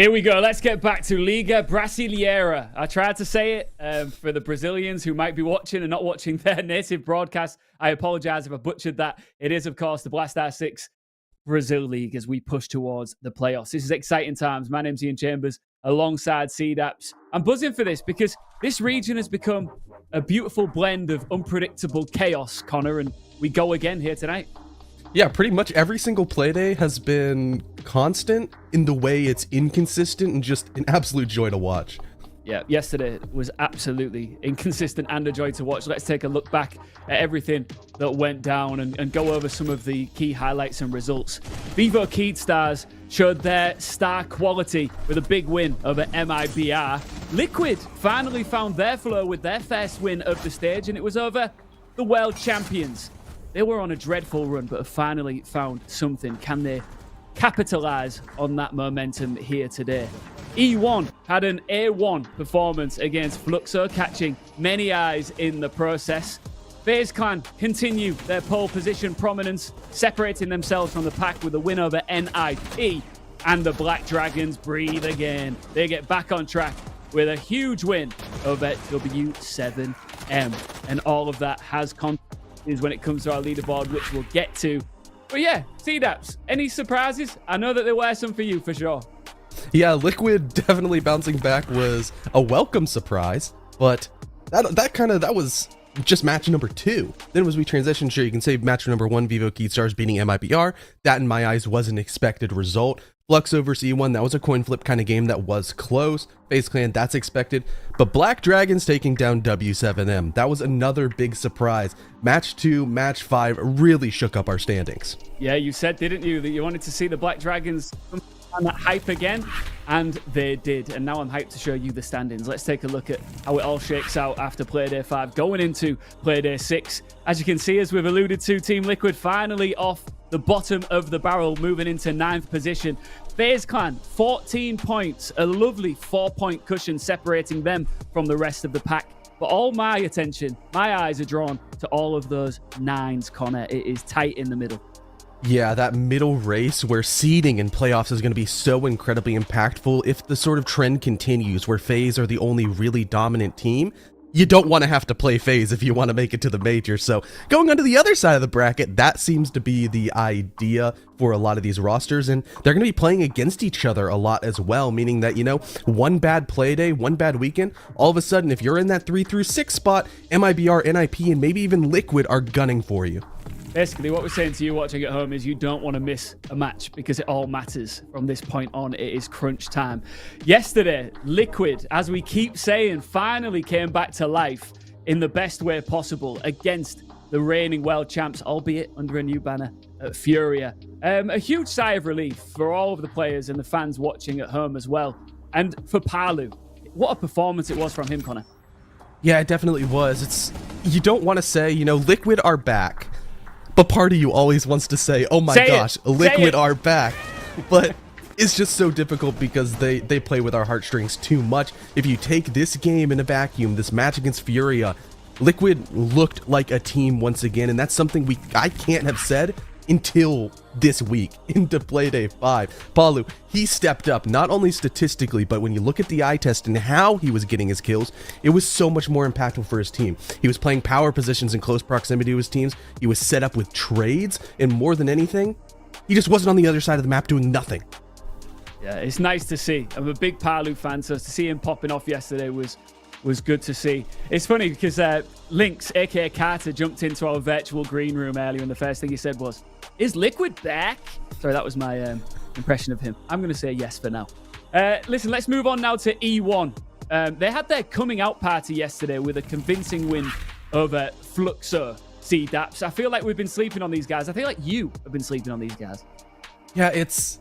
Here we go. Let's get back to Liga Brasileira. I tried to say it for the Brazilians who might be watching and not watching their native broadcast. I apologize if I butchered that. It is, of course, the Blast R6 Brazil League as we push towards the playoffs. This is exciting times. My name's Ian Chambers alongside CDAPS. I'm buzzing for this because this region has become a beautiful blend of unpredictable chaos, Connor, and we go again here tonight. Yeah, pretty much every single Playday has been constant in the way it's inconsistent and just an absolute joy to watch. Yeah, yesterday was absolutely inconsistent and a joy to watch. Let's take a look back at everything that went down and go over some of the key highlights and results. Vivo Keyed Stars showed their star quality with a big win over MIBR. Liquid finally found their flow with their first win of the stage, and it was over the world champions. They were on a dreadful run, but have finally found something. Can they capitalize on that momentum here today? E1 had an A1 performance against Fluxo, catching many eyes in the process. FaZe Clan continue their pole position prominence, separating themselves from the pack with a win over NIP. And the Black Dragons breathe again. They get back on track with a huge win over W7M. And all of that has is when it comes to our leaderboard, which we'll get to. But yeah, CDAPS, any surprises? I know that there were some for you for sure. Yeah, Liquid definitely bouncing back was a welcome surprise, but that was just match number 2. Then as we transition, sure, you can say match number 1, Vivo Keyed Stars beating MIBR. That in my eyes was an expected result. Fluxo versus E1, that was a coin flip kind of game that was close. FaZe Clan, that's expected. But Black Dragons taking down W7M, that was another big surprise. Match 2, match 5 really shook up our standings. Yeah, you said, didn't you, that you wanted to see the Black Dragons on that hype again, and they did. And now I'm hyped to show you the standings. Let's take a look at how it all shakes out after Playday 5 going into Playday 6. As you can see, as we've alluded to, Team Liquid finally off the bottom of the barrel, moving into 9th position. FaZe Clan, 14 points, a lovely 4-point cushion separating them from the rest of the pack. But all my attention, my eyes are drawn to all of those 9s, Connor. It is tight in the middle. Yeah, that middle race where seeding in playoffs is going to be so incredibly impactful. If the sort of trend continues where FaZe are the only really dominant team, you don't want to have to play FaZe if you want to make it to the major. So going on to the other side of the bracket, that seems to be the idea for a lot of these rosters, and they're going to be playing against each other a lot as well, meaning that, you know, one bad play day, one bad weekend, all of a sudden, if you're in that 3 through 6 spot, MIBR, NIP, and maybe even Liquid are gunning for you. Basically, what we're saying to you watching at home is you don't want to miss a match because it all matters from this point on. It is crunch time. Yesterday, Liquid, as we keep saying, finally came back to life in the best way possible against the reigning world champs, albeit under a new banner at Furia. A huge sigh of relief for all of the players and the fans watching at home as well. And for Palu, what a performance it was from him, Connor. Yeah, it definitely was. You don't want to say, you know, Liquid are back. But part of you always wants to say, oh my gosh, Liquid are back. But it's just so difficult because they play with our heartstrings too much. If you take this game in a vacuum, this match against Furia, Liquid looked like a team once again. And that's something I can't have said until this week into Playday 5. Palu, he stepped up not only statistically, but when you look at the eye test and how he was getting his kills, it was so much more impactful for his team. He was playing power positions in close proximity to his teams. He was set up with trades, and more than anything, he just wasn't on the other side of the map doing nothing. Yeah, it's nice to see. I'm a big Palu fan, so to see him popping off yesterday was good to see. It's funny because Lynx, aka Carter, jumped into our virtual green room earlier, and the first thing he said was, "Is Liquid back?" Sorry, that was my impression of him. I'm going to say yes for now. Listen, let's move on now to E1. They had their coming out party yesterday with a convincing win over Fluxo. CDAPS. I feel like we've been sleeping on these guys. I feel like you have been sleeping on these guys. Yeah, it's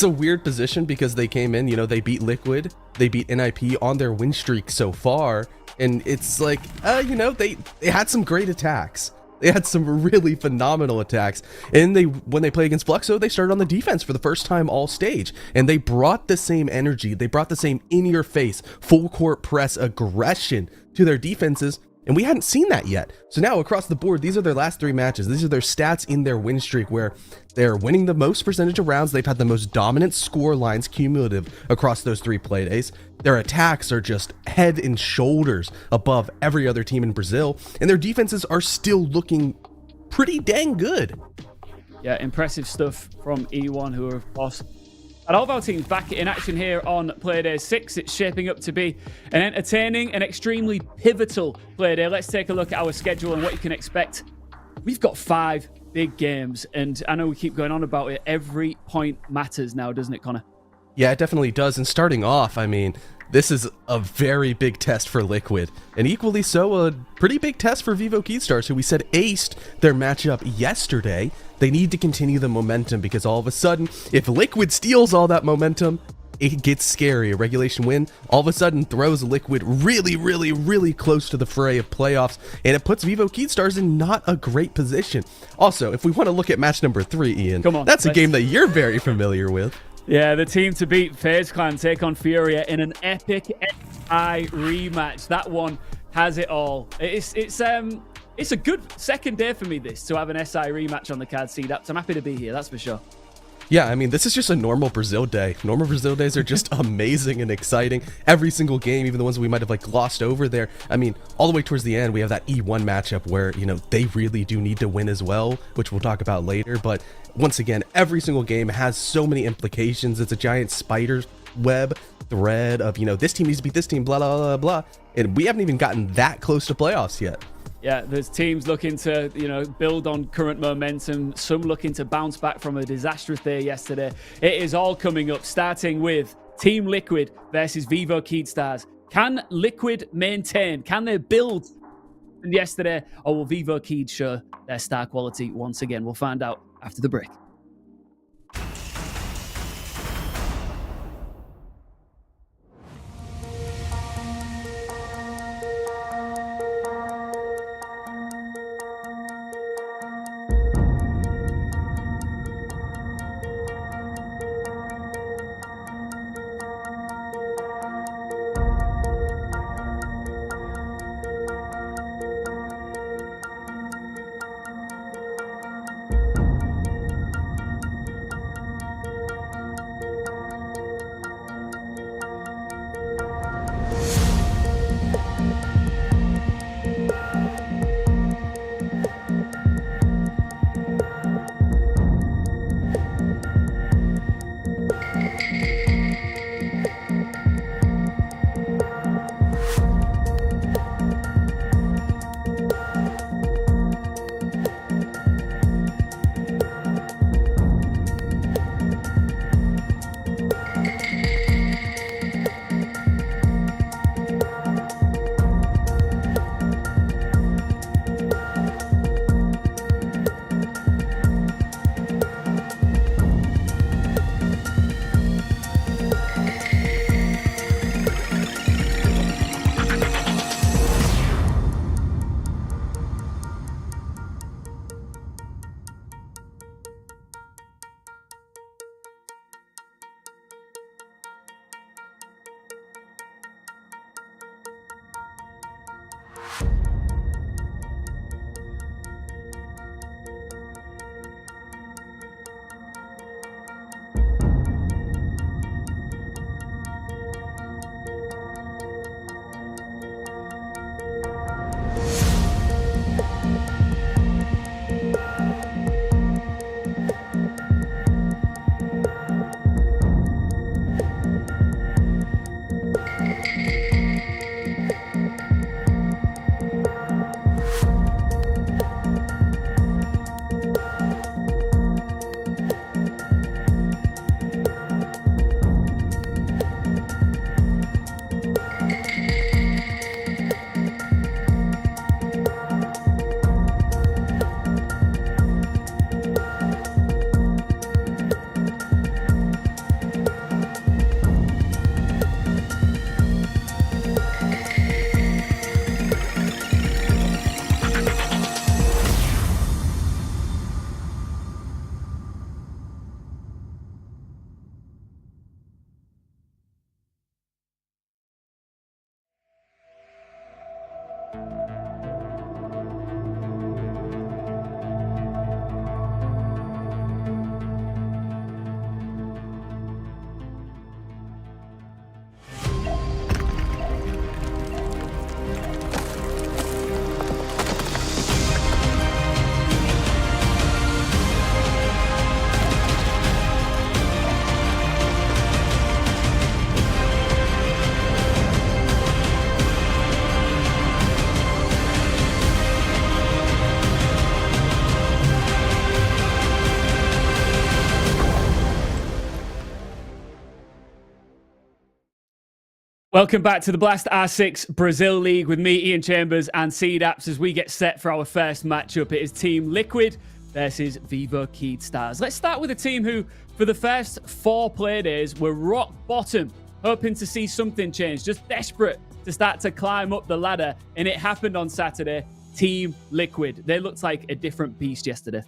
a weird position because they came in, you know, they beat Liquid, they beat NIP on their win streak so far, and it's like, you know, they had some great attacks. They had some really phenomenal attacks, and when they play against Fluxo, they started on the defense for the first time all stage, and they brought the same energy, they brought the same in-your-face, full-court press aggression to their defenses, And we hadn't seen that yet. So now across the board, these are their last 3 matches. These are their stats in their win streak where they're winning the most percentage of rounds. They've had the most dominant score lines cumulative across those 3 play days. Their attacks are just head and shoulders above every other team in Brazil. And their defenses are still looking pretty dang good. Yeah, impressive stuff from E1, who are, of course, and all of our teams back in action here on Playday 6. It's shaping up to be an entertaining and extremely pivotal Playday. Let's take a look at our schedule and what you can expect. We've got 5 big games, and I know we keep going on about it. Every point matters now, doesn't it, Connor? Yeah, it definitely does. And starting off, I mean, this is a very big test for Liquid, and equally so, a pretty big test for Vivo Keystars, who we said aced their matchup yesterday. They need to continue the momentum because all of a sudden, if Liquid steals all that momentum, it gets scary. A regulation win all of a sudden throws Liquid really close to the fray of playoffs, and it puts Vivo Keystars in not a great position. Also, if we want to look at match number 3, Ian, come on, that's a game that you're very familiar with. Yeah, the team to beat, FaZe Clan, take on Furia in an epic SI rematch. That one has it all. It's a good second day for me, this, to have an SI rematch on the card seat. I'm happy to be here, that's for sure. Yeah, I mean, this is just a normal Brazil day. Normal Brazil days are just amazing and exciting. Every single game, even the ones we might have like glossed over there. I mean, all the way towards the end, we have that E1 matchup where, you know, they really do need to win as well, which we'll talk about later. But once again, every single game has so many implications. It's a giant spider web thread of, you know, this team needs to beat this team, blah, blah, blah, blah. And we haven't even gotten that close to playoffs yet. Yeah, there's teams looking to, you know, build on current momentum. Some looking to bounce back from a disastrous day yesterday. It is all coming up, starting with Team Liquid versus Vivo Keystars. Can Liquid maintain? Can they build yesterday? Or will Vivo Keyd show their star quality once again? We'll find out after the break. Welcome back to the Blast R6 Brazil League with me, Ian Chambers, and Seed Apps as we get set for our first matchup. It is Team Liquid versus Vivo Keyed Stars. Let's start with a team who, for the first 4 play days, were rock bottom, hoping to see something change, just desperate to start to climb up the ladder, and it happened on Saturday. Team Liquid. They looked like a different beast yesterday.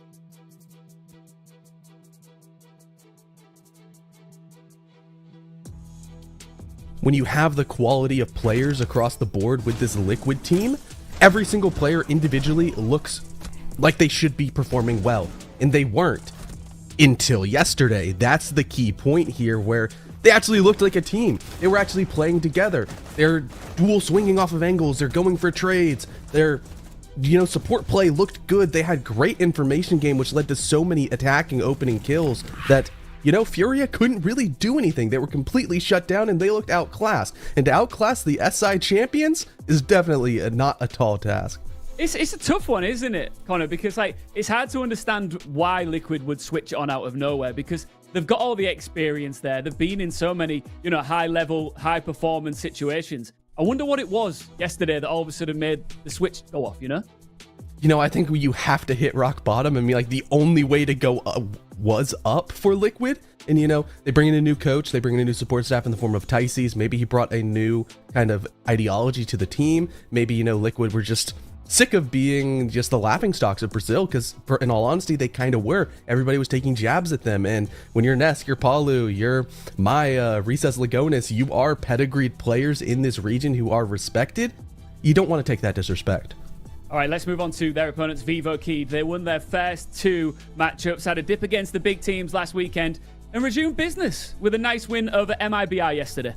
When you have the quality of players across the board with this Liquid team, every single player individually looks like they should be performing well, and they weren't until yesterday. That's the key point here, where they actually looked like a team. They were actually playing together. They're dual swinging off of angles. They're going for trades. Their support play looked good. They had great information game, which led to so many attacking opening kills that Furia couldn't really do anything. They were completely shut down, and they looked outclassed. And to outclass the SI champions is definitely not a tall task. It's a tough one, isn't it, Connor? Because it's hard to understand why Liquid would switch on out of nowhere, because they've got all the experience there. They've been in so many, high-level, high-performance situations. I wonder what it was yesterday that all of a sudden made the switch go off, I think you have to hit rock bottom. I mean, the only way to go up was up for Liquid. And, they bring in a new coach. They bring in a new support staff in the form of Tyces. Maybe he brought a new kind of ideology to the team. Maybe, Liquid were just sick of being just the laughingstocks of Brazil, because in all honesty, they kind of were. Everybody was taking jabs at them. And when you're Nesk, you're Palu, you're Maya, Recess Lagonis, you are pedigreed players in this region who are respected. You don't want to take that disrespect. All right, let's move on to their opponents, Vivo Keyed. They won their first 2 matchups, had a dip against the big teams last weekend, and resumed business with a nice win over MIBR yesterday.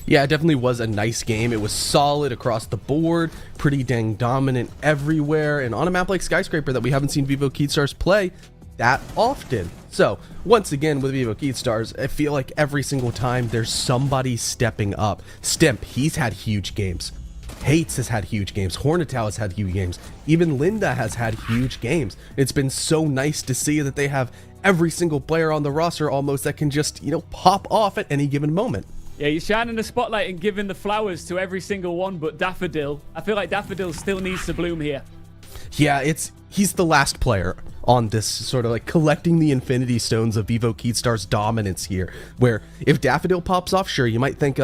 Yeah, it definitely was a nice game. It was solid across the board, pretty dang dominant everywhere, and on a map like Skyscraper that we haven't seen Vivo Keyed Stars play that often. So, once again, with Vivo Keyed Stars, I feel like every single time there's somebody stepping up. Stimp, he's had huge games. Hates has had huge games. Hornetow has had huge games. Even Linda has had huge games. It's been so nice to see that they have every single player on the roster almost that can just, pop off at any given moment. Yeah, you're shining the spotlight and giving the flowers to every single one but Daffodil. I feel like Daffodil still needs to bloom here. Yeah, he's the last player on this sort of collecting the infinity stones of Vivo Keyed Stars dominance here, where if Daffodil pops off, sure, you might think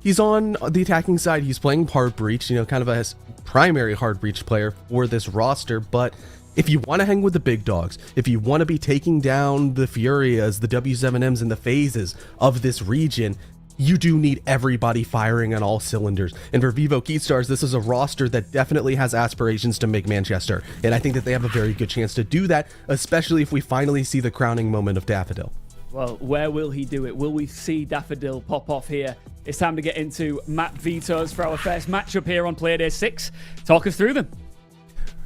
he's on the attacking side, he's playing hard breach, kind of a primary hard breach player for this roster. But if you want to hang with the big dogs, if you want to be taking down the Furias, the W7Ms, and the FaZes of this region, you do need everybody firing on all cylinders. And for Vivo Keyed Stars, this is a roster that definitely has aspirations to make Manchester. And I think that they have a very good chance to do that, especially if we finally see the crowning moment of Daffodil. Well, where will he do it? Will we see Daffodil pop off here? It's time to get into map vetoes for our first matchup here on Playday 6. Talk us through them.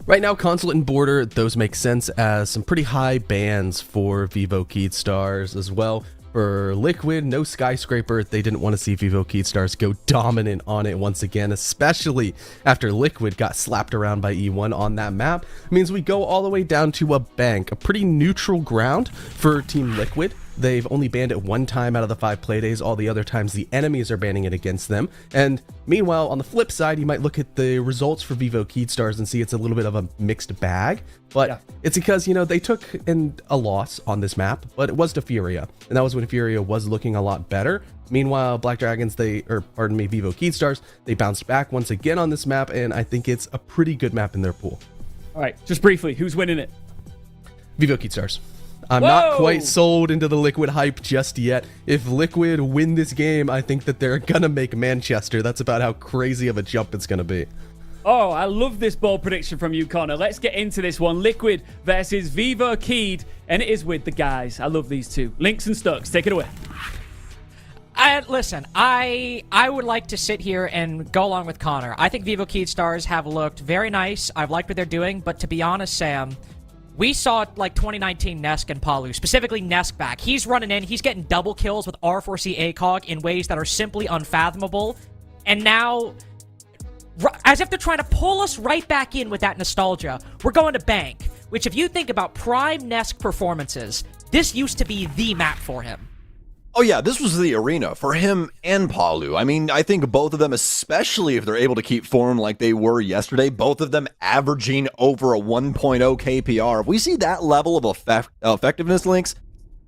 Right now, Consulate and Border, those make sense as some pretty high bans for Vivo Keyed Stars as well. For Liquid, no Skyscraper. They didn't want to see Vivo Keyed Stars go dominant on it once again, especially after Liquid got slapped around by E1 on that map. It means we go all the way down to a bank, a pretty neutral ground for Team Liquid. They've only banned it 1 time out of the 5 playdays. All the other times the enemies are banning it against them. And meanwhile, on the flip side, you might look at the results for Vivo Keyed Stars and see it's a little bit of a mixed bag. But yeah, it's because, they took a loss on this map, but it was to Furia. And that was when Furia was looking a lot better. Meanwhile, Black Dragons, Vivo Keyed Stars, they bounced back once again on this map, and I think it's a pretty good map in their pool. All right, just briefly, who's winning it? Vivo Keyed Stars. I'm not quite sold into the Liquid hype just yet. If Liquid win this game, I think that they're gonna make Manchester. That's about how crazy of a jump it's gonna be. Oh, I love this bold prediction from you, Connor. Let's get into this one. Liquid versus Vivo Keyed, and it is with the guys. I love these two. Lynx and Stokes, take it away. Listen, I would like to sit here and go along with Connor. I think Vivo Keyed Stars have looked very nice. I've liked what they're doing, but to be honest, Sam, we saw 2019 Nesk and Palu, specifically Nesk back. He's running in, he's getting double kills with R4C ACOG in ways that are simply unfathomable. And now, as if they're trying to pull us right back in with that nostalgia, we're going to Bank, which if you think about prime Nesk performances, this used to be the map for him. Oh yeah, this was the arena for him and Palu. I mean, I think both of them, especially if they're able to keep form like they were yesterday, both of them averaging over a 1.0 KPR. If we see that level of effectiveness, Lynx,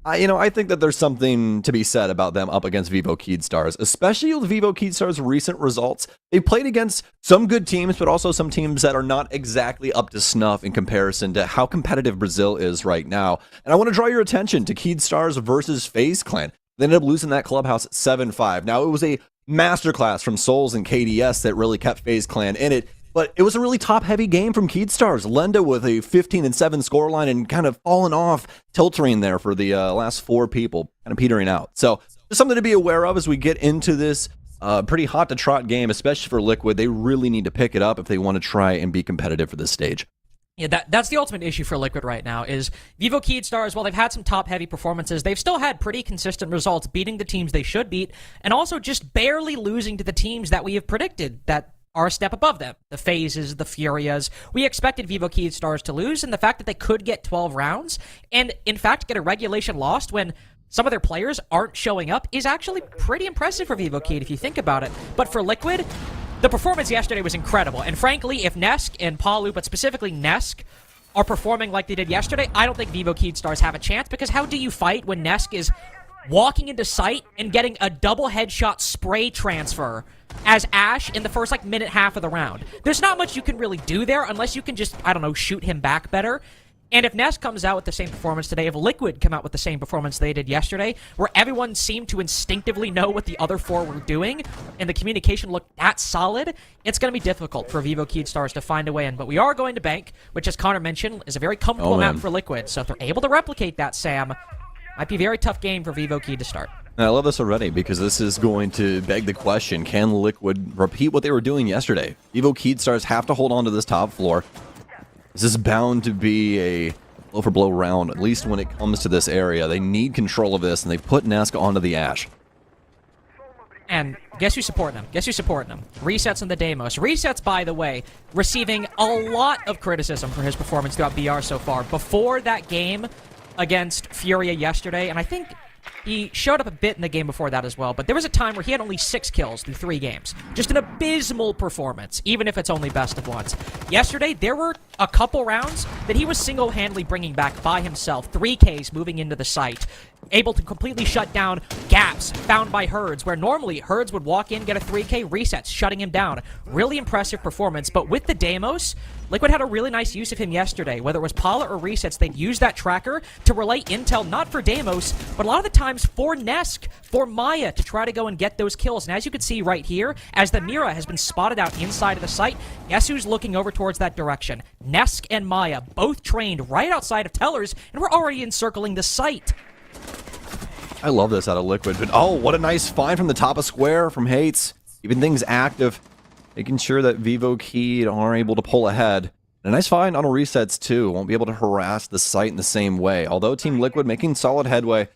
I think that there's something to be said about them up against Vivo Keydstars, especially with Vivo Keydstars' recent results. They played against some good teams, but also some teams that are not exactly up to snuff in comparison to how competitive Brazil is right now. And I want to draw your attention to Keydstars versus FaZe Clan. They ended up losing that clubhouse 7-5. Now, it was a masterclass from Souls and KDS that really kept FaZe Clan in it, but it was a really top-heavy game from Keydstars. Lenda with a 15-7 scoreline and kind of falling off, tiltering there for the last 4 people, kind of petering out. So just something to be aware of as we get into this pretty hot-to-trot game, especially for Liquid. They really need to pick it up if they want to try and be competitive for this stage. Yeah, that's the ultimate issue for Liquid right now, is Vivo Keydstars, while they've had some top-heavy performances, they've still had pretty consistent results, beating the teams they should beat, and also just barely losing to the teams that we have predicted that are a step above them. The FaZes, the Furias. We expected Vivo Keydstars to lose, and the fact that they could get 12 rounds, and in fact get a regulation lost when some of their players aren't showing up, is actually pretty impressive for Vivo Keyd if you think about it. But for Liquid, the performance yesterday was incredible, and frankly, if Nesk and Palu, but specifically Nesk, are performing like they did yesterday, I don't think Vivo Keydstars have a chance, because how do you fight when Nesk is walking into sight and getting a double headshot spray transfer as Ash in the first, minute half of the round? There's not much you can really do there unless you can just, I don't know, shoot him back better. And if Nesk comes out with the same performance today, if Liquid come out with the same performance they did yesterday, where everyone seemed to instinctively know what the other 4 were doing, and the communication looked that solid, it's going to be difficult for Vivo Keydstars to find a way in. But we are going to Bank, which, as Connor mentioned, is a very comfortable map for Liquid. So if they're able to replicate that, Sam, might be a very tough game for Vivo Keyd to start. And I love this already, because this is going to beg the question, can Liquid repeat what they were doing yesterday? Vivo Keydstars have to hold on to this top floor. This is bound to be a blow-for-blow round, at least when it comes to this area. They need control of this, and they put Nesk onto the Ash. And guess who's supporting them? Guess who's supporting them? Resets and the Deimos. Resets, by the way, receiving a lot of criticism for his performance throughout BR so far. Before that game against Furia yesterday, and I think he showed up a bit in the game before that as well, but there was a time where he had only 6 kills through 3 games. Just an abysmal performance, even if it's only best of ones. Yesterday, there were a couple rounds that he was single-handedly bringing back by himself. 3Ks moving into the site, able to completely shut down gaps found by Herds, where normally Herds would walk in, get a 3K, resets, shutting him down. Really impressive performance, but with the Deimos, Liquid had a really nice use of him yesterday. Whether it was Paula or resets, they'd use that tracker to relay intel, not for Deimos, but a lot of the times for Nesk, for Maya, to try to go and get those kills. And as you can see right here, as the Mira has been spotted out inside of the site, guess who's looking over towards that direction? Nesk and Maya, both trained right outside of Tellers, and we're already encircling the site. I love this out of Liquid, but oh, what a nice find from the top of square from Hates. Keeping things active, making sure that Vivo Keyd are able to pull ahead. And a nice find on a resets too. Won't be able to harass the site in the same way. Although Team Liquid making solid headway.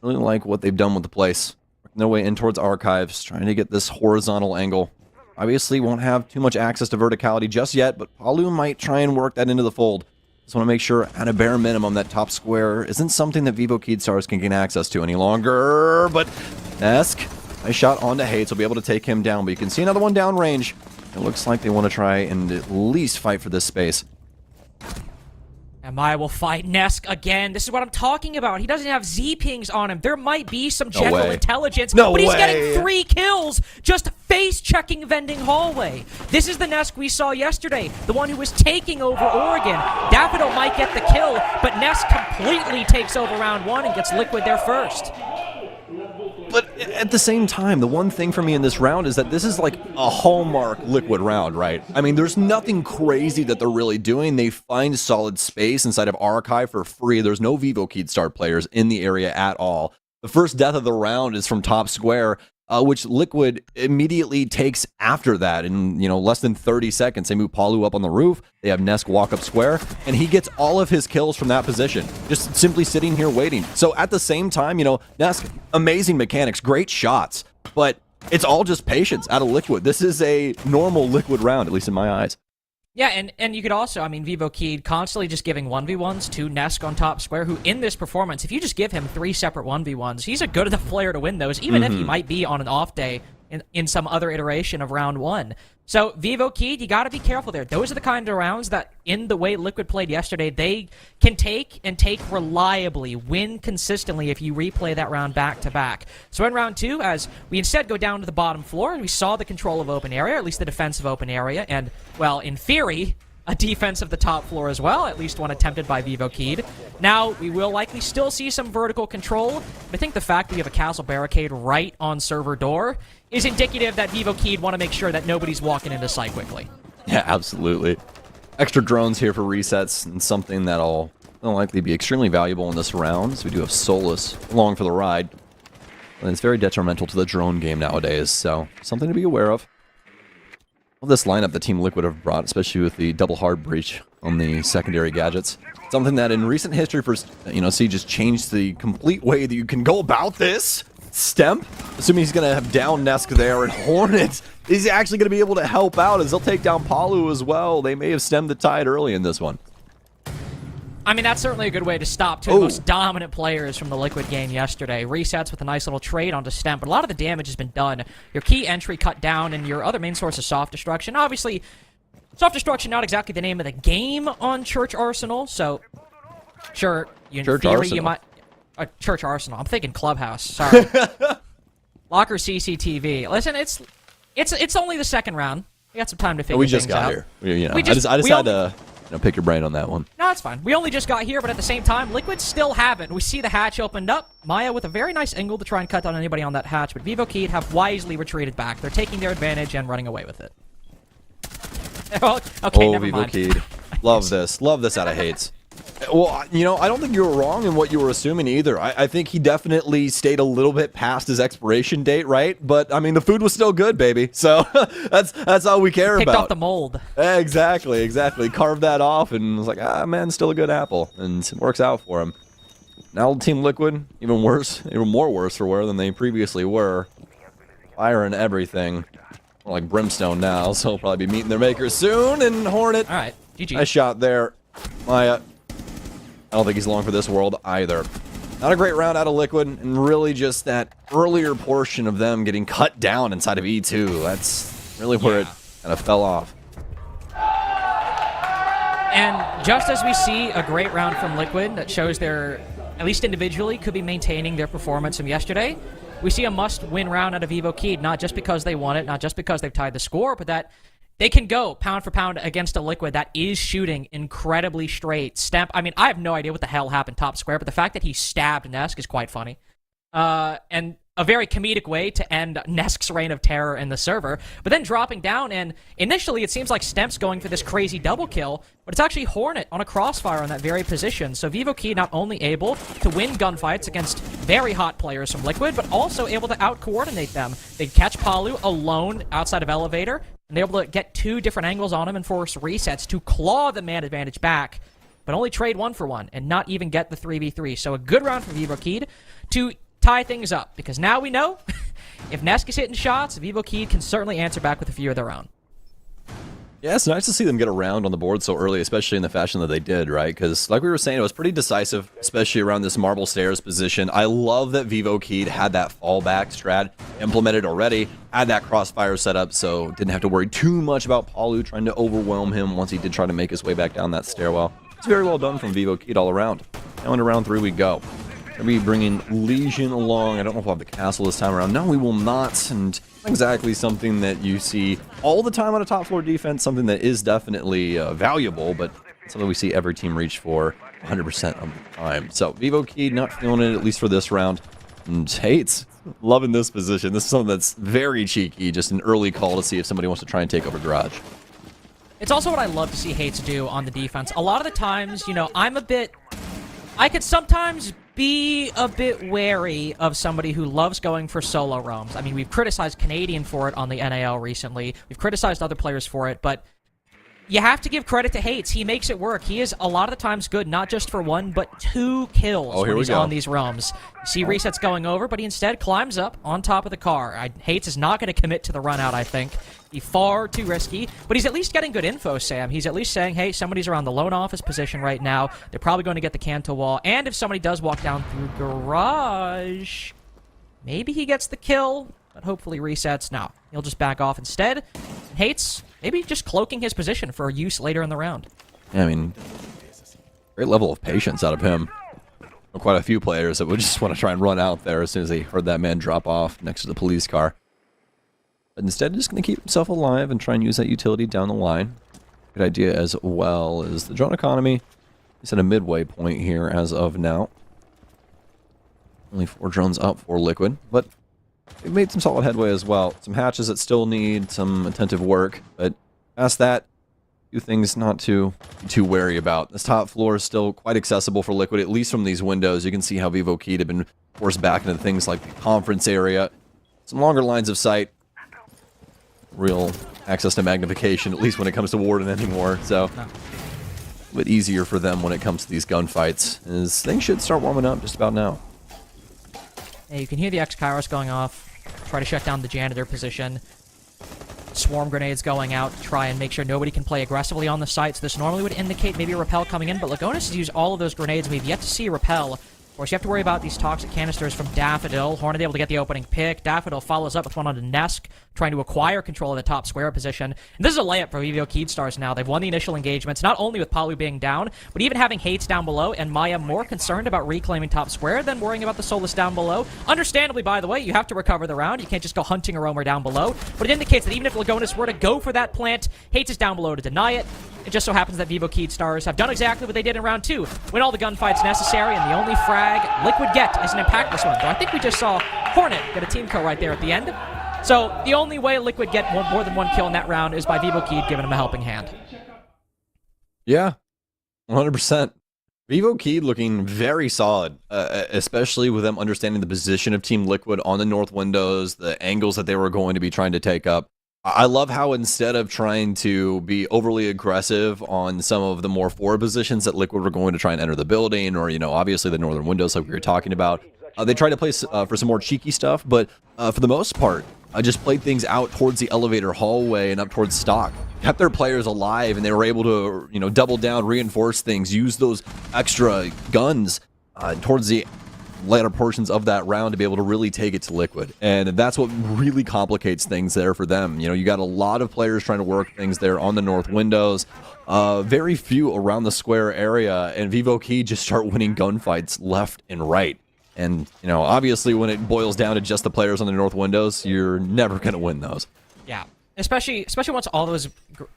Really like what they've done with the place. Working their way in towards Archives, trying to get this horizontal angle. Obviously won't have too much access to verticality just yet, but Palu might try and work that into the fold. Just want to make sure, at a bare minimum, that top square isn't something that Vivo Keydstars can gain access to any longer. But Nesk, nice shot onto Hates, will be able to take him down. But you can see another one downrange. It looks like they want to try and at least fight for this space. And Maya will fight Nesk again. This is what I'm talking about. He doesn't have Z-pings on him. There might be some general intelligence, but he's getting 3 kills just face-checking vending hallway. This is the Nesk we saw yesterday, the one who was taking over Oregon. Daffodil might get the kill, but Nesk completely takes over round 1 and gets Liquid there first. But at the same time, the one thing for me in this round is that this is like a hallmark Liquid round, right? I mean, there's nothing crazy that they're really doing. They find solid space inside of Archive for free. There's no Vivo Keydstars players in the area at all. The first death of the round is from top square, which Liquid immediately takes after that. In, less than 30 seconds, they move Palu up on the roof. They have Nesk walk up square, and he gets all of his kills from that position, just simply sitting here waiting. So at the same time, Nesk, amazing mechanics, great shots, but it's all just patience out of Liquid. This is a normal Liquid round, at least in my eyes. Yeah, and you could also, I mean, Vivo Keyed constantly just giving 1v1s to Nesk on top square, who in this performance, if you just give him 3 separate 1v1s, he's a good enough player to win those, even if he might be on an off day in some other iteration of round 1. So, Vivo Keyed, you gotta be careful there. Those are the kind of rounds that, in the way Liquid played yesterday, they can take and take reliably, win consistently if you replay that round back-to-back. So in round 2, as we instead go down to the bottom floor, and we saw the control of open area, at least the defensive open area, and, well, in theory, a defense of the top floor as well, at least one attempted by Vivo Keyed. Now, we will likely still see some vertical control, but I think the fact that we have a castle barricade right on server door is indicative that Vivo Keyed want to make sure that nobody's walking into site quickly. Yeah, absolutely. Extra drones here for resets, and something that'll likely be extremely valuable in this round, so we do have Solus along for the ride. And it's very detrimental to the drone game nowadays, so something to be aware of. Love this lineup that Team Liquid have brought, especially with the double hard breach on the secondary gadgets. Something that in recent history for Siege just changed the complete way that you can go about this. Stemp, assuming he's going to have down Nesk there, and Hornet is actually going to be able to help out as they'll take down Palu as well. They may have stemmed the tide early in this one. I mean, that's certainly a good way to stop two of the most dominant players from the Liquid game yesterday. Resets with a nice little trade onto Stemp, but a lot of the damage has been done. Your key entry cut down, and your other main source is soft destruction. Obviously, soft destruction not exactly the name of the game on Church Arsenal, so sure, in theory you might... Church Arsenal. I'm thinking Clubhouse. Sorry. Locker CCTV. Listen, it's only the second round. We got some time to figure things out. We just got here. I just had to pick your brain on that one. No, it's fine. We only just got here, but at the same time, Liquid still haven't. We see the hatch opened up. Maya with a very nice angle to try and cut down anybody on that hatch, but Vivo Keyed have wisely retreated back. They're taking their advantage and running away with it. Okay, never Vivo mind. Keyed. Love this. Love this out of hates. Well, I don't think you were wrong in what you were assuming either. I think he definitely stayed a little bit past his expiration date, right? But, I mean, the food was still good, baby. So, that's all we care about. Picked off the mold. Exactly. Carved that off and was like, man, still a good apple. And it works out for him. Now, Team Liquid, even worse, even more worse for wear than they previously were. Fire and everything. More like brimstone now, so he'll probably be meeting their makers soon. And Hornet. All right, GG. Nice shot there. Maya. I don't think he's long for this world either. Not a great round out of Liquid, and really just that earlier portion of them getting cut down inside of E2. That's really where it kind of fell off. And just as we see a great round from Liquid that shows they're, at least individually, could be maintaining their performance from yesterday, we see a must-win round out of Vivo Keyed, not just because they won it, not just because they've tied the score, but that they can go pound for pound against a Liquid that is shooting incredibly straight. Stemp, I mean, I have no idea what the hell happened top square, but the fact that he stabbed Nesk is quite funny. And a very comedic way to end Nesk's reign of terror in the server. But then dropping down, and initially it seems like Stemp's going for this crazy double kill, but it's actually Hornet on a crossfire on that very position. So Vivo Keyed not only able to win gunfights against very hot players from Liquid, but also able to out-coordinate them. They catch Palu alone outside of Elevator, and they're able to get 2 different angles on him and force resets to claw the man advantage back, but only trade 1 for 1 and not even get the 3v3. So a good round for Vivo Keyed to tie things up, because now we know if Nesk is hitting shots, Vivo Keyed can certainly answer back with a few of their own. Yeah, it's nice to see them get around on the board so early, especially in the fashion that they did, right? Because like we were saying, it was pretty decisive, especially around this marble stairs position. I love that Vivo Keyed had that fallback strat implemented already, had that crossfire set up, so didn't have to worry too much about Palu trying to overwhelm him once he did try to make his way back down that stairwell. It's very well done from Vivo Keyed all around. Now into round 3 we go. We'll be bringing Legion along. I don't know if we'll have the castle this time around. No, we will not. And not exactly something that you see all the time on a top floor defense. Something that is definitely valuable, but something we see every team reach for 100% of the time. So Vivo Keyed not feeling it, at least for this round. And hates. Loving this position. This is something that's very cheeky. Just an early call to see if somebody wants to try and take over Garage. It's also what I love to see Hates do on the defense. A lot of the times, you know, I could sometimes be a bit wary of somebody who loves going for solo roams. I mean, we've criticized Canadian for it on the NAL recently. We've criticized other players for it, but you have to give credit to Hates. He makes it work. He is a lot of the times good, not just for 1, but 2 kills when he's on these roams. You see resets going over, but he instead climbs up on top of the car. Hates is not going to commit to the run out, I think. He's far too risky, but he's at least getting good info, Sam. He's at least saying, hey, somebody's around the lone office position right now. They're probably going to get the canto wall, and if somebody does walk down through garage, maybe he gets the kill, but hopefully resets. No, he'll just back off instead. Hates maybe just cloaking his position for use later in the round. Yeah, I mean, great level of patience out of him. Quite a few players that would just want to try and run out there as soon as they heard that man drop off next to the police car. But instead, just going to keep himself alive and try and use that utility down the line. Good idea as well is the drone economy is at a midway point here as of now. Only 4 drones up for Liquid, but they've made some solid headway as well. Some hatches that still need some attentive work, but past that, a few things not to be too wary about. This top floor is still quite accessible for Liquid, at least from these windows. You can see how Vivo Keyed have been forced back into things like the conference area. Some longer lines of sight. Real access to magnification, at least when it comes to Warden anymore, so a bit easier for them when it comes to these gunfights, as things should start warming up just about now. Yeah, you can hear the X-Kairos going off, try to shut down the janitor position. Swarm grenades going out to try and make sure nobody can play aggressively on the site, so this normally would indicate maybe a Repel coming in, but Lagonis has used all of those grenades, and we've yet to see a Repel. Of course, you have to worry about these toxic canisters from Daffodil. Hornet able to get the opening pick. Daffodil follows up with one on Nesk, trying to acquire control of the top square position. And this is a layup for Vivo Keydstars now. They've won the initial engagements, not only with Palu being down, but even having Hates down below, and Maya more concerned about reclaiming top square than worrying about the Solus down below. Understandably, by the way, you have to recover the round. You can't just go hunting a roamer down below. But it indicates that even if Lagonis were to go for that plant, Hates is down below to deny it. It just so happens that Vivo Keydstars have done exactly what they did in round 2. Win all the gunfights necessary, and the only frag Liquid get is an impactless one. Though I think we just saw Hornet get a team kill right there at the end. So the only way Liquid get more than 1 kill in that round is by Vivo Keyd giving him a helping hand. Yeah, 100%. Vivo Keyed looking very solid, especially with them understanding the position of Team Liquid on the north windows, the angles that they were going to be trying to take up. I love how instead of trying to be overly aggressive on some of the more forward positions that Liquid were going to try and enter the building, or, you know, obviously the northern windows like we were talking about, they tried to play for some more cheeky stuff, but for the most part, I just played things out towards the elevator hallway and up towards stock. Kept their players alive, and they were able to, you know, double down, reinforce things, use those extra guns towards the latter portions of that round to be able to really take it to Liquid. And that's what really complicates things there for them. You know, you got a lot of players trying to work things there on the north windows, very few around the square area, and Vivo Key just start winning gunfights left and right. And, you know, obviously when it boils down to just the players on the north windows, you're never going to win those. Yeah. Especially once all those,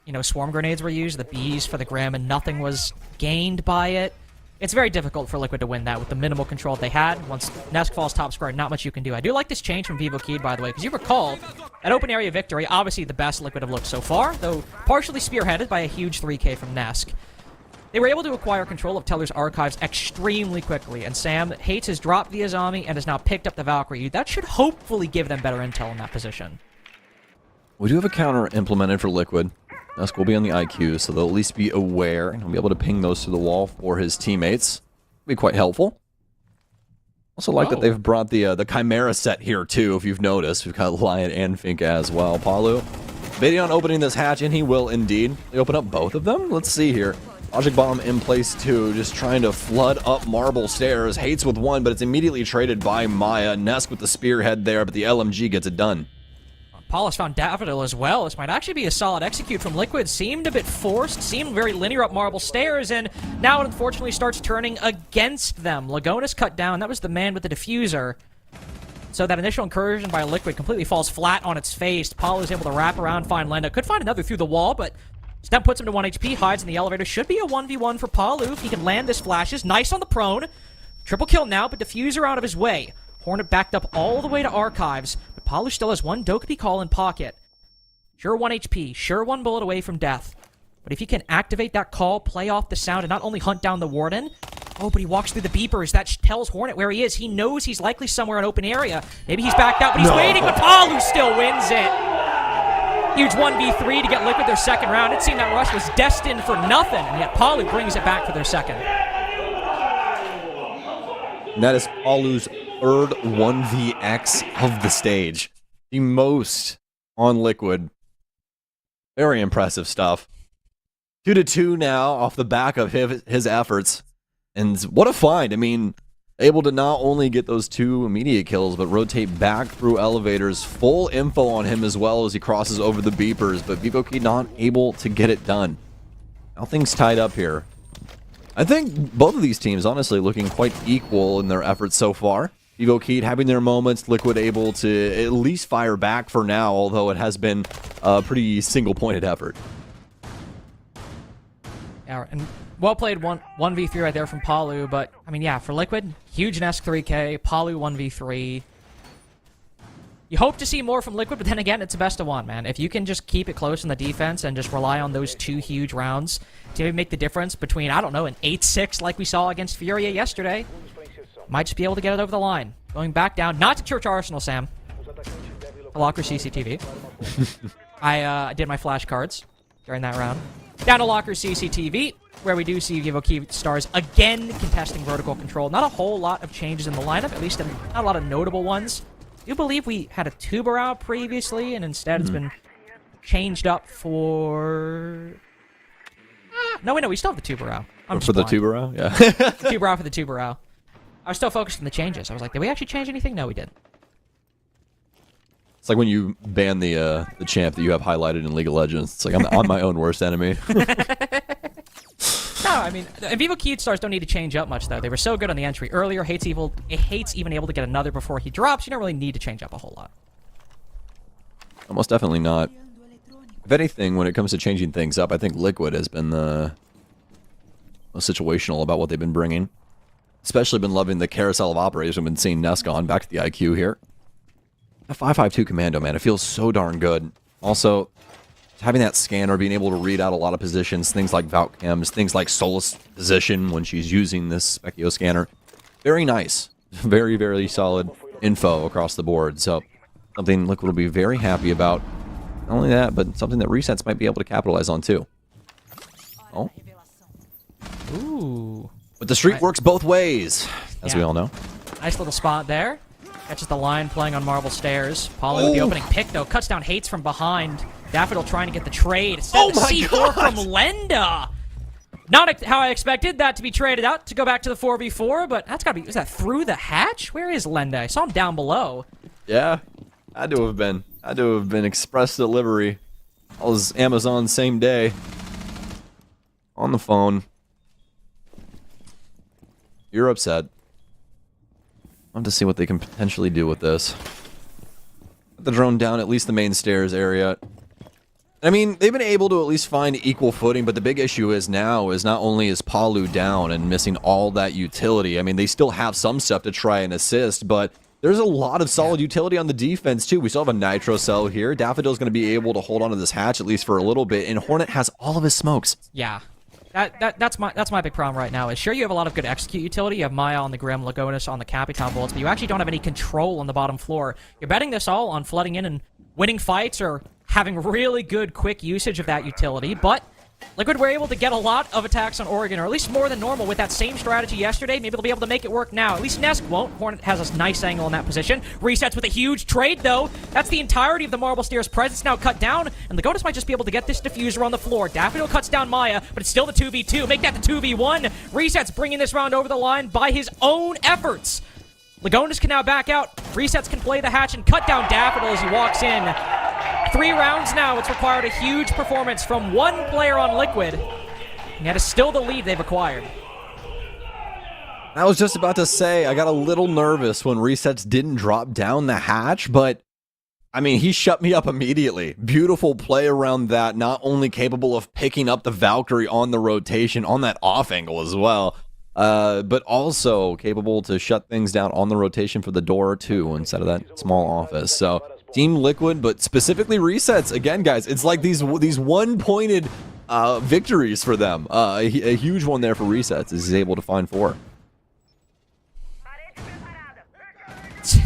you know, swarm grenades were used, the bees for the Grim, and nothing was gained by it. It's very difficult for Liquid to win that with the minimal control they had. Once Nesk falls top square, not much you can do. I do like this change from Vivo Keyed, by the way, because you recall, that open area victory, obviously the best Liquid have looked so far, though partially spearheaded by a huge 3K from Nesk. They were able to acquire control of Teller's archives extremely quickly, and Sam Hates has dropped the Azami and has now picked up the Valkyrie. That should hopefully give them better intel in that position. We do have a counter implemented for Liquid. Nesk will be on the IQ, so they'll at least be aware, and he'll be able to ping those to the wall for his teammates. Be quite helpful. Also like that they've brought the Chimera set here too, if you've noticed. We've got Lion and Fink as well. Palu waiting on opening this hatch, and he will indeed. They open up both of them? Let's see here. Logic Bomb in place too, just trying to flood up marble stairs. Hates with one, but it's immediately traded by Maya. Nesk with the spearhead there, but the LMG gets it done. Paulus found Daffodil as well. This might actually be a solid execute from Liquid. Seemed a bit forced, seemed very linear up marble stairs, and now it unfortunately starts turning against them. Lagonis cut down. That was the man with the diffuser. So that initial incursion by Liquid completely falls flat on its face. Paulu's able to wrap around, find Lenda. Could find another through the wall, but Stemp puts him to 1 HP, hides in the elevator. Should be a 1v1 for Palu if he can land this flashes. Nice on the prone. Triple kill now, but diffuser out of his way. Hornet backed up all the way to archives, but Palu still has one Dokupi call in pocket. Sure 1 HP, sure 1 bullet away from death. But if he can activate that call, play off the sound, and not only hunt down the Warden, oh, but he walks through the beepers. That tells Hornet where he is. He knows he's likely somewhere in open area. Maybe he's backed out, but he's waiting, but Palu still wins it. Huge 1v3 to get Liquid their second round. It seemed that rush was destined for nothing, and yet Palu brings it back for their second. And that is Palu's third 1vx of the stage. The most on Liquid. Very impressive stuff. 2-2 now off the back of his efforts. And what a find. I mean, able to not only get those 2 immediate kills, but rotate back through elevators. Full info on him as well as he crosses over the beepers, but Vivo Key not able to get it done. Now things tied up here. I think both of these teams, honestly, looking quite equal in their efforts so far. Vivo Key having their moments, Liquid able to at least fire back for now, although it has been a pretty single-pointed effort. Yeah, and well played 1v3 right there from Palu, but, I mean, yeah, for Liquid, huge Nesk 3K, Palu 1v3. You hope to see more from Liquid, but then again, it's a best of one, man. If you can just keep it close in the defense and just rely on those 2 huge rounds to make the difference between, I don't know, an 8-6 like we saw against Furia yesterday, might just be able to get it over the line. Going back down, not to Church Arsenal, Sam. A locker CCTV. I did my flashcards during that round. Down to locker CCTV, where we do see Vivo Key Stars again contesting vertical control. Not a whole lot of changes in the lineup, at least not a lot of notable ones. I do believe we had a tuber out previously, and instead it's been changed up for... No, wait, no, we still have the tuber out. For the tuber out? Yeah. The tuber out for the tuber out. I was still focused on the changes. I was like, did we actually change anything? No, we didn't. It's like when you ban the champ that you have highlighted in League of Legends. It's like I'm my own worst enemy. No, I mean, Vivo Key Stars don't need to change up much, though. They were so good on the entry earlier. Hates even able to get another before he drops. You don't really need to change up a whole lot. Almost definitely not. If anything, when it comes to changing things up, I think Liquid has been the most situational about what they've been bringing. Especially been loving the carousel of operators we've been seeing Nesk on. Back to the IQ here. A 5.52 commando, man. It feels so darn good. Also, having that scanner, being able to read out a lot of positions, things like Valk Chems, things like Solus position when she's using this Specchio scanner. Very nice. Very, very solid info across the board. So, something Liquid will be very happy about. Not only that, but something that Resets might be able to capitalize on, too. Oh. Ooh. But the streak works both ways, as we all know. Nice little spot there. Catches the line playing on marble stairs. Palu with the opening pick, though. Cuts down Hates from behind. Daffodil trying to get the trade. Instead, the C4 from Lenda. Not how I expected that to be traded out to go back to the 4v4, but that's gotta be... Is that through the hatch? Where is Lenda? I saw him down below. Yeah. Had to have been. Had to have been express delivery. I was Amazon same day. On the phone. You're upset. I want to see what they can potentially do with this. Get the drone down at least the main stairs area. I mean, they've been able to at least find equal footing, but the big issue is now is not only is Palu down and missing all that utility. I mean, they still have some stuff to try and assist, but there's a lot of solid utility on the defense, too. We still have a Nitro cell here. Daffodil's going to be able to hold on to this hatch at least for a little bit, and Hornet has all of his smokes. Yeah. That's my big problem right now. Is sure you have a lot of good execute utility. You have Maya on the Grim, Lagonis on the Capitan bullets, but you actually don't have any control on the bottom floor. You're betting this all on flooding in and winning fights or having really good quick usage of that utility, but Liquid were able to get a lot of attacks on Oregon, or at least more than normal with that same strategy yesterday. Maybe they'll be able to make it work now. At least Nesk won't. Hornet has a nice angle in that position. Resets with a huge trade, though. That's the entirety of the Marble Stairs presence now cut down, and Lagonis might just be able to get this diffuser on the floor. Daffodil cuts down Maya, but it's still the 2v2. Make that the 2v1. Resets bringing this round over the line by his own efforts. Lagonis can now back out. Resets can play the hatch and cut down Daffodil as he walks in. 3 rounds now. It's required a huge performance from one player on Liquid. And that is still the lead they've acquired. I was just about to say, I got a little nervous when Resets didn't drop down the hatch, but I mean, he shut me up immediately. Beautiful play around that, not only capable of picking up the Valkyrie on the rotation, on that off angle as well, but also capable to shut things down on the rotation for the door too, instead of that small office. So Team Liquid, but specifically Resets, again guys, it's like these one-pointed victories for them. A huge one there for Resets as he's able to find 4.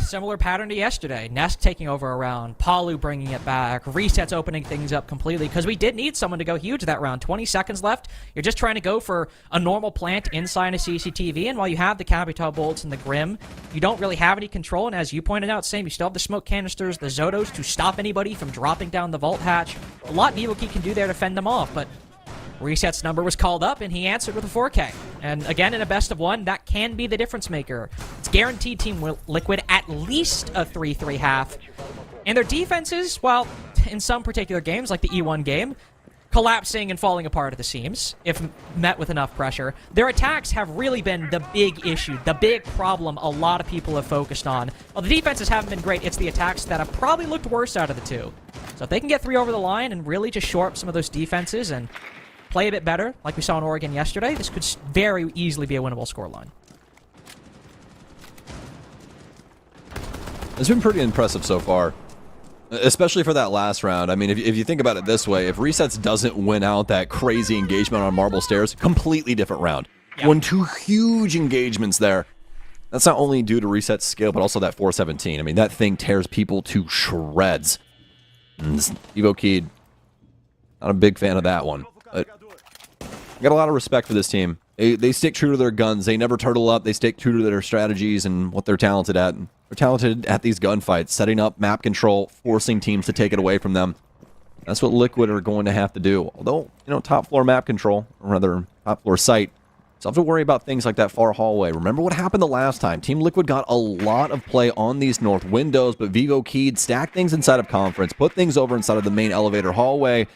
similar pattern to yesterday. Nest taking over a round, Palu bringing it back, resets opening things up completely, because we did need someone to go huge that round. 20 seconds left. You're just trying to go for a normal plant inside a CCTV, and while you have the Capital Bolts and the Grim, you don't really have any control, and as you pointed out, Sam, you still have the smoke canisters, the Zotos to stop anybody from dropping down the vault hatch. A lot Vivo Key can do there to fend them off, but Reset's number was called up, and he answered with a 4K. And again, in a best of one, that can be the difference maker. It's guaranteed Team Liquid at least a 3-3 half. And their defenses, well, in some particular games, like the E1 game, collapsing and falling apart at the seams, if met with enough pressure. Their attacks have really been the big issue, the big problem a lot of people have focused on. Well, the defenses haven't been great. It's the attacks that have probably looked worse out of the two. So if they can get 3 over the line and really just shore up some of those defenses and play a bit better, like we saw in Oregon yesterday, this could very easily be a winnable scoreline. It's been pretty impressive so far, especially for that last round. I mean, if you think about it this way, if Resets doesn't win out that crazy engagement on Marble Stairs, completely different round. Yep. Won 2 huge engagements there. That's not only due to Reset's skill, but also that 417. I mean, that thing tears people to shreds. And Evo Key, not a big fan of that one. But I got a lot of respect for this team. They stick true to their guns. They never turtle up. They stick true to their strategies and what they're talented at. And they're talented at these gunfights, setting up map control, forcing teams to take it away from them. That's what Liquid are going to have to do. Although, you know, top floor map control, or rather top floor sight, still have to worry about things like that far hallway. Remember what happened the last time? Team Liquid got a lot of play on these north windows, but Vivo keyed, stacked things inside of conference, put things over inside of the main elevator hallway,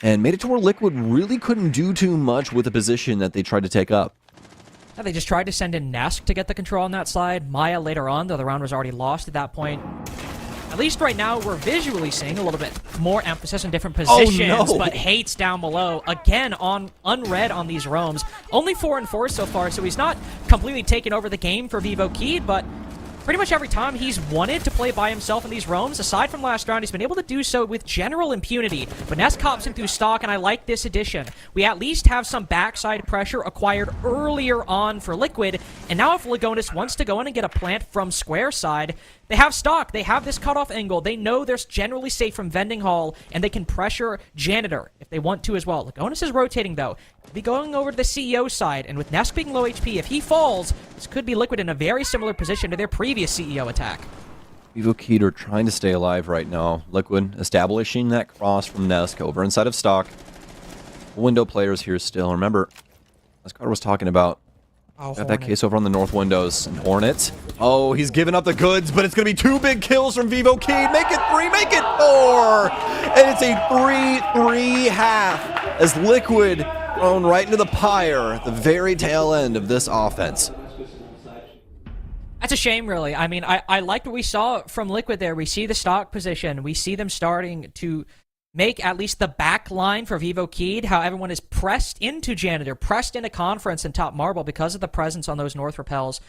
and made it to where Liquid really couldn't do too much with the position that they tried to take up. Yeah, they just tried to send in Nesk to get the control on that side. Maya later on, though the round was already lost at that point. At least right now, we're visually seeing a little bit more emphasis on different positions, Oh, no. but hates down below. Again, on unread on these roams. Only 4 and 4 so far, so he's not completely taken over the game for Vivo Key, but pretty much every time he's wanted to play by himself in these roams, aside from last round, he's been able to do so with general impunity. But Nest cops him through stock, and I like this addition. We at least have some backside pressure acquired earlier on for Liquid, and now if Lagonis wants to go in and get a plant from square side, they have stock. They have this cutoff angle. They know they're generally safe from Vending Hall, and they can pressure Janitor if they want to as well. Lagonis is rotating, though. He'll be going over to the CEO side, and with Nest being low HP, if he falls, this could be Liquid in a very similar position to their previous CEO attack. Vivo Key are trying to stay alive right now. Liquid establishing that cross from Nesk over inside of stock. Window players here still. Remember, as Carter was talking about, got that case over on the north windows. And Hornet. Oh, he's giving up the goods, but it's going to be 2 big kills from Vivo Key. Make it 3, make it 4. And it's a 3-3 half as Liquid thrown right into the pyre at the very tail end of this offense. That's a shame, really. I mean, I liked what we saw from Liquid there. We see the stock position. We see them starting to make at least the back line for Vivo Keyed, how everyone is pressed into Janitor, pressed into Conference and top Marble because of the presence on those north rappels.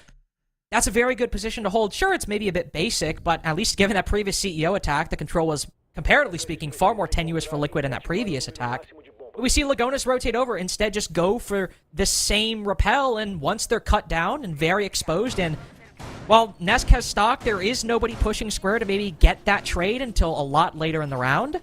That's a very good position to hold. Sure, it's maybe a bit basic, but at least given that previous CEO attack, the control was, comparatively speaking, far more tenuous for Liquid in that previous attack. But we see Lagonis rotate over, instead just go for the same rappel, and once they're cut down and very exposed, and while Nesk has stock, there is nobody pushing square to maybe get that trade until a lot later in the round.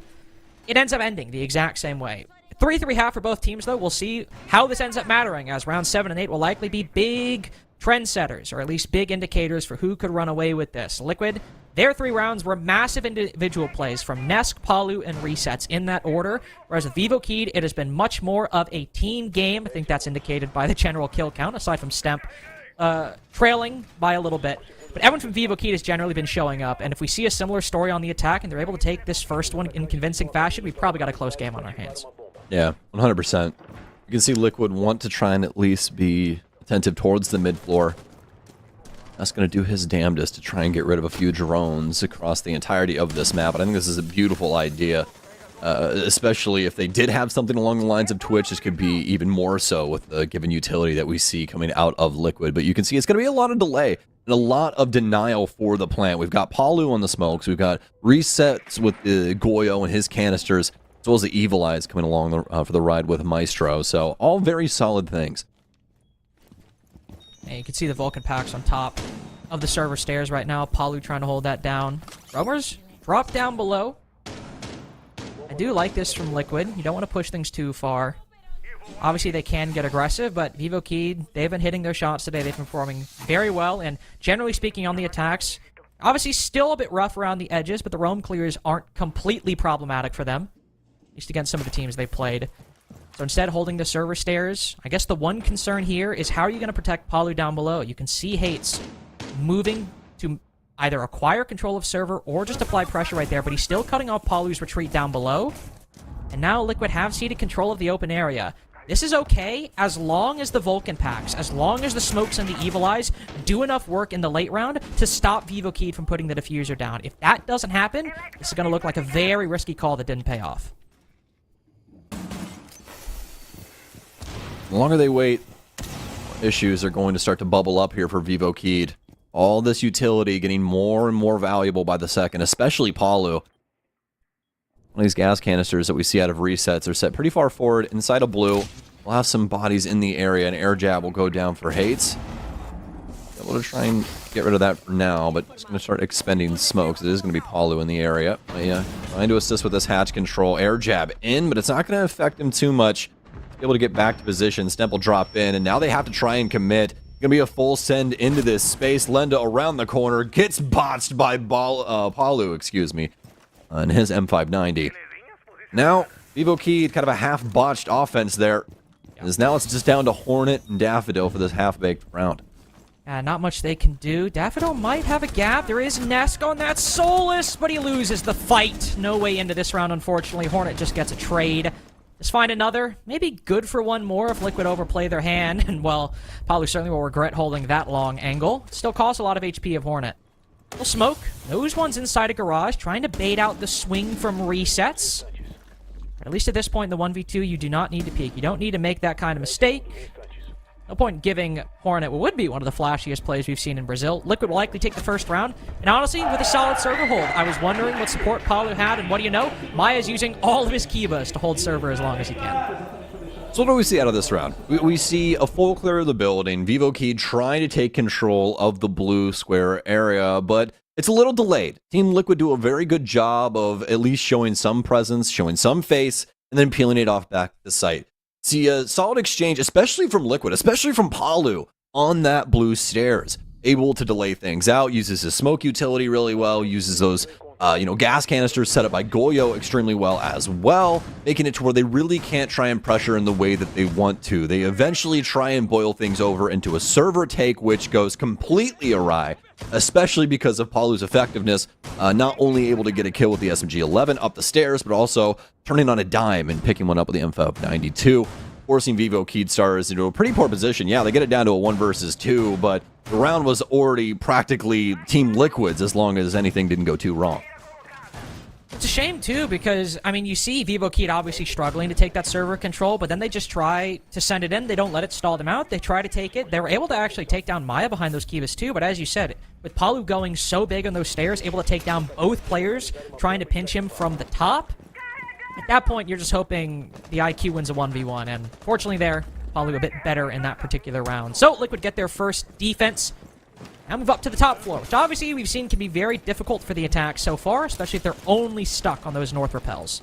It ends up ending the exact same way. 3-3 half for both teams, though. We'll see how this ends up mattering, as rounds 7 and 8 will likely be big trendsetters, or at least big indicators for who could run away with this. Liquid, their 3 rounds were massive individual plays from Nesk, Palu, and Resets in that order, whereas with Vivo Keyed, it has been much more of a team game. I think that's indicated by the general kill count, aside from Stemp trailing by a little bit. But everyone from Vivo Keyed has generally been showing up, and if we see a similar story on the attack and they're able to take this first one in convincing fashion, we've probably got a close game on our hands. Yeah, 100%. You can see Liquid want to try and at least be attentive towards the mid floor. That's going to do his damnedest to try and get rid of a few drones across the entirety of this map, but I think this is a beautiful idea. Especially if they did have something along the lines of Twitch, this could be even more so with the given utility that we see coming out of Liquid. But you can see it's going to be a lot of delay and a lot of denial for the plant. We've got Palu on the smokes, we've got Resets with the Goyo and his canisters, as well as the Evil Eyes coming along for the ride with Maestro. So all very solid things. And you can see the Vulcan packs on top. of the server stairs right now. Palu trying to hold that down. Roamers drop down below. I do like this from Liquid. You don't want to push things too far. Obviously, they can get aggressive, but Vivo Keyed, they've been hitting their shots today. They've been performing very well, and generally speaking on the attacks, obviously still a bit rough around the edges, but the roam clears aren't completely problematic for them, at least against some of the teams they played. So instead, holding the server stairs, I guess the one concern here is how are you going to protect Palu down below? You can see Hates moving to either acquire control of server or just apply pressure right there, but he's still cutting off Palu's retreat down below. And now Liquid have ceded control of the open area. This is okay as long as the Vulcan packs, as long as the smokes and the Evil Eyes do enough work in the late round to stop Vivo Keyed from putting the diffuser down. If that doesn't happen, this is going to look like a very risky call that didn't pay off. The longer they wait, issues are going to start to bubble up here for Vivo Keyed. All this utility getting more and more valuable by the second, especially Palu. One of these gas canisters that we see out of resets are set pretty far forward inside of blue. We'll have some bodies in the area, and air jab will go down for Hates. Able to try and get rid of that for now, but just going to start expending smokes. It is going to be Palu in the area. But yeah, trying to assist with this hatch control. Air jab in, but it's not going to affect him too much. Able to get back to position. Stemp will drop in, and now they have to try and commit. Gonna be a full send into this space. Lenda around the corner gets botched by Palu, excuse me, on his M590. Now, Vivo Keyed, kind of a half-botched offense there. As now it's just down to Hornet and Daffodil for this half-baked round. Not much they can do. Daffodil might have a gap. There is Nesk on that Solus, but he loses the fight. No way into this round, unfortunately. Hornet just gets a trade. Let's find another. Maybe good for one more if Liquid overplay their hand. And, well, Palu certainly will regret holding that long angle. Still costs a lot of HP of Hornet. Little smoke. Those ones inside a garage, trying to bait out the swing from resets. But at least at this point in the 1v2, you do not need to peek. You don't need to make that kind of mistake. No point in giving Hornet what would be one of the flashiest plays we've seen in Brazil. Liquid will likely take the first round. And honestly, with a solid server hold, I was wondering what support Palu had, and what do you know? Maya's using all of his Kibas to hold server as long as he can. So what do we see out of this round? We see a full clear of the building, Vivo Keyed trying to take control of the blue square area, but it's a little delayed. Team Liquid do a very good job of at least showing some presence, showing some face, and then peeling it off back to the site. See a solid exchange, especially from Liquid, especially from Palu, on that blue stairs. Able to delay things out, uses his smoke utility really well, uses those gas canisters set up by Goyo extremely well as well, making it to where they really can't try and pressure in the way that they want to. They eventually try and boil things over into a server take, which goes completely awry, especially because of Palu's effectiveness, not only able to get a kill with the SMG-11 up the stairs, but also turning on a dime and picking one up with the M592, forcing Vivo Keyed Stars into a pretty poor position. Yeah, they get it down to a 1 versus 2, but the round was already practically Team Liquid's as long as anything didn't go too wrong. It's a shame, too, because, I mean, you see Vivo Keyed obviously struggling to take that server control, but then they just try to send it in. They don't let it stall them out. They try to take it. They were able to actually take down Maya behind those Kivas, too, but as you said, with Palu going so big on those stairs, able to take down both players, trying to pinch him from the top, at that point, you're just hoping the IQ wins a 1v1, and fortunately there, Palu a bit better in that particular round. So, Liquid get their first defense. Now move up to the top floor, which obviously we've seen can be very difficult for the attack so far, especially if they're only stuck on those north rappels.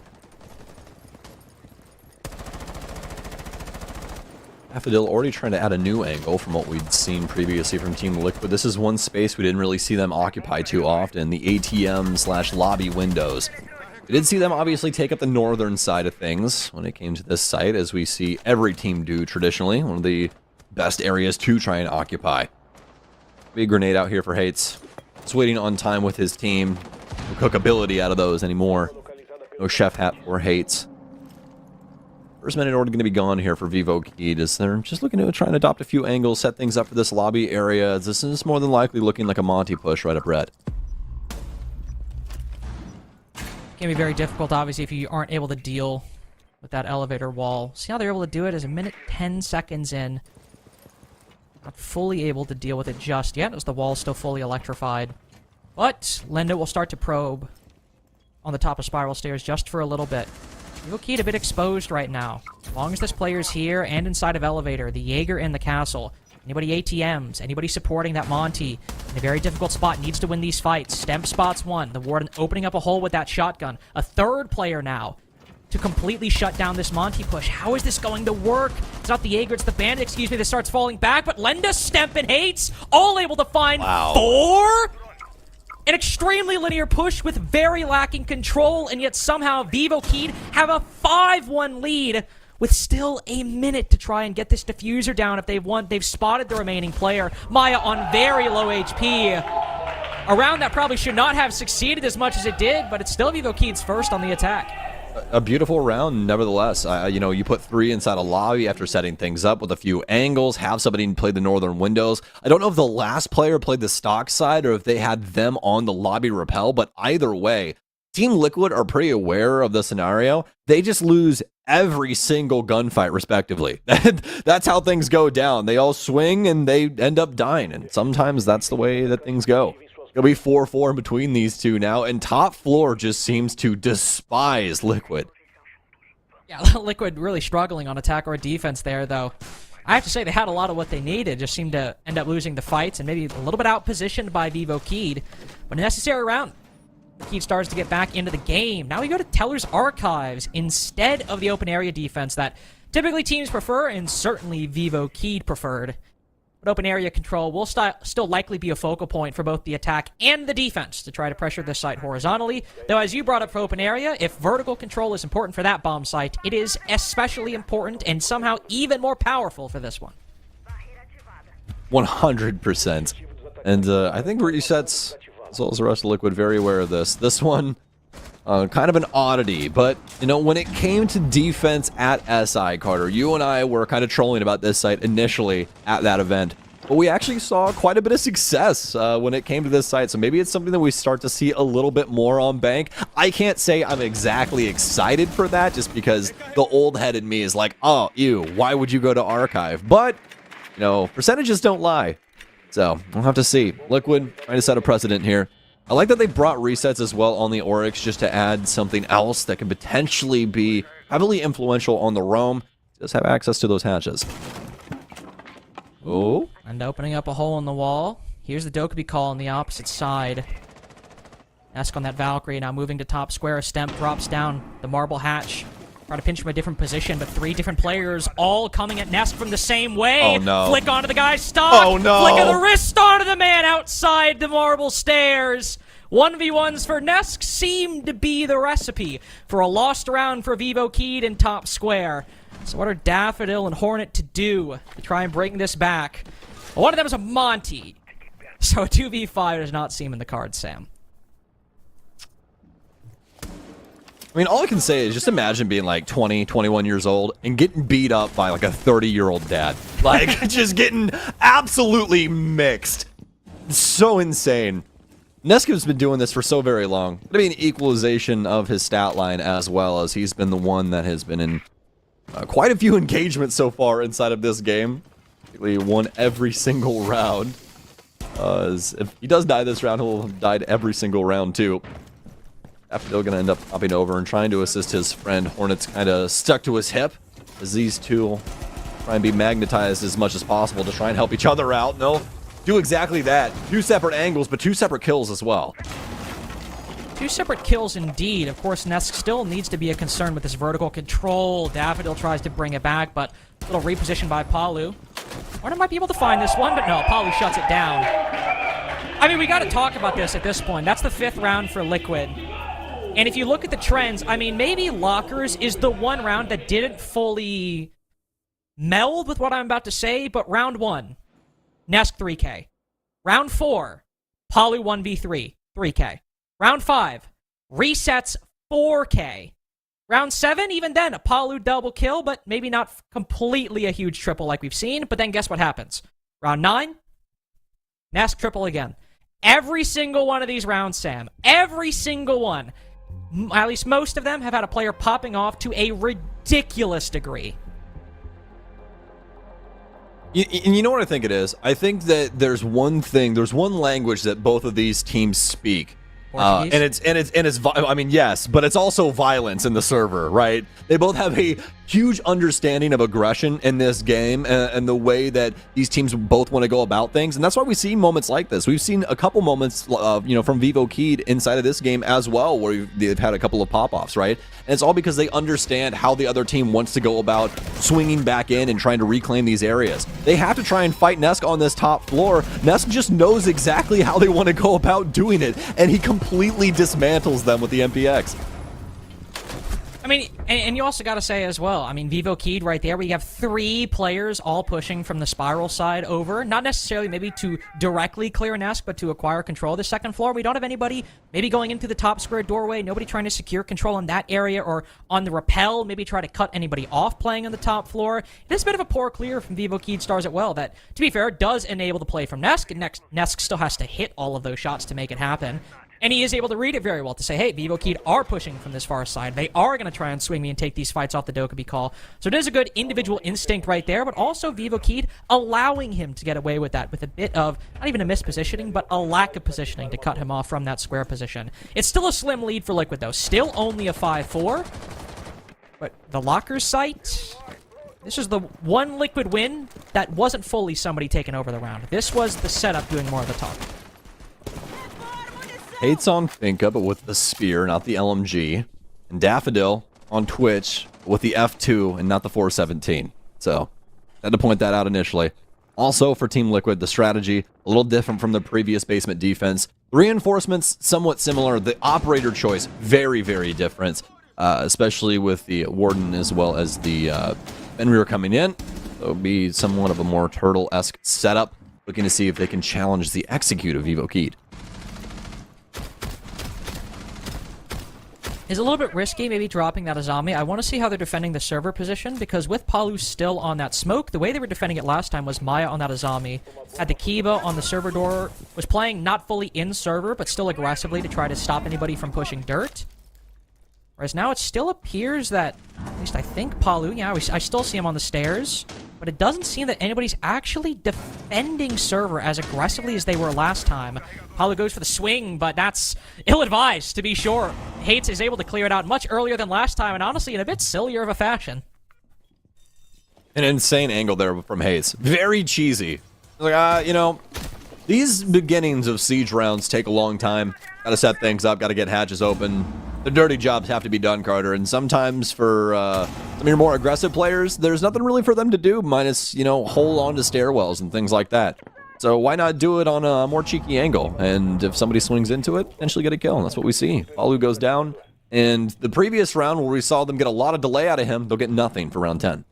Daffodil already trying to add a new angle from what we'd seen previously from Team Liquid. This is one space we didn't really see them occupy too often, the ATM/lobby windows. We did see them obviously take up the northern side of things when it came to this site, as we see every team do traditionally. One of the best areas to try and occupy. Big grenade out here for Hates. Just waiting on time with his team. No cookability out of those anymore. No chef hat for Hates. First minute already going to be gone here for Vivo Keyed, as they're just looking to try and adopt a few angles, set things up for this lobby area. This is more than likely looking like a Monty push right up red. Can be very difficult, obviously, if you aren't able to deal with that elevator wall. See how they're able to do it? Is a minute 10 seconds in. Not fully able to deal with it just yet, as the wall's still fully electrified. But Lenda will start to probe on the top of Spiral Stairs just for a little bit. Vivo Keyed a bit exposed right now. As long as this player's here and inside of elevator, the Jaeger in the castle, Anybody ATMs, anybody supporting that Monty in a very difficult spot needs to win these fights. Stemp spots one. The Warden opening up a hole with that shotgun. A third player now to completely shut down this Monty push. How is this going to work? It's not the Jaeger, it's the Bandit, excuse me, that starts falling back, but Lenda, Stemp, and Hates all able to find 4? An extremely linear push with very lacking control, and yet somehow Vivo Keyed have a 5-1 lead with still a minute to try and get this diffuser down if they've spotted the remaining player. Maya on very low HP. A round that probably should not have succeeded as much as it did, but it's still Vivo Keyed's first on the attack. A beautiful round, nevertheless. You know, you put 3 inside a lobby after setting things up with a few angles, have somebody play the northern windows. I don't know if the last player played the stock side or if they had them on the lobby rappel, but either way, Team Liquid are pretty aware of the scenario. They just lose every single gunfight, respectively. That's how things go down. They all swing and they end up dying, and sometimes that's the way that things go. It'll be 4-4 in between these two now, and Top Floor just seems to despise Liquid. Yeah, Liquid really struggling on attack or defense there, though. I have to say they had a lot of what they needed, just seemed to end up losing the fights and maybe a little bit out-positioned by Vivo Keyed, but a necessary round. Keyed starts to get back into the game. Now we go to Teller's Archives instead of the open area defense that typically teams prefer and certainly Vivo Keyed preferred. But open area control will still likely be a focal point for both the attack and the defense to try to pressure this site horizontally. Though, as you brought up for open area, if vertical control is important for that bomb site, it is especially important and somehow even more powerful for this one. 100%. And I think resets, as well as the rest of Liquid, very aware of this. This one, kind of an oddity, but, you know, when it came to defense at SI, Carter, you and I were kind of trolling about this site initially at that event, but we actually saw quite a bit of success when it came to this site, so maybe it's something that we start to see a little bit more on Bank. I can't say I'm exactly excited for that, just because the old head in me is like, oh, ew, why would you go to Archive? But, you know, percentages don't lie, so we'll have to see. Liquid trying to set a precedent here. I like that they brought resets as well on the Oryx just to add something else that can potentially be heavily influential on the roam. Just have access to those hatches. Oh. And opening up a hole in the wall. Here's the Dokkaebi call on the opposite side. Esk on that Valkyrie, now moving to top square. Stemp drops down the marble hatch. Try to pinch from a different position, but 3 different players all coming at Nesk from the same way. Oh, no. Flick onto the guy's stock. Oh, no. Flick of the wrist onto the man outside the marble stairs. 1v1s for Nesk seemed to be the recipe for a lost round for Vivo Keyed in top square. So what are Daffodil and Hornet to do to try and bring this back? Well, one of them is a Monty. So a 2v5 does not seem in the cards, Sam. I mean, all I can say is just imagine being like 20, 21 years old and getting beat up by like a 30-year-old dad. Like, just getting absolutely mixed. So insane. Neskiv's been doing this for so very long. I mean, equalization of his stat line as well, as he's been the one that has been in quite a few engagements so far inside of this game. He won every single round. If he does die this round, he'll have died every single round too. Daffodil gonna end up popping over and trying to assist his friend. Hornet's kind of stuck to his hip as these two try and be magnetized as much as possible to try and help each other out. No, do exactly that. 2 separate angles, but 2 separate kills as well. 2 separate kills indeed. Of course, Nesk still needs to be a concern with this vertical control. Daffodil tries to bring it back, but a little reposition by Palu. Hornet might be able to find this one, but no, Palu shuts it down. I mean, we got to talk about this at this point. That's the 5th round for Liquid. And if you look at the trends, I mean, maybe Lockers is the one round that didn't fully meld with what I'm about to say, but round 1, Nesk 3K. Round 4, Palu 1v3, 3K. Round 5, resets 4K. Round 7, even then, a Palu double kill, but maybe not completely a huge triple like we've seen. But then guess what happens? Round 9, Nesk triple again. Every single one of these rounds, Sam, every single one, at least most of them, have had a player popping off to a ridiculous degree. You know what I think it is? I think that there's one language that both of these teams speak. And it's I mean, yes, but it's also violence in the server, right? They both have a huge understanding of aggression in this game and the way that these teams both want to go about things. And that's why we see moments like this. We've seen a couple moments from Vivo Keyed inside of this game as well, where they've had a couple of pop-offs, right? And it's all because they understand how the other team wants to go about swinging back in and trying to reclaim these areas. They have to try and fight Nesk on this top floor. Nesk just knows exactly how they want to go about doing it, and he completely dismantles them with the MPX. I mean, and you also got to say as well, I mean, Vivo Keyed right there, we have 3 players all pushing from the spiral side over. Not necessarily maybe to directly clear Nesk, but to acquire control of the second floor. We don't have anybody maybe going into the top square doorway, nobody trying to secure control in that area or on the rappel, maybe try to cut anybody off playing on the top floor. It is a bit of a poor clear from Vivo Keyed Stars as well that, to be fair, does enable the play from Nesk, and Nesk still has to hit all of those shots to make it happen. And he is able to read it very well to say, hey, Vivo Keyed are pushing from this far side. They are going to try and swing me and take these fights off the Dokkaebi call. So it is a good individual instinct right there, but also Vivo Keyed allowing him to get away with that with a bit of, not even a mispositioning, but a lack of positioning to cut him off from that square position. It's still a slim lead for Liquid, though. Still only a 5-4. But the Lockers site, this is the one Liquid win that wasn't fully somebody taking over the round. This was the setup doing more of the talk. Hates on Finka, but with the spear, not the LMG. And Daffodil on Twitch with the F2 and not the 417. So, had to point that out initially. Also, for Team Liquid, the strategy, a little different from the previous basement defense. Reinforcements, somewhat similar. The operator choice, very, very different. Especially with the Warden as well as the Fenrir coming in. So it'll be somewhat of a more Turtle-esque setup. Looking to see if they can challenge the execute of Vivo Keyed. Is a little bit risky, maybe dropping that Azami. I want to see how they're defending the server position, because with Palu still on that smoke, the way they were defending it last time was Maya on that Azami. Had the Kiba on the server door, was playing not fully in server, but still aggressively to try to stop anybody from pushing dirt. Whereas now it still appears that, at least I think Palu, yeah, I still see him on the stairs, but it doesn't seem that anybody's actually defending server as aggressively as they were last time. Palu goes for the swing, but that's ill-advised, to be sure. Hates is able to clear it out much earlier than last time, and honestly in a bit sillier of a fashion. An insane angle there from Hayes. Very cheesy. Like, these beginnings of siege rounds take a long time. Gotta set things up, gotta get hatches open. The dirty jobs have to be done, Carter, and sometimes for some of your more aggressive players, there's nothing really for them to do minus, hold on to stairwells and things like that. So why not do it on a more cheeky angle? And if somebody swings into it, potentially get a kill, and that's what we see. Palu goes down, and the previous round where we saw them get a lot of delay out of him, they'll get nothing for round 10.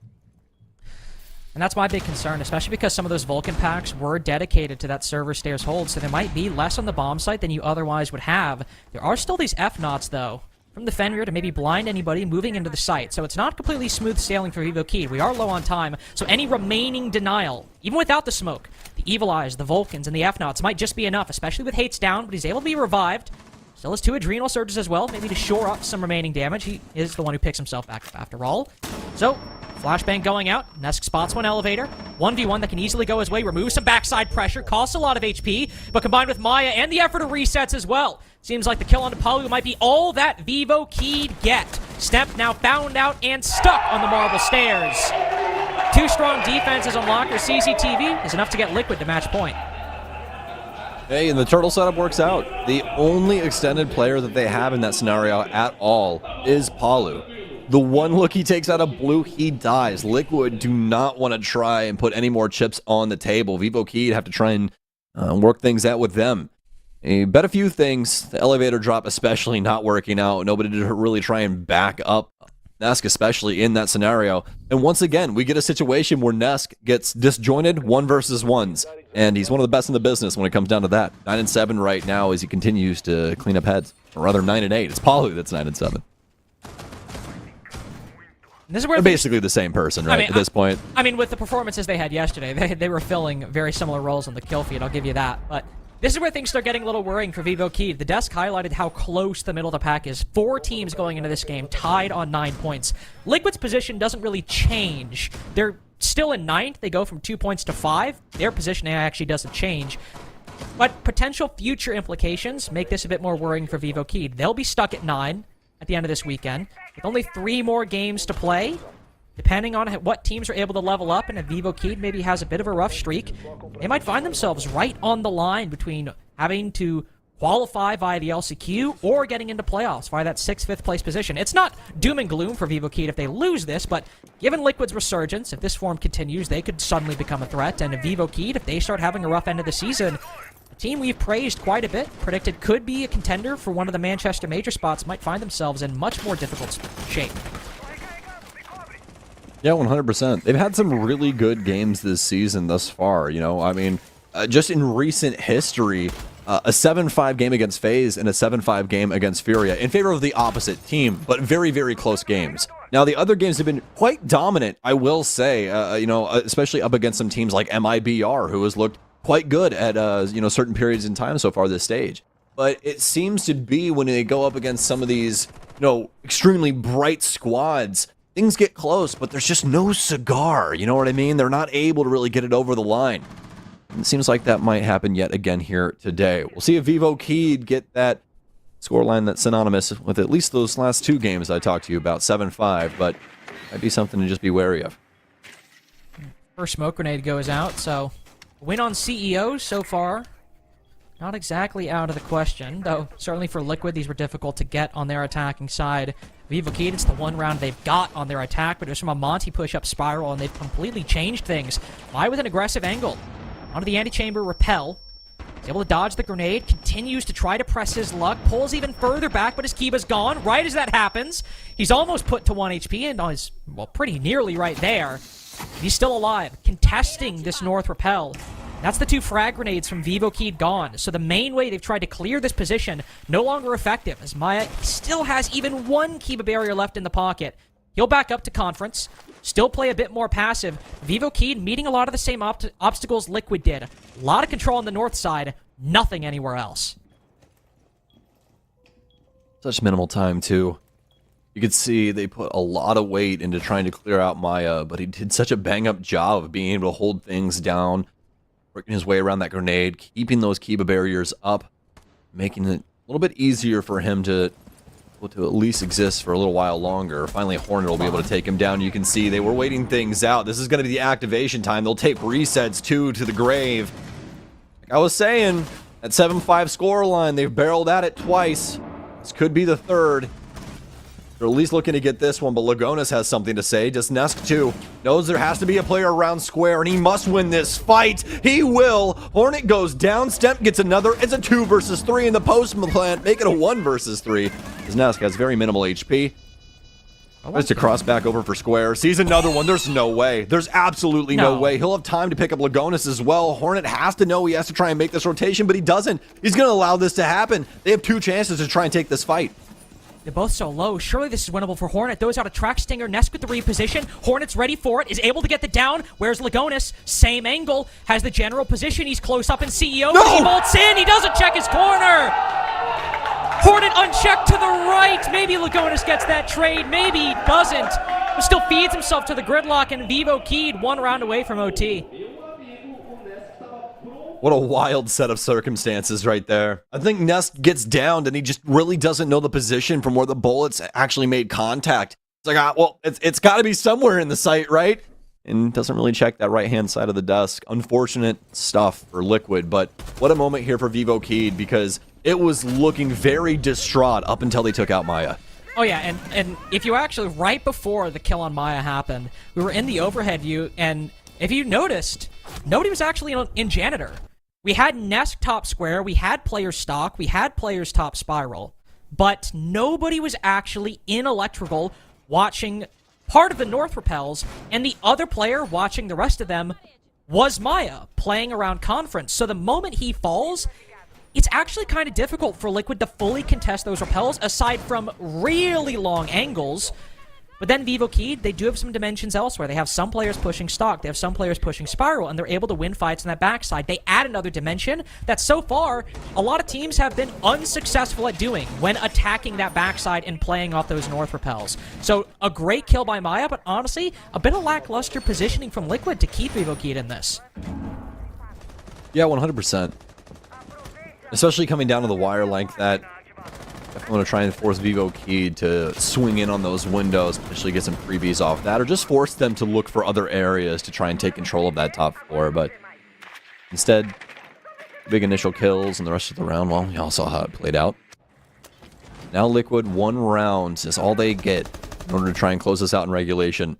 And that's my big concern, especially because some of those Vulcan packs were dedicated to that server stairs hold, so there might be less on the bomb site than you otherwise would have. There are still these F-Knots, though, from the Fenrir to maybe blind anybody moving into the site, so it's not completely smooth sailing for Vivo Keyed. We are low on time, so any remaining denial, even without the smoke, the Evil Eyes, the Vulcans, and the F-Knots might just be enough, especially with Hates down, but he's able to be revived. Still has 2 Adrenal Surges as well, maybe to shore up some remaining damage. He is the one who picks himself back up after all. So, flashbang going out. Nesk spots one elevator. 1v1 that can easily go his way. Removes some backside pressure. Costs a lot of HP. But combined with Maya and the effort of resets as well, seems like the kill on Palu might be all that Vivo Keyed get. Step now found out and stuck on the marble stairs. 2 strong defenses on Locker CCTV is enough to get Liquid to match point. Hey, and the turtle setup works out. The only extended player that they have in that scenario at all is Palu. The one look he takes out of blue, he dies. Liquid do not want to try and put any more chips on the table. Vivo Keyed have to try and work things out with them. He bet a few things. The elevator drop especially not working out. Nobody did really try and back up Nesk, especially in that scenario. And once again, we get a situation where Nesk gets disjointed 1 versus 1s. And he's one of the best in the business when it comes down to that. 9-7 right now as he continues to clean up heads. Or rather, 9-8. It's Palu that's 9-7. This is where they're basically the same person, right, at this point. I mean, with the performances they had yesterday, they were filling very similar roles on the kill feed, I'll give you that. But this is where things start getting a little worrying for Vivo Keyed. The desk highlighted how close the middle of the pack is. 4 teams going into this game, tied on 9 points. Liquid's position doesn't really change. They're still in 9th. They go from 2 points to 5. Their positioning actually doesn't change. But potential future implications make this a bit more worrying for Vivo Keyed. They'll be stuck at 9 at the end of this weekend. With only 3 more games to play, depending on what teams are able to level up, and if Vivo Keed maybe has a bit of a rough streak, they might find themselves right on the line between having to qualify via the LCQ or getting into playoffs via that 6th, 5th place position. It's not doom and gloom for Vivo Keed if they lose this, but given Liquid's resurgence, if this form continues, they could suddenly become a threat, and if Vivo Keed, if they start having a rough end of the season, a team we've praised quite a bit, predicted could be a contender for one of the Manchester major spots, might find themselves in much more difficult shape. Yeah, 100%. They've had some really good games this season thus far, you know, I mean, just in recent history, a 7-5 game against FaZe and a 7-5 game against Furia in favor of the opposite team, but very, very close games. Now, the other games have been quite dominant, I will say, you know, especially up against some teams like MIBR, who has looked quite good at, you know, certain periods in time so far this stage. But it seems to be when they go up against some of these, you know, extremely bright squads, things get close, but there's just no cigar, you know what I mean? They're not able to really get it over the line. It seems like that might happen yet again here today. We'll see if Vivo Keed get that scoreline that's synonymous with at least those last 2 games I talked to you about, 7-5, but might be something to just be wary of. First smoke grenade goes out, so win on CEO so far. Not exactly out of the question, though certainly for Liquid, these were difficult to get on their attacking side. Vivo Keed, it's the one round they've got on their attack, but it was from a Monty push-up spiral, and they've completely changed things. Why with an aggressive angle? Onto the antechamber repel. He's able to dodge the grenade, continues to try to press his luck, pulls even further back, but his Kiba's gone. Right as that happens, he's almost put to 1 HP, and on his, well, pretty nearly right there. He's still alive, contesting this north repel. That's the 2 frag grenades from Vivo Keed gone. So the main way they've tried to clear this position, no longer effective, as Maya still has even 1 Kiba barrier left in the pocket. He'll back up to Conference, still play a bit more passive. Vivo Keed meeting a lot of the same obstacles Liquid did. A lot of control on the north side, nothing anywhere else. Such minimal time, too. You could see they put a lot of weight into trying to clear out Maya, but he did such a bang-up job of being able to hold things down, working his way around that grenade, keeping those Kiba barriers up, making it a little bit easier for him to at least exist for a little while longer. Finally, Hornet will be able to take him down. You can see they were waiting things out. This is going to be the activation time. They'll take resets, too, to the grave. Like I was saying, that 7-5 scoreline, they've barreled at it twice. This could be the 3rd. They're at least looking to get this one, but Lagonis has something to say. Just Nesk, too, knows there has to be a player around square, and he must win this fight. He will. Hornet goes down. Stemp gets another. It's a 2 versus 3 in the post plant. Make it a 1 versus 3. As Nesk has very minimal HP. Just to cross back over for square. Sees another one. There's no way. There's absolutely no way. He'll have time to pick up Lagonis as well. Hornet has to know he has to try and make this rotation, but he doesn't. He's going to allow this to happen. They have 2 chances to try and take this fight. They're both so low. Surely this is winnable for Hornet. Throws out a track stinger. Nesk with the reposition. Hornet's ready for it. Is able to get the down. Where's Lagonis? Same angle. Has the general position. He's close up in CEO. No! He bolts in. He doesn't check his corner. Hornet unchecked to the right. Maybe Lagonis gets that trade. Maybe he doesn't. He still feeds himself to the gridlock, and Vivo Keed 1 round away from OT. What a wild set of circumstances right there. I think Nest gets downed and he just really doesn't know the position from where the bullets actually made contact. It's like, well, it's got to be somewhere in the sight, right? And doesn't really check that right-hand side of the desk. Unfortunate stuff for Liquid, but what a moment here for Vivo Keed, because it was looking very distraught up until they took out Maya. Oh yeah, and if you actually, right before the kill on Maya happened, we were in the overhead view, and if you noticed, nobody was actually in Janitor. We had Nesk top square, we had players stock, we had players top spiral, but nobody was actually in electrical watching part of the north repels, and the other player watching the rest of them was Maya, playing around Conference. So the moment he falls, it's actually kind of difficult for Liquid to fully contest those repels, aside from really long angles. But then Vivo Keed, they do have some dimensions elsewhere. They have some players pushing stock, they have some players pushing spiral, and they're able to win fights on that backside. They add another dimension that so far, a lot of teams have been unsuccessful at doing when attacking that backside and playing off those north repels. So a great kill by Maya, but honestly, a bit of lackluster positioning from Liquid to keep Vivo Keed in this. Yeah, 100%. Especially coming down to the wire like that. Definitely want to try and force Vivo Key to swing in on those windows, potentially get some freebies off that, or just force them to look for other areas to try and take control of that top floor. But instead, big initial kills and the rest of the round, well, we all saw how it played out. Now Liquid, 1 round is all they get in order to try and close this out in regulation.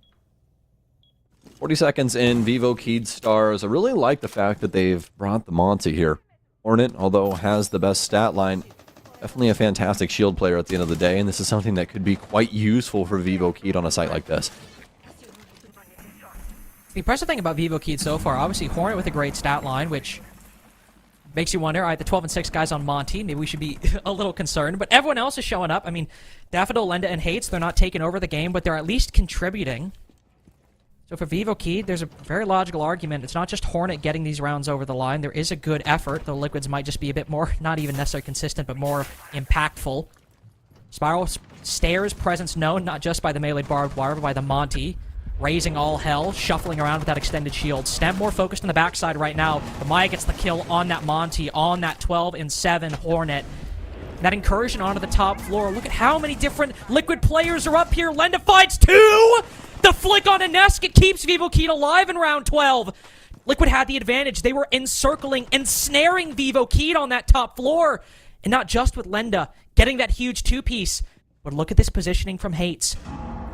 40 seconds in, Vivo Keyed Stars. I really like the fact that they've brought the Monty here. Hornet, although has the best stat line, definitely a fantastic shield player at the end of the day, and this is something that could be quite useful for Vivo Keyed on a site like this. The impressive thing about Vivo Keyed so far, obviously Hornet with a great stat line, which makes you wonder, all right, the 12 and 6 guys on Monty, maybe we should be a little concerned, but everyone else is showing up. I mean, Daffodil, Lenda, and Hates, they're not taking over the game, but they're at least contributing. So for Vivo Keyed, there's a very logical argument. It's not just Hornet getting these rounds over the line. There is a good effort, though Liquids might just be a bit more, not even necessarily consistent, but more impactful. Spiral Stairs presence known, not just by the melee barbed wire, but by the Monty. Raising all hell, shuffling around with that extended shield. Stem more focused on the backside right now, but Maya gets the kill on that Monty, on that 12 and 7 Hornet. That incursion onto the top floor. Look at how many different Liquid players are up here. Lenda finds 2! The flick on a Nesk, it keeps Vivo Keyed alive in round 12. Liquid had the advantage. They were encircling, ensnaring Vivo Keyed on that top floor. And not just with Lenda, getting that huge 2-piece. But look at this positioning from Hates.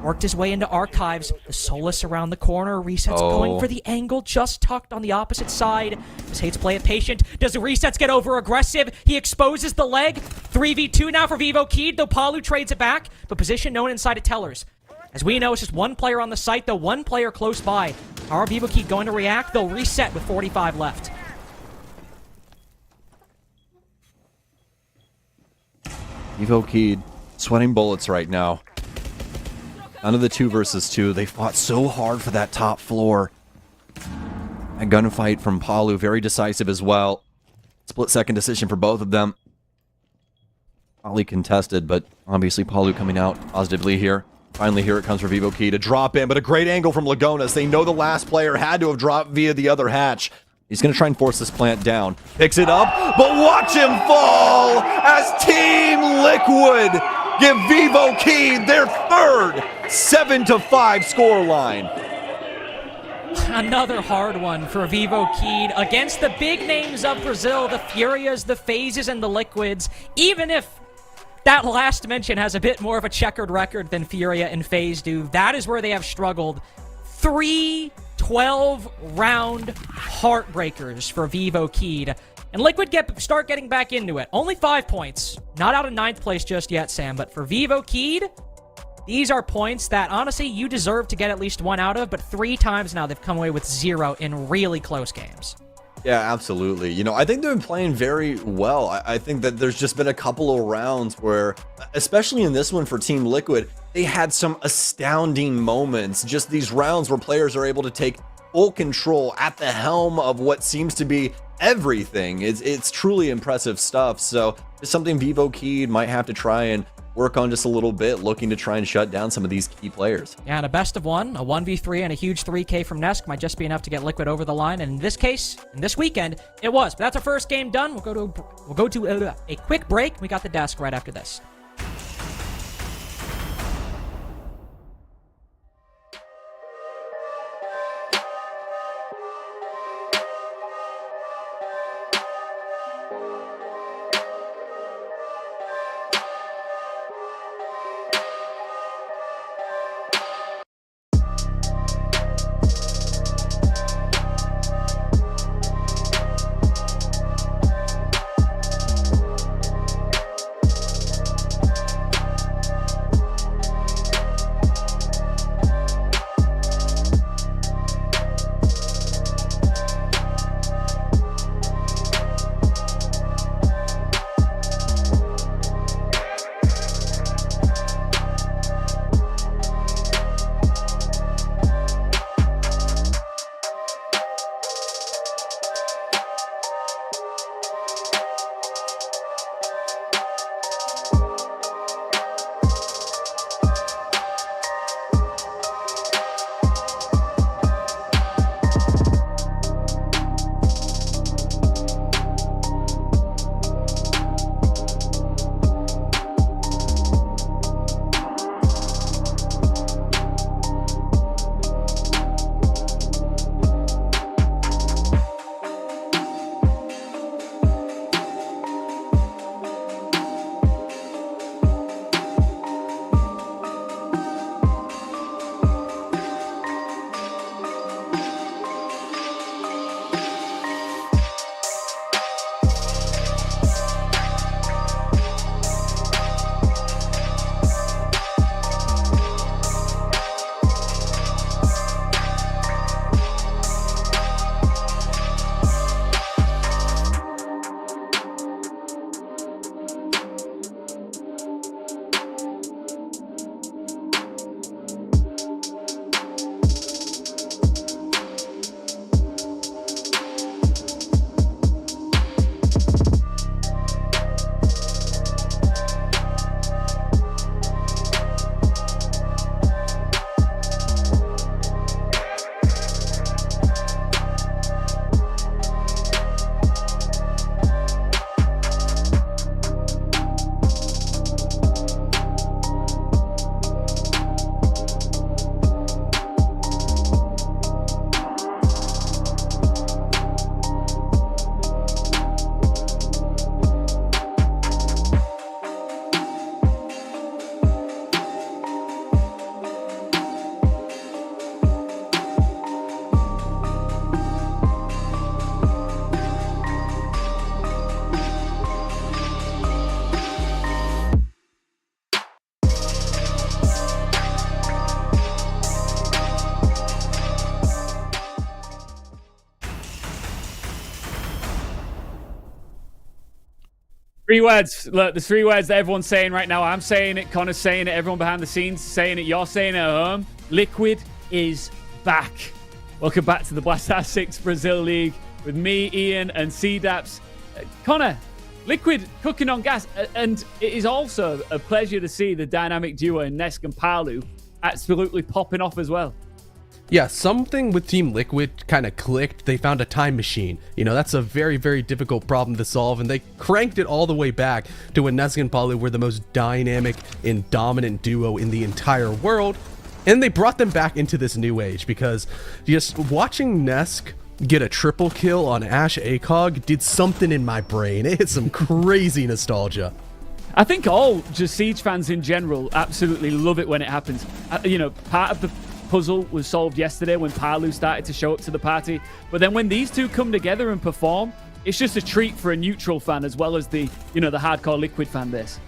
Worked his way into Archives. The Solus around the corner. Resets going for the angle, just tucked on the opposite side. Does Hates play it patient? Does the Resets get over aggressive? He exposes the leg. 3v2 now for Vivo Keyed, though Palu trades it back. But position known inside of Tellers. As we know, it's just one player on the site, though one player close by. How are Vivo Keyed going to react? They'll reset with 45 left. Vivo Keyed sweating bullets right now. Down to the 2 versus 2. They fought so hard for that top floor. A gunfight from Palu, very decisive as well. Split-second decision for both of them. Probably contested, but obviously Palu coming out positively here. Finally, here it comes for Vivo Keyed to drop in, but a great angle from Lagonas. They know the last player had to have dropped via the other hatch. He's going to try and force this plant down. Picks it up, but watch him fall as Team Liquid give Vivo Keyed their 3rd 7-5 scoreline. Another hard one for Vivo Keyed against the big names of Brazil, the Furias, the FaZes, and the Liquids. Even if that last mention has a bit more of a checkered record than Furia and FaZe do, that is where they have struggled. 3 12-round heartbreakers for Vivo Keyed. And Liquid start getting back into it. Only 5 points. Not out of 9th place just yet, Sam. But for Vivo Keyed, these are points that, honestly, you deserve to get at least 1 out of. But 3 times now they've come away with 0 in really close games. Yeah, absolutely. You know, I think they've been playing very well. I think that there's just been a couple of rounds where, especially in this one for Team Liquid, they had some astounding moments. Just these rounds where players are able to take full control at the helm of what seems to be everything. It's truly impressive stuff. So it's something Vivo Keyed might have to try and work on just a little bit, looking to try and shut down some of these key players. Yeah, and a best of 1, a 1v3, and a huge 3K from Nesk might just be enough to get Liquid over the line. And in this case, in this weekend, it was. But that's our first game done. We'll go to a quick break. We got the desk right after this. 3 words. Look, the 3 words that everyone's saying right now. I'm saying it, Connor's saying it, everyone behind the scenes saying it, you're saying it at home. Liquid is back. Welcome back to the Blast House 6 Brazil League with me, Ian, and CDAPS. Connor, Liquid cooking on gas. And it is also a pleasure to see the dynamic duo in Nesk and Palu absolutely popping off as well. Yeah, something with Team Liquid kind of clicked. They found a time machine. You know, that's a very, very difficult problem to solve, and they cranked it all the way back to when Nesk and Palu were the most dynamic and dominant duo in the entire world, and they brought them back into this new age, because just watching Nesk get a triple kill on Ash ACOG did something in my brain. It hit some crazy nostalgia. I think all just Siege fans in general absolutely love it when it happens. You know, part of the puzzle was solved yesterday when Palu started to show up to the party, but then when these two come together and perform, it's just a treat for a neutral fan as well as the, you know, the hardcore Liquid fan base.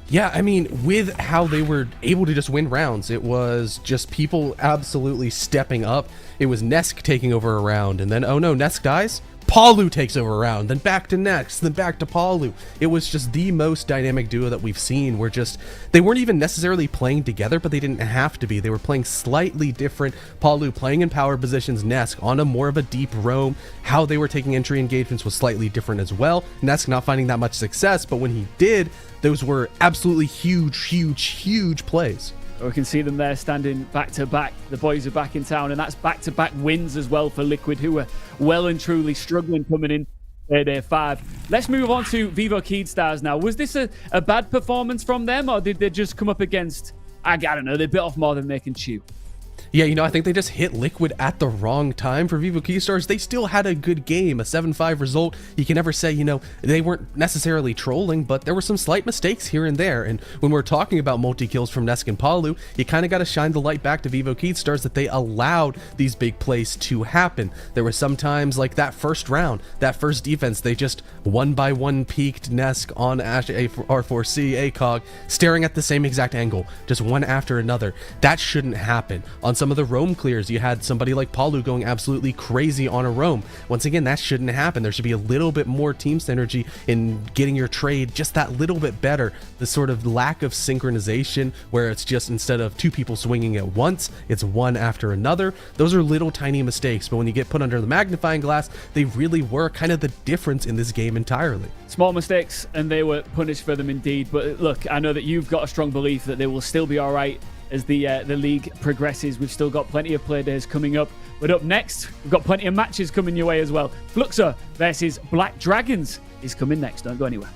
Yeah, I mean, with how they were able to just win rounds, it was just people absolutely stepping up. It was Nesk taking over a round, and then, oh no, Nesk dies? Palu takes over a round, then back to Nesk, then back to Palu. It was just the most dynamic duo that we've seen, where just, they weren't even necessarily playing together, but they didn't have to be. They were playing slightly different. Palu playing in power positions, Nesk on a more of a deep roam. How they were taking entry engagements was slightly different as well. Nesk not finding that much success, but when he did, those were absolutely huge plays. We can see them there standing back to back. The boys are back in town, and that's back-to-back wins as well for Liquid, who are well and truly struggling coming in Playday 5. Let's move on to Vivo Keydstars now. Was this a bad performance from them, or did they just come up against, I don't know, they bit off more than they can chew? Yeah, you know, I think they just hit Liquid at the wrong time for Vivo Keystars. They still had a good game, a 7-5 result. You can never say, you know, they weren't necessarily trolling, but there were some slight mistakes here and there. And when we're talking about multi-kills from Nesk and Palu, you kind of got to shine the light back to Vivo Keystars that they allowed these big plays to happen. There were some times like that first round, that first defense, they just one by one peeked Nesk on Ash R4C ACOG, staring at the same exact angle, just one after another. That shouldn't happen. On some of the roam clears, you had somebody like Palu going absolutely crazy on a roam. Once again, that shouldn't happen. There should be a little bit more team synergy in getting your trade just that little bit better. The sort of lack of synchronization where it's just, instead of 2 people swinging at once, it's one after another. Those are little tiny mistakes, but when you get put under the magnifying glass, they really were kind of the difference in this game entirely. Small mistakes, and they were punished for them indeed. But look, I know that you've got a strong belief that they will still be all right as the league progresses. We've still got plenty of play days coming up, but up next we've got plenty of matches coming your way as well. Fluxo versus Black Dragons is coming next. Don't go anywhere.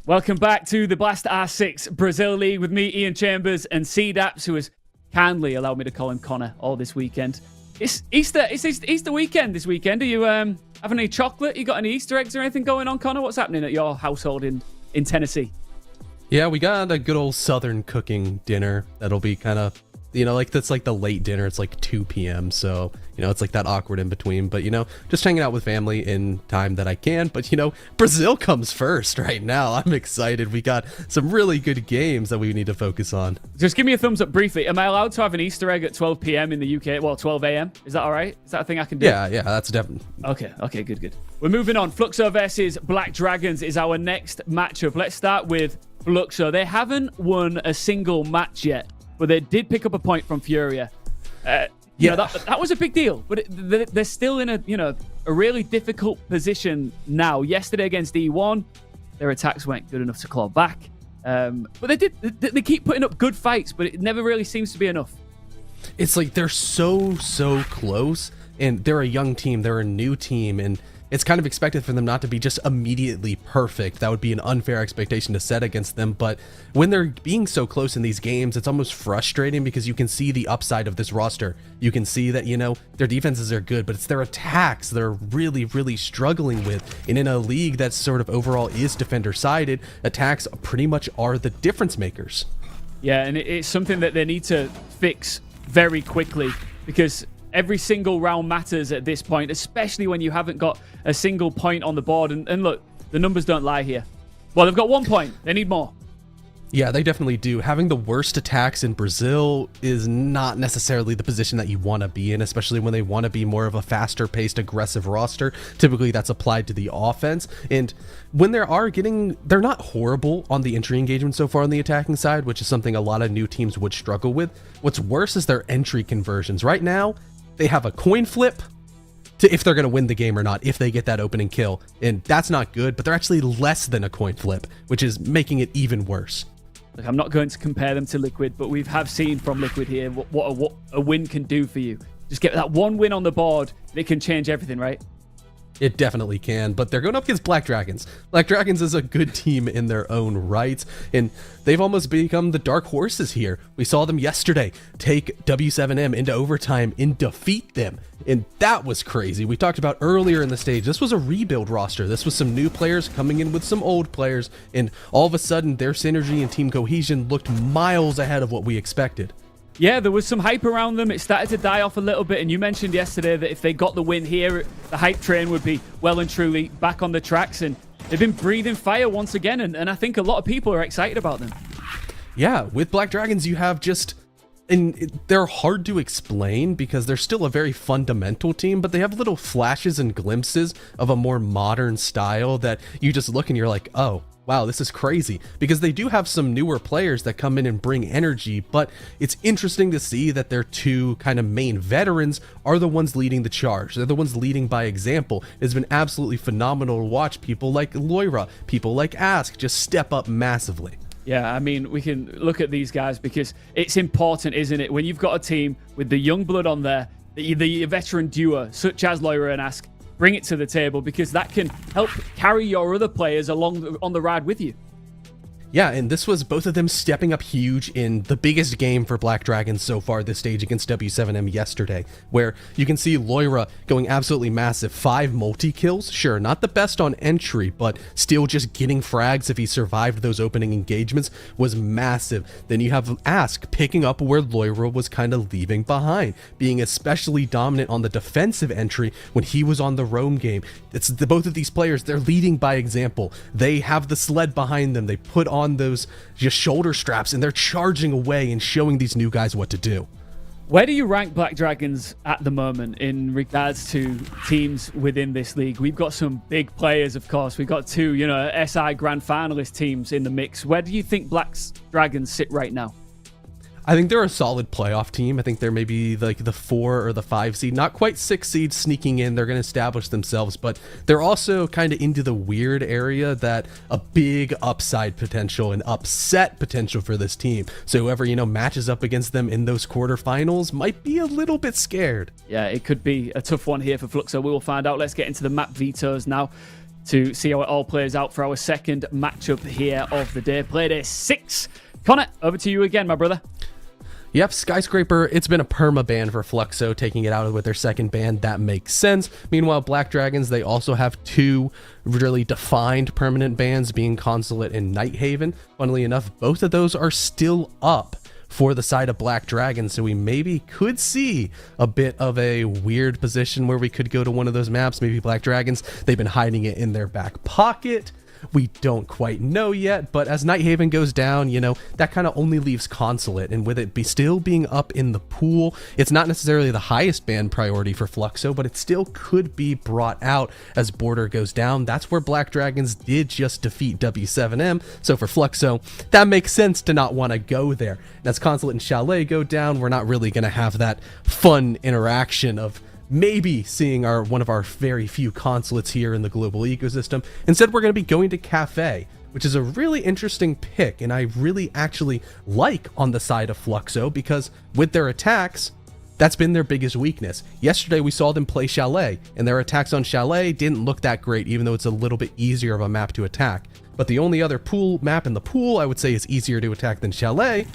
Welcome back to the Blast R6 Brazil League with me, Ian Chambers, and CDAPS, who has kindly allowed me to call him Connor all this weekend. It's Easter. It's Easter weekend this weekend. Are you having any chocolate? You got any Easter eggs or anything going on, Connor? What's happening at your household in Tennessee? Yeah, we got a good old Southern cooking dinner that'll be kind of, like that's like the late dinner. It's like 2 p.m. So, it's like that awkward in between. But, just hanging out with family in time that I can. But, Brazil comes first right now. I'm excited. We got some really good games that we need to focus on. Just give me a thumbs up briefly. Am I allowed to have an Easter egg at 12 p.m. in the UK? Well, 12 a.m. Is that all right? Is that a thing I can do? Yeah, that's definitely. Okay, good. We're moving on. Fluxo versus Black Dragons is our next matchup. Let's start with Fluxo. They haven't won a single match yet, but they did pick up a point from Furia. That was a big deal, but they're still in a really difficult position now. Yesterday against E1, their attacks weren't good enough to claw back, but they keep putting up good fights, but it never really seems to be enough. It's like they're so close, and they're a young team, they're a new team, and it's kind of expected for them not to be just immediately perfect. That would be an unfair expectation to set against them. But when they're being so close in these games, it's almost frustrating because you can see the upside of this roster. You can see that, their defenses are good, but it's their attacks they're really struggling with. And in a league that sort of overall is defender-sided, attacks pretty much are the difference makers. Yeah, and it's something that they need to fix very quickly because every single round matters at this point, especially when you haven't got a single point on the board. And look, the numbers don't lie here. Well, they've got 1 point. They need more. Yeah, they definitely do. Having the worst attacks in Brazil is not necessarily the position that you want to be in, especially when they want to be more of a faster-paced, aggressive roster. Typically, that's applied to the offense. And when they're not horrible on the entry engagement so far on the attacking side, which is something a lot of new teams would struggle with. What's worse is their entry conversions. Right now, they have a coin flip to if they're going to win the game or not, if they get that opening kill. And that's not good, but they're actually less than a coin flip, which is making it even worse. Look, I'm not going to compare them to Liquid, but we have seen from Liquid here what a win can do for you. Just get that one win on the board, it can change everything, right? It definitely can, but they're going up against Black Dragons. Black Dragons is a good team in their own right, and they've almost become the dark horses here. We saw them yesterday take W7M into overtime and defeat them, and that was crazy. We talked about earlier in the stage, this was a rebuild roster. This was some new players coming in with some old players, and all of a sudden, their synergy and team cohesion looked miles ahead of what we expected. Yeah, there was some hype around them. It started to die off a little bit, and you mentioned yesterday that if they got the win here, the hype train would be well and truly back on the tracks, and they've been breathing fire once again, and I think a lot of people are excited about them. Yeah, with Black Dragons, you have and they're hard to explain because they're still a very fundamental team, but they have little flashes and glimpses of a more modern style that you just look and you're like, oh, wow, this is crazy, because they do have some newer players that come in and bring energy, but it's interesting to see that their two kind of main veterans are the ones leading the charge. They're the ones leading by example. It's been absolutely phenomenal to watch people like Loira, people like Ask just step up massively. Yeah, I mean, we can look at these guys because it's important, isn't it? When you've got a team with the young blood on there, the veteran duo, such as Loira and Ask, bring it to the table because that can help carry your other players along on the ride with you. Yeah, and this was both of them stepping up huge in the biggest game for Black Dragons so far this stage against W7M yesterday, where you can see Loira going absolutely massive. 5 multi-kills, sure, not the best on entry, but still just getting frags if he survived those opening engagements was massive. Then you have Ask picking up where Loira was kind of leaving behind, being especially dominant on the defensive entry when he was on the roam game. It's both of these players, they're leading by example. They have the sled behind them, they put on those just shoulder straps and they're charging away and showing these new guys what to do. Where do you rank Black Dragons at the moment in regards to teams within this league? We've got some big players, of course. We've got 2, SI Grand Finalist teams in the mix. Where do you think Black Dragons sit right now? I think they're a solid playoff team. I think they're maybe like the 4 or the 5 seed, not quite 6 seed sneaking in. They're going to establish themselves, but they're also kind of into the weird area that a big upside potential and upset potential for this team. So whoever, matches up against them in those quarterfinals might be a little bit scared. Yeah, it could be a tough one here for Fluxo. We will find out. Let's get into the map vetoes now. to see how it all plays out for our second matchup here of the day. Playday 6. Connor, over to you again, my brother. Yep, Skyscraper, it's been a perma ban for Fluxo, taking it out with their second ban. That makes sense. Meanwhile, Black Dragons, they also have 2 really defined permanent bans, being Consulate and Nighthaven. Funnily enough, both of those are still up for the side of Black Dragons, so we maybe could see a bit of a weird position where we could go to one of those maps. Maybe Black Dragons, they've been hiding it in their back pocket. We don't quite know yet, but as Nighthaven goes down, you know, that kind of only leaves Consulate, and with it still being up in the pool, it's not necessarily the highest ban priority for Fluxo, but it still could be brought out as Border goes down. That's where Black Dragons did just defeat W7M, so for Fluxo, that makes sense to not want to go there. And as Consulate and Chalet go down, we're not really going to have that fun interaction of maybe seeing one of our very few consulates here in the global ecosystem. Instead, we're going to be going to Cafe, which is a really interesting pick, and I really actually like on the side of Fluxo, because with their attacks, that's been their biggest weakness. Yesterday, we saw them play Chalet, and their attacks on Chalet didn't look that great, even though it's a little bit easier of a map to attack. But the only other pool map in the pool I would say is easier to attack than Chalet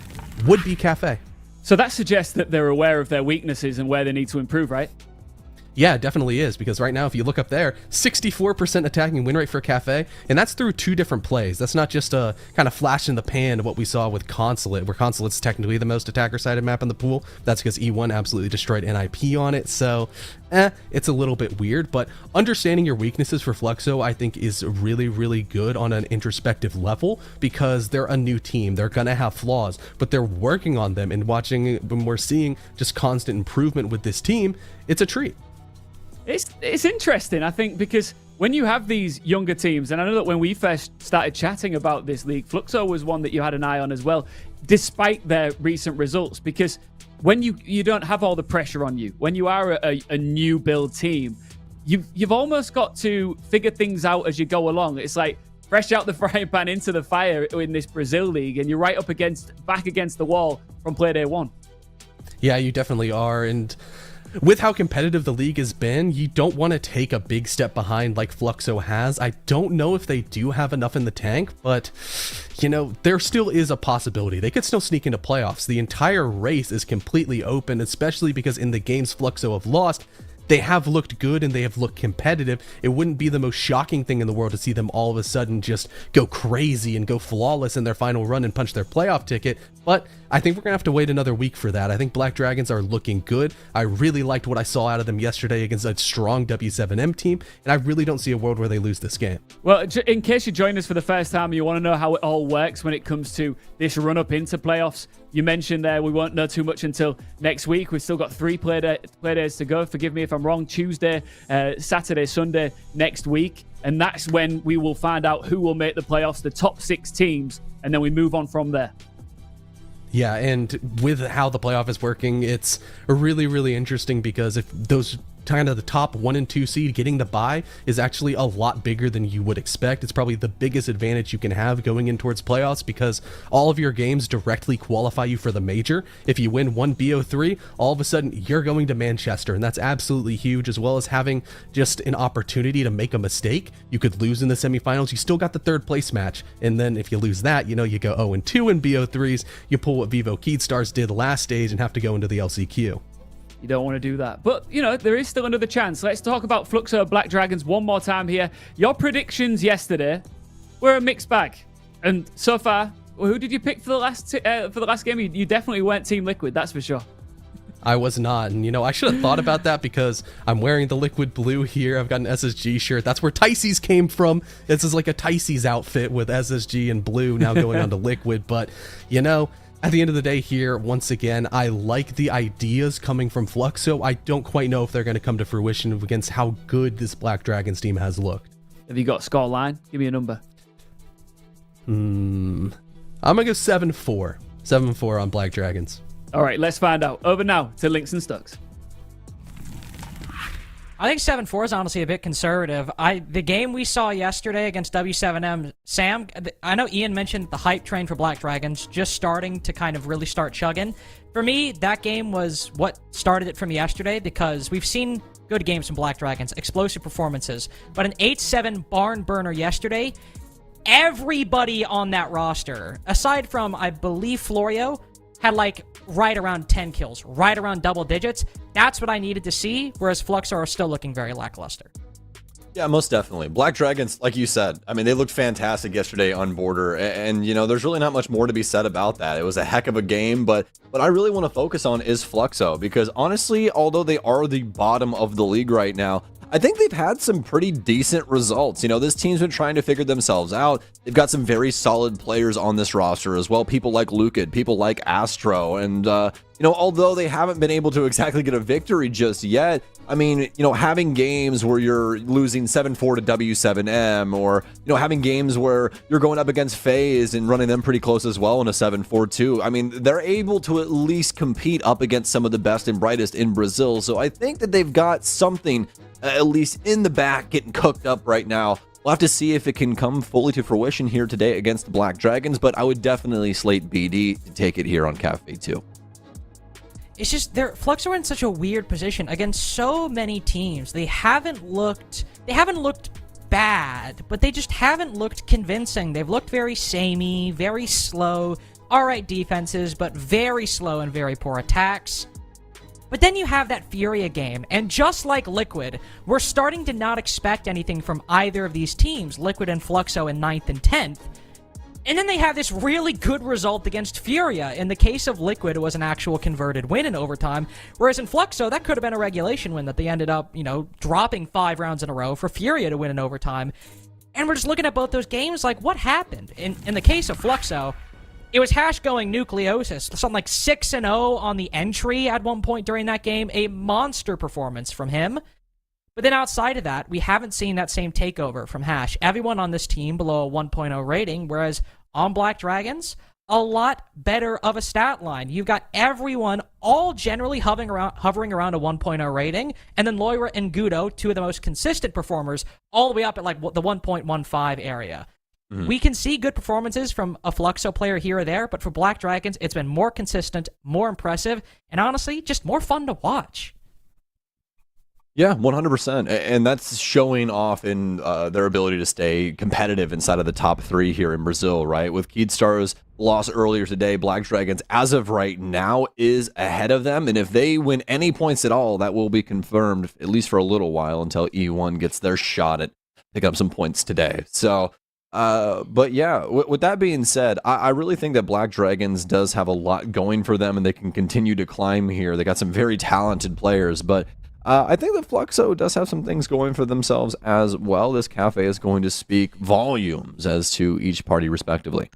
would be Cafe. So that suggests that they're aware of their weaknesses and where they need to improve, right? Yeah, it definitely is, because right now, if you look up there, 64% attacking win rate for Cafe, and that's through 2 different plays. That's not just a kind of flash in the pan of what we saw with Consulate, where Consulate's technically the most attacker-sided map in the pool. That's because E1 absolutely destroyed NIP on it, so it's a little bit weird, but understanding your weaknesses for Fluxo, I think, is really, really good on an introspective level, because they're a new team. They're gonna have flaws, but they're working on them, and when we're seeing just constant improvement with this team, it's a treat. It's interesting, I think, because when you have these younger teams, and I know that when we first started chatting about this league, Fluxo was one that you had an eye on as well, despite their recent results, because when you don't have all the pressure on you, when you are a new build team, you've almost got to figure things out as you go along. It's like fresh out the frying pan into the fire in this Brazil league, and you're right back against the wall from Playday 1. Yeah, you definitely are, and with how competitive the league has been, you don't want to take a big step behind like Fluxo has. I don't know if they do have enough in the tank, but, you know, there still is a possibility. They could still sneak into playoffs. The entire race is completely open, especially because in the games Fluxo have lost, they have looked good and they have looked competitive. It wouldn't be the most shocking thing in the world to see them all of a sudden just go crazy and go flawless in their final run and punch their playoff ticket, but I think we're going to have to wait another week for that. I think Black Dragons are looking good. I really liked what I saw out of them yesterday against a strong W7M team, and I really don't see a world where they lose this game. Well, in case you join us for the first time and you want to know how it all works when it comes to this run-up into playoffs, you mentioned there we won't know too much until next week. We've still got 3 play days to go. Forgive me if I'm wrong. Tuesday, Saturday, Sunday next week. And that's when we will find out who will make the playoffs, the top 6 teams, and then we move on from there. Yeah, and with how the playoff is working, it's really, really interesting, because if those kind of the top 1 and 2 seed getting the bye is actually a lot bigger than you would expect. It's probably the biggest advantage you can have going in towards playoffs, because all of your games directly qualify you for the major. If you win 1 BO3, all of a sudden you're going to Manchester, and that's absolutely huge, as well as having just an opportunity to make a mistake. You could lose in the semifinals, you still got the 3rd place match, and then if you lose that, you know, you go 0-2 in BO3s, you pull what Vivo Keydstars did last stage and have to go into the LCQ. You don't want to do that. But, you know, there is still another chance. Let's talk about Fluxo Black Dragons one more time here. Your predictions yesterday were a mixed bag. And so far, who did you pick for the last game? You definitely weren't Team Liquid, that's for sure. I was not, and you know, I should have thought about that, because I'm wearing the liquid blue here. I've got an SSG shirt. That's where Ticey's came from. This is like a Ticey's outfit with SSG and blue now going on to liquid. But, you know, at the end of the day here, once again, I like the ideas coming from Fluxo. I don't quite know if they're going to come to fruition against how good this Black Dragons team has looked. Have you got a score line? Give me a number. I'm going to go 7-4. 7-4 on Black Dragons. All right, let's find out. Over now to Links and Stucks. I think 7-4 is honestly a bit conservative. The game we saw yesterday against W7M, Sam, I know Ian mentioned the hype train for Black Dragons just starting to kind of really start chugging. For me, that game was what started it from yesterday, because we've seen good games from Black Dragons, explosive performances. But an 8-7 barn burner yesterday, everybody on that roster, aside from, I believe, Florio, had like right around 10 kills, right around double digits. That's what I needed to see, whereas Fluxo are still looking very lackluster. Yeah, most definitely. Black Dragons, like you said, I mean, they looked fantastic yesterday on Border, and you know, there's really not much more to be said about that. It was a heck of a game, but what I really want to focus on is Fluxo, because honestly, although they are the bottom of the league right now, I think they've had some pretty decent results. You know, this team's been trying to figure themselves out. They've got some very solid players on this roster as well. People like Lucid, people like Astro, and you know, although they haven't been able to exactly get a victory just yet, I mean, you know, having games where you're losing 7-4 to W7M, or, you know, having games where you're going up against FaZe and running them pretty close as well in a 7-4-2. I mean, they're able to at least compete up against some of the best and brightest in Brazil. So I think that they've got something at least in the back getting cooked up right now. We'll have to see if it can come fully to fruition here today against the Black Dragons, but I would definitely slate BD to take it here on Cafe 2. It's just Fluxo are in such a weird position against so many teams. They haven't looked bad, but they just haven't looked convincing. They've looked very samey, very slow, alright defenses, but very slow and very poor attacks. But then you have that Furia game, and just like Liquid, we're starting to not expect anything from either of these teams, Liquid and Fluxo in 9th and 10th. And then they have this really good result against Furia. In the case of Liquid, it was an actual converted win in overtime, whereas in Fluxo, that could have been a regulation win that they ended up, you know, dropping 5 rounds in a row for Furia to win in overtime. And we're just looking at both those games like, what happened? In the case of Fluxo, it was Hash going Nucleosis, something like 6-0 on the entry at one point during that game, a monster performance from him. But then outside of that, we haven't seen that same takeover from Hash. Everyone on this team below a 1.0 rating, whereas on Black Dragons, a lot better of a stat line. You've got everyone all generally hovering around a 1.0 rating, and then Loira and Gudo, two of the most consistent performers, all the way up at like the 1.15 area. We can see good performances from a Fluxo player here or there, but for Black Dragons, it's been more consistent, more impressive, and honestly, just more fun to watch. Yeah, 100%. And that's showing off in their ability to stay competitive inside of the top 3 here in Brazil, right? With Keedstar's loss earlier today, Black Dragons, as of right now, is ahead of them. And if they win any points at all, that will be confirmed, at least for a little while, until E1 gets their shot at picking up some points today. So, but yeah, with that being said, I really think that Black Dragons does have a lot going for them, and they can continue to climb here. They got some very talented players, but I think that Fluxo does have some things going for themselves as well. This cafe is going to speak volumes as to each party respectively.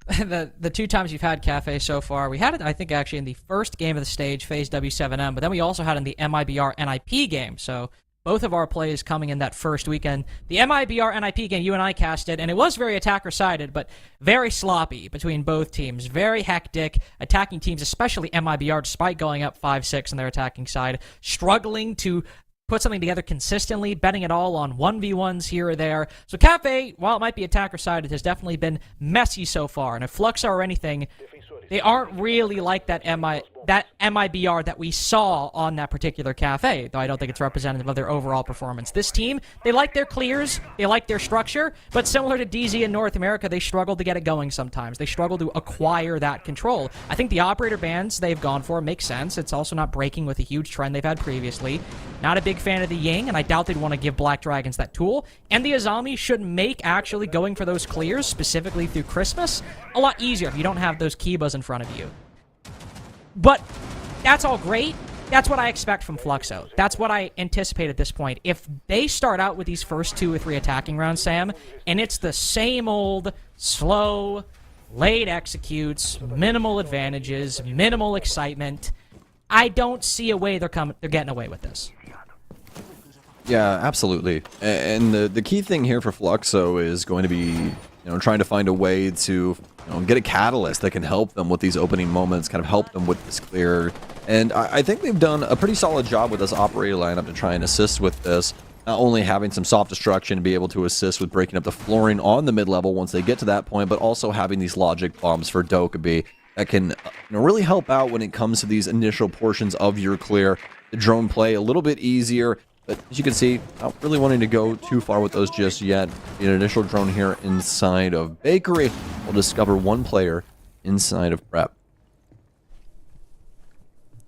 The 2 times you've had Cafe so far, we had it, I think, actually in the first game of the stage, FaZe W7M, but then we also had it in the MIBR NIP game, so both of our plays coming in that first weekend. The MIBR NIP game, you and I casted, and it was very attacker-sided, but very sloppy between both teams. Very hectic. Attacking teams, especially MIBR, despite going up 5-6 on their attacking side, struggling to put something together consistently, betting it all on 1v1s here or there. So Cafe, while it might be attacker-sided, has definitely been messy so far. And if Fluxo or anything, they aren't really like that MIBR that we saw on that particular cafe, though I don't think it's representative of their overall performance. This team, they like their clears, they like their structure, but similar to DZ in North America, they struggle to get it going sometimes. They struggle to acquire that control. I think the operator bans they've gone for make sense. It's also not breaking with a huge trend they've had previously. Not a big fan of the Ying, and I doubt they'd want to give Black Dragons that tool. And the Azami should make actually going for those clears, specifically through Christmas, a lot easier if you don't have those Kibas in front of you. But that's all great. That's what I expect from Fluxo. That's what I anticipate at this point. If they start out with these first 2 or 3 attacking rounds, Sam, and it's the same old, slow, late executes, minimal advantages, minimal excitement, I don't see a way they're getting away with this. Yeah, absolutely. And the key thing here for Fluxo is going to be, trying to find a way to get a catalyst that can help them with these opening moments, kind of help them with this clear. And I think they've done a pretty solid job with this operator lineup to try and assist with this. Not only having some soft destruction to be able to assist with breaking up the flooring on the mid-level once they get to that point, but also having these logic bombs for Dokkaebi that can really help out when it comes to these initial portions of your clear. The drone play a little bit easier, but as you can see, not really wanting to go too far with those just yet. An initial drone here inside of Bakery. We'll discover one player inside of Prep.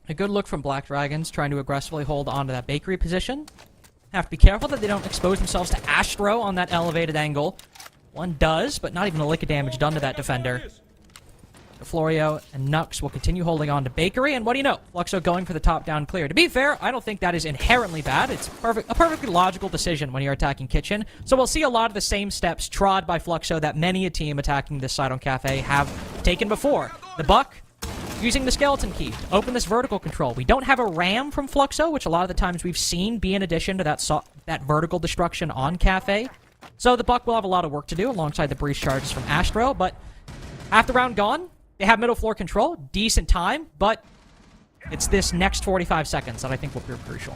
A good look from Black Dragons, trying to aggressively hold onto that Bakery position. Have to be careful that they don't expose themselves to Astro on that elevated angle. One does, but not even a lick of damage done to that defender. Florio and Nux will continue holding on to Bakery, and what do you know? Fluxo going for the top-down clear. To be fair, I don't think that is inherently bad. It's a perfectly logical decision when you're attacking Kitchen. So we'll see a lot of the same steps trod by Fluxo that many a team attacking this side on Cafe have taken before. The Buck using the Skeleton Key to open this vertical control. We don't have a ram from Fluxo, which a lot of the times we've seen be in addition to that vertical destruction on Cafe. So the Buck will have a lot of work to do alongside the breach charges from Astro, but half the round gone. They have middle floor control, decent time, but it's this next 45 seconds that I think will prove crucial.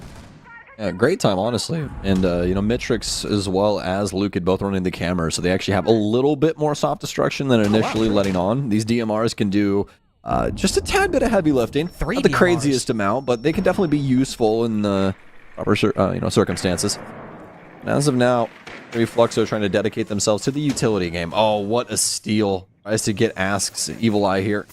Yeah, great time, honestly. And, Mitrix as well as Luke had both running the camera, so they actually have a little bit more soft destruction than initially letting on. These DMRs can do just a tad bit of heavy lifting. Not the craziest amount, but they can definitely be useful in the proper circumstances. And as of now, maybe Fluxo trying to dedicate themselves to the utility game. Oh, what a steal. Tries to get Ask's Evil Eye here.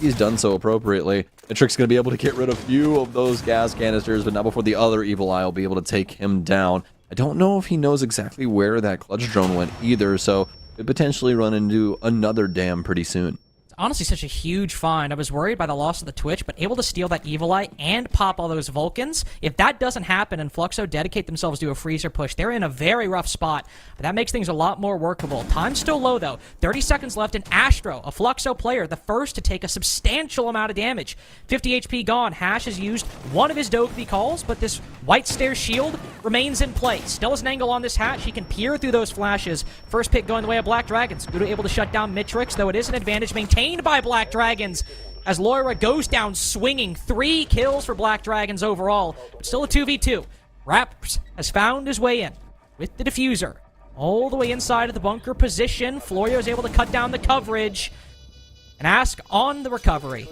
He's done so appropriately. Mitrix going to be able to get rid of a few of those gas canisters, but not before the other Evil Eye will be able to take him down. I don't know if he knows exactly where that clutch drone went either, so could potentially run into another dam pretty soon. Honestly, such a huge find. I was worried by the loss of the Twitch, but able to steal that Evil Eye and pop all those Vulcans. If that doesn't happen and Fluxo dedicate themselves to a freezer push, they're in a very rough spot. But that makes things a lot more workable. Time's still low, though. 30 seconds left, and Astro, a Fluxo player, the first to take a substantial amount of damage. 50 HP gone. Hash has used one of his Dokkaebi calls, but this White Stairs shield remains in play. Still has an angle on this hatch. He can peer through those flashes. First pick going the way of Black Dragons. Good able to shut down Mitrix, though it is an advantage maintained by Black Dragons as Loira goes down swinging. 3 kills for Black Dragons overall, but still a 2v2. Raps has found his way in with the diffuser all the way inside of the bunker position. Florio is able to cut down the coverage and Ask on the recovery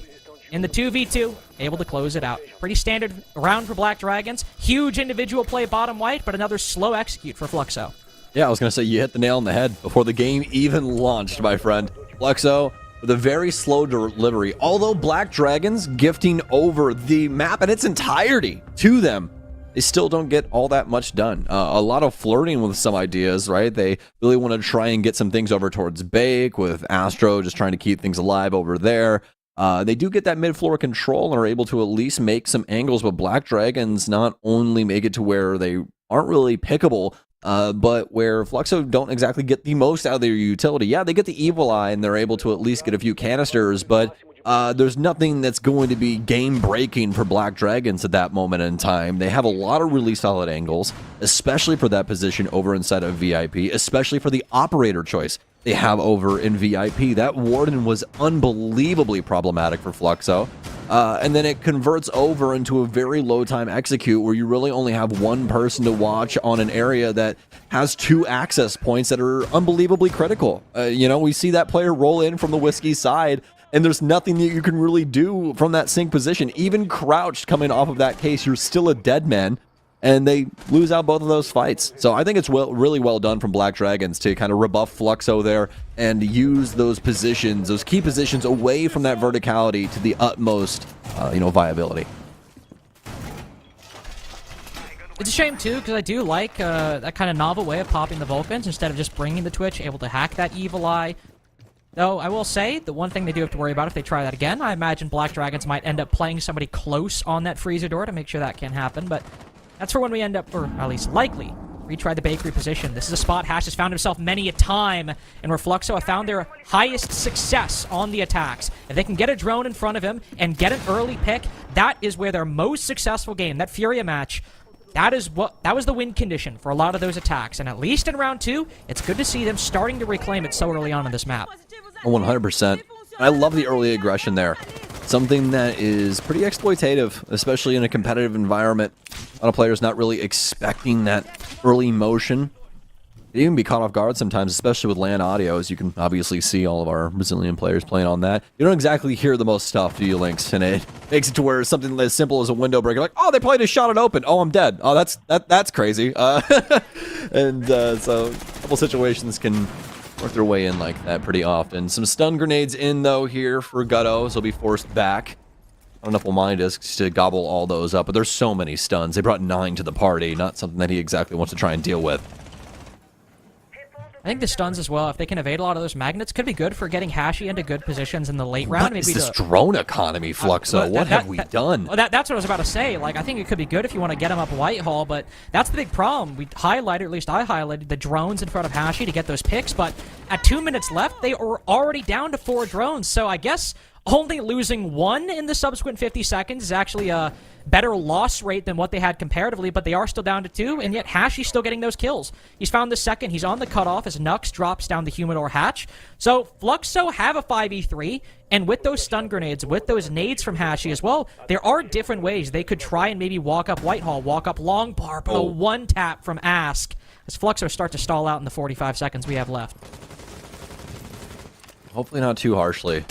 in the 2v2, able to close it out. Pretty standard round for Black Dragons. Huge individual play bottom white, but another slow execute for Fluxo. Yeah, I was going to say, you hit the nail on the head before the game even launched, my friend. Fluxo with a very slow delivery, although Black Dragons gifting over the map in its entirety to them, they still don't get all that much done. A lot of flirting with some ideas, right? They really want to try and get some things over towards Bake, with Astro just trying to keep things alive over there. They do get that mid-floor control and are able to at least make some angles, but Black Dragons not only make it to where they aren't really pickable, but where Fluxo don't exactly get the most out of their utility. Yeah, they get the Evil Eye and they're able to at least get a few canisters, but there's nothing that's going to be game-breaking for Black Dragons at that moment in time. They have a lot of really solid angles, especially for that position over inside of VIP, especially for the operator choice they have over in VIP. That Warden was unbelievably problematic for Fluxo. And then it converts over into a very low time execute where you really only have one person to watch on an area that has 2 access points that are unbelievably critical. We see that player roll in from the Whiskey side, and there's nothing that you can really do from that sync position. Even crouched coming off of that case, you're still a dead man. And they lose out both of those fights. So I think it's really well done from Black Dragons to kind of rebuff Fluxo there and use those positions, those key positions, away from that verticality to the utmost, viability. It's a shame, too, because I do like that kind of novel way of popping the Vulcans instead of just bringing the Twitch, able to hack that Evil Eye. Though, I will say, the one thing they do have to worry about if they try that again, I imagine Black Dragons might end up playing somebody close on that freezer door to make sure that can't happen, but that's for when we end up, or at least likely, retry the Bakery position. This is a spot Hash has found himself many a time, and where Fluxo have found their highest success on the attacks. If they can get a drone in front of him and get an early pick, that is where their most successful game, that Furia match, that was the win condition for a lot of those attacks. And at least in round 2, it's good to see them starting to reclaim it so early on in this map. 100%. I love the early aggression there. Something that is pretty exploitative, especially in a competitive environment. A lot of players not really expecting that early motion. it even be caught off guard sometimes, especially with LAN audio, as you can obviously see all of our Brazilian players playing on that. You don't exactly hear the most stuff, do you, Lynx? And it makes it to where something as simple as a window breaker, like, oh, they played a shot it open. Oh, I'm dead. Oh, that's crazy. And so a couple situations can work their way in like that pretty often. Some stun grenades in, though, here for Gutto, so he'll be forced back. I don't know if we'll mind us to gobble all those up, but there's so many stuns. They brought 9 to the party, not something that he exactly wants to try and deal with. I think the stuns as well, if they can evade a lot of those magnets, could be good for getting Hashi into good positions in the late round. What is this drone economy, Fluxo? What have we done? Well, that's what I was about to say. Like, I think it could be good if you want to get him up Whitehall, but that's the big problem. We highlighted, or at least I highlighted, the drones in front of Hashi to get those picks, but at 2 minutes left, they were already down to 4 drones, so I guess only losing 1 in the subsequent 50 seconds is actually a better loss rate than what they had comparatively, but they are still down to 2, and yet Hashi's still getting those kills. He's found the second. He's on the cutoff as Nux drops down the Humidor hatch. So Fluxo have a 5v3, and with those stun grenades, with those nades from Hashi as well, there are different ways they could try and maybe walk up Whitehall, walk up Long Bar, but a one-tap from Ask as Fluxo start to stall out in the 45 seconds we have left. Hopefully not too harshly.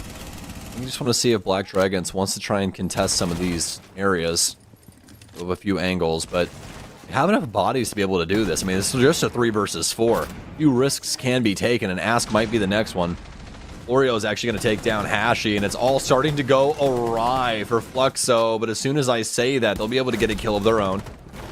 I just want to see if Black Dragons wants to try and contest some of these areas with a few angles, but they have enough bodies to be able to do this. I mean, this is just a 3 versus 4. A few risks can be taken, and Ask might be the next one. Oreo is actually going to take down Hashi, and it's all starting to go awry for Fluxo, but as soon as I say that, they'll be able to get a kill of their own.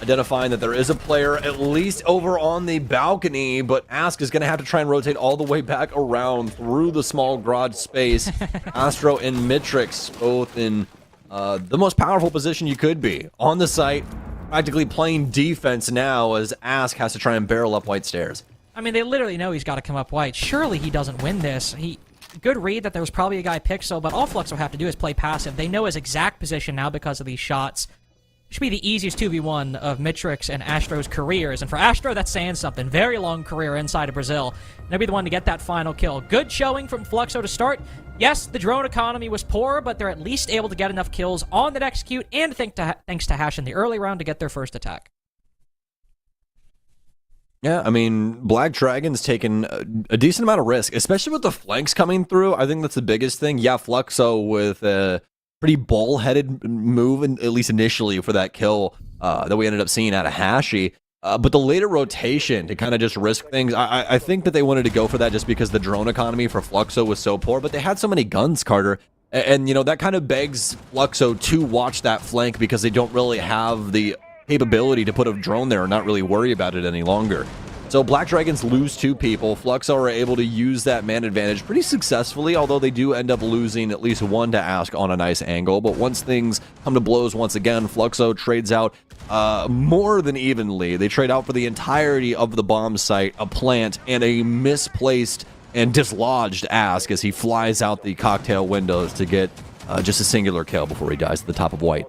Identifying that there is a player at least over on the balcony, but Ask is going to have to try and rotate all the way back around through the small garage space. Astro and Mitrix both in the most powerful position you could be. On the site, practically playing defense now as Ask has to try and barrel up White stairs. I mean, they literally know he's got to come up White. Surely he doesn't win this. Good read that there was probably a guy Pixel, but all Fluxo have to do is play passive. They know his exact position now because of these shots. Should be the easiest 2v1 of Mitrix and Astro's careers. And for Astro, that's saying something. Very long career inside of Brazil. And they'll be the one to get that final kill. Good showing from Fluxo to start. Yes, the drone economy was poor, but they're at least able to get enough kills on that execute, and thanks to Hash in the early round to get their first attack. Yeah, I mean, Black Dragon's taken a decent amount of risk, especially with the flanks coming through. I think that's the biggest thing. Yeah, Fluxo with a pretty ball-headed move, at least initially, for that kill that we ended up seeing out of Hashi. But the later rotation to kind of just risk things, I think that they wanted to go for that just because the drone economy for Fluxo was so poor, but they had so many guns, Carter. And you know, that kind of begs Fluxo to watch that flank because they don't really have the capability to put a drone there and not really worry about it any longer. So Black Dragons lose 2 people. Fluxo are able to use that man advantage pretty successfully, although they do end up losing at least 1 to Ask on a nice angle. But once things come to blows once again, Fluxo trades out more than evenly. They trade out for the entirety of the bomb site, a plant, and a misplaced and dislodged Ask as he flies out the cocktail windows to get just a singular kill before he dies at the top of White.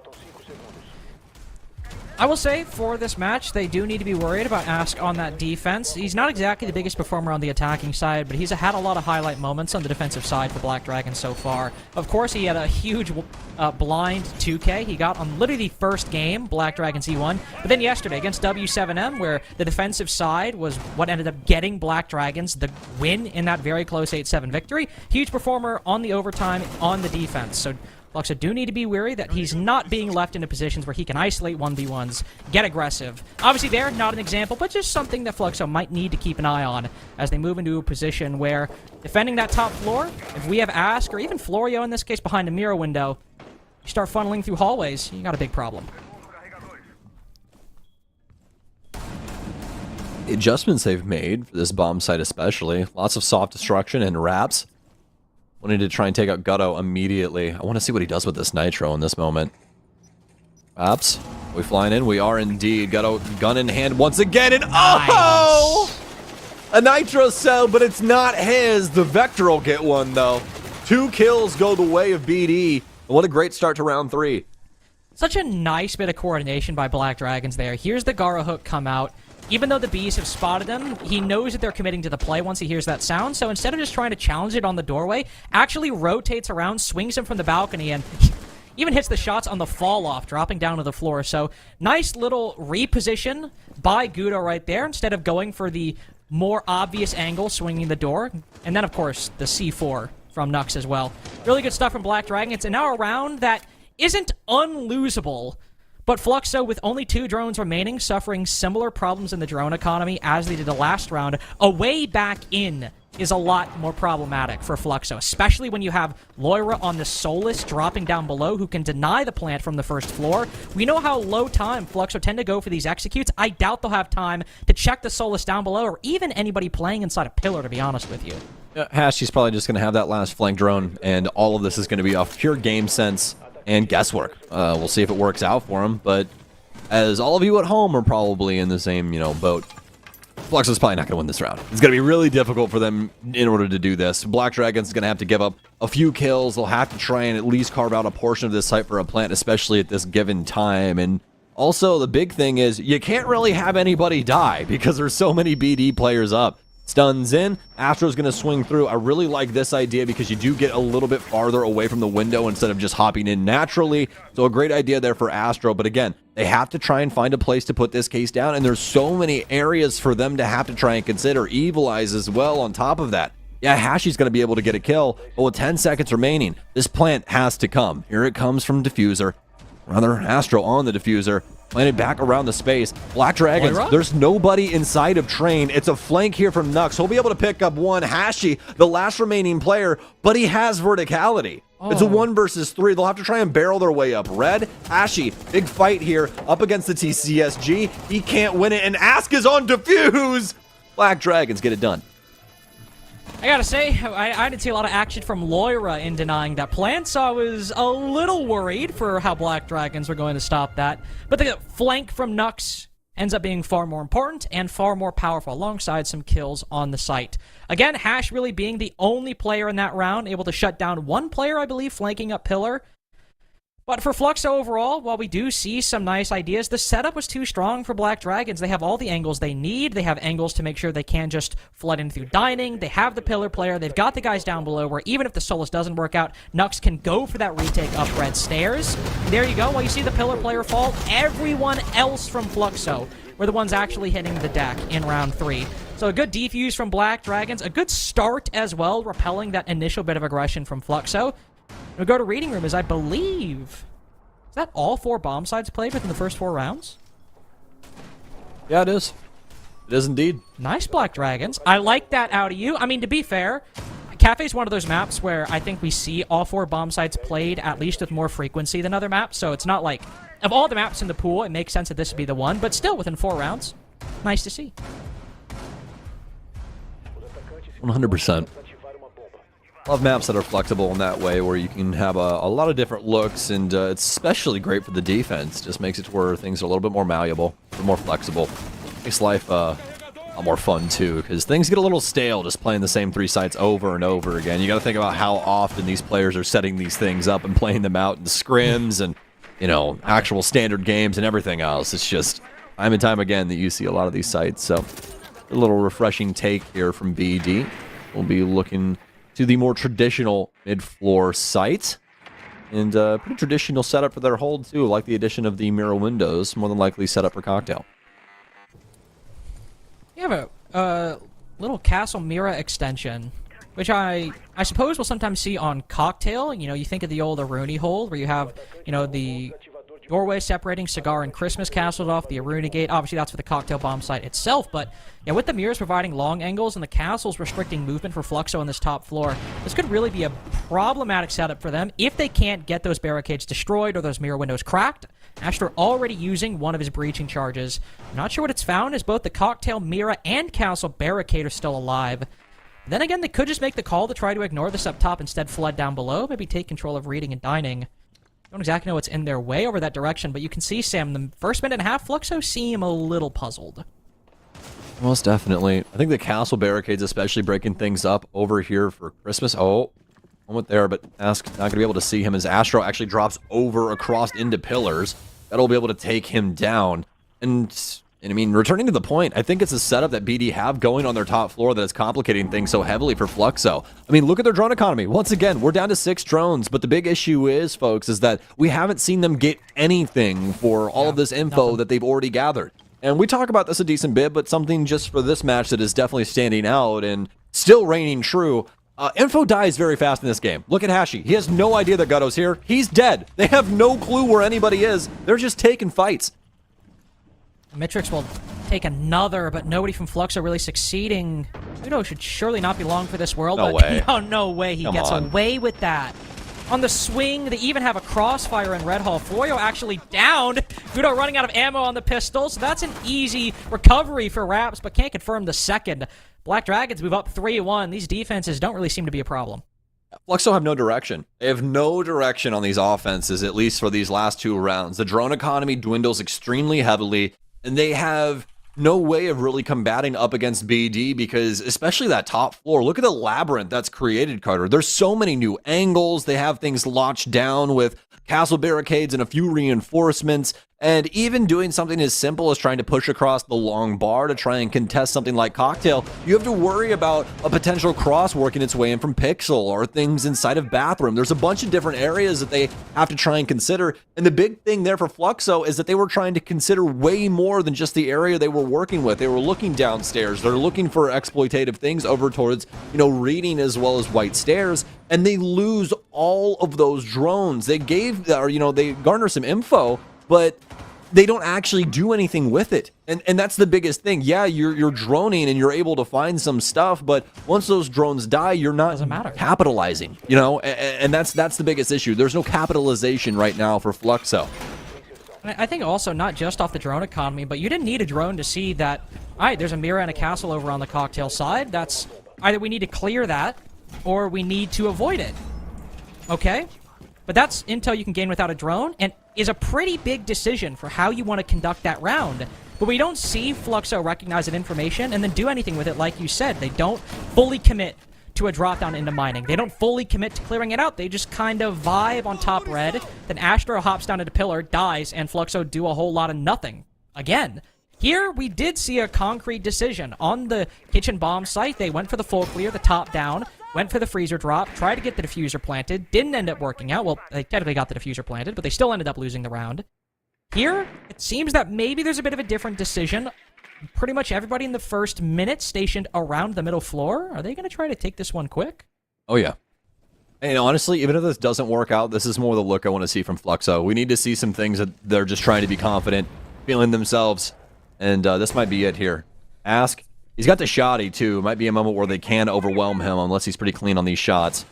I will say, for this match, they do need to be worried about Ask on that defense. He's not exactly the biggest performer on the attacking side, but he's had a lot of highlight moments on the defensive side for Black Dragon so far. Of course, he had a huge blind 2K he got on literally the first game, Black Dragons E1. But then yesterday, against W7M, where the defensive side was what ended up getting Black Dragons the win in that very close 8-7 victory. Huge performer on the overtime on the defense. So Fluxo do need to be wary that he's not being left into positions where he can isolate 1v1s, get aggressive. Obviously they're not an example, but just something that Fluxo might need to keep an eye on as they move into a position where defending that top floor, if we have Ask, or even Florio in this case behind a mirror window, you start funneling through hallways, you got a big problem. The adjustments they've made for this bomb site especially, lots of soft destruction and wraps. Wanted to try and take out Gutto immediately. I want to see what he does with this Nitro in this moment. Perhaps. We flying in? We are indeed. Gutto, gun in hand once again, and oh! A Nitro cell, but it's not his. The Vector will get one, though. 2 kills go the way of BD. What a great start to round 3. Such a nice bit of coordination by Black Dragons there. Here's the Gara hook come out. Even though the bees have spotted him, he knows that they're committing to the play once he hears that sound, so instead of just trying to challenge it on the doorway, actually rotates around, swings him from the balcony, and even hits the shots on the fall-off, dropping down to the floor. So, nice little reposition by Gudo right there, instead of going for the more obvious angle swinging the door. And then, of course, the C4 from Nux as well. Really good stuff from Black Dragons. And now a round that isn't unlosable, but Fluxo, with only 2 drones remaining, suffering similar problems in the drone economy as they did the last round. A way back in is a lot more problematic for Fluxo, especially when you have Loira on the Solus dropping down below, who can deny the plant from the first floor. We know how low time Fluxo tend to go for these executes. I doubt they'll have time to check the Solus down below, or even anybody playing inside a pillar, to be honest with you. Hash, he's probably just going to have that last flank drone, and all of this is going to be off pure game sense and guesswork. We'll see if it works out for him, but as all of you at home are probably in the same, boat, Fluxo's probably not going to win this round. It's going to be really difficult for them in order to do this. Black Dragon's going to have to give up a few kills. They'll have to try and at least carve out a portion of this site for a plant, especially at this given time. And also, the big thing is you can't really have anybody die because there's so many BD players up. Stuns in, Astro's going to swing through. I really like this idea because you do get a little bit farther away from the window instead of just hopping in naturally. So a great idea there for Astro, but again, they have to try and find a place to put this case down, and there's so many areas for them to have to try and consider. Evil Eyes as well on top of that. Yeah, Hashi's going to be able to get a kill, but with 10 seconds remaining, this plant has to come. Here it comes from Diffuser. Rather, Astro on the Diffuser. Planted back around the space. Black Dragons, there's nobody inside of Train. It's a flank here from Nux. He'll be able to pick up one. Hashi, the last remaining player, but he has verticality. It's a 1 versus 3. They'll have to try and barrel their way up. Red, Hashi, big fight here up against the TCSG. He can't win it, and Ask is on Diffuse. Black Dragons get it done. I gotta say, I didn't see a lot of action from Loira in denying that plant, so I was a little worried for how Black Dragons were going to stop that. But the flank from Nux ends up being far more important and far more powerful, alongside some kills on the site. Again, Hash really being the only player in that round, able to shut down 1 player, I believe, flanking up Pillar. But for Fluxo overall, while we do see some nice ideas, the setup was too strong for Black Dragons. They have all the angles they need. They have angles to make sure they can just flood in through dining. They have the pillar player. They've got the guys down below where even if the Solus doesn't work out, Nux can go for that retake up red stairs. There you go. While you see the pillar player fall, everyone else from Fluxo were the ones actually hitting the deck in round 3. So a good defuse from Black Dragons. A good start as well, repelling that initial bit of aggression from Fluxo. We'll go to Reading Room, as I believe... Is that all 4 bomb sides played within the first 4 rounds? Yeah, it is. It is indeed. Nice, Black Dragons. I like that out of you. I mean, to be fair, Cafe's one of those maps where I think we see all 4 bomb sides played at least with more frequency than other maps, so it's not like... Of all the maps in the pool, it makes sense that this would be the one, but still within 4 rounds. Nice to see. 100%. Love maps that are flexible in that way, where you can have a lot of different looks, and it's especially great for the defense. Just makes it to where things are a little bit more malleable, a little more flexible. Makes life a lot more fun too, because things get a little stale just playing the same 3 sites over and over again. You got to think about how often these players are setting these things up and playing them out in scrims and, actual standard games and everything else. It's just time and time again that you see a lot of these sites. So a little refreshing take here from BD. We'll be looking to the more traditional mid-floor site. And pretty traditional setup for their hold, too. Like the addition of the mirror windows. More than likely set up for Cocktail. You have a little Castle Mira extension, which I suppose we'll sometimes see on Cocktail. You think of the old Aruni hold, where you have, the doorway separating Cigar and Christmas castles off the Aruni gate. Obviously, that's for the Cocktail bomb site itself, but yeah, with the mirrors providing long angles and the castles restricting movement for Fluxo on this top floor, this could really be a problematic setup for them if they can't get those barricades destroyed or those mirror windows cracked. Astro already using one of his breaching charges. I'm not sure what it's found, as both the Cocktail, Mira, and Castle barricade are still alive. Then again, they could just make the call to try to ignore this up top, instead flood down below, maybe take control of Reading and Dining. Don't exactly know what's in their way over that direction, but you can see, Sam, the first minute and a half, Fluxo seem a little puzzled. Most definitely. I think the castle barricades especially breaking things up over here for Christmas. Oh, moment there, but Ask not going to be able to see him as Astro actually drops over across into pillars. That'll be able to take him down. And I mean, returning to the point, I think it's a setup that BD have going on their top floor that is complicating things so heavily for Fluxo. I mean, look at their drone economy. Once again, we're down to 6 drones, but the big issue is, folks, is that we haven't seen them get anything for all of this info that they've already gathered. And we talk about this a decent bit, but something just for this match that is definitely standing out and still reigning true. Info dies very fast in this game. Look at Hashi. He has no idea that Gutto's here. He's dead. They have no clue where anybody is. They're just taking fights. Mitrix will take another, but nobody from Fluxo really succeeding. Udo should surely not be long for this world. No but way. No way he gets away with that. On the swing, they even have a crossfire in Red Hall. Florio actually downed. Udo running out of ammo on the pistol, so that's an easy recovery for Raps, but can't confirm the second. Black Dragons move up 3-1. These defenses don't really seem to be a problem. Fluxo have no direction. They have no direction on these offenses, at least for these last 2 rounds. The drone economy dwindles extremely heavily, and they have no way of really combating up against BD because, especially that top floor, look at the labyrinth that's created, Carter. There's so many new angles. They have things launched down with castle barricades and a few reinforcements, and even doing something as simple as trying to push across the long bar to try and contest something like Cocktail, you have to worry about a potential cross working its way in from Pixel or things inside of Bathroom. There's a bunch of different areas that they have to try and consider, and the big thing there for Fluxo is that they were trying to consider way more than just the area they were working with. They were looking downstairs. They're looking for exploitative things over towards, reading as well as white stairs, and they lose all of those drones. They gave, they garner some info, but they don't actually do anything with it. And that's the biggest thing. Yeah, you're droning and you're able to find some stuff, but once those drones die, you're not capitalizing, and that's the biggest issue. There's no capitalization right now for Fluxo. I think also not just off the drone economy, but you didn't need a drone to see that, all right, there's a mirror and a castle over on the Cocktail side. That's either we need to clear that or we need to avoid it. Okay? But that's intel you can gain without a drone, and is a pretty big decision for how you want to conduct that round. But we don't see Fluxo recognize that information and then do anything with it, like you said. They don't fully commit to a drop down into mining. They don't fully commit to clearing it out. They just kind of vibe on top red. Then Astro hops down into pillar, dies, and Fluxo do a whole lot of nothing. Again. Here, we did see a concrete decision. On the kitchen bomb site, they went for the full clear, the top down, went for the freezer drop, tried to get the diffuser planted, didn't end up working out. Well, they technically got the diffuser planted, but they still ended up losing the round. Here, it seems that maybe there's a bit of a different decision. Pretty much everybody in the first minute stationed around the middle floor. Are they going to try to take this one quick? Oh, yeah. And honestly, even if this doesn't work out, this is more the look I want to see from Fluxo. We need to see some things that they're just trying to be confident, feeling themselves. And this might be it here. Ask. He's got the shotty, too. Might be a moment where they can overwhelm him unless he's pretty clean on these shots.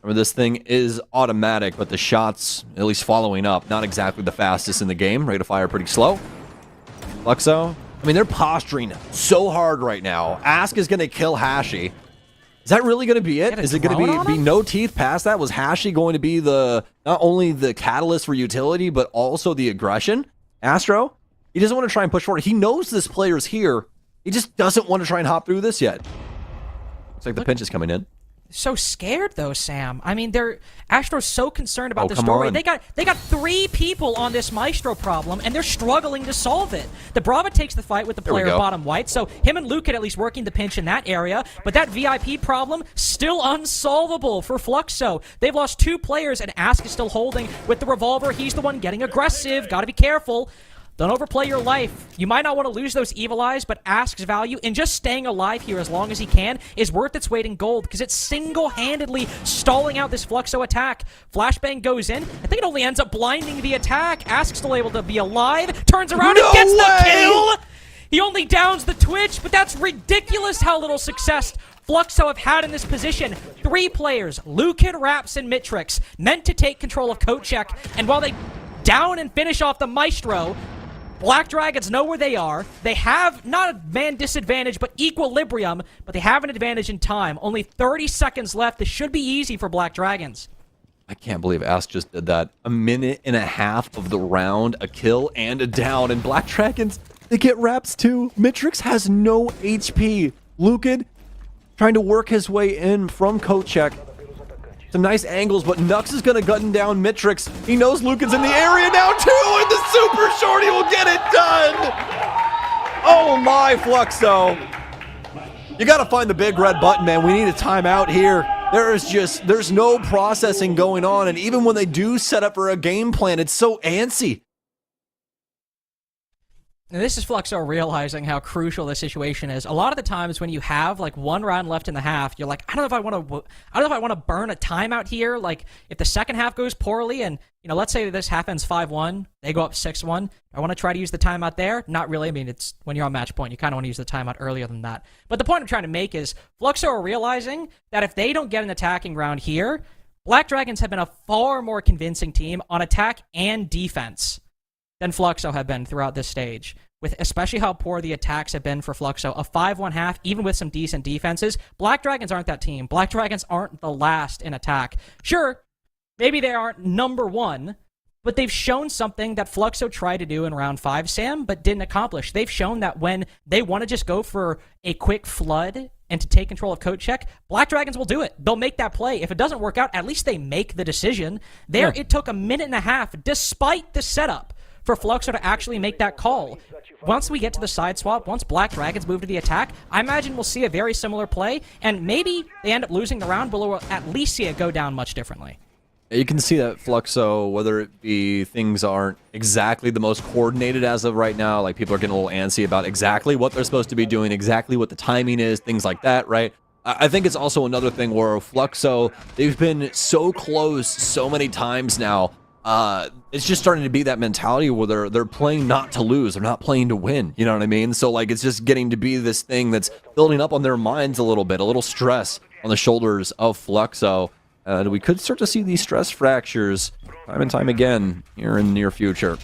Remember, this thing is automatic, but the shots, at least following up, not exactly the fastest in the game. Rate of fire pretty slow. Fluxo. I mean, they're posturing so hard right now. Ask is going to kill Hashi. Is that really going to be it? Is it going to be no teeth past that? Was Hashi going to be not only the catalyst for utility, but also the aggression? Astro? He doesn't want to try and push forward. He knows this player's here. He just doesn't want to try and hop through this yet. Looks like the pinch is coming in. So scared though, Sam. I mean, Astro's so concerned about this doorway. They got 3 people on this Maestro problem, and they're struggling to solve it. The Brava takes the fight with the player bottom white, so him and Luke at least working the pinch in that area. But that VIP problem still unsolvable for Fluxo. They've lost 2 players, and Ask is still holding with the revolver. He's the one getting aggressive. Got to be careful. Don't overplay your life. You might not want to lose those evil eyes, but Ask's value in just staying alive here as long as he can is worth its weight in gold because it's single-handedly stalling out this Fluxo attack. Flashbang goes in. I think it only ends up blinding the attack. Ask's still able to be alive. Turns around and gets the kill! He only downs the Twitch, but that's ridiculous how little success Fluxo have had in this position. 3 players, Lukin, Raps, and Mitrix, meant to take control of Kochek, and while they down and finish off the Maestro, Black Dragons know where they are. They have not a man disadvantage, but equilibrium, but they have an advantage in time. Only 30 seconds left. This should be easy for Black Dragons. I can't believe Ask just did that. A minute and a half of the round, a kill and a down, and Black Dragons, they get Raps too. Mitrix has no HP. Lukin trying to work his way in from Kochek. Some nice angles, but Nux is going to gun down Mitrix. He knows Lukin's in the area now, too, and the Super Shorty will get it done! Oh my, Fluxo. You got to find the big red button, man. We need a timeout here. There's no processing going on, and even when they do set up for a game plan, it's so antsy. And this is Fluxo realizing how crucial this situation is. A lot of the times when you have like 1 round left in the half, you're like, I don't know if I want to burn a timeout here. Like if the second half goes poorly and, you know, let's say this half ends 5-1, they go up 6-1. I want to try to use the timeout there. Not really. I mean, it's when you're on match point, you kind of want to use the timeout earlier than that. But the point I'm trying to make is Fluxo are realizing that if they don't get an attacking round here, Black Dragons have been a far more convincing team on attack and defense than Fluxo have been throughout this stage, with especially how poor the attacks have been for Fluxo. A 5-1 half, even with some decent defenses. Black Dragons aren't that team. Black Dragons aren't the last in attack. Sure, maybe they aren't number 1, but they've shown something that Fluxo tried to do in round 5, Sam, but didn't accomplish. They've shown that when they want to just go for a quick flood and to take control of coat check, Black Dragons will do it. They'll make that play. If it doesn't work out, at least they make the decision. There, It took a minute and a half, despite the setup, for Fluxo to actually make that call. Once we get to the side swap, once Black Dragons move to the attack, I imagine we'll see a very similar play, and maybe they end up losing the round, but we'll at least see it go down much differently. You can see that Fluxo, whether it be things aren't exactly the most coordinated as of right now, like people are getting a little antsy about exactly what they're supposed to be doing, exactly what the timing is, things like that, right? I think it's also another thing where Fluxo, they've been so close so many times now. It's just starting to be that mentality where they're playing not to lose, they're not playing to win, you know what I mean? So like it's just getting to be this thing that's building up on their minds a little bit, a little stress on the shoulders of Fluxo. And we could start to see these stress fractures time and time again here in the near future.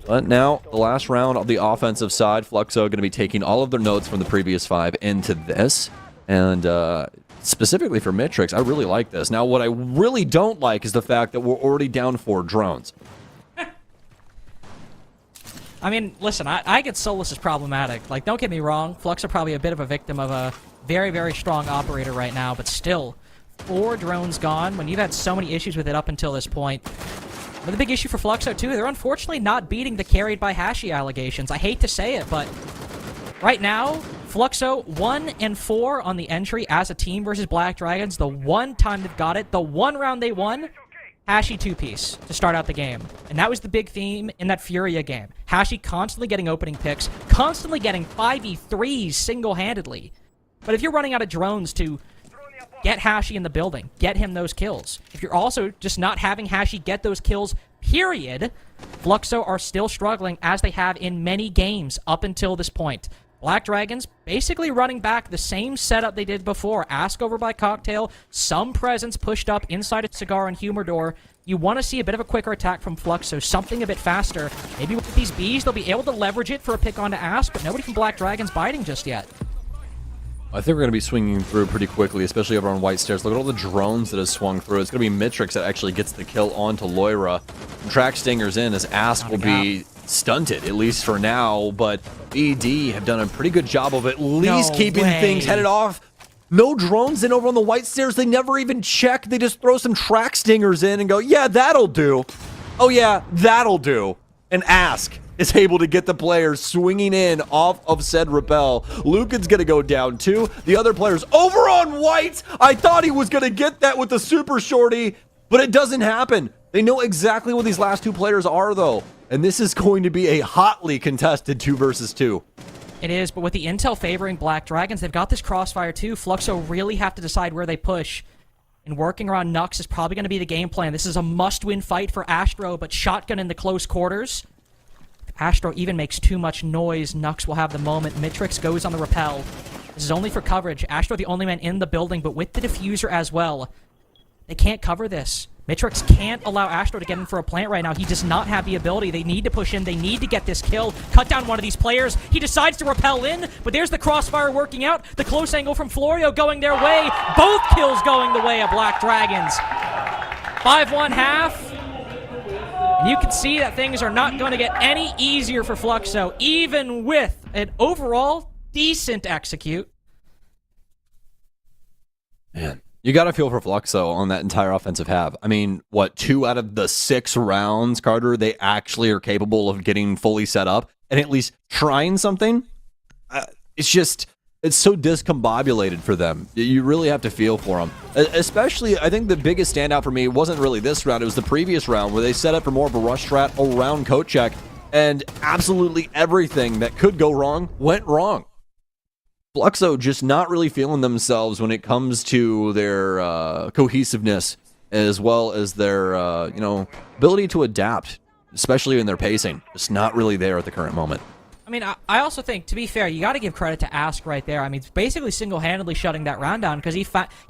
But now, the last round of the offensive side, Fluxo going to be taking all of their notes from the previous 5 into this. And specifically for Mitrix, I really like this. Now, what I really don't like is the fact that we're already down 4 drones. I mean, listen, I get Solus is problematic. Like, don't get me wrong, Fluxo probably a bit of a victim of a very, very strong operator right now, but still, 4 drones gone when you've had so many issues with it up until this point. But the big issue for Fluxo, too, they're unfortunately not beating the carried by Hashi allegations. I hate to say it, but right now, Fluxo 1-4 on the entry as a team versus Black Dragons. The one time they've got it, the one round they won, Hashi 2-piece to start out the game. And that was the big theme in that Furia game. Hashi constantly getting opening picks, constantly getting 5v3s single-handedly. But if you're running out of drones to get Hashi in the building, get him those kills. If you're also just not having Hashi get those kills, period, Fluxo are still struggling as they have in many games up until this point. Black Dragons basically running back the same setup they did before. Ask over by Cocktail, some presence pushed up inside a Cigar and Humidor. You want to see a bit of a quicker attack from Fluxo, something a bit faster. Maybe with these Bs, they'll be able to leverage it for a pick onto Ask, but nobody from Black Dragons biting just yet. I think we're going to be swinging through pretty quickly, especially over on White Stairs. Look at all the drones that have swung through. It's going to be Mitrix that actually gets the kill onto Loira. Track Stingers in as Ask will be stunted, at least for now, but BD have done a pretty good job of at least keeping things headed off. No drones in over on the White Stairs. They never even check. They just throw some Track Stingers in and go, yeah, that'll do. Oh, yeah, that'll do. And Ask is able to get the players swinging in off of said rappel. Lucan's going to go down too. The other players over on White. I thought he was going to get that with the super shorty, but it doesn't happen. They know exactly what these last 2 players are, though. And this is going to be a hotly contested 2 versus 2. It is, but with the intel favoring Black Dragons, they've got this crossfire too. Fluxo really have to decide where they push. And working around Nux is probably going to be the game plan. This is a must-win fight for Astro, but shotgun in the close quarters. If Astro even makes too much noise, Nux will have the moment. Mitrix goes on the rappel. This is only for coverage. Astro the only man in the building, but with the diffuser as well. They can't cover this. Mitrix can't allow Astro to get in for a plant right now. He does not have the ability. They need to push in. They need to get this kill. Cut down one of these players. He decides to rappel in, but there's the crossfire working out. The close angle from Florio going their way. Both kills going the way of Black Dragons. 5-1 half. And you can see that things are not going to get any easier for Fluxo, even with an overall decent execute. Man. You got to feel for Fluxo on that entire offensive half. I mean, what, 2 out of the 6 rounds, Carter, they actually are capable of getting fully set up and at least trying something? It's so discombobulated for them. You really have to feel for them. Especially, I think the biggest standout for me wasn't really this round. It was the previous round where they set up for more of a rush strat around coat check. and absolutely everything that could go wrong went wrong. Fluxo just not really feeling themselves when it comes to their cohesiveness, as well as their ability to adapt, especially in their pacing. Just not really there at the current moment. I mean, I also think, to be fair, you got to give credit to Ask right there. I mean, it's basically single-handedly shutting that round down because he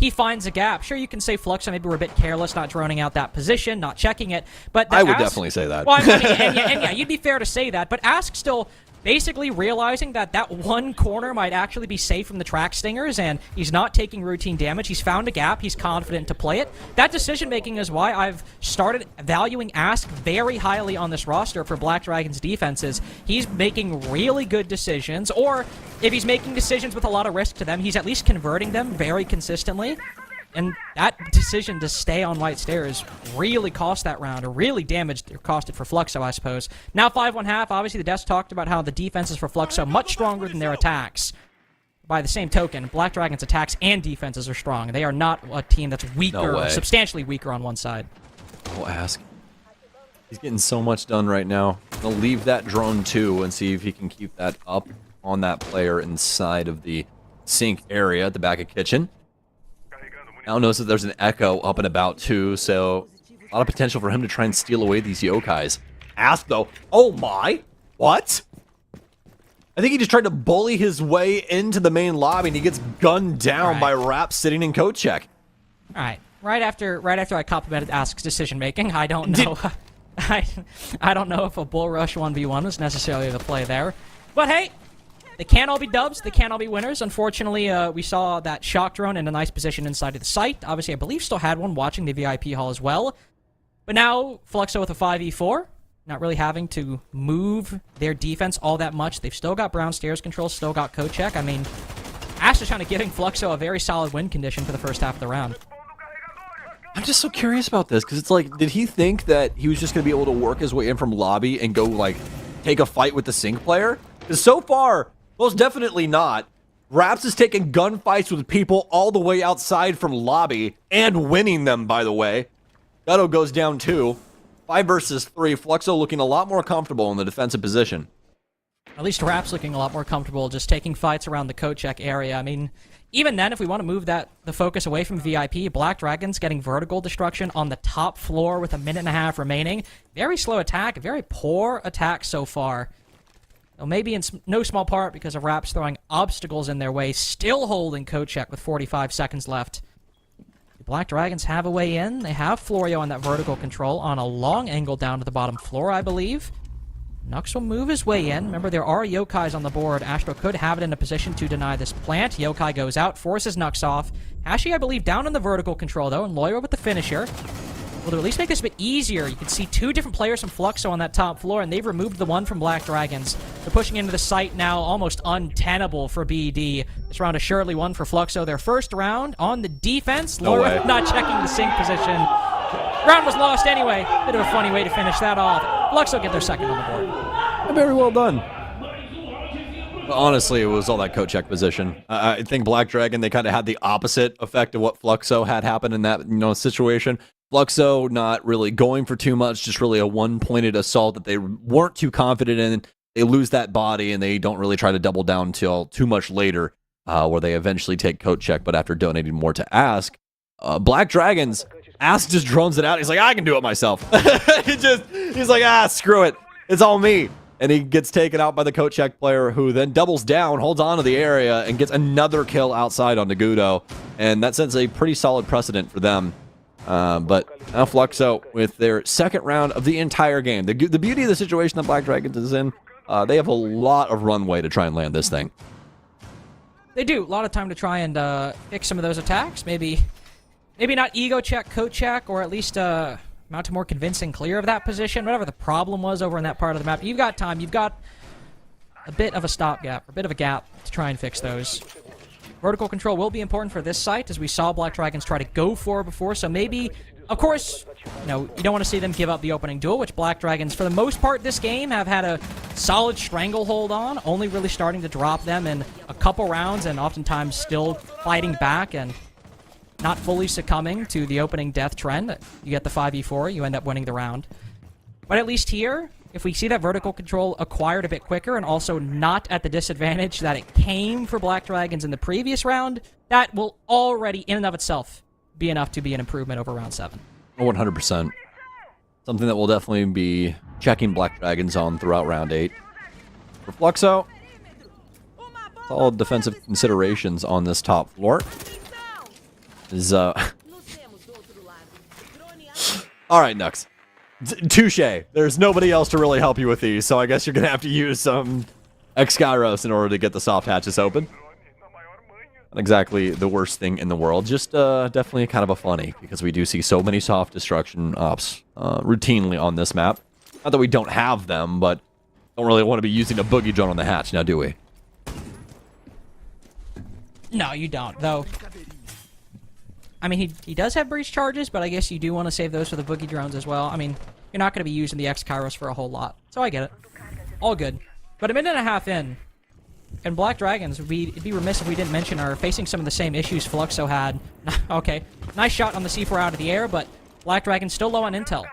finds a gap. Sure, you can say Fluxo maybe were a bit careless, not droning out that position, not checking it, but I would definitely say that. Well, I mean, and yeah, you'd be fair to say that, but Ask still basically realizing that that one corner might actually be safe from the track stingers, and he's not taking routine damage. He's found a gap. He's confident to play it. That decision-making is why I've started valuing Ask very highly on this roster for Black Dragon's defenses. He's making really good decisions, or if he's making decisions with a lot of risk to them, he's at least converting them very consistently. And that decision to stay on White Stairs really cost that round, or really damaged or cost it for Fluxo, I suppose. Now 5-1-half, obviously the desk talked about how the defenses for Fluxo much stronger than their attacks. By the same token, Black Dragon's attacks and defenses are strong. They are not a team that's weaker, or substantially weaker on one side. Oh, Ask. He's getting so much done right now. He'll leave that drone too and see if he can keep that up on that player inside of the sink area at the back of kitchen. Now notice that there's an echo up and about too, so a lot of potential for him to try and steal away these yokais. Ask though, oh my, what? I think he just tried to bully his way into the main lobby and he gets gunned down by Rap sitting in coat check. Alright, right after I complimented Ask's decision making, I don't know I don't know if a Bull Rush 1v1 was necessarily the play there. But hey, they can't all be dubs. They can't all be winners. Unfortunately, we saw that shock drone in a nice position inside of the site. Obviously, I believe still had one watching the VIP hall as well. But now, Fluxo with a 5v4. Not really having to move their defense all that much. They've still got Brown Stairs control, still got code check. I mean, Ash is kind of giving Fluxo a very solid win condition for the first half of the round. I'm just so curious about this, because it's like, did he think that he was just going to be able to work his way in from lobby and go, like, take a fight with the sync player? Because so far, most definitely not. Raps is taking gunfights with people all the way outside from lobby, and winning them, by the way. Gutto goes down 2. 5 versus 3. Fluxo looking a lot more comfortable in the defensive position. At least Raps looking a lot more comfortable just taking fights around the code check area. I mean, even then, if we want to move the focus away from VIP, Black Dragon's getting vertical destruction on the top floor with a minute and a half remaining. Very slow attack, very poor attack so far. Though maybe in no small part because of Raps throwing obstacles in their way, still holding code check with 45 seconds left. The Black Dragons have a way in. They have Furia on that vertical control on a long angle down to the bottom floor, I believe. Nux will move his way in. Remember, there are Yokais on the board. Astro could have it in a position to deny this plant. Yokai goes out, forces Nux off. Hashi, I believe, down in the vertical control, though, and Lawyer with the finisher. Will to at least make this a bit easier. You can see 2 different players from Fluxo on that top floor, and they've removed the one from Black Dragons. They're pushing into the site now, almost untenable for BD. This round assuredly won for Fluxo. Their first round on the defense. Lawyer not checking the sync position. Round was lost anyway. Bit of a funny way to finish that off. Fluxo get their second on the board. Very well done. Honestly, it was all that coat check position. I think Black Dragon, they kind of had the opposite effect of what Fluxo had happen in that situation. Fluxo not really going for too much, just really a one-pointed assault that they weren't too confident in. They lose that body, and they don't really try to double down until too much later, where they eventually take coat check, but after donating more to Ask. Black Dragons, Ask just drones it out. He's like, I can do it myself. He's like, screw it. It's all me. And he gets taken out by the coat check player, who then doubles down, holds on to the area, and gets another kill outside on Nagudo. And that sets a pretty solid precedent for them. But now Fluxo with their second round of the entire game. The beauty of the situation that Black Dragons is in, they have a lot of runway to try and land this thing. They do. A lot of time to try and fix some of those attacks. Maybe not ego check, coat check, or at least mount a more convincing clear of that position. Whatever the problem was over in that part of the map. You've got time. You've got a bit of a stopgap, a bit of a gap to try and fix those. Vertical control will be important for this site, as we saw Black Dragons try to go for before, so maybe, of course, you don't want to see them give up the opening duel, which Black Dragons, for the most part this game, have had a solid stranglehold on, only really starting to drop them in a couple rounds, and oftentimes still fighting back and not fully succumbing to the opening death trend. You get the 5v4, you end up winning the round. But at least here, if we see that vertical control acquired a bit quicker and also not at the disadvantage that it came for Black Dragons in the previous round, that will already, in and of itself, be enough to be an improvement over round 7. 100%. Something that we'll definitely be checking Black Dragons on throughout round 8. For Fluxo, all defensive considerations on this top floor. Is, Alright, Nux. Touche. There's nobody else to really help you with these, so I guess you're gonna have to use some X-Gyros in order to get the soft hatches open. Not exactly the worst thing in the world, just definitely kind of a funny, because we do see so many soft destruction ops routinely on this map. Not that we don't have them, but don't really want to be using a boogie drone on the hatch, now do we? No, you don't, though. I mean, he does have breach charges, but I guess you do want to save those for the boogie drones as well. I mean, you're not going to be using the X-Kairos for a whole lot, so I get it. All good. But a minute and a half in, and Black Dragons, it'd be remiss if we didn't mention, are facing some of the same issues Fluxo had. Okay, nice shot on the C4 out of the air, but Black Dragons still low on intel.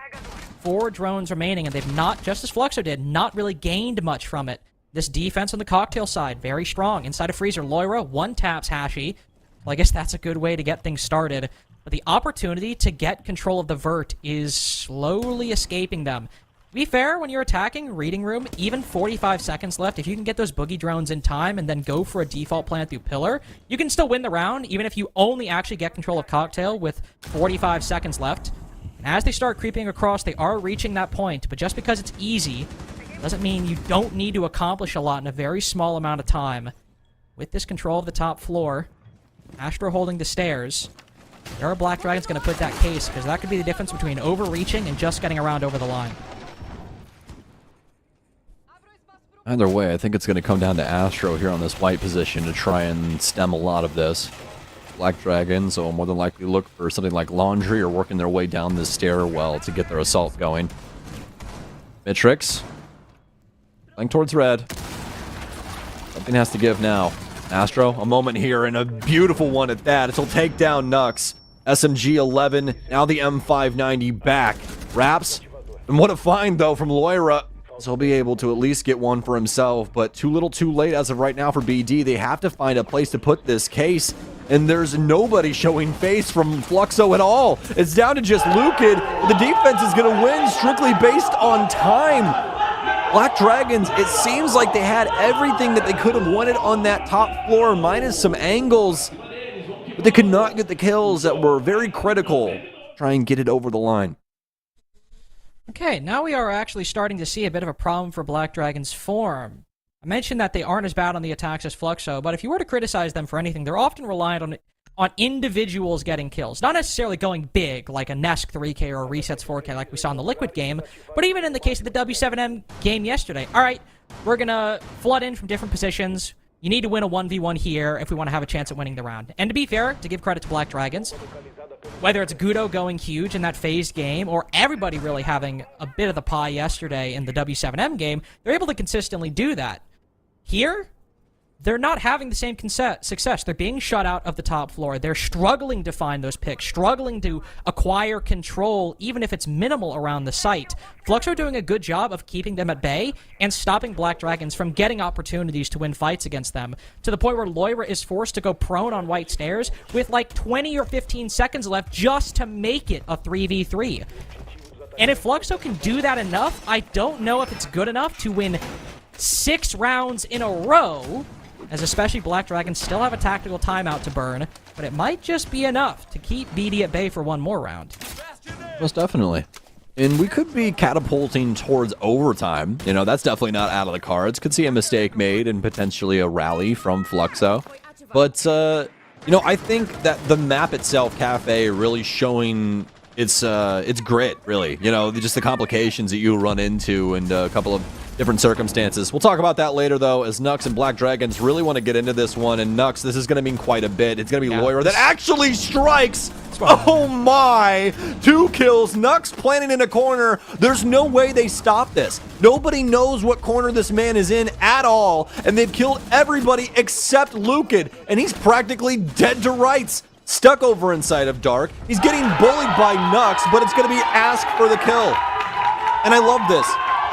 4 drones remaining, and they've not, just as Fluxo did, not really gained much from it. This defense on the cocktail side, very strong. Inside of Freezer, Loira, 1 taps Hashi. Well, I guess that's a good way to get things started. But the opportunity to get control of the vert is slowly escaping them. To be fair, when you're attacking Reading Room, even 45 seconds left, if you can get those boogie drones in time and then go for a default plant through Pillar, you can still win the round, even if you only actually get control of Cocktail with 45 seconds left. And as they start creeping across, they are reaching that point, but just because it's easy doesn't mean you don't need to accomplish a lot in a very small amount of time. With this control of the top floor, Astro holding the stairs, there are Black Dragons going to put that case, because that could be the difference between overreaching and just getting around over the line. Either way, I think it's going to come down to Astro here on this white position to try and stem a lot of this. Black Dragons will more than likely look for something like Laundry or working their way down this stairwell to get their assault going. Mitrix. Playing towards red. Something has to give now. Astro, a moment here, and a beautiful one at that. It'll take down Nux. SMG-11, now the M590 back. Raps, and what a find, though, from Loira. So he'll be able to at least get one for himself, but too little too late as of right now for BD. They have to find a place to put this case, and there's nobody showing face from Fluxo at all. It's down to just Lukid. The defense is going to win strictly based on time. Black Dragons, it seems like they had everything that they could have wanted on that top floor, minus some angles, but they could not get the kills that were very critical. Try and get it over the line. Okay, now we are actually starting to see a bit of a problem for Black Dragon's form. I mentioned that they aren't as bad on the attacks as Fluxo, but if you were to criticize them for anything, they're often reliant on individuals getting kills. Not necessarily going big, like a Nesk 3K or a Resets 4K like we saw in the Liquid game, but even in the case of the W7M game yesterday. Alright, we're gonna flood in from different positions. You need to win a 1v1 here if we want to have a chance at winning the round. And to be fair, to give credit to Black Dragons, whether it's Gudo going huge in that FaZe game, or everybody really having a bit of the pie yesterday in the W7M game, they're able to consistently do that. Here, they're not having the same success. They're being shut out of the top floor. They're struggling to find those picks, struggling to acquire control, even if it's minimal around the site. Fluxo doing a good job of keeping them at bay and stopping Black Dragons from getting opportunities to win fights against them, to the point where Loira is forced to go prone on white stairs with like 20 or 15 seconds left just to make it a 3v3. And if Fluxo can do that enough, I don't know if it's good enough to win 6 rounds in a row, as especially Black Dragons still have a tactical timeout to burn, but it might just be enough to keep BD at bay for one more round. Most definitely. And we could be catapulting towards overtime. You know, that's definitely not out of the cards. Could see a mistake made and potentially a rally from Fluxo. But, you know, I think that the map itself, Cafe, really showing its grit, really. You know, just the complications that you run into and a couple of different circumstances. We'll talk about that later, though, as Nux and Black Dragons really want to get into this one. And Nux, this is going to mean quite a bit. It's going to be Loira that actually strikes. Oh my! 2 kills. Nux planting in a corner. There's no way they stop this. Nobody knows what corner this man is in at all. And they've killed everybody except Lukid. And he's practically dead to rights. Stuck over inside of Dark. He's getting bullied by Nux, but it's going to be Ask for the kill. And I love this.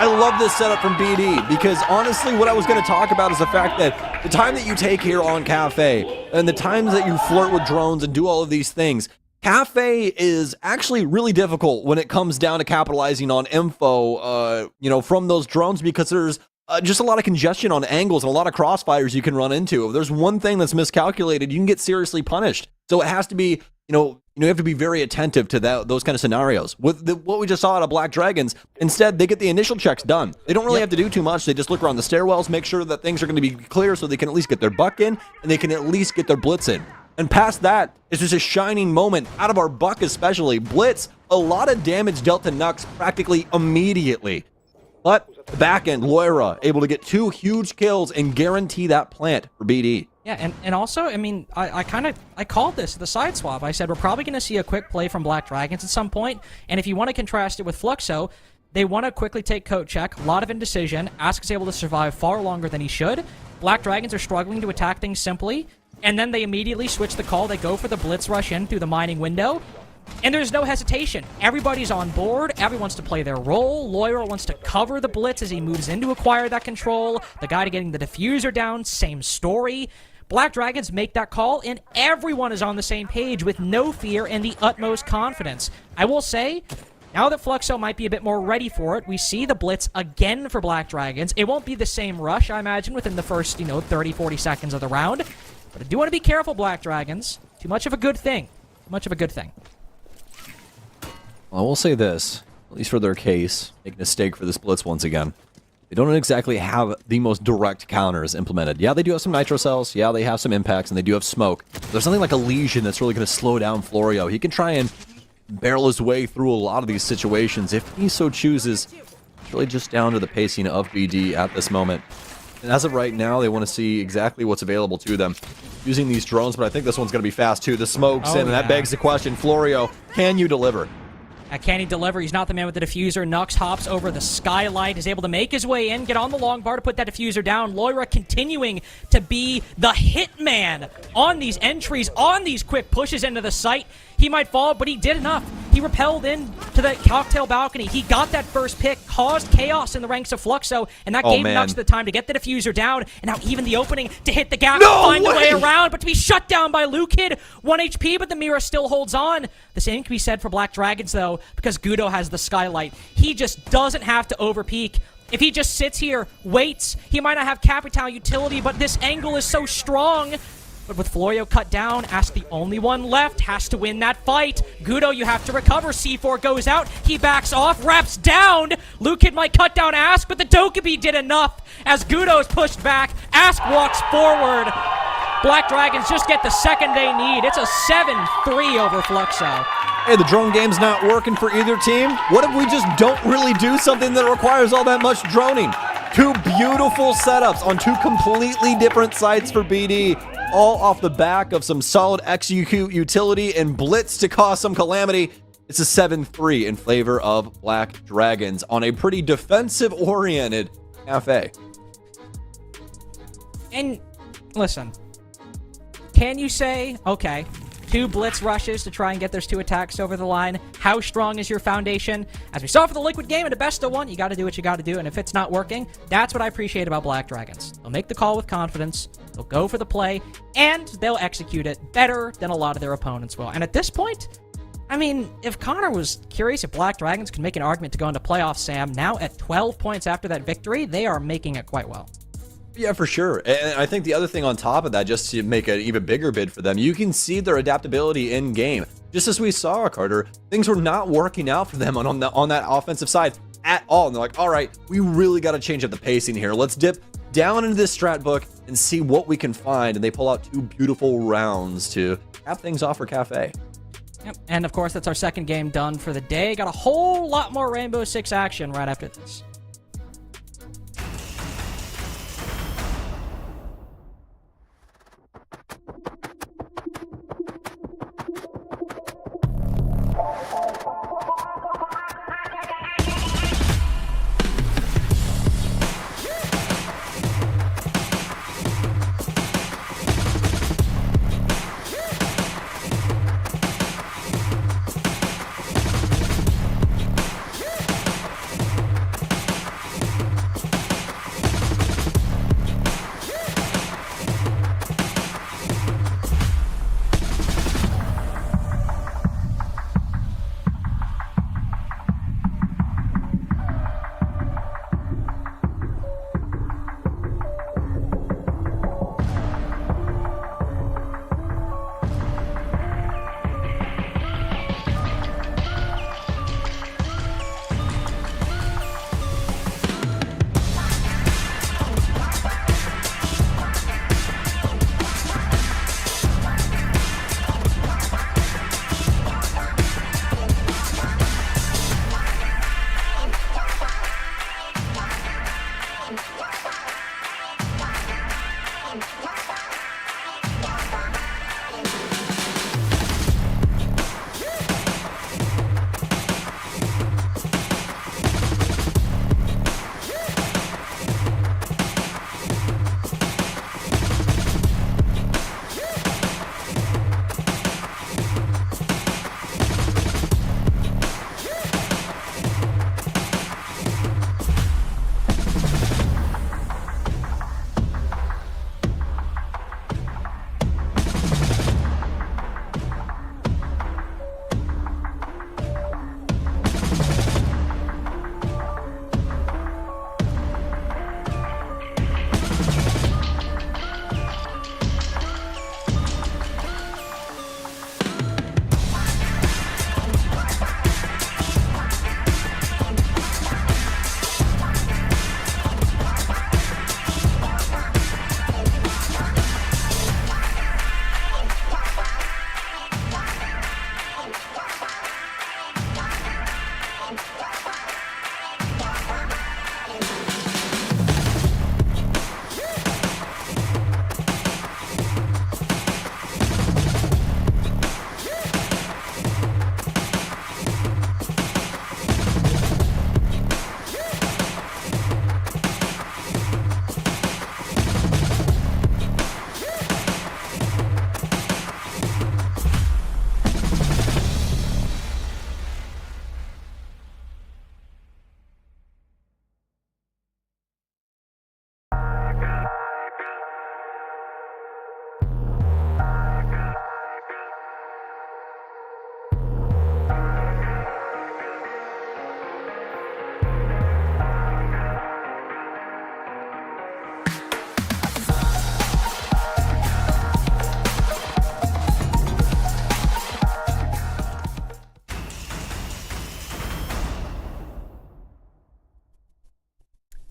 I love this setup from BD because honestly, what I was going to talk about is the fact that the time that you take here on Cafe and the times that you flirt with drones and do all of these things, Cafe is actually really difficult when it comes down to capitalizing on info, from those drones because there's just a lot of congestion on angles and a lot of crossfires you can run into. If there's one thing that's miscalculated, you can get seriously punished. So it has to be, you have to be very attentive to those kind of scenarios. With what we just saw out of Black Dragons, instead, they get the initial checks done. They don't really have to do too much. They just look around the stairwells, make sure that things are going to be clear so they can at least get their buck in, and they can at least get their blitz in. And past that, it's just a shining moment out of our buck especially. Blitz, a lot of damage dealt to Nux practically immediately. But the back end, Loira, able to get 2 huge kills and guarantee that plant for BD. Yeah, and also, I mean, I called this the side swap. I said we're probably going to see a quick play from Black Dragons at some point, and if you want to contrast it with Fluxo, they want to quickly take coat check, a lot of indecision, Ask is able to survive far longer than he should. Black Dragons are struggling to attack things simply, and then they immediately switch the call, they go for the blitz rush in through the mining window, and there's no hesitation. Everybody's on board. Everyone wants to play their role. Loira wants to cover the blitz as he moves in to acquire that control. The guy to getting the diffuser down, same story. Black Dragons make that call, and everyone is on the same page with no fear and the utmost confidence. I will say, now that Fluxo might be a bit more ready for it, we see the blitz again for Black Dragons. It won't be the same rush, I imagine, within the first, 30, 40 seconds of the round. But I do want to be careful, Black Dragons. Too much of a good thing. Too much of a good thing. I will say this, at least for their case, making a stake for this blitz once again. They don't exactly have the most direct counters implemented. Yeah, they do have some nitro cells. Yeah, they have some impacts, and they do have smoke. There's nothing like a lesion that's really going to slow down Florio. He can try and barrel his way through a lot of these situations if he so chooses. It's really just down to the pacing of BD at this moment. And as of right now, they want to see exactly what's available to them using these drones, but I think this one's going to be fast too. The smoke's in, and that begs the question, Florio, can you deliver? Can he deliver? He's not the man with the diffuser. Nux hops over the skylight, is able to make his way in, get on the long bar to put that diffuser down. Loira continuing to be the hitman on these entries, on these quick pushes into the site. He might fall, but he did enough. He repelled in to the cocktail balcony. He got that first pick, caused chaos in the ranks of Fluxo, and that gave Nux the time to get the diffuser down, and now even the opening to hit the gap, find a way around, but to be shut down by Lukid. 1 HP, but the mirror still holds on. The same can be said for Black Dragons, though, because Gudo has the skylight. He just doesn't have to overpeak. If he just sits here, waits, he might not have Capital utility, but this angle is so strong. But with Florio cut down, Ask the only one left, has to win that fight. Gudo, you have to recover. C4 goes out. He backs off, wraps down. Lukid might cut down Ask, but the Dokkaebi did enough. As Gudo is pushed back, Ask walks forward. Black Dragons just get the second they need. It's a 7-3 over Fluxo. Hey, the drone game's not working for either team. What if we just don't really do something that requires all that much droning? 2 beautiful setups on 2 completely different sites for BD, all off the back of some solid execute utility and blitz to cause some calamity. It's a 7-3 in favor of Black Dragons on a pretty defensive-oriented Cafe. And listen, can you say, okay, 2 blitz rushes to try and get those 2 attacks over the line? How strong is your foundation? As we saw for the Liquid game in a best of 1, you got to do what you got to do, and if it's not working, that's what I appreciate about Black Dragons. They'll make the call with confidence, they'll go for the play, and they'll execute it better than a lot of their opponents will. And at this point, I mean, if Connor was curious if Black Dragons could make an argument to go into playoffs, Sam, now at 12 points after that victory, they are making it quite well. Yeah, for sure. And I think the other thing on top of that, just to make an even bigger bid for them, you can see their adaptability in game. Just as we saw, Carter, things were not working out for them on that offensive side at all. And they're like, all right, we really got to change up the pacing here. Let's dip down into this strat book and see what we can find. And they pull out 2 beautiful rounds to cap things off for Cafe. Yep. And of course, that's our second game done for the day. Got a whole lot more Rainbow Six action right after this.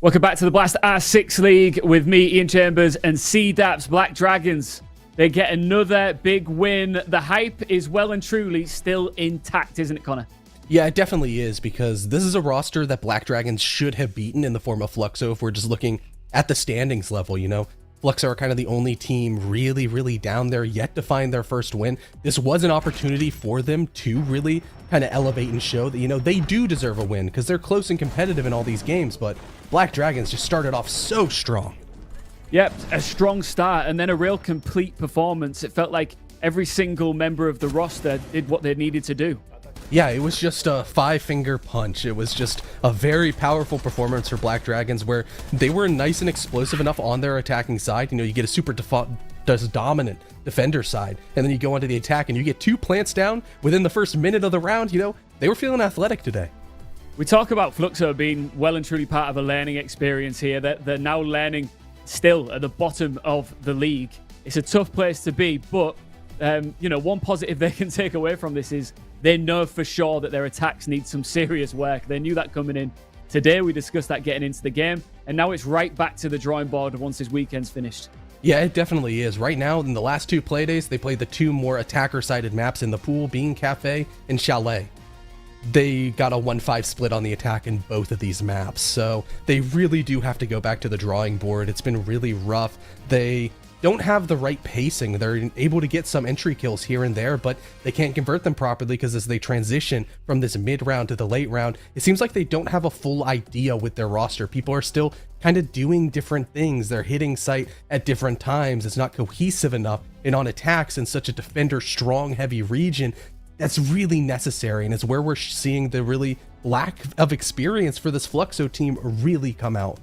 Welcome back to the Blast R6 League with me, Ian Chambers, and CDAP's Black Dragons. They get another big win. The hype is well and truly still intact, isn't it, Connor? Yeah, it definitely is, because this is a roster that Black Dragons should have beaten in the form of Fluxo if we're just looking at the standings level, you know? Fluxo are kind of the only team really down there yet to find their first win. This was an opportunity for them to really kind of elevate and show that, you know, they do deserve a win because they're close and competitive in all these games, but Black Dragons just started off so strong. Yep, a strong start and then a real complete performance. It felt like every single member of the roster did what they needed to do. Yeah, it was just a five-finger punch. It was just a very powerful performance for Black Dragons where they were nice and explosive enough on their attacking side. You know, you get a super dominant defender side, and then you go onto the attack and you get 2 plants down within the first minute of the round. You know, they were feeling athletic today. We talk about Fluxo being well and truly part of a learning experience here. They're now learning still at the bottom of the league. It's a tough place to be, but you know, one positive they can take away from this is they know for sure that their attacks need some serious work. They knew that coming in. Today, we discussed that getting into the game, and now it's right back to the drawing board once this weekend's finished. Yeah, it definitely is. Right now, in the last 2 Playdays, they played the 2 more attacker-sided maps in the pool, being Cafe and Chalet. They got a 1-5 split on the attack in both of these maps, so they really do have to go back to the drawing board. It's been really rough. They don't have the right pacing. They're able to get some entry kills here and there, but they can't convert them properly because as they transition from this mid-round to the late round, it seems like they don't have a full idea with their roster. People are still kind of doing different things. They're hitting site at different times. It's not cohesive enough. And on attacks in such a defender strong heavy region, that's really necessary, and it's where we're seeing the really lack of experience for this Fluxo team really come out.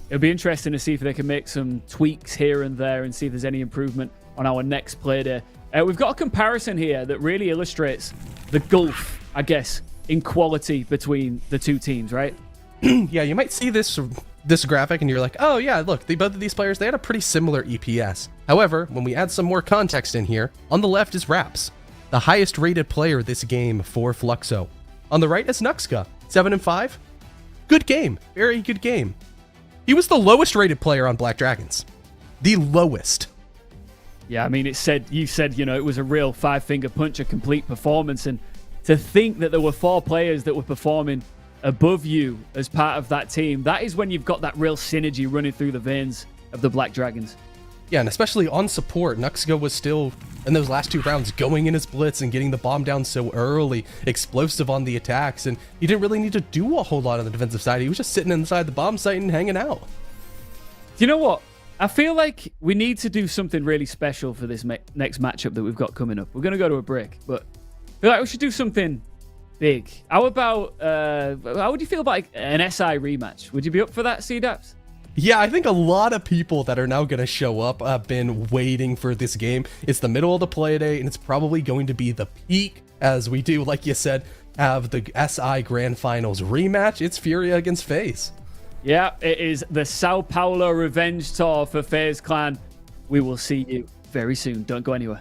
It'll be interesting to see if they can make some tweaks here and there and see if there's any improvement on our next Playday. We've got a comparison here that really illustrates the gulf, I guess, in quality between the 2 teams, right? Yeah, you might see this graphic and you're like, oh yeah, look, both of these players, they had a pretty similar EPS. However, when we add some more context in here, on the left is Raps, the highest rated player this game for Fluxo. On the right is Nuxka, 7-5. Good game, very good game. He was the lowest rated player on Black Dragons. The lowest. Yeah, I mean, you said, you know, it was a real 5-finger punch, a complete performance. And to think that there were 4 players that were performing above you as part of that team, that is when you've got that real synergy running through the veins of the Black Dragons. Yeah, and especially on support, Nuxgo was still, in those last 2 rounds, going in his blitz and getting the bomb down so early, explosive on the attacks, and he didn't really need to do a whole lot on the defensive side. He was just sitting inside the bomb site and hanging out. Do you know what? I feel like we need to do something really special for this next matchup that we've got coming up. We're going to go to a break, but I feel like we should do something big. How about, how would you feel about like, an SI rematch? Would you be up for that, CDAPS? Yeah, I think a lot of people that are now going to show up have been waiting for this game. It's the middle of the Playday, and it's probably going to be the peak, as we do, like you said, have the SI Grand Finals rematch. It's Furia against FaZe. Yeah, it is the Sao Paulo Revenge Tour for FaZe Clan. We will see you very soon. Don't go anywhere.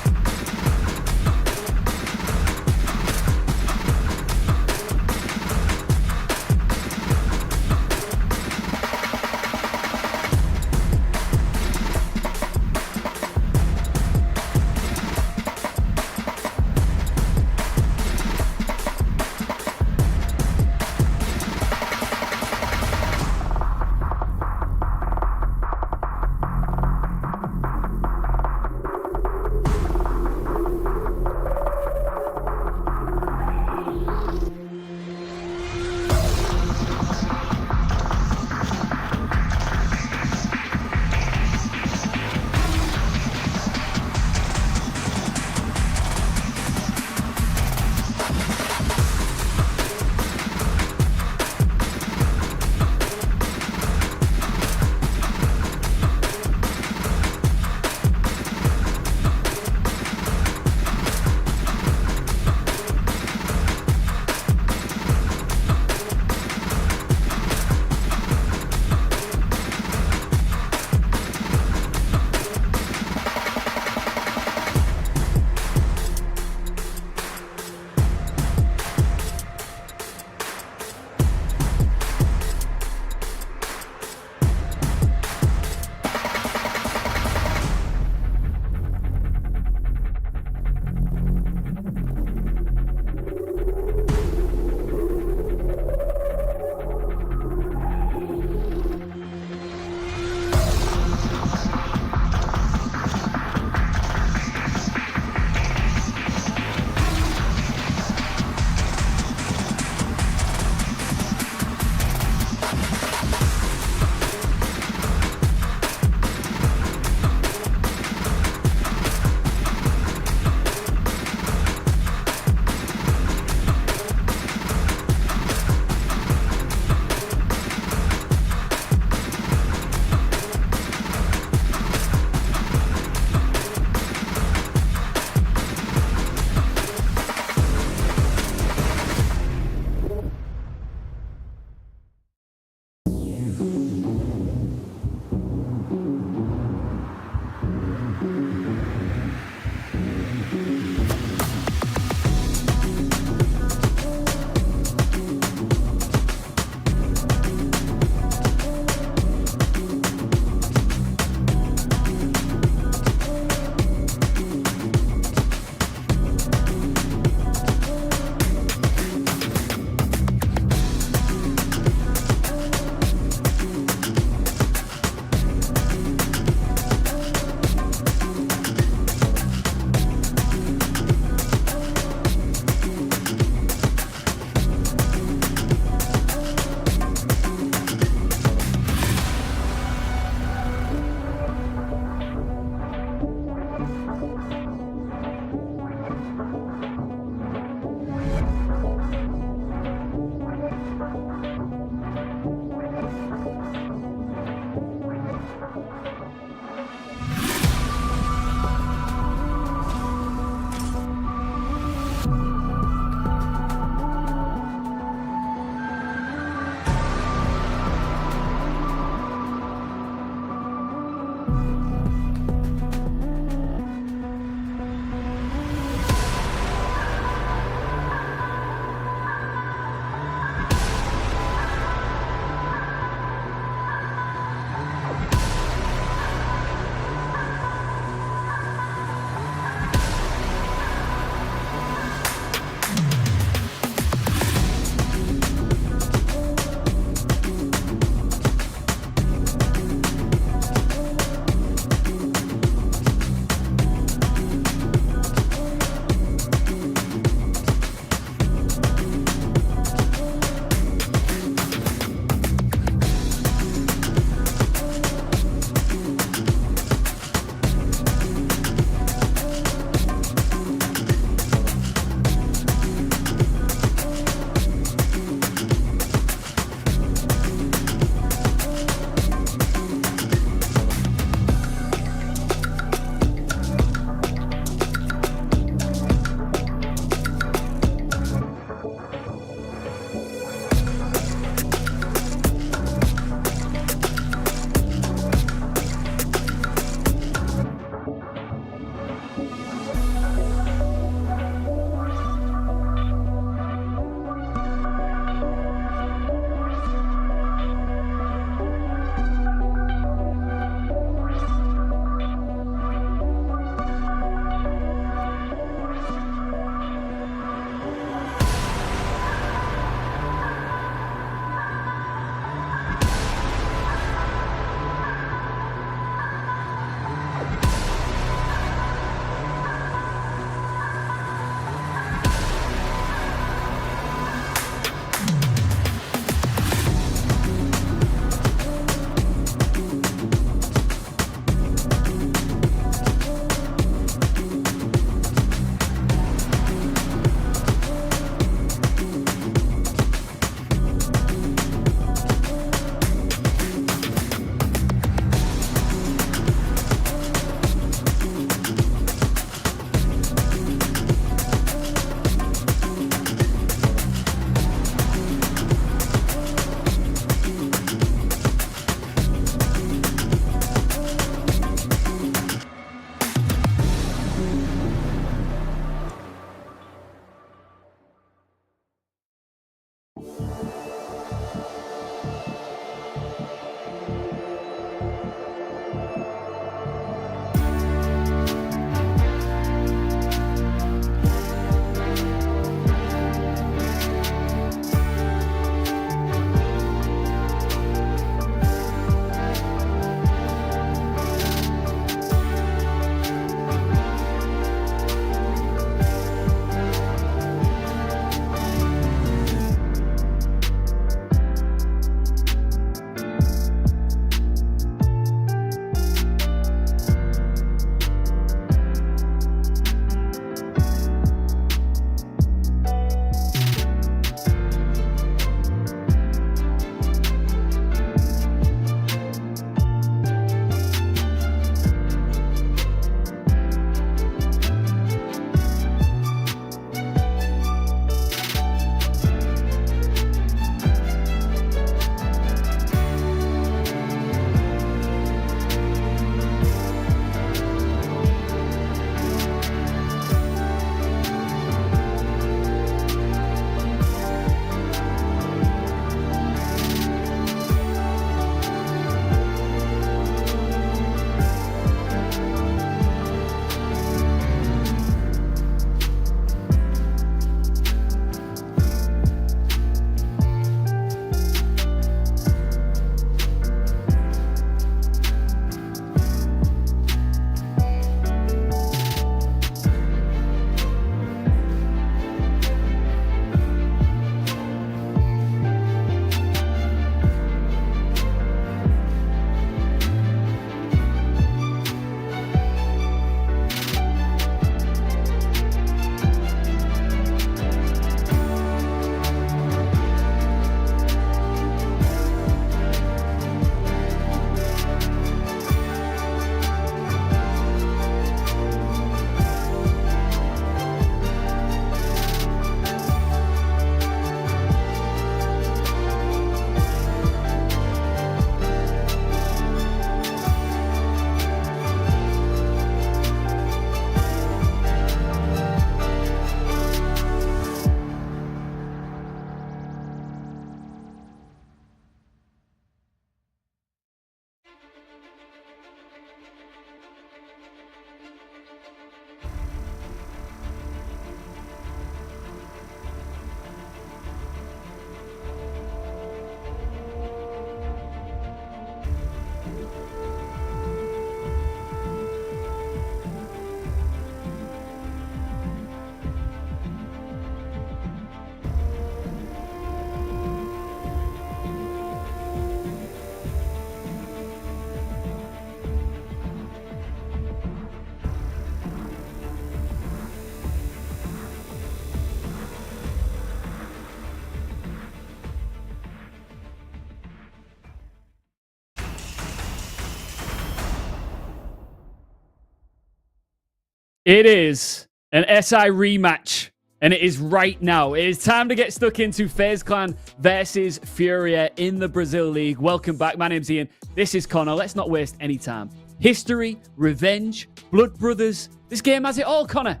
It is an SI rematch, and it is right now. It is time to get stuck into FaZe Clan versus Furia in the Brazil League. Welcome back. My name's Ian. This is Connor. Let's not waste any time. History, revenge, blood brothers. This game has it all, Connor.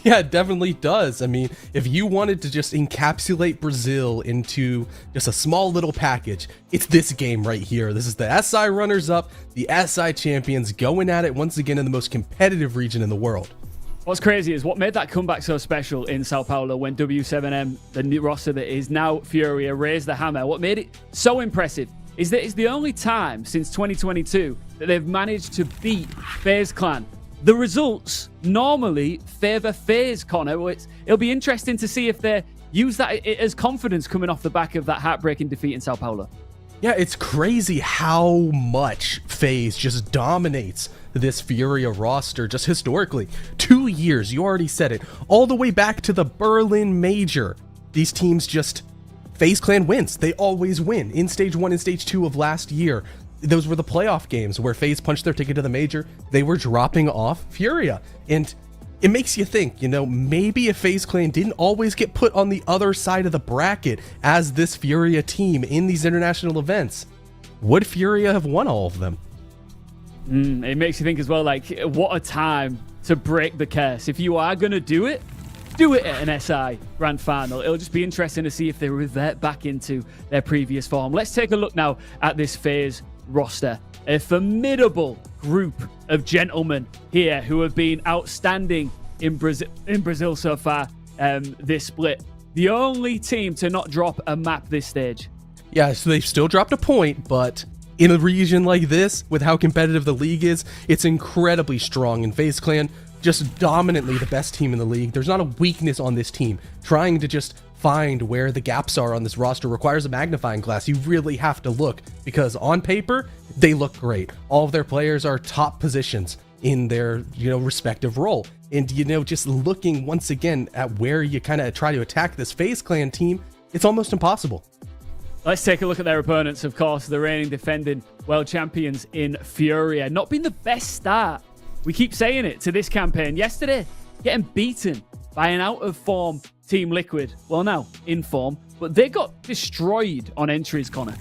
Yeah, it definitely does. I mean, if you wanted to just encapsulate Brazil into just a small little package, it's this game right here. This is the SI runners-up, the SI champions going at it once again in the most competitive region in the world. What's crazy is what made that comeback so special in Sao Paulo when W7M, the new roster that is now Furia, raised the hammer. What made it so impressive is that it's the only time since 2022 that they've managed to beat FaZe Clan. The results normally favor FaZe, Connor. It'll be interesting to see if they use that as confidence coming off the back of that heartbreaking defeat in Sao Paulo. Yeah, it's crazy how much FaZe just dominates this Furia roster just historically. 2 years, you already said it, all the way back to the Berlin Major. These teams just, FaZe Clan wins. They always win. In Stage 1 and Stage 2 of last year, those were the playoff games where FaZe punched their ticket to the Major. They were dropping off Furia. And it makes you think, you know, maybe if FaZe Clan didn't always get put on the other side of the bracket as this Furia team in these international events, would Furia have won all of them? It makes you think as well, like, what a time to break the curse. If you are going to do it at an SI Grand Final. It'll just be interesting to see if they revert back into their previous form. Let's take a look now at this FaZe roster. A formidable group of gentlemen here who have been outstanding in Brazil so far this split. The only team to not drop a map this stage. Yeah, so they've still dropped a point, but in a region like this, with how competitive the league is, it's incredibly strong. And FaZe Clan, just dominantly the best team in the league. There's not a weakness on this team. Trying to just find where the gaps are on this roster requires a magnifying glass. You really have to look, because on paper, they look great. All of their players are top positions in their, respective role. And, just looking once again at where you kind of try to attack this FaZe Clan team, it's almost impossible. Let's take a look at their opponents. Of course, the reigning defending world champions in Furia. Not been the best start. We keep saying it to this campaign. Yesterday, getting beaten by an out-of-form Team Liquid. Well, now in form, but they got destroyed on entries, Connor.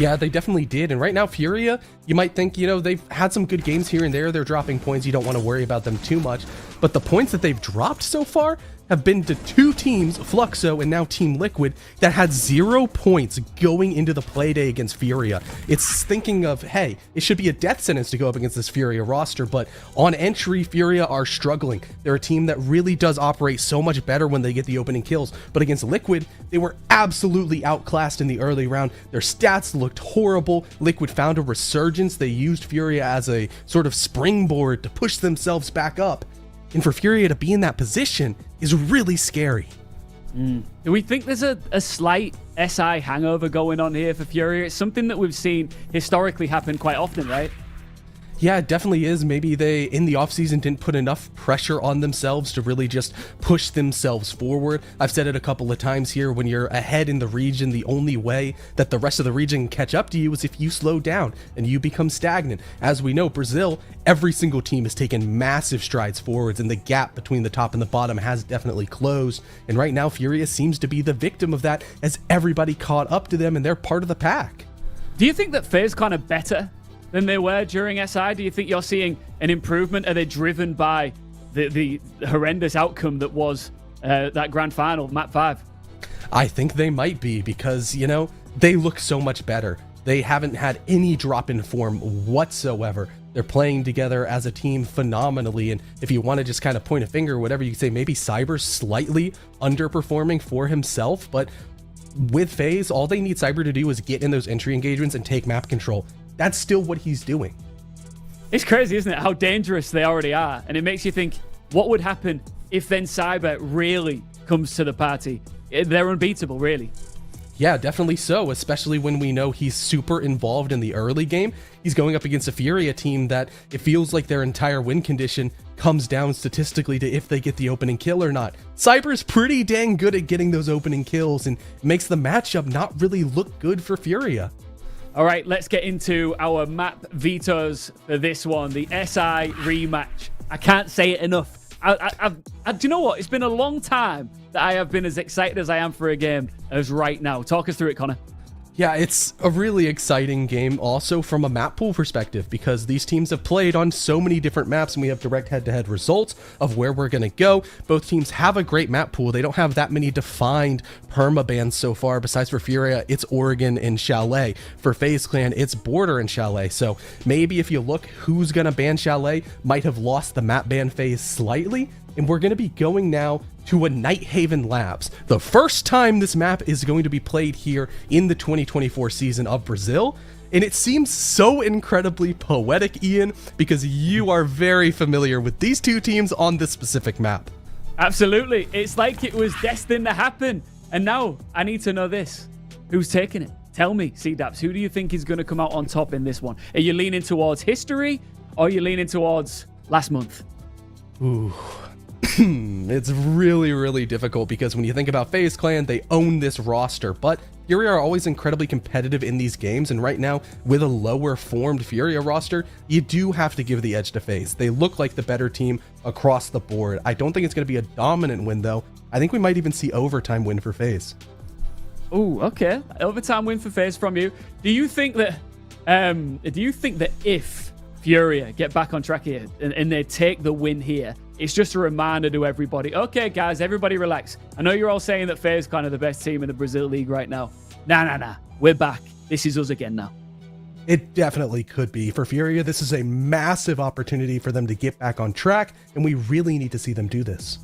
Yeah, they definitely did. And right now, Furia, you might think, they've had some good games here and there. They're dropping points. You don't want to worry about them too much. But the points that they've dropped so far have been to two teams, Fluxo and now Team Liquid, that had 0 points going into the Playday against Furia. It's thinking of, hey, it should be a death sentence to go up against this Furia roster, but on entry, Furia are struggling. They're a team that really does operate so much better when they get the opening kills, but against Liquid, they were absolutely outclassed in the early round. Their stats looked horrible. Liquid found a resurgence. They used Furia as a sort of springboard to push themselves back up. And for Furia to be in that position is really scary. Do we think there's a slight SI hangover going on here for Furia? It's something that we've seen historically happen quite often, right? Yeah, it definitely is. Maybe they, in the offseason, didn't put enough pressure on themselves to really just push themselves forward. I've said it a couple of times here, when you're ahead in the region, the only way that the rest of the region can catch up to you is if you slow down and you become stagnant. As we know, Brazil, every single team has taken massive strides forwards, and the gap between the top and the bottom has definitely closed. And right now, Furia seems to be the victim of that, as everybody caught up to them and they're part of the pack. Do you think that FaZe kind of better than they were during SI? Do you think you're seeing an improvement? Are they driven by the horrendous outcome that was that grand final, map 5? I think they might be, because, they look so much better. They haven't had any drop in form whatsoever. They're playing together as a team phenomenally. And if you want to just kind of point a finger or whatever, you can say maybe Cyber's slightly underperforming for himself, but with FaZe, all they need Cyber to do is get in those entry engagements and take map control. That's still what he's doing. It's crazy, isn't it, how dangerous they already are? And it makes you think, what would happen if then Cyber really comes to the party? They're unbeatable, really. Yeah, definitely so, especially when we know he's super involved in the early game. He's going up against a Furia team that it feels like their entire win condition comes down statistically to if they get the opening kill or not. Cyber's pretty dang good at getting those opening kills and makes the matchup not really look good for Furia. All right, let's get into our map vetoes for this one. The SI rematch I can't say it enough. Do you know what? It's been a long time that I have been as excited as I am for a game as right now. Talk us through it, Connor. Yeah, it's a really exciting game also from a map pool perspective because these teams have played on so many different maps and we have direct head-to-head results of where we're going to go. Both teams have a great map pool. They don't have that many defined permabans so far. Besides for Furia, it's Oregon and Chalet. For FaZe Clan, it's Border and Chalet. So maybe if you look who's going to ban Chalet, might have lost the map ban phase slightly. And we're going to be going now to a Night Haven Labs. The first time this map is going to be played here in the 2024 season of Brazil. And it seems so incredibly poetic, Ian, because you are very familiar with these two teams on this specific map. Absolutely. It's like it was destined to happen. And now I need to know this. Who's taking it? Tell me, C-Daps, who do you think is going to come out on top in this one? Are you leaning towards history or are you leaning towards last month? Ooh. It's really, really difficult because when you think about FaZe Clan, they own this roster, but Furia are always incredibly competitive in these games, and right now, with a lower formed Furia roster, you do have to give the edge to FaZe. They look like the better team across the board. I don't think it's going to be a dominant win, though. I think we might even see overtime win for FaZe. Oh, okay. Overtime win for FaZe from you. Do you think that if Furia get back on track here and they take the win here, it's just a reminder to everybody, okay, guys, everybody relax. I know you're all saying that FaZe kind of the best team in the Brazil League right now. Nah. We're back. This is us again now. It definitely could be. For Furia, this is a massive opportunity for them to get back on track, and we really need to see them do this.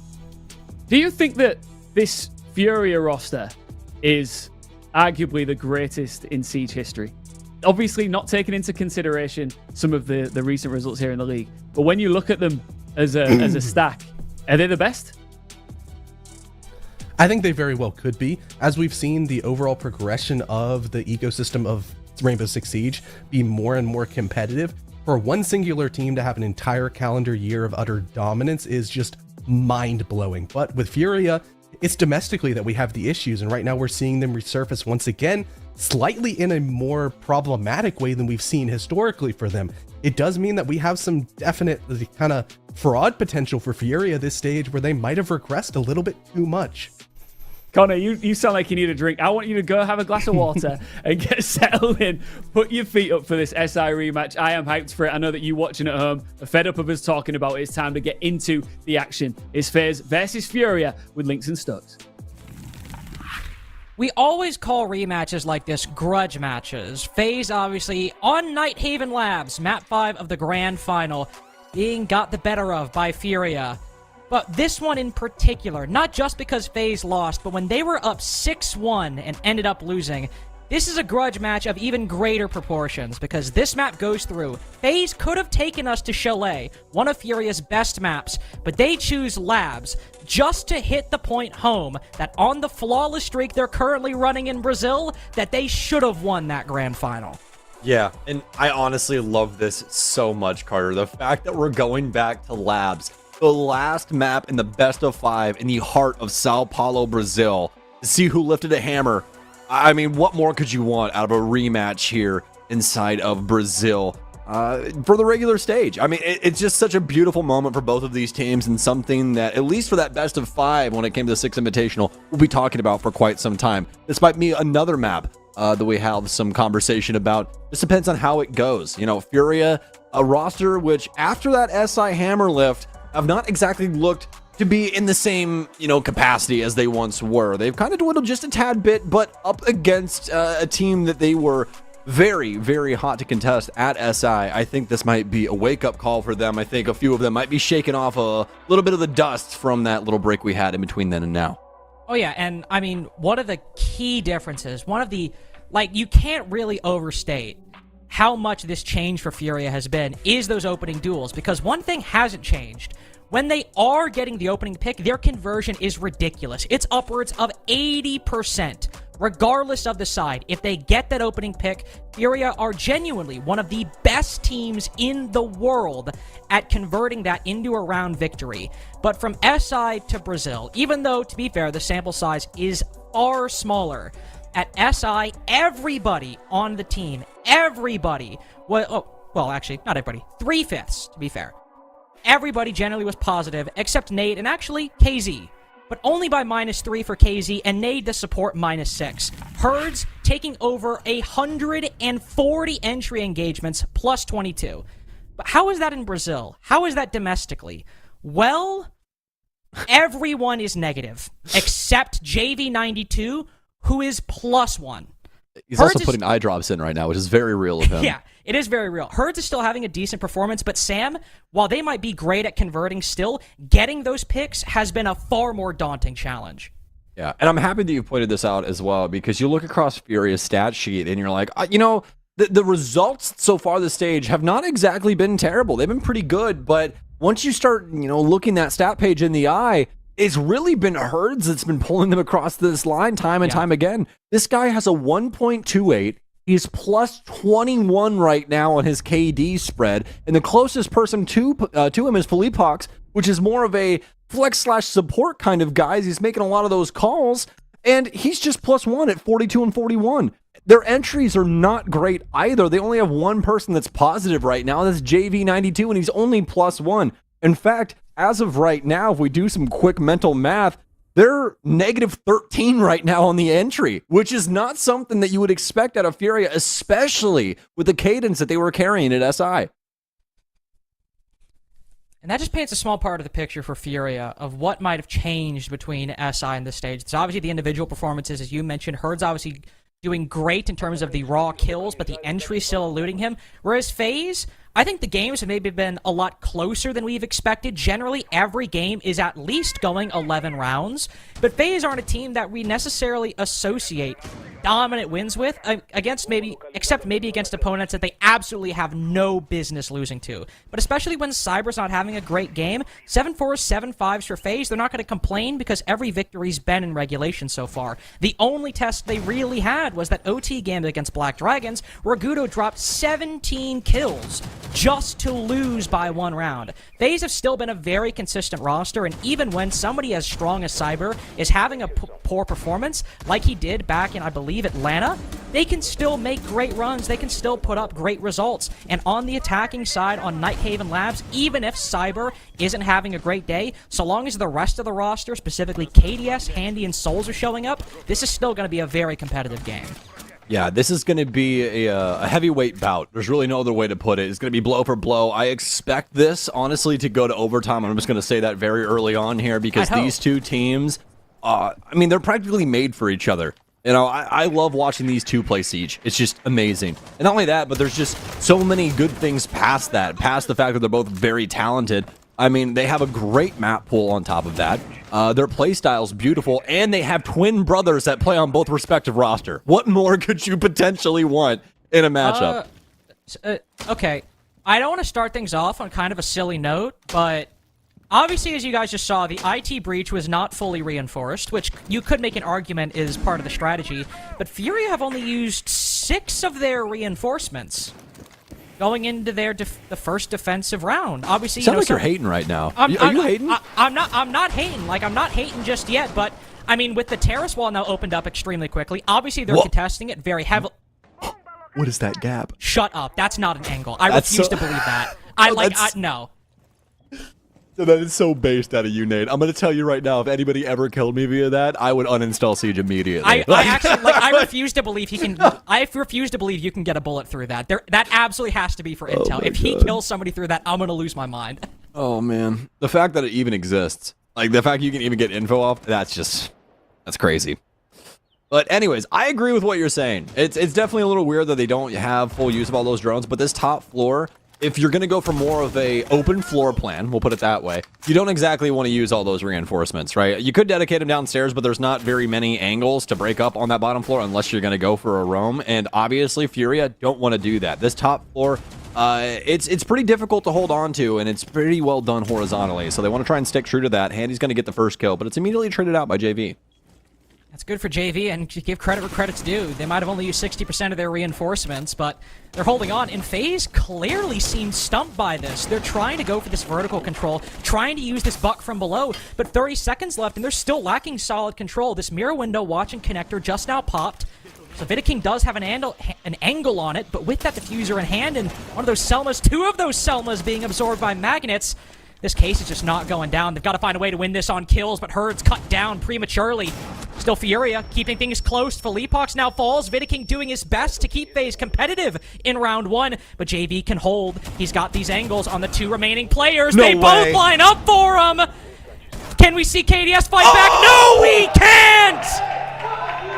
Do you think that this Furia roster is arguably the greatest in Siege history? Obviously, not taking into consideration some of the recent results here in the league, but when you look at them as a stack, are they the best? I think they very well could be. As we've seen the overall progression of the ecosystem of Rainbow Six Siege be more and more competitive, for one singular team to have an entire calendar year of utter dominance is just mind-blowing. But with Furia, it's domestically that we have the issues, and right now we're seeing them resurface once again, slightly in a more problematic way than we've seen historically for them. It does mean that we have some definite kind of fraud potential for Furia at this stage where they might have regressed a little bit too much. Connor, you sound like you need a drink. I want you to go have a glass of water and get settled in. Put your feet up for this SI rematch. I am hyped for it. I know that you watching at home are fed up of us talking about it. It's time to get into the action. It's FaZe versus Furia with Links and Stokes. We always call rematches like this grudge matches. FaZe, obviously, on Night Haven Labs, map 5 of the grand final, being got the better of by Furia. But this one in particular, not just because FaZe lost, but when they were up 6-1 and ended up losing, this is a grudge match of even greater proportions, because this map goes through. FaZe could have taken us to Chalet, one of Furia's best maps, but they choose Labs, just to hit the point home that on the flawless streak they're currently running in Brazil, that they should have won that grand final. Yeah, and I honestly love this so much, Carter. The fact that we're going back to Labs, the last map in the best of 5 in the heart of Sao Paulo, Brazil, to see who lifted a hammer. I mean, what more could you want out of a rematch here inside of Brazil for the regular stage? I mean, it's just such a beautiful moment for both of these teams, and something that, at least for that best of 5 when it came to the 6 Invitational, we'll be talking about for quite some time. This might be another map that we have some conversation about. Just depends on how it goes. You know, Furia, a roster which, after that SI hammer lift, have not exactly looked to be in the same, capacity as they once were. They've kind of dwindled just a tad bit, but up against a team that they were very, very hot to contest at SI. I think this might be a wake-up call for them. I think a few of them might be shaking off a little bit of the dust from that little break we had in between then and now. Oh yeah, and I mean, one of the key differences, you can't really overstate how much this change for Furia has been, is those opening duels, because one thing hasn't changed. When they are getting the opening pick, their conversion is ridiculous. It's upwards of 80%, regardless of the side. If they get that opening pick, Furia are genuinely one of the best teams in the world at converting that into a round victory. But from SI to Brazil, even though, to be fair, the sample size is far smaller, at SI, everybody on the team, actually, not everybody, 3/5, to be fair. everybody generally was positive, except Nade and actually KZ. But only by -3 for KZ, and Nade the support -6. Herds taking over 140 entry engagements, plus 22. But how is that in Brazil? How is that domestically? Well, everyone is negative, except JV92, who is +1. He's also putting eye drops in right now, which is very real of him. Yeah, it is very real. Herds is still having a decent performance, but Sam, while they might be great at converting still, getting those picks has been a far more daunting challenge. Yeah, and I'm happy that you pointed this out as well, because you look across Furia's stat sheet and you're like, you know, the results so far this stage have not exactly been terrible. They've been pretty good, but once you start, you know, looking that stat page in the eye, it's really been Herds that's been pulling them across this line time and time again. This guy has a 1.28. He's plus 21 right now on his KD spread. And the closest person to him is Felipox, which is more of a flex/support kind of guy. He's making a lot of those calls. And he's just +1 at 42 and 41. Their entries are not great either. They only have one person that's positive right now. That's JV92, and he's only +1. In fact, as of right now, if we do some quick mental math, they're -13 right now on the entry, which is not something that you would expect out of Furia, especially with the cadence that they were carrying at SI. And that just paints a small part of the picture for Furia of what might have changed between SI and this stage. It's obviously the individual performances, as you mentioned. Herd's obviously doing great in terms of the raw kills, but the entry still eluding him. Whereas FaZe, I think the games have maybe been a lot closer than we've expected. Generally, every game is at least going 11 rounds, but FaZe aren't a team that we necessarily associate dominant wins with, except maybe against opponents that they absolutely have no business losing to. But especially when Cyber's not having a great game, 7-4s, 7-5s for FaZe, they're not going to complain because every victory's been in regulation so far. The only test they really had was that OT game against Black Dragons, where Gudo dropped 17 kills just to lose by 1 round. FaZe have still been a very consistent roster, and even when somebody as strong as Cyber is having a poor performance, like he did back in, I believe, Atlanta, they can still make great runs, they can still put up great results. And on the attacking side, on Nighthaven Labs, even if Cyber isn't having a great day, so long as the rest of the roster, specifically KDS, Handy, and Souls are showing up, this is still going to be a very competitive game. Yeah, this is going to be a heavyweight bout. There's really no other way to put it. It's going to be blow for blow. I expect this, honestly, to go to overtime. I'm just going to say that very early on here, because these two teams, I mean, they're practically made for each other. You know, I love watching these two play Siege. It's just amazing. And not only that, but there's just so many good things past that, past the fact that they're both very talented. I mean, they have a great map pool on top of that. Their playstyle's beautiful, and they have twin brothers that play on both respective roster. What more could you potentially want in a matchup? Okay, I don't want to start things off on kind of a silly note, but obviously, as you guys just saw, the IT breach was not fully reinforced, which you could make an argument is part of the strategy, but Furia have only used 6 of their reinforcements going into their the first defensive round. Obviously, Sound like you're hating right now. Are you hating? I'm not hating. Like, I'm not hating just yet, but I mean, with the terrace wall now opened up extremely quickly, obviously they're contesting it very heavily. What is that gap? Shut up. That's not an angle. I refuse to believe that. No. So that is so based out of you, Nate. I'm going to tell you right now, if anybody ever killed me via that, I would uninstall Siege immediately. I refuse to believe he can. I refuse to believe you can get a bullet through that. That absolutely has to be for intel. If he kills somebody through that, I'm going to lose my mind. Oh man, the fact that it even exists, like the fact you can even get info off, that's crazy. But anyways, I agree with what you're saying. It's definitely a little weird that they don't have full use of all those drones, but this top floor, if you're going to go for more of a open floor plan, we'll put it that way, you don't exactly want to use all those reinforcements, right? You could dedicate them downstairs, but there's not very many angles to break up on that bottom floor unless you're going to go for a roam, and obviously Furia don't want to do that. This top floor, it's pretty difficult to hold on to, and it's pretty well done horizontally, so they want to try and stick true to that. Handy's going to get the first kill, but it's immediately traded out by JV. That's good for JV, and to give credit where credit's due. They might have only used 60% of their reinforcements, but they're holding on. And FaZe clearly seems stumped by this. They're trying to go for this vertical control, trying to use this buck from below, but 30 seconds left, and they're still lacking solid control. This mirror window watching connector just now popped. So Vidaking does have an angle on it, but with that diffuser in hand and one of those Selmas, 2 of those Selmas being absorbed by magnets, This case is just not going down. They've got to find a way to win this on kills, but Herd's cut down prematurely. Still Furia keeping things close. Felipox now falls. Vidiking doing his best to keep FaZe competitive in round 1, but JV can hold. He's got these angles on the 2 remaining players. They both line up for him. Can we see KDS fight back? No, we can't!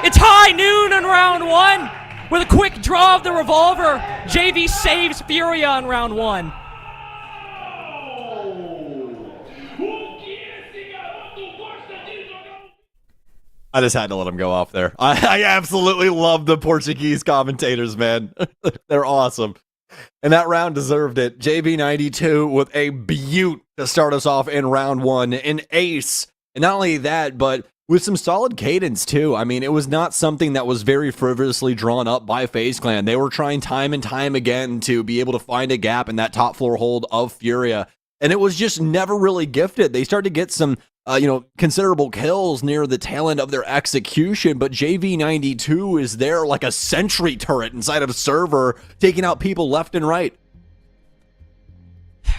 It's high noon in round 1. With a quick draw of the revolver, JV saves Furia in round 1. I just had to let him go off there. I absolutely love the Portuguese commentators, man. They're awesome. And that round deserved it. JV92 with a beaut to start us off in round 1. An ace. And not only that, but with some solid cadence, too. I mean, it was not something that was very frivolously drawn up by FaZe Clan. They were trying time and time again to be able to find a gap in that top floor hold of Furia. And it was just never really gifted. They started to get some, considerable kills near the tail end of their execution, but JV92 is there like a sentry turret inside of a server, taking out people left and right.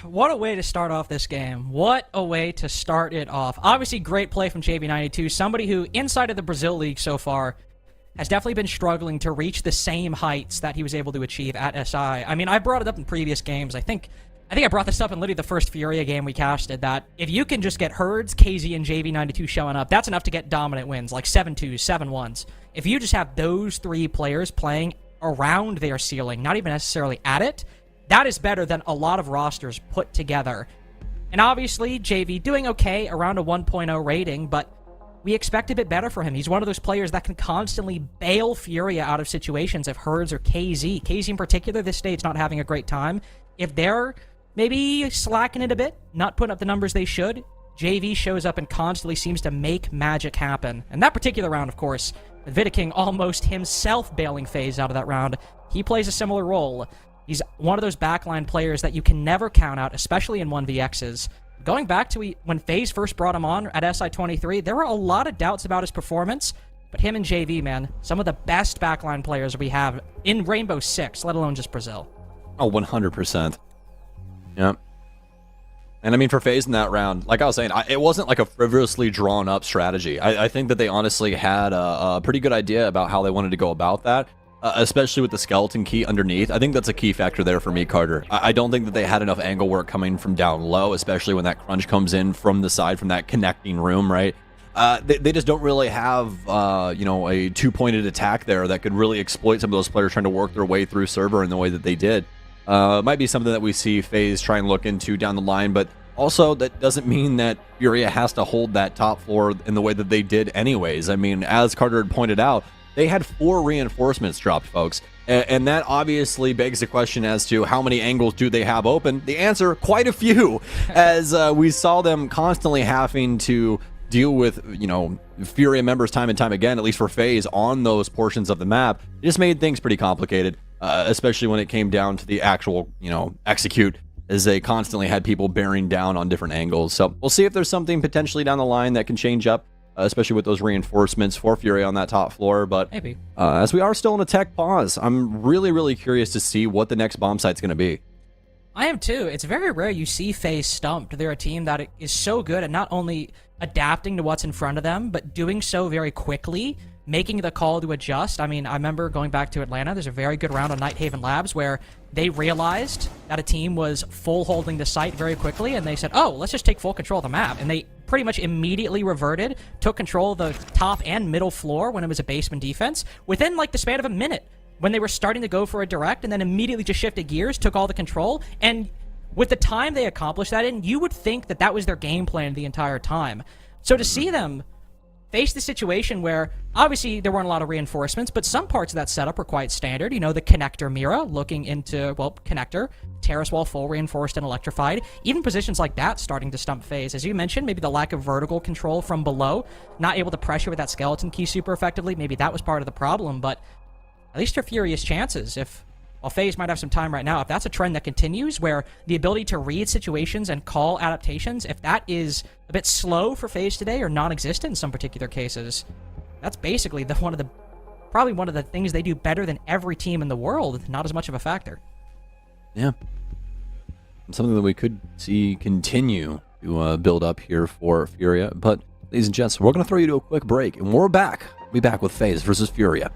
What a way to start off this game. What a way to start it off. Obviously, great play from JV92, somebody who, inside of the Brazil League so far, has definitely been struggling to reach the same heights that he was able to achieve at SI. I mean, I brought it up in previous games. I think I brought this up in literally the first Furia game we casted, that if you can just get Herds, KZ, and JV92 showing up, that's enough to get dominant wins, like 7-2s, 7-1s. If you just have those 3 players playing around their ceiling, not even necessarily at it, that is better than a lot of rosters put together. And obviously, JV doing okay, around a 1.0 rating, but we expect a bit better for him. He's one of those players that can constantly bail Furia out of situations if Herds or KZ. KZ in particular, this stage not having a great time. If they're maybe slacking it a bit, not putting up the numbers they should, JV shows up and constantly seems to make magic happen. And that particular round, of course, with Vidiking almost himself bailing FaZe out of that round, he plays a similar role. He's one of those backline players that you can never count out, especially in 1vx's. Going back to when FaZe first brought him on at SI23, there were a lot of doubts about his performance, but him and JV, man, some of the best backline players we have in Rainbow Six, let alone just Brazil. Oh, 100%. Yeah. And I mean, for FaZe in that round, like I was saying, it wasn't like a frivolously drawn up strategy. I think that they honestly had a pretty good idea about how they wanted to go about that, especially with the skeleton key underneath. I think that's a key factor there for me, Carter. I don't think that they had enough angle work coming from down low, especially when that crunch comes in from the side, from that connecting room, right? They just don't really have, a two-pointed attack there that could really exploit some of those players trying to work their way through server in the way that they did. Might be something that we see FaZe try and look into down the line, but also that doesn't mean that Furia has to hold that top floor in the way that they did anyways. I mean, as Carter had pointed out, they had 4 reinforcements dropped, folks. And that obviously begs the question as to how many angles do they have open? The answer, quite a few, as we saw them constantly having to deal with, Furia members time and time again, at least for FaZe, on those portions of the map. It just made things pretty complicated. Especially when it came down to the actual, execute, as they constantly had people bearing down on different angles. So we'll see if there's something potentially down the line that can change up, especially with those reinforcements for Furia on that top floor. But maybe. As we are still in a tech pause, I'm really, really curious to see what the next bomb site's going to be. I am too. It's very rare you see FaZe stumped. They're a team that is so good at not only adapting to what's in front of them, but doing so very quickly, making the call to adjust. I mean, I remember going back to Atlanta, there's a very good round on Nighthaven Labs where they realized that a team was full holding the site very quickly, and they said, oh, let's just take full control of the map. And they pretty much immediately reverted, took control of the top and middle floor when it was a basement defense, within like the span of a minute, when they were starting to go for a direct, and then immediately just shifted gears, took all the control, and with the time they accomplished that in, you would think that that was their game plan the entire time. So to see them face the situation where, obviously, there weren't a lot of reinforcements, but some parts of that setup were quite standard. The connector Mira looking into, connector, terrace wall full reinforced and electrified. Even positions like that starting to stump FaZe. As you mentioned, maybe the lack of vertical control from below, not able to pressure with that skeleton key super effectively, maybe that was part of the problem, but at least for Furia's chances, while FaZe might have some time right now, if that's a trend that continues, where the ability to read situations and call adaptations, if that is a bit slow for FaZe today or non-existent in some particular cases, that's basically probably one of the things they do better than every team in the world, not as much of a factor. Yeah. something that we could see continue to build up here for Furia. But, ladies and gents, we're going to throw you to a quick break, and we're back. We'll be back with FaZe versus Furia.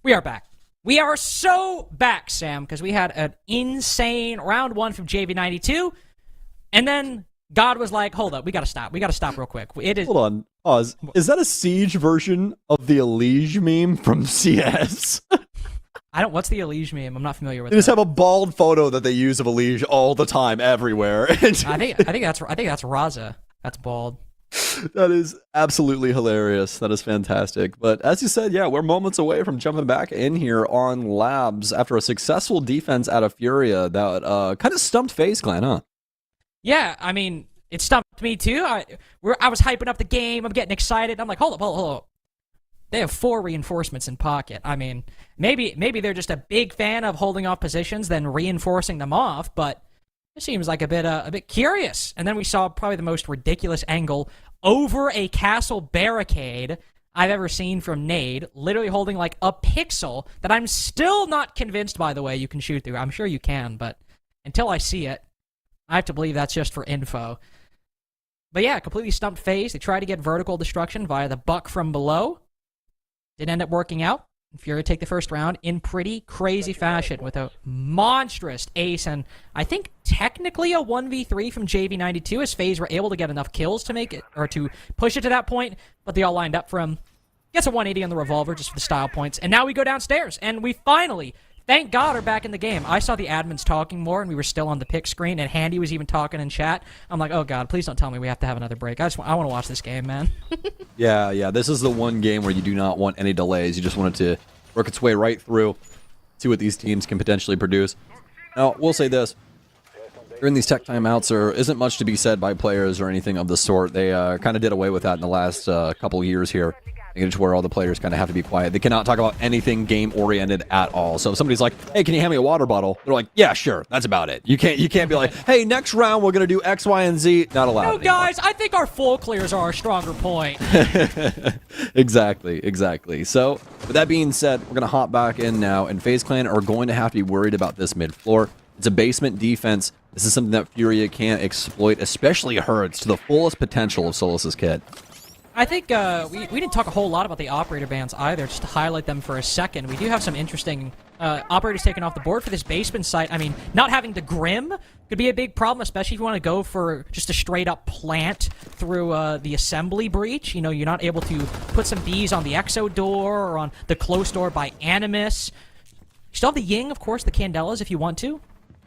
We are back. We are so back, Sam, because we had an insane round 1 from JV92, and then God was like, hold up, we gotta stop. We gotta stop real quick. It is. Hold on. Pause. Is that a Siege version of the Elige meme from CS? What's the Elige meme? I'm not familiar with They it. just have a bald photo that they use of Elige all the time, everywhere. I think that's Raza. That's bald. That is absolutely hilarious. That is fantastic. But as you said, yeah, we're moments away from jumping back in here on Labs after a successful defense out of Furia that kind of stumped FaZe Clan, huh? Yeah, I mean, it stumped me too. I was hyping up the game. I'm getting excited. I'm like, hold up. They have 4 reinforcements in pocket. I mean, maybe they're just a big fan of holding off positions, then reinforcing them off, but it seems like a bit curious. And then we saw probably the most ridiculous angle over a castle barricade I've ever seen from Nade, literally holding like a pixel that I'm still not convinced, by the way, you can shoot through. I'm sure you can, but until I see it, I have to believe that's just for info. But yeah, completely stumped FaZe. They tried to get vertical destruction via the buck from below. Didn't end up working out. Furia take the first round in pretty crazy fashion with a monstrous ace, and I think technically a 1v3 from JV92 as FaZe were able to get enough kills to make it, or to push it to that point, but they all lined up for him. Gets a 180 on the revolver just for the style points, and now we go downstairs, and we finally, thank God, are back in the game. I saw the admins talking more, and we were still on the pick screen, and Handy was even talking in chat. I'm like, oh God, please don't tell me we have to have another break. I want to watch this game, man. Yeah, this is the one game where you do not want any delays. You just want it to work its way right through, see what these teams can potentially produce. Now, we'll say this. During these tech timeouts, there isn't much to be said by players or anything of the sort. They kind of did away with that in the last couple years here. It's where all the players kind of have to be quiet. They cannot talk about anything game-oriented at all. So if somebody's like, hey, can you hand me a water bottle? They're like, yeah, sure. That's about it. You can't be like, hey, next round we're going to do X, Y, and Z. Not allowed No, guys, I think our full clears are our stronger point. Exactly. So with that being said, we're going to hop back in now, and FaZe Clan are going to have to be worried about this mid-floor. It's a basement defense. This is something that Furia can't exploit, especially Hurts, to the fullest potential of Solus's kit. I think we didn't talk a whole lot about the operator bans either, just to highlight them for a second. We do have some interesting operators taken off the board for this basement site. I mean, not having the Grim could be a big problem, especially if you want to go for just a straight-up plant through the assembly breach. You know, you're not able to put some bees on the exo door or on the close door by Animus. You still have the Ying, of course, the Candelas if you want to.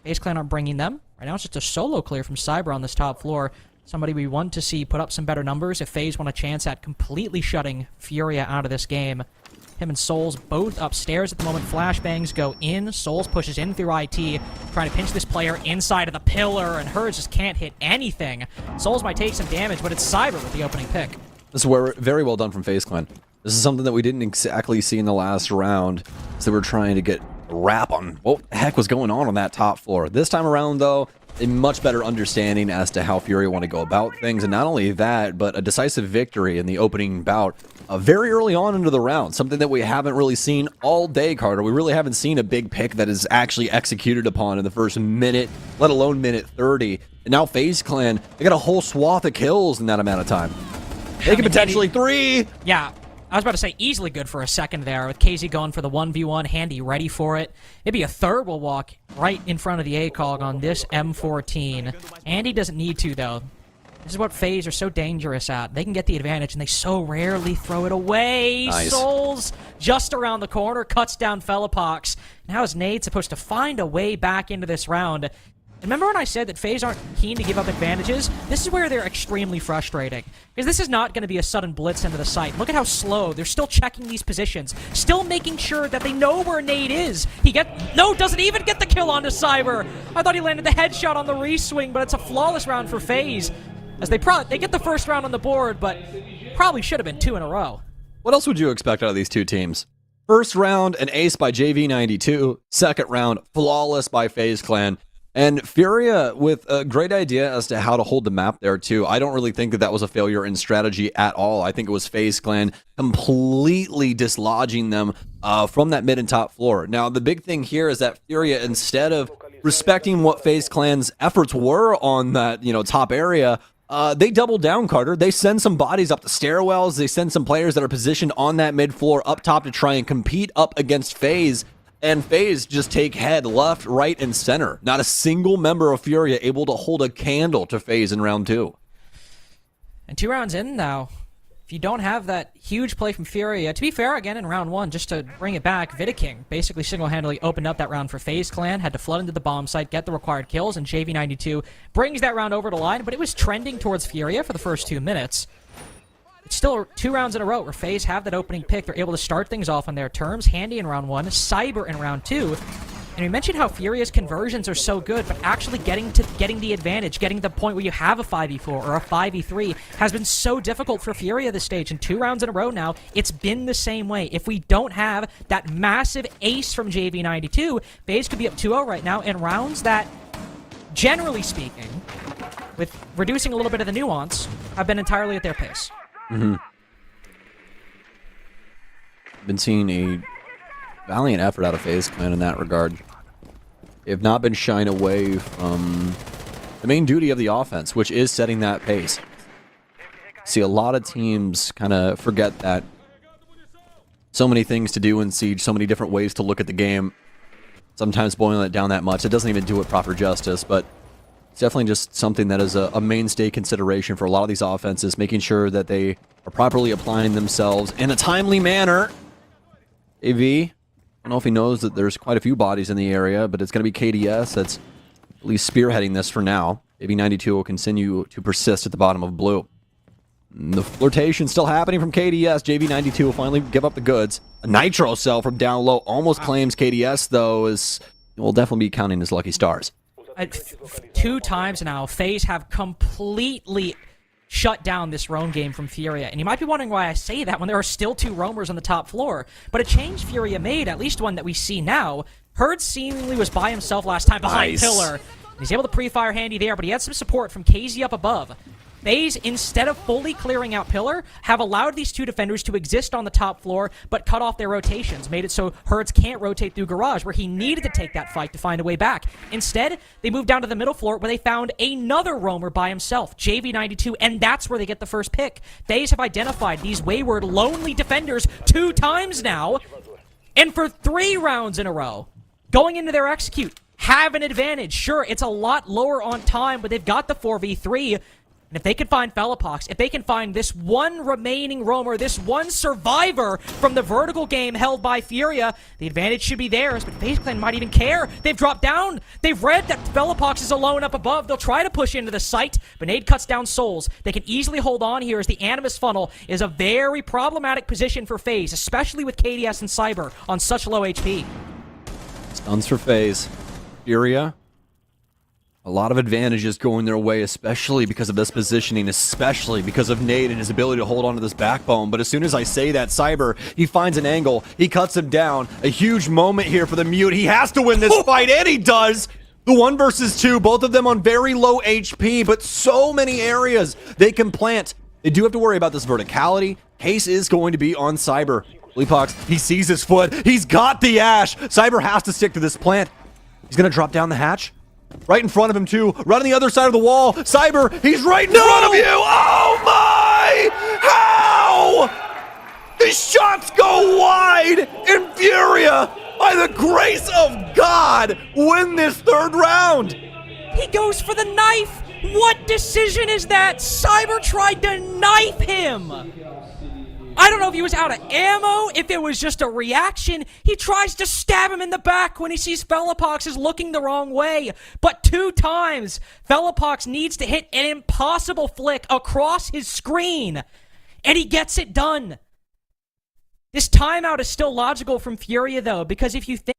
FaZe Clan aren't bringing them. Right now it's just a solo clear from Cyber on this top floor. Somebody we want to see put up some better numbers if FaZe want a chance at completely shutting Furia out of this game. Him and Souls both upstairs at the moment. Flashbangs go in. Souls pushes in through IT, trying to pinch this player inside of the pillar, and Hers just can't hit anything. Souls might take some damage, but it's Cyber with the opening pick. This is where very well done from FaZe Clan. This is something that we didn't exactly see in the last round, so we're trying to get a wrap on what the heck was going on that top floor. This time around, though, a much better understanding as to how Furia want to go about things, and not only that, but a decisive victory in the opening bout very early on into the round, something that we haven't really seen all day, Carter. We really haven't seen a big pick that is actually executed upon in the first minute, let alone minute 30. And now FaZe Clan, they got a whole swath of kills in that amount of time. They can potentially 3! Yeah. I was about to say easily good for a second there, with KZ going for the 1v1, Handy ready for it. Maybe a third will walk right in front of the ACOG on this M14. Handy doesn't need to, though. This is what FaZe are so dangerous at. They can get the advantage, and they so rarely throw it away. Nice. Souls just around the corner, cuts down Felipox. Now is Nade supposed to find a way back into this round? Remember when I said that FaZe aren't keen to give up advantages? This is where they're extremely frustrating. Because this is not going to be a sudden blitz into the site. Look at how slow. They're still checking these positions. Still making sure that they know where Nade is. Doesn't even get the kill onto Cyber. I thought he landed the headshot on the re-swing, but it's a flawless round for FaZe. As they get the first round on the board, but probably should have been 2 in a row. What else would you expect out of these two teams? First round, an ace by JV92. Second round, flawless by FaZe Clan. And Furia with a great idea as to how to hold the map there, too. I don't really think that that was a failure in strategy at all. I think it was FaZe Clan completely dislodging them from that mid and top floor. Now, the big thing here is that Furia, instead of respecting what FaZe Clan's efforts were on that, top area, they double down, Carter. They send some bodies up the stairwells. They send some players that are positioned on that mid floor up top to try and compete up against FaZe. And FaZe just take head left, right, and center. Not a single member of Furia able to hold a candle to FaZe in round 2. And 2 rounds in now, if you don't have that huge play from Furia, to be fair, again, in round 1, just to bring it back, Vidiking basically single-handedly opened up that round for FaZe Clan, had to flood into the bomb site, get the required kills, and JV92 brings that round over to line, but it was trending towards Furia for the first 2 minutes. It's still 2 rounds in a row where FaZe have that opening pick. They're able to start things off on their terms. Handy in round 1, Cyber in round 2. And we mentioned how Furia's conversions are so good, but actually getting the advantage, getting to the point where you have a 5v4 or a 5v3 has been so difficult for Furia this stage. And 2 rounds in a row now, it's been the same way. If we don't have that massive ace from JV92, FaZe could be up 2-0 right now in rounds that, generally speaking, with reducing a little bit of the nuance, have been entirely at their pace. Been seeing a valiant effort out of FaZe Clan in that regard. They have not been shying away from the main duty of the offense, which is setting that pace. See a lot of teams kind of forget that. So many things to do in Siege, so many different ways to look at the game. Sometimes boiling it down that much, it doesn't even do it proper justice, but it's definitely just something that is a mainstay consideration for a lot of these offenses, making sure that they are properly applying themselves in a timely manner. AV, I don't know if he knows that there's quite a few bodies in the area, but it's going to be KDS that's at least spearheading this for now. AV92 will continue to persist at the bottom of blue. And the flirtation still happening from KDS. JV92 will finally give up the goods. A Nitro cell from down low almost claims KDS, though, is will definitely be counting his lucky stars. 2 times now, FaZe have completely shut down this roam game from Furia. And you might be wondering why I say that when there are still 2 roamers on the top floor. But a change Furia made, at least one that we see now, Herd seemingly was by himself last time behind Pillar. He's able to pre-fire Handy there, but he had some support from KZ up above. FaZe, instead of fully clearing out Pillar, have allowed these 2 defenders to exist on the top floor, but cut off their rotations, made it so Herds can't rotate through Garage, where he needed to take that fight to find a way back. Instead, they moved down to the middle floor, where they found another roamer by himself, JV92, and that's where they get the first pick. FaZe have identified these wayward, lonely defenders 2 times now, and for 3 rounds in a row, going into their execute, have an advantage. Sure, it's a lot lower on time, but they've got the 4v3, and if they can find Felipox, if they can find this one remaining roamer, this one survivor from the vertical game held by Furia, the advantage should be theirs, but FaZe Clan might even care. They've dropped down. They've read that Felipox is alone up above. They'll try to push into the site, but Nade cuts down Souls. They can easily hold on here as the Animus funnel is a very problematic position for FaZe, especially with KDS and Cyber on such low HP. Stuns for FaZe. Furia, a lot of advantages going their way, especially because of this positioning, especially because of Nade and his ability to hold on to this backbone. But as soon as I say that, Cyber, he finds an angle, he cuts him down. A huge moment here for the Mute. He has to win this fight, and he does! The 1 versus 2, both of them on very low HP, but so many areas they can plant. They do have to worry about this verticality. Case is going to be on Cyber. Felipox, he sees his foot. He's got the Ash. Cyber has to stick to this plant. He's going to drop down the hatch. Right in front of him, too. Right on the other side of the wall. Cyber, he's right in front of you. Oh, my! How? The shots go wide, and Furia, by the grace of God, win this 3rd round. He goes for the knife. What decision is that? Cyber tried to knife him. I don't know if he was out of ammo, if it was just a reaction. He tries to stab him in the back when he sees Felipox is looking the wrong way. But 2 times, Felipox needs to hit an impossible flick across his screen. And he gets it done. This timeout is still logical from Furia, though, because if you think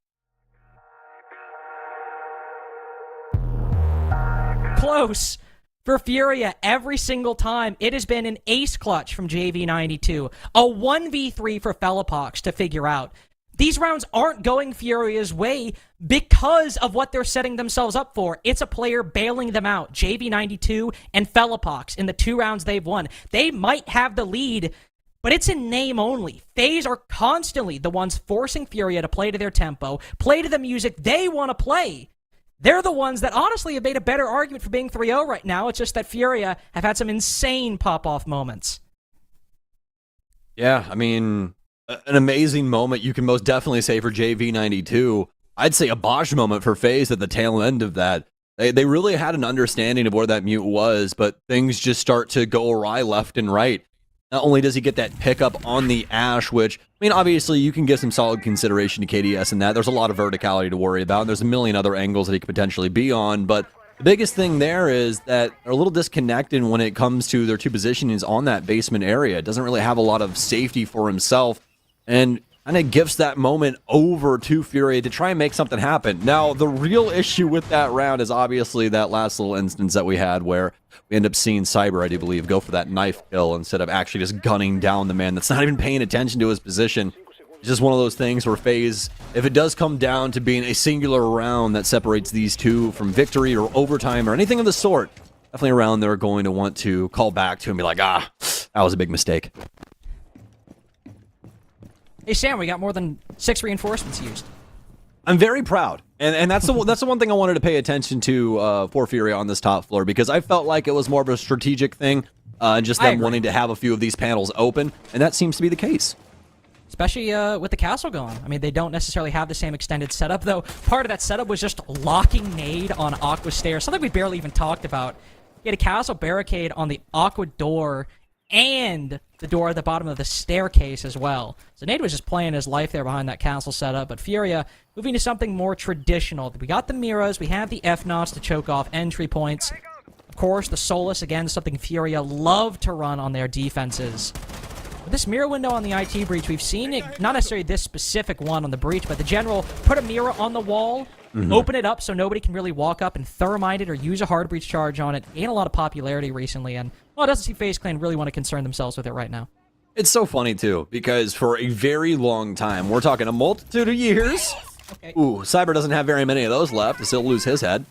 close for Furia every single time, it has been an ace clutch from JV92. A 1v3 for Felipox to figure out. These rounds aren't going Furia's way because of what they're setting themselves up for. It's a player bailing them out. JV92 and Felipox in the 2 rounds they've won. They might have the lead, but it's in name only. FaZe are constantly the ones forcing Furia to play to their tempo, play to the music they want to play. they're the ones that honestly have made a better argument for being 3-0 right now. It's just that Furia have had some insane pop-off moments. Yeah, I mean, an amazing moment you can most definitely say for JV92. I'd say a Bosch moment for FaZe at the tail end of that. They really had an understanding of where that mute was, but things just start to go awry left and right. Not only does he get that pickup on the Ash, which, I mean, obviously you can give some solid consideration to KDS in that. There's a lot of verticality to worry about, and there's a million other angles that he could potentially be on, but the biggest thing there is that they're a little disconnected when it comes to their two positionings on that basement area. It doesn't really have a lot of safety for himself, and kind of gifts that moment over to Furia to try and make something happen. Now, the real issue with that round is obviously that last little instance that we had where we end up seeing Cyber, I do believe, go for that knife kill instead of actually just gunning down the man that's not even paying attention to his position. It's just one of those things where FaZe, if it does come down to being a singular round that separates these two from victory or overtime or anything of the sort, definitely a round they're going to want to call back to and be like, that was a big mistake. Hey, Sam, we got more than 6 reinforcements used. I'm very proud, and that's the one thing I wanted to pay attention to for Furia on this top floor, because I felt like it was more of a strategic thing, just them wanting to have a few of these panels open, and that seems to be the case. Especially with the castle going. I mean, they don't necessarily have the same extended setup, though. Part of that setup was just locking nade on Aqua Stairs, something we barely even talked about. You had a castle barricade on the Aqua door and the door at the bottom of the staircase as well. So Nade was just playing his life there behind that castle setup, but Furia moving to something more traditional. We got the Miras, we have the F-Knots to choke off entry points. Of course, the Solus, again, something Furia love to run on their defenses. With this mirror window on the IT breach, we've seen it, not necessarily this specific one on the breach, but the general put a mirror on the wall, open it up so nobody can really walk up and thermite it or use a hard breach charge on it. Gained a lot of popularity recently, and well, it doesn't seem FaZe Clan really want to concern themselves with it right now. It's so funny, too, because for a very long time, we're talking a multitude of years. Okay. Ooh, Cyber doesn't have very many of those left. He'll still lose his head.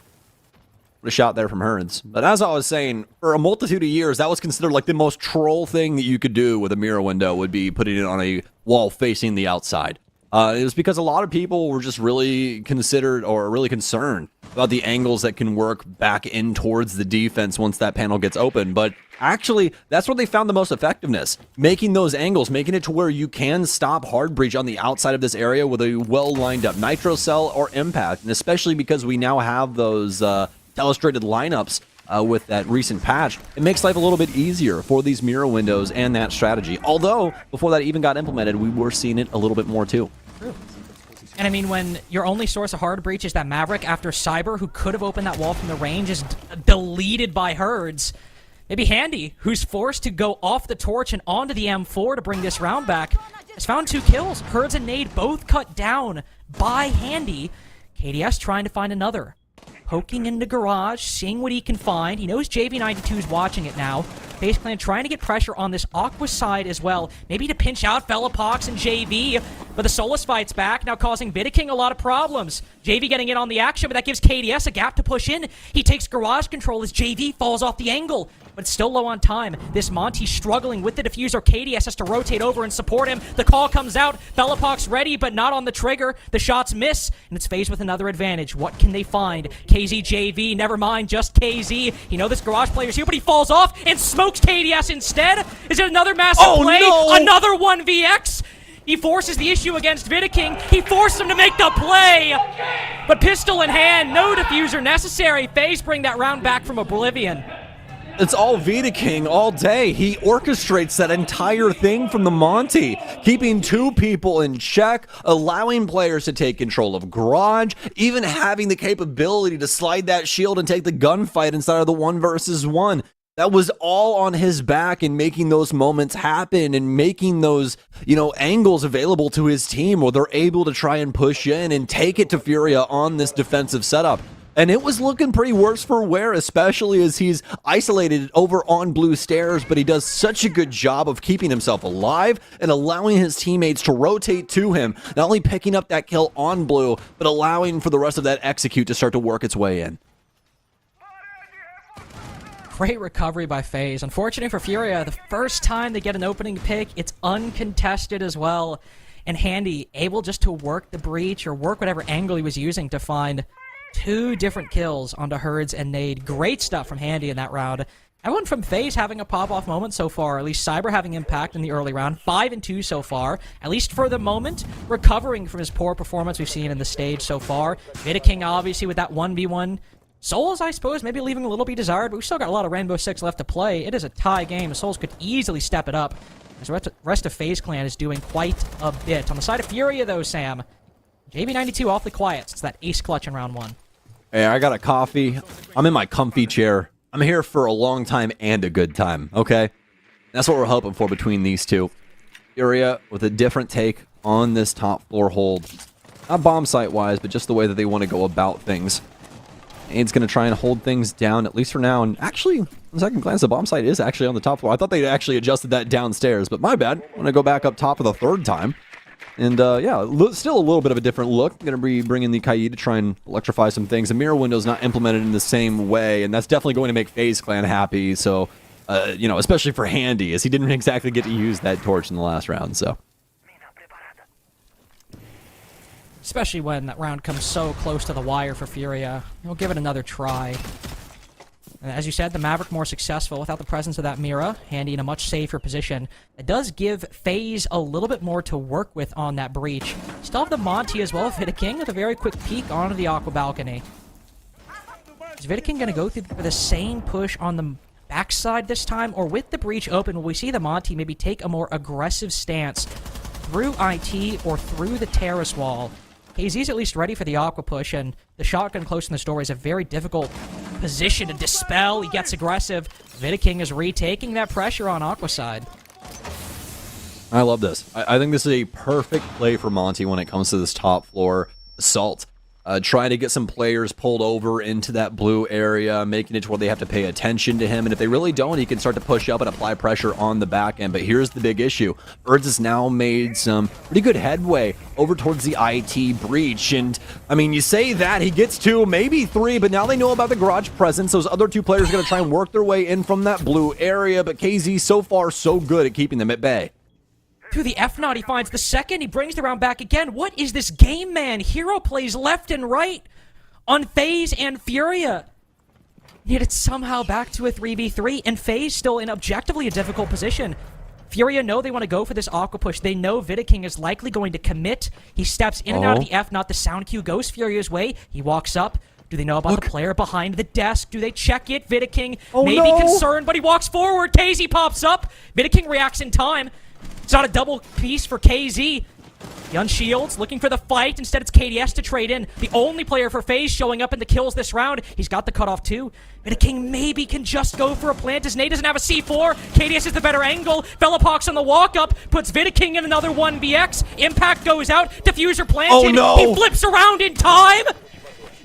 What a shot there from Herds. But as I was saying, for a multitude of years, that was considered like the most troll thing that you could do with a mirror window would be putting it on a wall facing the outside. It was because a lot of people were just really considered or really concerned about the angles that can work back in towards the defense once that panel gets open. But actually, that's where they found the most effectiveness. Making those angles, making it to where you can stop hard breach on the outside of this area with a well-lined up Nitro Cell or Impact. And especially because we now have those telestrated lineups with that recent patch, it makes life a little bit easier for these mirror windows and that strategy. Although, before that even got implemented, we were seeing it a little bit more too. True. And I mean, when your only source of hard breach is that Maverick after Cyber, who could have opened that wall from the range, is deleted by Herds, maybe Handy, who's forced to go off the torch and onto the M4 to bring this round back, has found 2 kills. Herds and Nade both cut down by Handy. KDS trying to find another. Poking in the garage, seeing what he can find. He knows JV92 is watching it now. FaZe Clan trying to get pressure on this Aqua side as well. Maybe to pinch out Velopox and JV. But the Solus fights back, now causing Vidiking a lot of problems. JV getting in on the action, but that gives KDS a gap to push in. He takes garage control as JV falls off the angle. But still low on time. This Monty struggling with the diffuser. KDS has to rotate over and support him. The call comes out. Velopox ready, but not on the trigger. The shots miss, and it's FaZe with another advantage. What can they find? KZ, JV, never mind, just KZ. You know this garage player's here, but he falls off and smokes KDS instead. Is it another massive play? No. Another 1vx? He forces the issue against Vidiking. He forced him to make the play. But pistol in hand, no diffuser necessary. FaZe bring that round back from Oblivion. It's all Vidiking all day. He orchestrates that entire thing from the Monty, keeping 2 people in check, allowing players to take control of garage, even having the capability to slide that shield and take the gunfight inside of the 1 versus 1. That was all on his back and making those moments happen and making those, angles available to his team where they're able to try and push in and take it to Furia on this defensive setup. And it was looking pretty worse for wear, especially as he's isolated over on blue stairs, but he does such a good job of keeping himself alive and allowing his teammates to rotate to him, not only picking up that kill on blue, but allowing for the rest of that execute to start to work its way in. Great recovery by FaZe. Unfortunate for Furia, the first time they get an opening pick, it's uncontested as well. And Handy able just to work the breach or work whatever angle he was using to find 2 different kills onto Herds and Nade. Great stuff from Handy in that round. Everyone from FaZe having a pop-off moment so far, at least Cyber having impact in the early round. 5-2 so far, at least for the moment, recovering from his poor performance we've seen in the stage so far. Vidaking obviously with that 1v1. Souls, I suppose, maybe leaving a little be desired, but we've still got a lot of Rainbow Six left to play. It is a tie game. Souls could easily step it up, as the rest of FaZe Clan is doing quite a bit. On the side of Furia, though, Sam, JV92 awfully quiet. It's that ace clutch in round 1. Hey, I got a coffee. I'm in my comfy chair. I'm here for a long time and a good time, okay? That's what we're hoping for between these two. Furia with a different take on this top floor hold. Not bomb site-wise, but just the way that they want to go about things. Aid's going to try and hold things down, at least for now. And actually, on second glance, the bomb site is actually on the top floor. I thought they actually adjusted that downstairs, but my bad. I'm going to go back up top for the 3rd time. And yeah, still a little bit of a different look. Going to be bringing the Kai to try and electrify some things. The mirror window is not implemented in the same way, and that's definitely going to make FaZe Clan happy. So, you know, especially for Handy, as he didn't exactly get to use that torch in the last round. So, especially when that round comes so close to the wire for Furia. We'll give it another try. As you said, the Maverick more successful without the presence of that Mira. Handy in a much safer position. It does give FaZe a little bit more to work with on that breach. Still have the Monty as well. Vidaking with a very quick peek onto the Aqua balcony. Is Vidaking going to go through for the same push on the backside this time? Or with the breach open, will we see the Monty maybe take a more aggressive stance through IT or through the terrace wall? KZ's at least ready for the Aqua push, and the shotgun close in this doorway is a very difficult position to dispel. He gets aggressive. Vidaking is retaking that pressure on Aqua side. I love this. I think this is a perfect play for Monty when it comes to this top floor assault. Trying to get some players pulled over into that blue area, making it to where they have to pay attention to him. And if they really don't, he can start to push up and apply pressure on the back end. But here's the big issue. Birds has now made some pretty good headway over towards the IT breach. And, I mean, you say that, he gets 2, maybe 3, but now they know about the garage presence. Those other 2 players are going to try and work their way in from that blue area. But KZ, so far, so good at keeping them at bay. To the F-Naught, he finds the second. He brings the round back again. What is this game, man? Hero plays left and right on FaZe and Furia. Yet it's somehow back to a 3v3, and FaZe still in objectively a difficult position. Furia know they want to go for this Aqua push. They know Vidaking is likely going to commit. He steps in and out of the F-Naught. The sound cue goes Furia's way. He walks up. Do they know about the player behind the desk? Do they check it? Vidaking may be concerned, but he walks forward. KZ pops up. Vidaking reacts in time. It's not a double piece for KZ. The Unshields looking for the fight. Instead, it's KDS to trade in. The only player for FaZe showing up in the kills this round. He's got the cutoff too. Vidaking maybe can just go for a plant as Nate doesn't have a C4. KDS is the better angle. Fellapox on the walk-up puts Vidaking in another 1vx. Impact goes out. Diffuser planted. Oh, no. He flips around in time.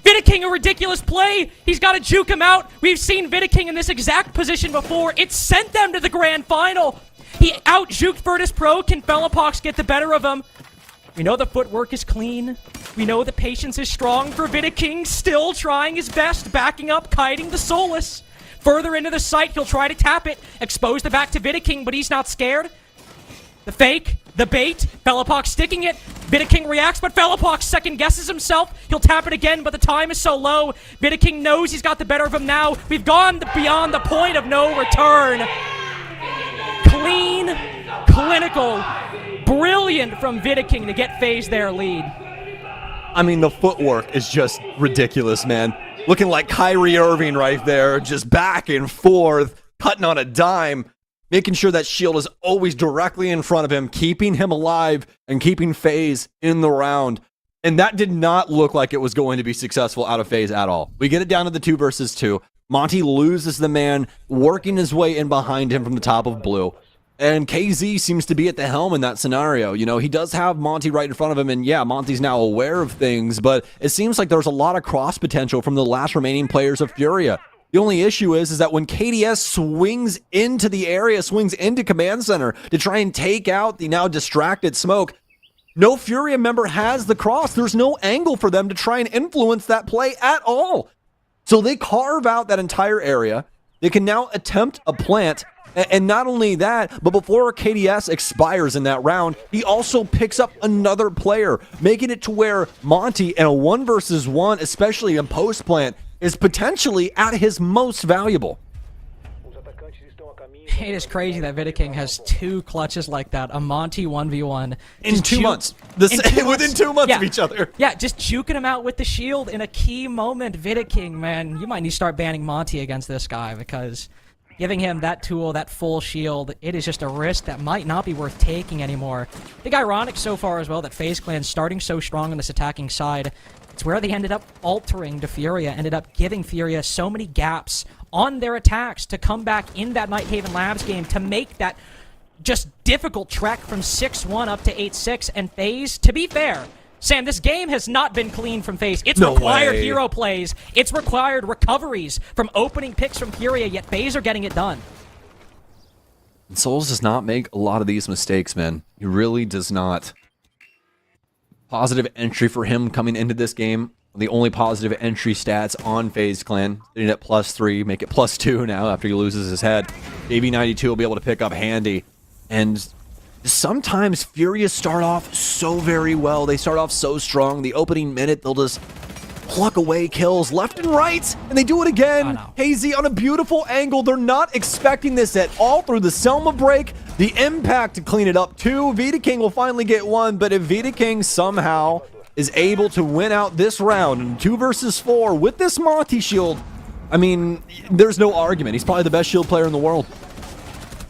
Vidaking, a ridiculous play. He's got to juke him out. We've seen Vidaking in this exact position before. It sent them to the grand final. He out-juked Virtus Pro. Can Fellapox get the better of him? We know the footwork is clean. We know the patience is strong for Vidaking, still trying his best, backing up, kiting the Solus. Further into the site, he'll try to tap it, expose the back to Vidaking, but he's not scared. The fake, the bait, Fellapox sticking it. Vidaking reacts, but Fellapox second-guesses himself. He'll tap it again, but the time is so low. Vidaking knows he's got the better of him now. We've gone beyond the point of no return. Clean, clinical, brilliant from Vidaking to get FaZe their lead. I mean, the footwork is just ridiculous, man. Looking like Kyrie Irving right there, just back and forth, cutting on a dime, making sure that shield is always directly in front of him, keeping him alive and keeping FaZe in the round. And that did not look like it was going to be successful out of FaZe at all. We get it down to the 2 versus 2. Monty loses the man, working his way in behind him from the top of blue. And KZ seems to be at the helm in that scenario. You know, he does have Monty right in front of him, and yeah, Monty's now aware of things, but it seems like there's a lot of cross potential from the last remaining players of Furia. The only issue is that when KDS swings into the area, swings into Command Center to try and take out the now distracted Smoke, no Furia member has the cross. There's no angle for them to try and influence that play at all. So they carve out that entire area. They can now attempt a plant, And not only that, but before KDS expires in that round, he also picks up another player, making it to where Monty in a 1 versus 1, especially in post-plant, is potentially at his most valuable. It is crazy that Vidiking has 2 clutches like that. A Monty 1v1. In 2 months. Within 2 months of each other. Yeah, just juking him out with the shield in a key moment. Vidiking, man, you might need to start banning Monty against this guy because giving him that tool, that full shield, it is just a risk that might not be worth taking anymore. I think ironic so far as well that FaZe Clan starting so strong on this attacking side. It's where they ended up altering to Furia, ended up giving Furia so many gaps on their attacks to come back in that Nighthaven Labs game to make that just difficult trek from 6-1 up to 8-6. And FaZe, to be fair, Sam, this game has not been clean from FaZe. It's required hero plays. It's required recoveries from opening picks from Furia, yet FaZe are getting it done. Souls does not make a lot of these mistakes, man. He really does not. Positive entry for him coming into this game. The only positive entry stats on FaZe Clan. Sitting at +3, make it +2 now after he loses his head. AB92 will be able to pick up handy. And sometimes Furia start off so very well. They start off so strong. The opening minute, they'll just pluck away kills left and right. And they do it again. Hazy on a beautiful angle. They're not expecting this at all through the Selma break. The impact to clean it up too. Vidiking will finally get one. But if Vidiking somehow is able to win out this round in 2 versus 4 with this Monty shield, I mean, there's no argument. He's probably the best shield player in the world.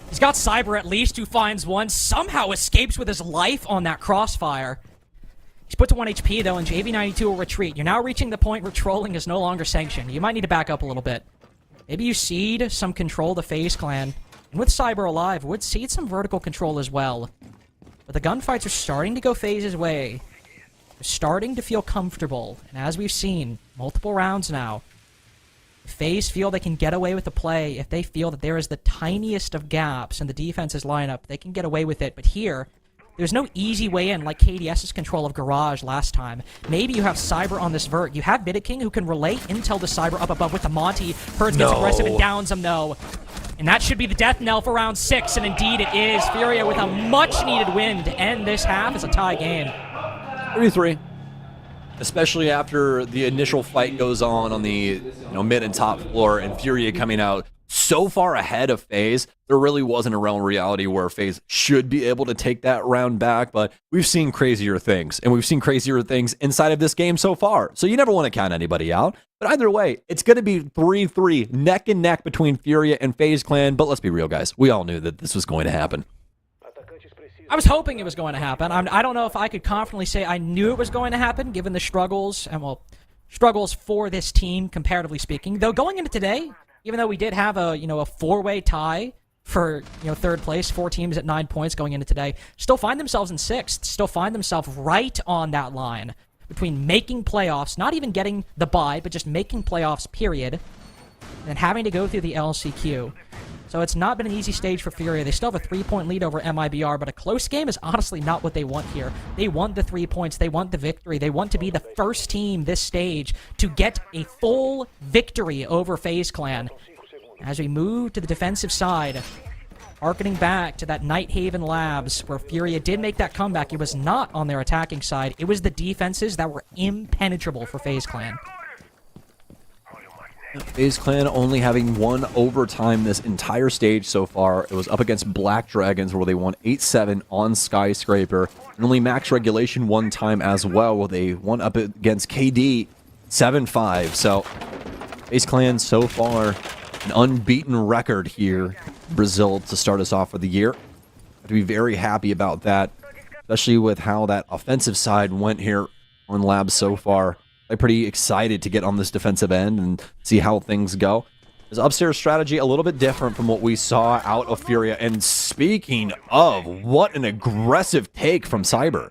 He's got Cyber at least, who finds one, somehow escapes with his life on that crossfire. He's put to 1 HP though, and JV92 will retreat. You're now reaching the point where trolling is no longer sanctioned. You might need to back up a little bit. Maybe you cede some control to FaZe Clan. And with Cyber alive, would cede some vertical control as well. But the gunfights are starting to go FaZe's way. They're starting to feel comfortable. And as we've seen, multiple rounds now, if FaZe feel they can get away with the play, if they feel that there is the tiniest of gaps in the defense's lineup, they can get away with it. But here, there's no easy way in like KDS's control of Garage last time. Maybe you have Cyber on this vert. You have Vidiking who can relay intel to Cyber up above with the Monty. Hertz gets aggressive and downs him, no. And that should be the death knell for round 6, and indeed it is. Furia with a much-needed win to end this half. It's a tie game. 3-3. Especially after the initial fight goes on the mid and top floor, and Furia coming out so far ahead of FaZe, there really wasn't a realm reality where FaZe should be able to take that round back, but we've seen crazier things, and we've seen crazier things inside of this game so far, so you never want to count anybody out. But either way, it's going to be 3-3, neck and neck between Furia and FaZe Clan, but let's be real, guys. We all knew that this was going to happen. I was hoping it was going to happen. I don't know if I could confidently say I knew it was going to happen, given the struggles, and well, struggles for this team, comparatively speaking. Though going into today, even though we did have a 4-way tie for 3rd place, 4 teams at 9 points going into today, still find themselves in 6th, still find themselves right on that line between making playoffs, not even getting the bye, but just making playoffs, period, and having to go through the LCQ. So it's not been an easy stage for Furia. They still have a 3-point lead over MIBR, but a close game is honestly not what they want here. They want the 3 points. They want the victory. They want to be the first team this stage to get a full victory over FaZe Clan. As we move to the defensive side, harkening back to that Nighthaven Labs, where Furia did make that comeback, it was not on their attacking side. It was the defenses that were impenetrable for FaZe Clan. FaZe Clan only having 1 overtime this entire stage so far. It was up against Black Dragons, where they won 8-7 on Skyscraper, and only max regulation 1 time as well, where they won up against KD 7-5. So FaZe Clan so far an unbeaten record here in Brazil to start us off for the year. Have to be very happy about that, especially with how that offensive side went here on Labs so far. I'm pretty excited to get on this defensive end and see how things go. His upstairs strategy a little bit different from what we saw out of Furia. And speaking of, what an aggressive take from Cyber.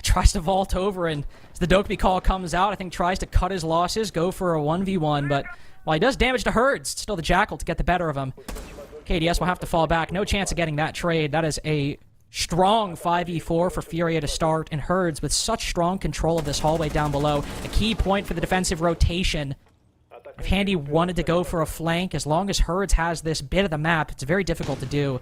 Tries to vault over, and as the Dokbi call comes out, I think tries to cut his losses, go for a 1v1, but while he does damage to Herds, it's still the Jackal to get the better of him. KDS will have to fall back. No chance of getting that trade. That is a strong 5v4 for Furia to start, and Herds with such strong control of this hallway down below. A key point for the defensive rotation. If Handy wanted to go for a flank, as long as Herds has this bit of the map, it's very difficult to do.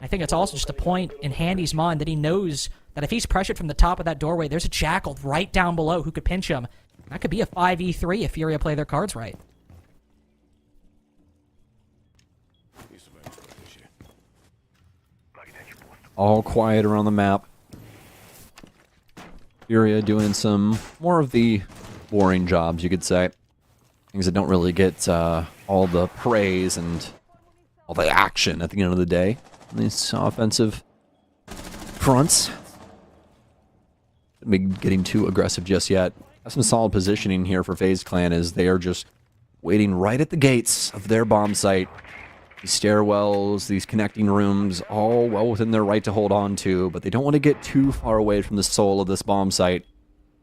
I think it's also just a point in Handy's mind that he knows that if he's pressured from the top of that doorway, there's a Jackal right down below who could pinch him. That could be a 5v3 if Furia play their cards right. All quiet around the map. Furia doing some more of the boring jobs, you could say. Things that don't really get all the praise and all the action at the end of the day. These offensive fronts. Don't be getting too aggressive just yet. Have some solid positioning here for FaZe Clan as they are just waiting right at the gates of their bomb site. These stairwells, these connecting rooms, all well within their right to hold on to, but they don't want to get too far away from the soul of this bomb site.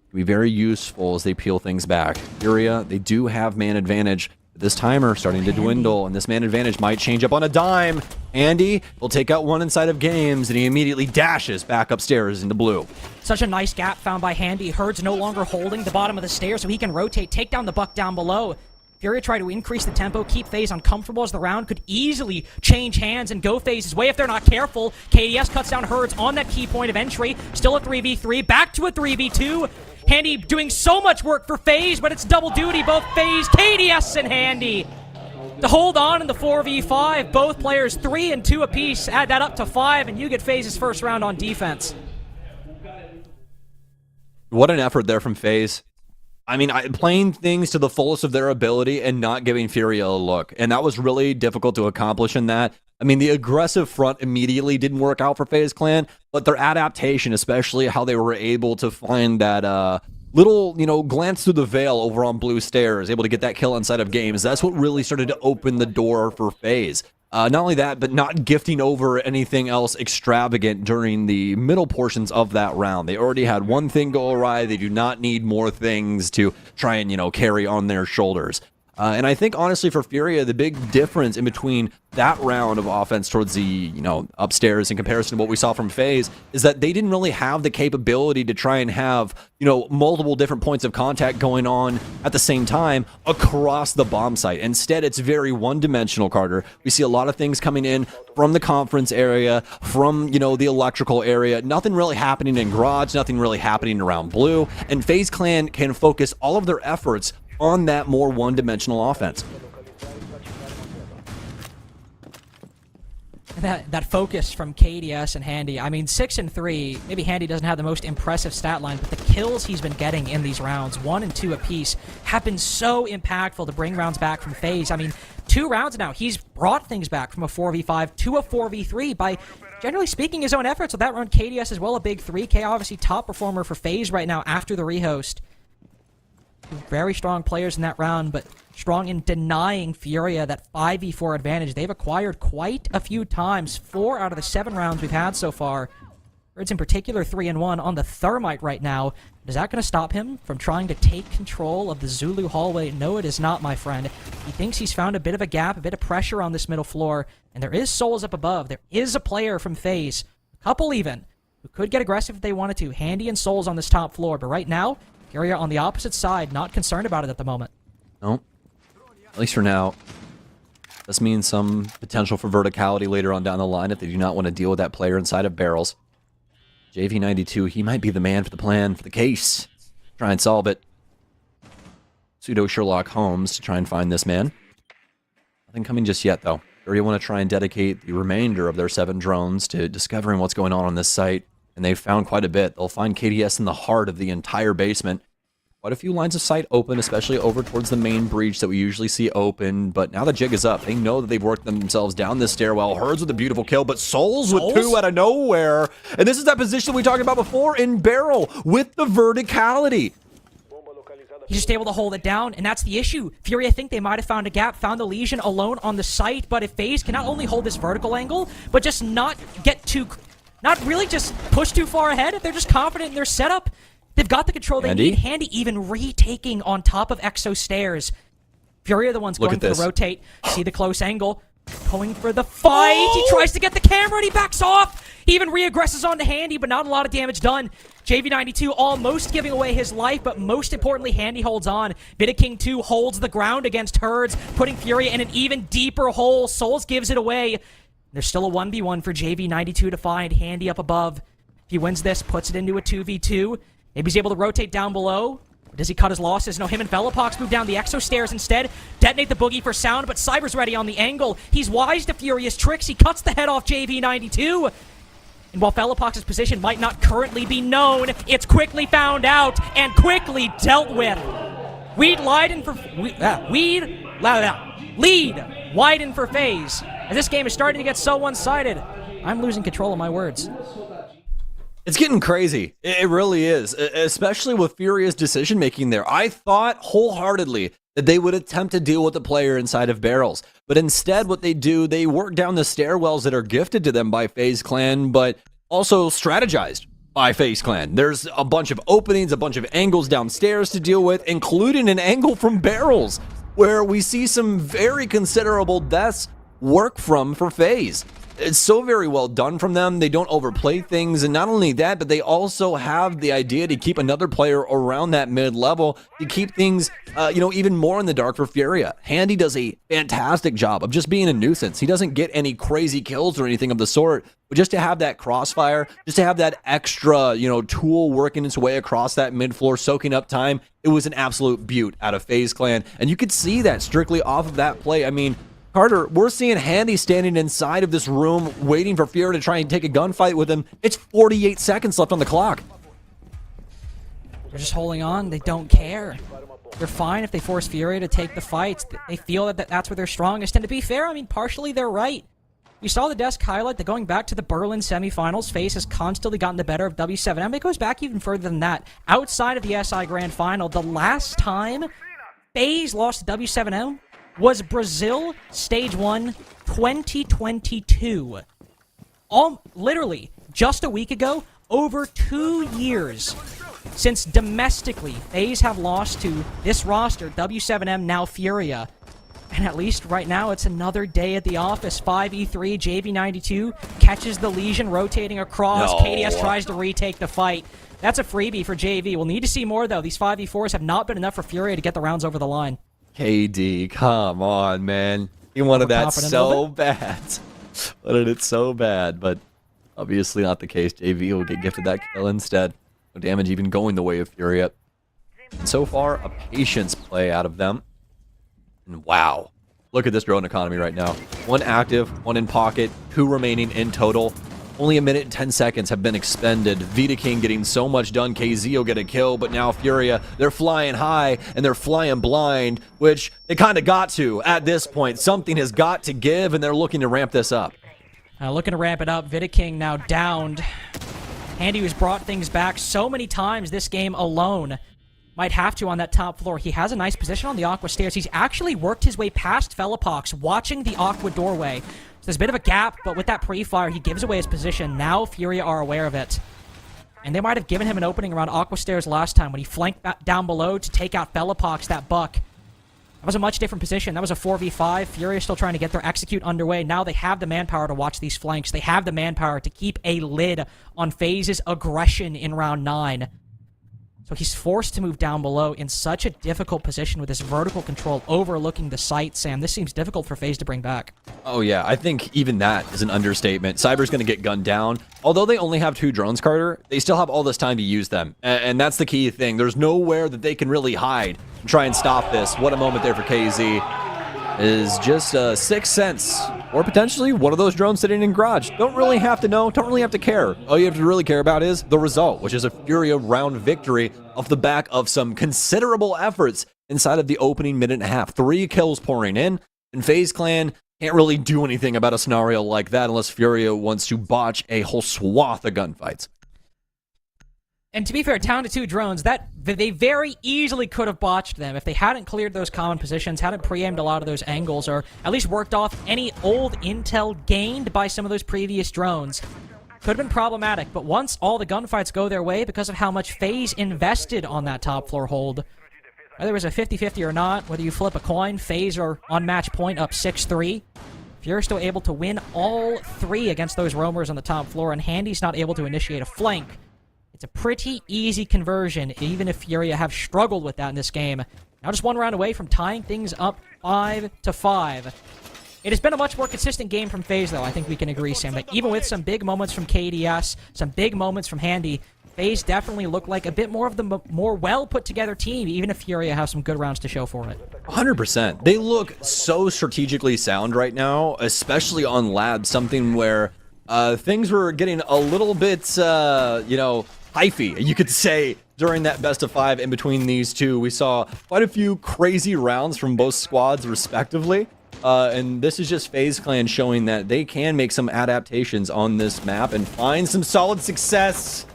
It'll be very useful as they peel things back. Furia, they do have man advantage. This timer starting to dwindle, and this man advantage might change up on a dime. Andy will take out one inside of games, and he immediately dashes back upstairs into blue. Such a nice gap found by Handy. Herd's no longer holding the bottom of the stairs, so he can rotate, take down the buck down below. Furia try to increase the tempo, keep FaZe uncomfortable as the round could easily change hands and go FaZe's way if they're not careful. KDS cuts down Herds on that key point of entry. Still a 3v3, back to a 3v2. Handy doing so much work for FaZe, but it's double duty, both FaZe, KDS, and Handy. To hold on in the 4v5, both players 3 and 2 apiece. Add that up to 5, and you get FaZe's first round on defense. What an effort there from FaZe. I mean, playing things to the fullest of their ability and not giving Furia a look. And that was really difficult to accomplish in that. I mean, the aggressive front immediately didn't work out for FaZe Clan, but their adaptation, especially how they were able to find that little, glance through the veil over on blue stairs, able to get that kill inside of games, that's what really started to open the door for FaZe. Not only that, but not gifting over anything else extravagant during the middle portions of that round. They already had one thing go awry. They do not need more things to try and, carry on their shoulders. And I think, honestly, for Furia, the big difference in between that round of offense towards the, upstairs in comparison to what we saw from FaZe is that they didn't really have the capability to try and have, multiple different points of contact going on at the same time across the bomb site. Instead, it's very one-dimensional, Carter. We see a lot of things coming in from the conference area, from, the electrical area. Nothing really happening in garage, nothing really happening around blue. And FaZe Clan can focus all of their efforts on that more one-dimensional offense. That focus from KDS and Handy. I mean, 6 and 3. Maybe Handy doesn't have the most impressive stat line, but the kills he's been getting in these rounds, 1 and 2 apiece, have been so impactful to bring rounds back from FaZe. I mean, 2 rounds now, he's brought things back from a 4v5 to a 4v3 by, generally speaking, his own efforts. So that round, KDS as well, a big 3K, obviously top performer for FaZe right now after the rehost. Very strong players in that round, but strong in denying Furia that 5v4 advantage they've acquired quite a few times. 4 out of the 7 rounds we've had so far. Herds in particular 3-1 on the Thermite right now. Is that going to stop him from trying to take control of the Zulu hallway? No, it is not, my friend. He thinks he's found a bit of a gap, a bit of pressure on this middle floor, and there is souls up above. There is a player from FaZe, a couple even, who could get aggressive if they wanted to. Handy and souls on this top floor, but right now, Furia on the opposite side, not concerned about it at the moment. No, at least for now. This means some potential for verticality later on down the line if they do not want to deal with that player inside of barrels. JV92, he might be the man for the plan, for the case. Try and solve it. Pseudo Sherlock Holmes to try and find this man. Nothing coming just yet, though. They already want to try and dedicate the remainder of their 7 drones to discovering what's going on this site. And they've found quite a bit. They'll find KDS in the heart of the entire basement. Quite a few lines of sight open, especially over towards the main breach that we usually see open. But now the jig is up. They know that they've worked themselves down this stairwell. Herds with a beautiful kill, but Souls with 2 out of nowhere. And this is that position we talked about before in barrel with the verticality. He's just able to hold it down, and that's the issue. Furia think they might have found a gap, found the Legion alone on the site, but if FaZe can not only hold this vertical angle, but just not really just push too far ahead, if they're just confident in their setup, they've got the control they need. Handy even retaking on top of Exo stairs. Furia the ones going for the rotate. See the close angle. Going for the fight. He tries to get the camera and he backs off. He even re-aggresses onto Handy, but not a lot of damage done. JV92 almost giving away his life, but most importantly, Handy holds on. King 2 holds the ground against Herds, putting Furia in an even deeper hole. Souls gives it away. There's still a 1v1 for JV92 to find. Handy up above. If he wins this, puts it into a 2v2. Maybe he's able to rotate down below. Does he cut his losses? No, him and Velopox move down the Exo stairs instead. Detonate the boogie for sound, but Cyber's ready on the angle. He's wise to Furious tricks. He cuts the head off JV92. And while Velopox's position might not currently be known, it's quickly found out and quickly dealt with. Lead widen for FaZe. As this game is starting to get so one-sided, I'm losing control of my words. It's getting crazy. It really is, especially with Furia's decision-making there. I thought wholeheartedly that they would attempt to deal with the player inside of barrels. But instead, what they do, they work down the stairwells that are gifted to them by FaZe Clan, but also strategized by FaZe Clan. There's a bunch of openings, a bunch of angles downstairs to deal with, including an angle from barrels, where we see some very considerable deaths work from for FaZe. It's so very well done from them. They don't overplay things, and not only that, but they also have the idea to keep another player around that mid-level to keep things, even more in the dark for Furia. Handy does a fantastic job of just being a nuisance. He doesn't get any crazy kills or anything of the sort, but just to have that crossfire, just to have that extra, tool working its way across that mid-floor, soaking up time, it was an absolute beaut out of FaZe Clan, and you could see that strictly off of that play. I mean, Carter, we're seeing Handy standing inside of this room waiting for Furia to try and take a gunfight with him. It's 48 seconds left on the clock. They're just holding on. They don't care. They're fine if they force Furia to take the fights. They feel that that's where they're strongest. And to be fair, I mean, partially they're right. You saw the desk highlight that going back to the Berlin semifinals, FaZe has constantly gotten the better of W7M. It goes back even further than that. Outside of the SI Grand Final, the last time FaZe lost to W7M was Brazil Stage 1 2022. Literally, just a week ago, over 2 years since domestically FaZe have lost to this roster, W7M, now Furia. And at least right now, it's another day at the office. 5v3, JV92 catches the Legion rotating across. No. KDS tries to retake the fight. That's a freebie for JV. We'll need to see more, though. These 5v4s have not been enough for Furia to get the rounds over the line. KD, come on, man. He wanted that so bad. Wanted it so bad, but obviously not the case. JV will get gifted that kill instead. No damage even going the way of Furia. And so far, a patience play out of them. And wow. Look at this drone economy right now. One active, one in pocket, 2 remaining in total. Only a minute and 10 seconds have been expended. King getting so much done. KZ will get a kill, but now Furia, they're flying high and they're flying blind, which they kind of got to at this point. Something has got to give, and they're looking to ramp this up. Looking to ramp it up. King now downed. Handy has brought things back so many times this game alone. Might have to on that top floor. He has a nice position on the Aqua stairs. He's actually worked his way past Velopox, watching the Aqua doorway. So there's a bit of a gap, but with that pre-fire, he gives away his position. Now Furia are aware of it. And they might have given him an opening around Aqua stairs last time when he flanked down below to take out Velopox, that buck. That was a much different position. That was a 4v5. Furia still trying to get their execute underway. Now they have the manpower to watch these flanks. They have the manpower to keep a lid on FaZe's aggression in round 9. So he's forced to move down below in such a difficult position with this vertical control overlooking the site, Sam. This seems difficult for FaZe to bring back. Oh yeah, I think even that is an understatement. Cyber's going to get gunned down. Although they only have 2 drones, Carter, they still have all this time to use them. And that's the key thing. There's nowhere that they can really hide and try and stop this. What a moment there for KZ. Is just 6 cents, or potentially one of those drones sitting in garage. Don't really have to know, don't really have to care. All you have to really care about is the result, which is a Furia round victory off the back of some considerable efforts inside of the opening minute and a half. 3 kills pouring in, and FaZe Clan can't really do anything about a scenario like that unless Furia wants to botch a whole swath of gunfights. And to be fair, down to 2 drones, that they very easily could have botched them if they hadn't cleared those common positions, hadn't pre-aimed a lot of those angles, or at least worked off any old intel gained by some of those previous drones. Could have been problematic, but once all the gunfights go their way because of how much FaZe invested on that top floor hold, whether it was a 50-50 or not, whether you flip a coin, FaZe are on match point up 6-3. Furia still able to win all 3 against those roamers on the top floor, and Handy's not able to initiate a flank. It's a pretty easy conversion, even if Furia have struggled with that in this game. Now just 1 round away from tying things up 5-5. It has been a much more consistent game from FaZe, though. I think we can agree, Sam, that even with some big moments from KDS, some big moments from Handy, FaZe definitely look like a bit more of the more well-put-together team, even if Furia has some good rounds to show for it. 100%. They look so strategically sound right now, especially on Lab, something where things were getting a little bit, you know, hyphy, you could say, during that best of 5 in between these two. We saw quite a few crazy rounds from both squads, respectively. And this is just FaZe Clan showing that they can make some adaptations on this map and find some solid success.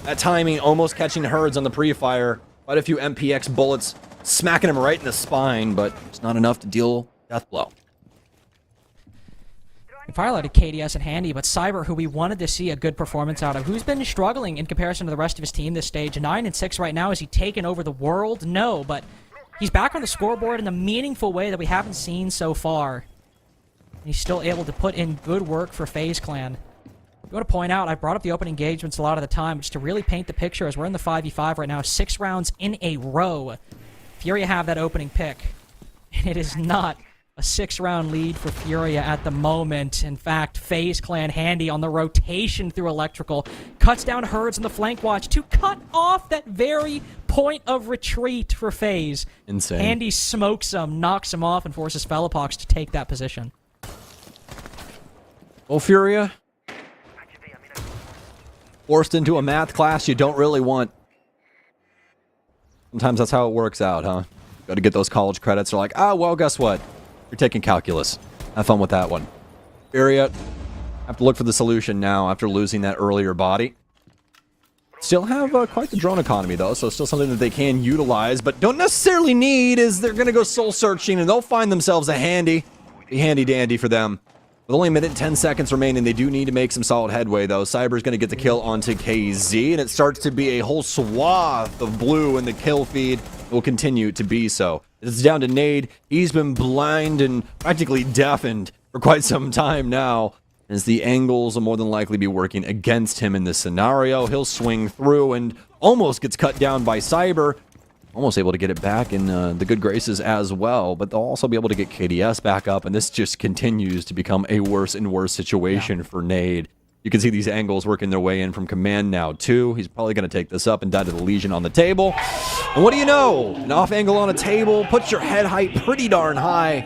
That timing, almost catching Herds on the pre-fire. Quite a few MPX bullets smacking him right in the spine, but it's not enough to deal death blow. We highlighted KDS and Handy, but Cyber, who we wanted to see a good performance out of, who's been struggling in comparison to the rest of his team this stage. 9-6 right now. Has he taken over the world? No, but he's back on the scoreboard in a meaningful way that we haven't seen so far. And he's still able to put in good work for FaZe Clan. I want to point out, I brought up the open engagements a lot of the time, just to really paint the picture as we're in the 5v5 right now, 6 rounds in a row. Furia have that opening pick, and it is not a 6-round lead for Furia at the moment. In fact, FaZe Clan Handy on the rotation through Electrical cuts down Herds in the flank watch to cut off that very point of retreat for FaZe. Insane. Handy smokes him, knocks him off, and forces Fellapox to take that position. Well, Furia, forced into a math class you don't really want. Sometimes that's how it works out, huh? Got to get those college credits. They're like, ah, well, guess what? You're taking calculus. Have fun with that one. Furia have to look for the solution now after losing that earlier body. Still have quite the drone economy, though, so still something that they can utilize, but don't necessarily need, is they're going to go soul searching, and they'll find themselves a handy dandy for them. With only a minute and 10 seconds remaining, they do need to make some solid headway, though. Cyber's going to get the kill onto KZ, and it starts to be a whole swath of blue in the kill feed. It will continue to be so. It's down to Nade. He's been blind and practically deafened for quite some time now, as the angles will more than likely be working against him in this scenario. He'll swing through and almost gets cut down by Cyber. Almost able to get it back in the good graces as well, but they'll also be able to get KDS back up, and this just continues to become a worse and worse situation for Nade. You can see these angles working their way in from command now, too. He's probably going to take this up and die to the Legion on the table. And what do you know? An off angle on a table puts your head height pretty darn high.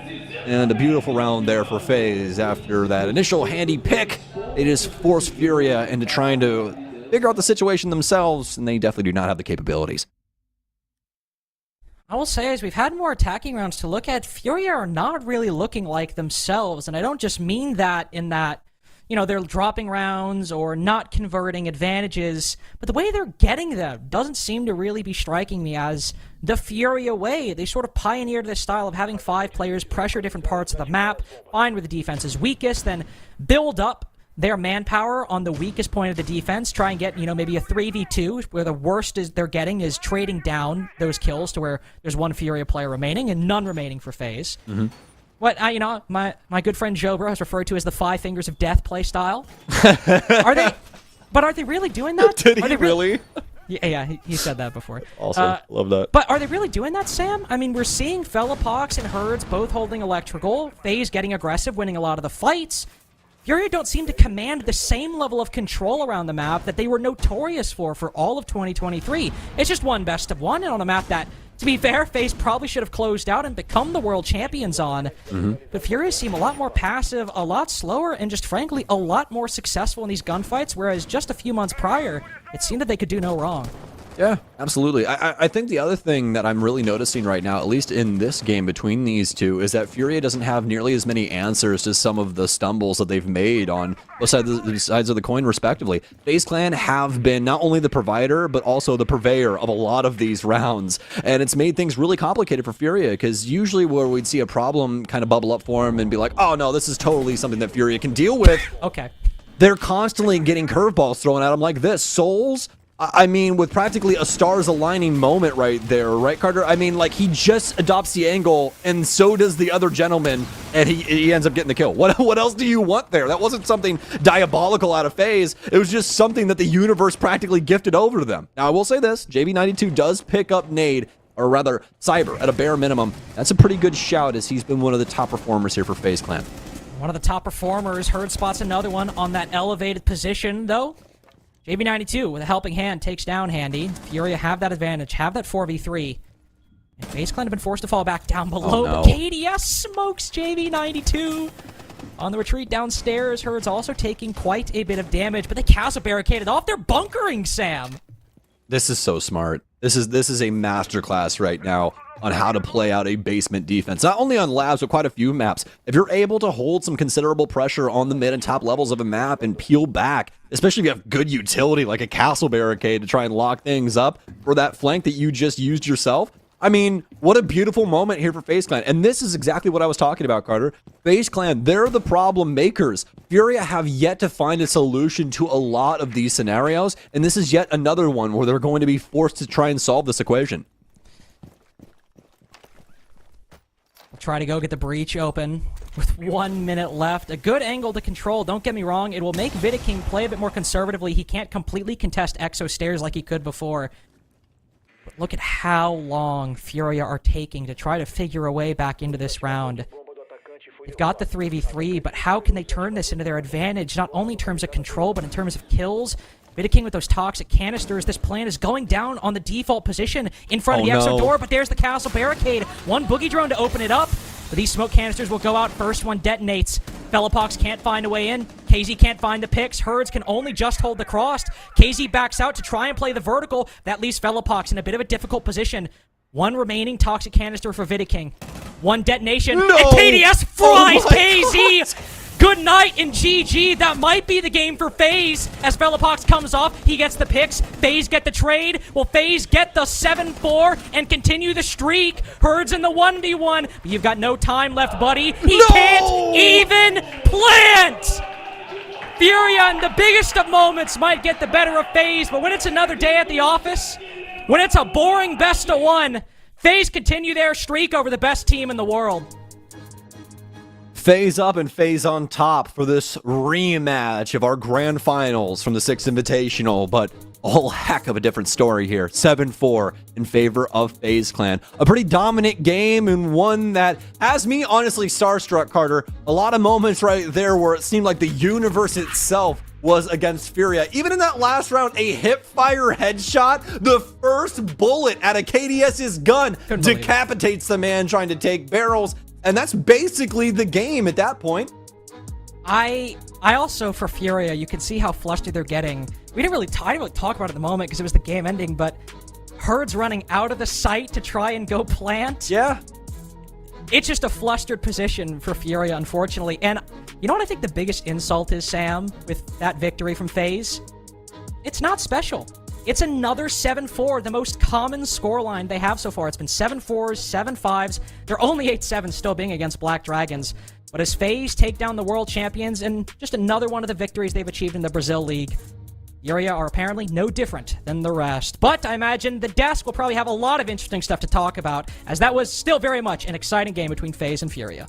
And a beautiful round there for FaZe. After that initial handy pick, they just force Furia into trying to figure out the situation themselves, and they definitely do not have the capabilities. I will say, as we've had more attacking rounds to look at, Furia are not really looking like themselves, and I don't just mean that in that, you know, they're dropping rounds or not converting advantages, but the way they're getting them doesn't seem to really be striking me as the Furia way. They sort of pioneered this style of having 5 players pressure different parts of the map, find where the defense is weakest, then build up their manpower on the weakest point of the defense, try and get, you know, maybe a 3v2, where the worst is they're getting is trading down those kills to where there's 1 Furia player remaining and none remaining for FaZe. What, you know, my good friend Jobra has referred to as the 5 Fingers of Death play style. But are they really doing that? Did he really? Yeah, he said that before. Awesome. Love that. But are they really doing that, Sam? I mean, we're seeing Fellapox and Herds both holding Electrical, FaZe getting aggressive, winning a lot of the fights. Furia don't seem to command the same level of control around the map that they were notorious for all of 2023. It's just one best of one, and on a map that, to be fair, FaZe probably should have closed out and become the world champions on. But Furia seem a lot more passive, a lot slower, and just frankly, a lot more successful in these gunfights, whereas just a few months prior, it seemed that they could do no wrong. Yeah, absolutely. I think the other thing that I'm really noticing right now, at least in this game between these two, is that Furia doesn't have nearly as many answers to some of the stumbles that they've made on both sides of the coin, respectively. FaZe Clan have been not only the provider, but also the purveyor of a lot of these rounds. And it's made things really complicated for Furia, because usually where we'd see a problem kind of bubble up for them and be like, oh no, this is totally something that Furia can deal with. Okay. They're constantly getting curveballs thrown at them like this. Souls, I mean, with practically a stars aligning moment right there, right, Carter? I mean, like, he just adopts the angle, and so does the other gentleman, and he ends up getting the kill. What else do you want there? That wasn't something diabolical out of FaZe. It was just something that the universe practically gifted over to them. Now, I will say this. JV92 does pick up Nade, or rather, Cyber, at a bare minimum. That's a pretty good shout, as he's been one of the top performers here for FaZe Clan. One of the top performers. Herd spots another one on that elevated position, though. JV92 with a helping hand takes down Handy. Furia have that advantage, have that 4v3. And FaZe Clan have been forced to fall back down below, no. but KDS smokes JV92. On the retreat downstairs, Herd's also taking quite a bit of damage, but they castle barricaded off. They're bunkering, Sam. This is so smart. This is a masterclass right now on how to play out a basement defense. Not only on labs, but quite a few maps. If you're able to hold some considerable pressure on the mid and top levels of a map and peel back, especially if you have good utility like a castle barricade to try and lock things up for that flank that you just used yourself, I mean, what a beautiful moment here for FaZe Clan. And this is exactly what I was talking about, Carter. FaZe Clan, they're the problem makers. Furia have yet to find a solution to a lot of these scenarios, and this is yet another one where they're going to be forced to try and solve this equation. Try to go get the breach open with 1 minute left. A good angle to control, don't get me wrong. It will make Vidiking play a bit more conservatively. He can't completely contest Exo stairs like he could before. But look at how long Furia are taking to try to figure a way back into this round. They've got the 3v3, but how can they turn this into their advantage, not only in terms of control, but in terms of kills? Vidiking with those toxic canisters. This plan is going down on the default position in front of the Exo door, but there's the castle barricade. One boogie drone to open it up, but these smoke canisters will go out. First one detonates. Fellapox can't find a way in. KZ can't find the picks. Herds can only just hold the cross. KZ backs out to try and play the vertical. That leaves Fellapox in a bit of a difficult position. One remaining toxic canister for Vidiking. One detonation, and KDS fries KZ! God. Good night and GG. That might be the game for FaZe. As Fellapox comes off, he gets the picks. FaZe get the trade. Will FaZe get the 7-4 and continue the streak? Herds in the 1v1, but you've got no time left, buddy. He can't even plant! Furia in the biggest of moments might get the better of FaZe, but when it's another day at the office, when it's a boring best of one, FaZe continue their streak over the best team in the world. FaZe up and FaZe on top for this rematch of our grand finals from the 6th Invitational, but a whole heck of a different story here. 7-4 in favor of FaZe Clan. A pretty dominant game, and one that has me honestly starstruck, Carter. A lot of moments right there where it seemed like the universe itself was against Furia. Even in that last round, a hip-fire headshot, the first bullet out of KDS's gun decapitates the man trying to take barrels. And that's basically the game at that point. I also, for Furia, you can see how flustered they're getting. I didn't really talk about it at the moment because it was the game ending, but Herd's running out of the site to try and go plant. Yeah. It's just a flustered position for Furia, unfortunately. And you know what I think the biggest insult is, Sam, with that victory from FaZe? It's not special. It's another 7-4, the most common scoreline they have so far. It's been 7-4s, 7-5s. They're only 8-7 still being against Black Dragons. But as FaZe take down the world champions, and just another one of the victories they've achieved in the Brazil League, Furia are apparently no different than the rest. But I imagine the desk will probably have a lot of interesting stuff to talk about, as that was still very much an exciting game between FaZe and Furia.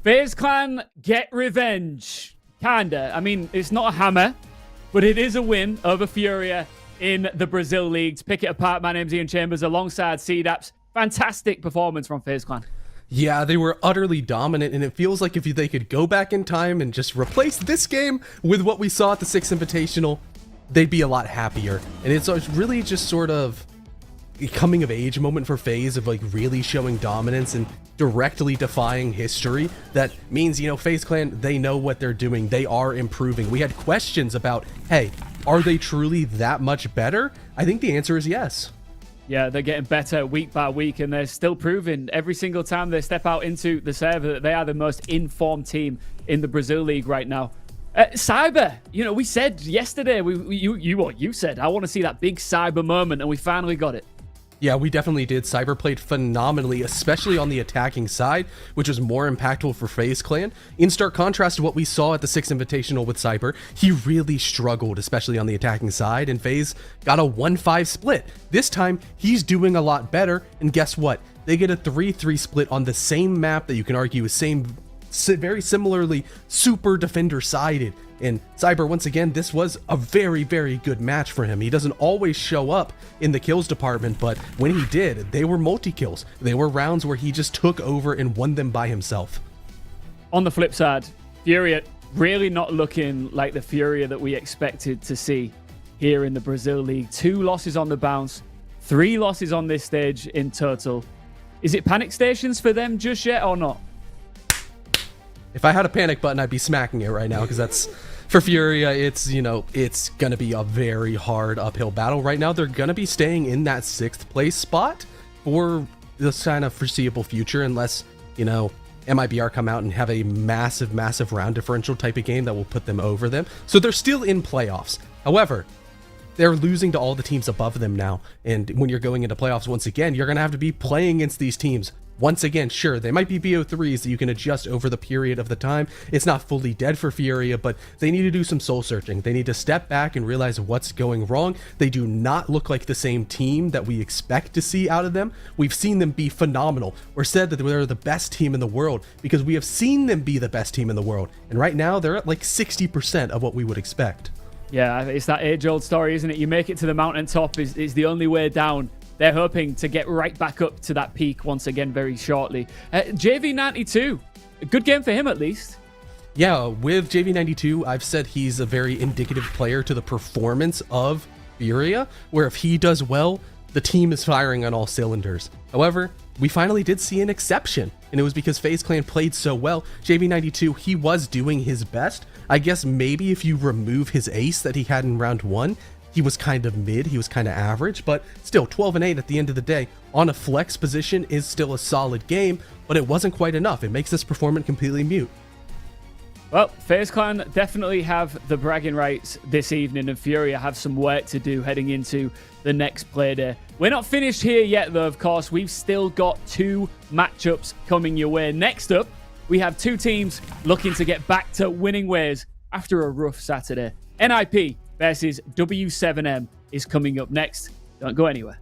FaZe Clan get revenge. Kinda. I mean, it's not a hammer, but it is a win over Furia in the Brazil League. To pick it apart, my name's Ian Chambers alongside CDAPS. Fantastic performance from FaZe Clan. Yeah, they were utterly dominant, and it feels like if they could go back in time and just replace this game with what we saw at the 6th Invitational, they'd be a lot happier. And it's really just sort of a coming of age moment for FaZe of like really showing dominance and directly defying history. That means, you know, FaZe Clan, they know what they're doing. They are improving. We had questions about, hey, are they truly that much better? I think the answer is yes. Yeah, they're getting better week by week, and they're still proving every single time they step out into the server that they are the most informed team in the Brazil League right now. Cyber, you know, we said yesterday, you said, I want to see that big Cyber moment, and we finally got it. Yeah, we definitely did. Cyber played phenomenally, especially on the attacking side, which was more impactful for FaZe Clan. In stark contrast to what we saw at the 6th Invitational with Cyber, he really struggled, especially on the attacking side, and FaZe got a 1-5 split. This time, he's doing a lot better, and guess what? They get a 3-3 split on the same map that you can argue is very similarly super defender-sided. And Cyber, once again, this was a very, very good match for him. He doesn't always show up in the kills department, but when he did, they were multi-kills. They were rounds where he just took over and won them by himself. On the flip side, Furia really not looking like the Furia that we expected to see here in the Brazil League. 2 losses on the bounce, 3 losses on this stage in total. Is it panic stations for them just yet or not? If I had a panic button, I'd be smacking it right now, because that's, for Furia, it's, you know, it's going to be a very hard uphill battle. Right now, they're going to be staying in that 6th place spot for the kind of foreseeable future, unless, you know, MIBR come out and have a massive, massive round differential type of game that will put them over them. So they're still in playoffs. However, they're losing to all the teams above them now. And when you're going into playoffs, once again, you're going to have to be playing against these teams. Once again, sure, they might be BO3s that you can adjust over the period of the time. It's not fully dead for Furia, but they need to do some soul searching. They need to step back and realize what's going wrong. They do not look like the same team that we expect to see out of them. We've seen them be phenomenal, or said that they're the best team in the world, because we have seen them be the best team in the world. And right now, they're at like 60% of what we would expect. Yeah, it's that age-old story, isn't it? You make it to the mountaintop is the only way down. They're hoping to get right back up to that peak once again very shortly. JV92, a good game for him at least. Yeah, with JV92, I've said he's a very indicative player to the performance of Furia, where if he does well, the team is firing on all cylinders. However, we finally did see an exception, and it was because FaZe Clan played so well. JV92, he was doing his best. I guess maybe if you remove his ace that he had in round 1, he was kind of mid, he was kind of average, but still 12-8 at the end of the day on a flex position is still a solid game, but it wasn't quite enough. It makes this performance completely mute. Well, FaZe Clan definitely have the bragging rights this evening, and Furia have some work to do heading into the next Playday. We're not finished here yet, though, of course. We've still got 2 matchups coming your way. Next up, we have 2 teams looking to get back to winning ways after a rough Saturday. NIP versus W7M is coming up next. Don't go anywhere.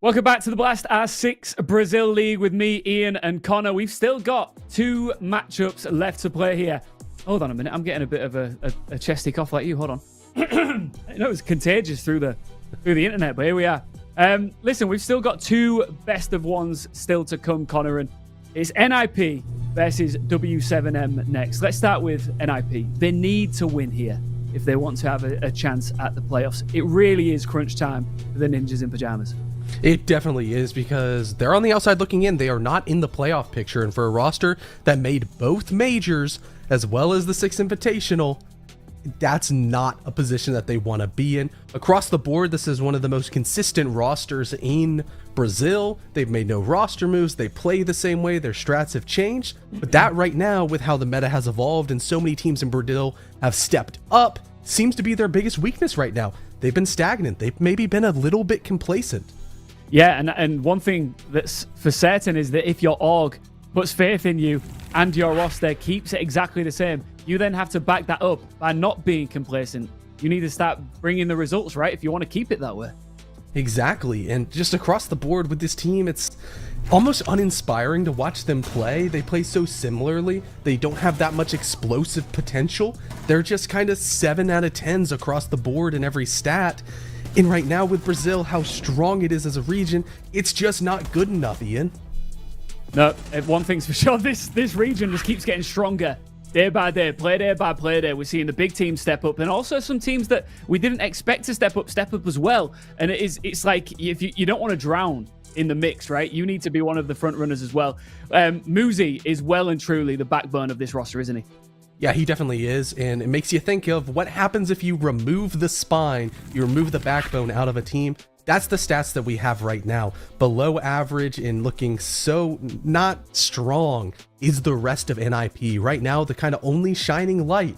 Welcome back to the Blast R6 Brazil League with me, Ian, and Connor. We've still got 2 matchups left to play here. Hold on a minute. I'm getting a bit of a chesty cough like you. Hold on. I know it's contagious through the internet, but here we are. Listen, we've still got 2 best of ones still to come, Connor, and it's NIP versus W7M next. Let's start with NIP. They need to win here if they want to have a chance at the playoffs. It really is crunch time for the Ninjas in Pajamas. It definitely is, because they're on the outside looking in. They are not in the playoff picture, and for a roster that made both majors as well as the 6 Invitational, that's not a position that they want to be in. Across the board, this is one of the most consistent rosters in Brazil. They've made no roster moves. They play the same way. Their strats have changed. But that right now, with how the meta has evolved and so many teams in Brazil have stepped up, seems to be their biggest weakness right now. They've been stagnant. They've maybe been a little bit complacent. Yeah, and one thing that's for certain is that if your org puts faith in you and your roster keeps it exactly the same, you then have to back that up by not being complacent. You need to start bringing the results, right, if you want to keep it that way. Exactly, and just across the board with this team, it's almost uninspiring to watch them play. They play so similarly. They don't have that much explosive potential. They're just kind of 7 out of 10s across the board in every stat. And right now with Brazil, how strong it is as a region, it's just not good enough, Ian. No, one thing's for sure, this region just keeps getting stronger day by day, Playday by Playday. We're seeing the big teams step up, and also some teams that we didn't expect to step up as well. And it's like, if you don't want to drown in the mix, right? You need to be one of the front runners as well. Muzi is well and truly the backbone of this roster, isn't he? Yeah, he definitely is, and it makes you think of what happens if you remove the spine, you remove the backbone out of a team. That's the stats that we have right now. Below average and looking so not strong is the rest of NIP. Right now, the kind of only shining light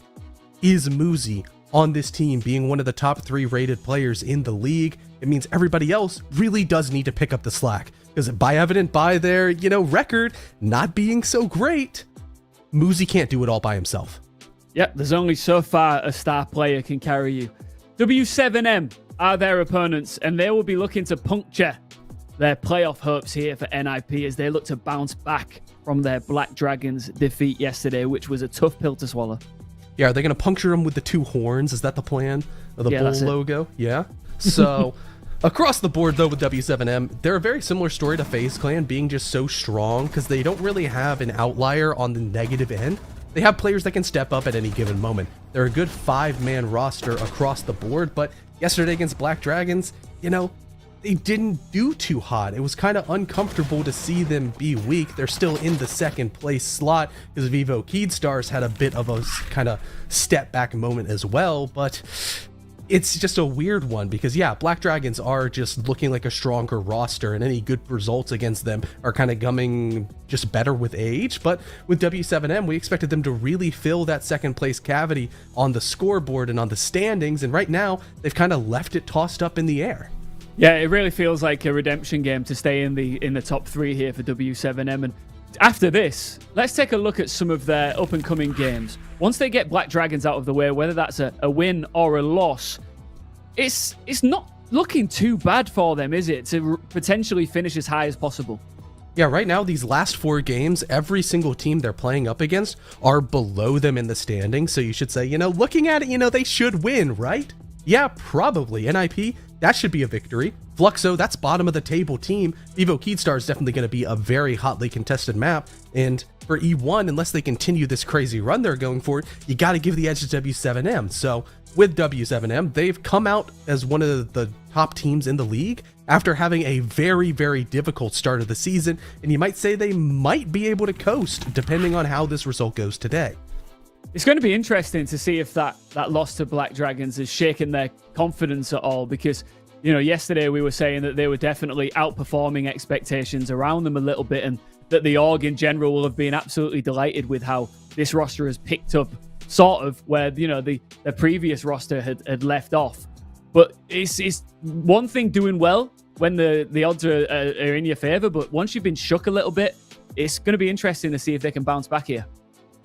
is Muzi on this team, being one of the top 3 rated players in the league. It means everybody else really does need to pick up the slack, because by evident by their, record not being so great, Muzi can't do it all by himself. Yep, there's only so far a star player can carry you. W7M are their opponents, and they will be looking to puncture their playoff hopes here for NIP as they look to bounce back from their Black Dragons defeat yesterday, which was a tough pill to swallow. Yeah, are they going to puncture them with the 2 horns? Is that the plan? Of the bull logo? Yeah. So across the board, though, with W7M, they're a very similar story to FaZe Clan, being just so strong because they don't really have an outlier on the negative end. They have players that can step up at any given moment. They're a good 5-man roster across the board, but yesterday against Black Dragons, they didn't do too hot. It was kind of uncomfortable to see them be weak. They're still in the 2nd place slot because Vivo Keedstars had a bit of a kind of step back moment as well, but it's just a weird one because, yeah, Black Dragons are just looking like a stronger roster, and any good results against them are kind of coming just better with age. But with W7M, we expected them to really fill that 2nd place cavity on the scoreboard and on the standings, and right now they've kind of left it tossed up in the air. Yeah, it really feels like a redemption game to stay in the top 3 here for W7M. And after this, let's take a look at some of their up-and-coming games. Once they get Black Dragons out of the way, whether that's a win or a loss, it's not looking too bad for them, is it, to potentially finish as high as possible? Yeah, right now, these last 4 games, every single team they're playing up against are below them in the standings. So you should say, looking at it, they should win, right? Yeah, probably. NIP, that should be a victory. Fluxo, that's bottom of the table team. Vivo Keedstar is definitely going to be a very hotly contested map. And for E1, unless they continue this crazy run they're going for, you got to give the edge to W7M. So with W7M, they've come out as one of the top teams in the league after having a very, very difficult start of the season. And you might say they might be able to coast depending on how this result goes today. It's going to be interesting to see if that loss to Black Dragons has shaken their confidence at all, because, yesterday we were saying that they were definitely outperforming expectations around them a little bit, and that the org in general will have been absolutely delighted with how this roster has picked up, sort of where, the previous roster had left off. But it's one thing doing well when the odds are in your favor, but once you've been shook a little bit, it's going to be interesting to see if they can bounce back here.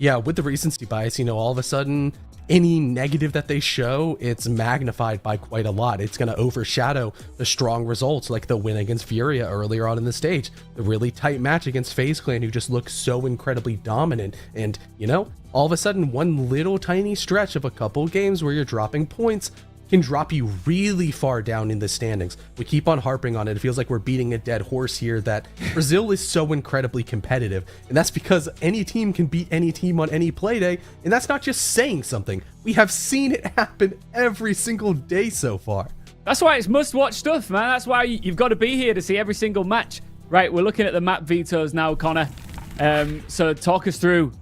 Yeah, with the recency bias, all of a sudden, any negative that they show, it's magnified by quite a lot. It's going to overshadow the strong results, like the win against Furia earlier on in the stage, the really tight match against FaZe Clan, who just looks so incredibly dominant. And, you know, all of a sudden, one little tiny stretch of a couple games where you're dropping points can drop you really far down in the standings. We keep on harping on it. It feels like we're beating a dead horse here, that Brazil is so incredibly competitive. And that's because any team can beat any team on any Playday. And that's not just saying something. We have seen it happen every single day so far. That's why it's must-watch stuff, man. That's why you've got to be here to see every single match. Right, we're looking at the map vetoes now, Connor. So talk us through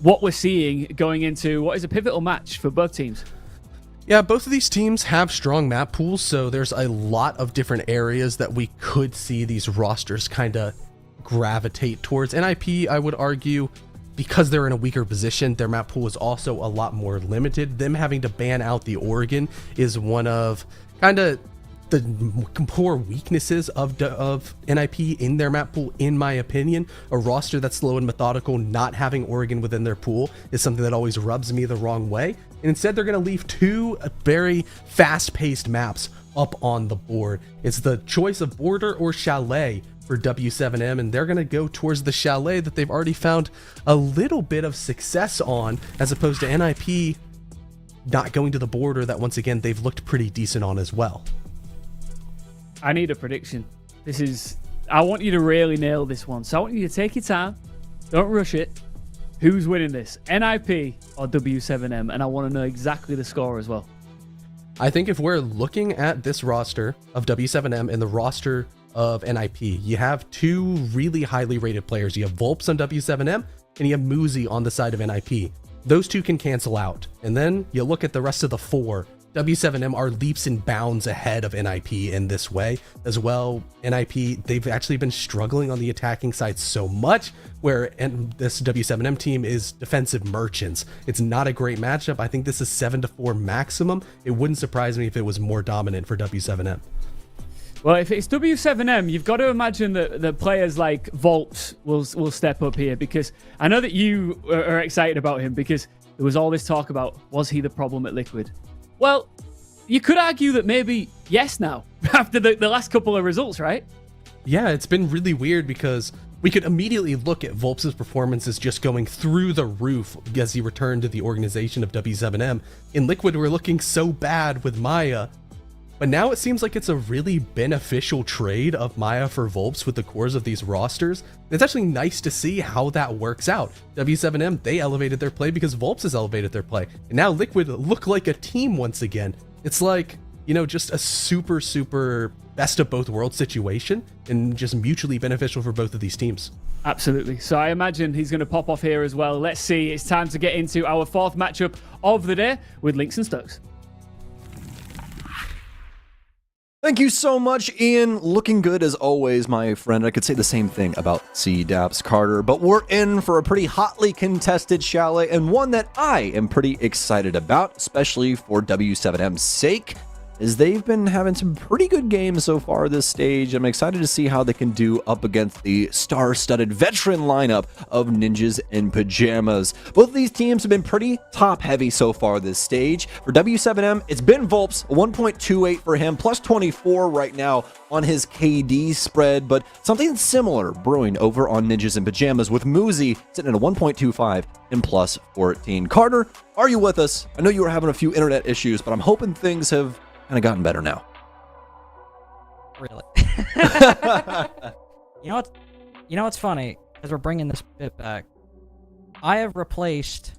what we're seeing going into what is a pivotal match for both teams. Yeah, both of these teams have strong map pools, so there's a lot of different areas that we could see these rosters kind of gravitate towards. NIP, I would argue, because they're in a weaker position, their map pool is also a lot more limited. Them having to ban out the Oregon is one of kind of the poor weaknesses of NIP in their map pool, in my opinion. A roster that's slow and methodical, not having Oregon within their pool, is something that always rubs me the wrong way. And instead, they're going to leave two very fast-paced maps up on the board. It's the choice of Border or Chalet for W7M, and they're going to go towards the Chalet that they've already found a little bit of success on, as opposed to NIP not going to the Border that, once again, they've looked pretty decent on as well. I need a prediction. I want you to really nail this one. So I want you to take your time. Don't rush it. Who's winning this? NIP or W7M? And I want to know exactly the score as well. I think if we're looking at this roster of W7M and the roster of NIP, you have two really highly rated players. You have Volps on W7M and you have Muzi on the side of NIP. Those two can cancel out. And then you look at the rest of the four. W7M are leaps and bounds ahead of NIP in this way as well. NIP, they've actually been struggling on the attacking side so much, where this W7M team is defensive merchants. It's not a great matchup. I think this is 7-4 maximum. It wouldn't surprise me if it was more dominant for W7M. Well, if it's W7M, you've got to imagine that the players like Volps will step up here, because I know that you are excited about him, because there was all this talk about, was he the problem at Liquid? Well, you could argue that maybe yes now, after the last couple of results, right? Yeah, it's been really weird, because we could immediately look at Volps' performances just going through the roof as he returned to the organization of W7M. In Liquid, we're looking so bad with Maya, but now it seems like it's a really beneficial trade of Maya for Volps with the cores of these rosters. It's actually nice to see how that works out. W7M, they elevated their play because Volps has elevated their play. And now Liquid look like a team once again. It's like, you know, just a super, super best of both worlds situation, and just mutually beneficial for both of these teams. Absolutely. So I imagine he's going to pop off here as well. Let's see. It's time to get into our fourth matchup of the day with Lynx and Stokes. Thank you so much, Ian. Looking good as always, my friend. I could say the same thing about C-Daps Carter, but we're in for a pretty hotly contested Chalet, and one that I am pretty excited about, especially for W7M's sake, as they've been having some pretty good games so far this stage. I'm excited to see how they can do up against the star-studded veteran lineup of Ninjas in Pajamas. Both of these teams have been pretty top-heavy so far this stage. For W7M, it's been Volps, 1.28 for him, plus 24 right now on his KD spread, but something similar brewing over on Ninjas in Pajamas, with Muzi sitting at a 1.25 and plus 14. Carter, are you with us? I know you were having a few internet issues, but I'm hoping things have kind of gotten better now. Really? You know what's funny? As we're bringing this bit back, I have replaced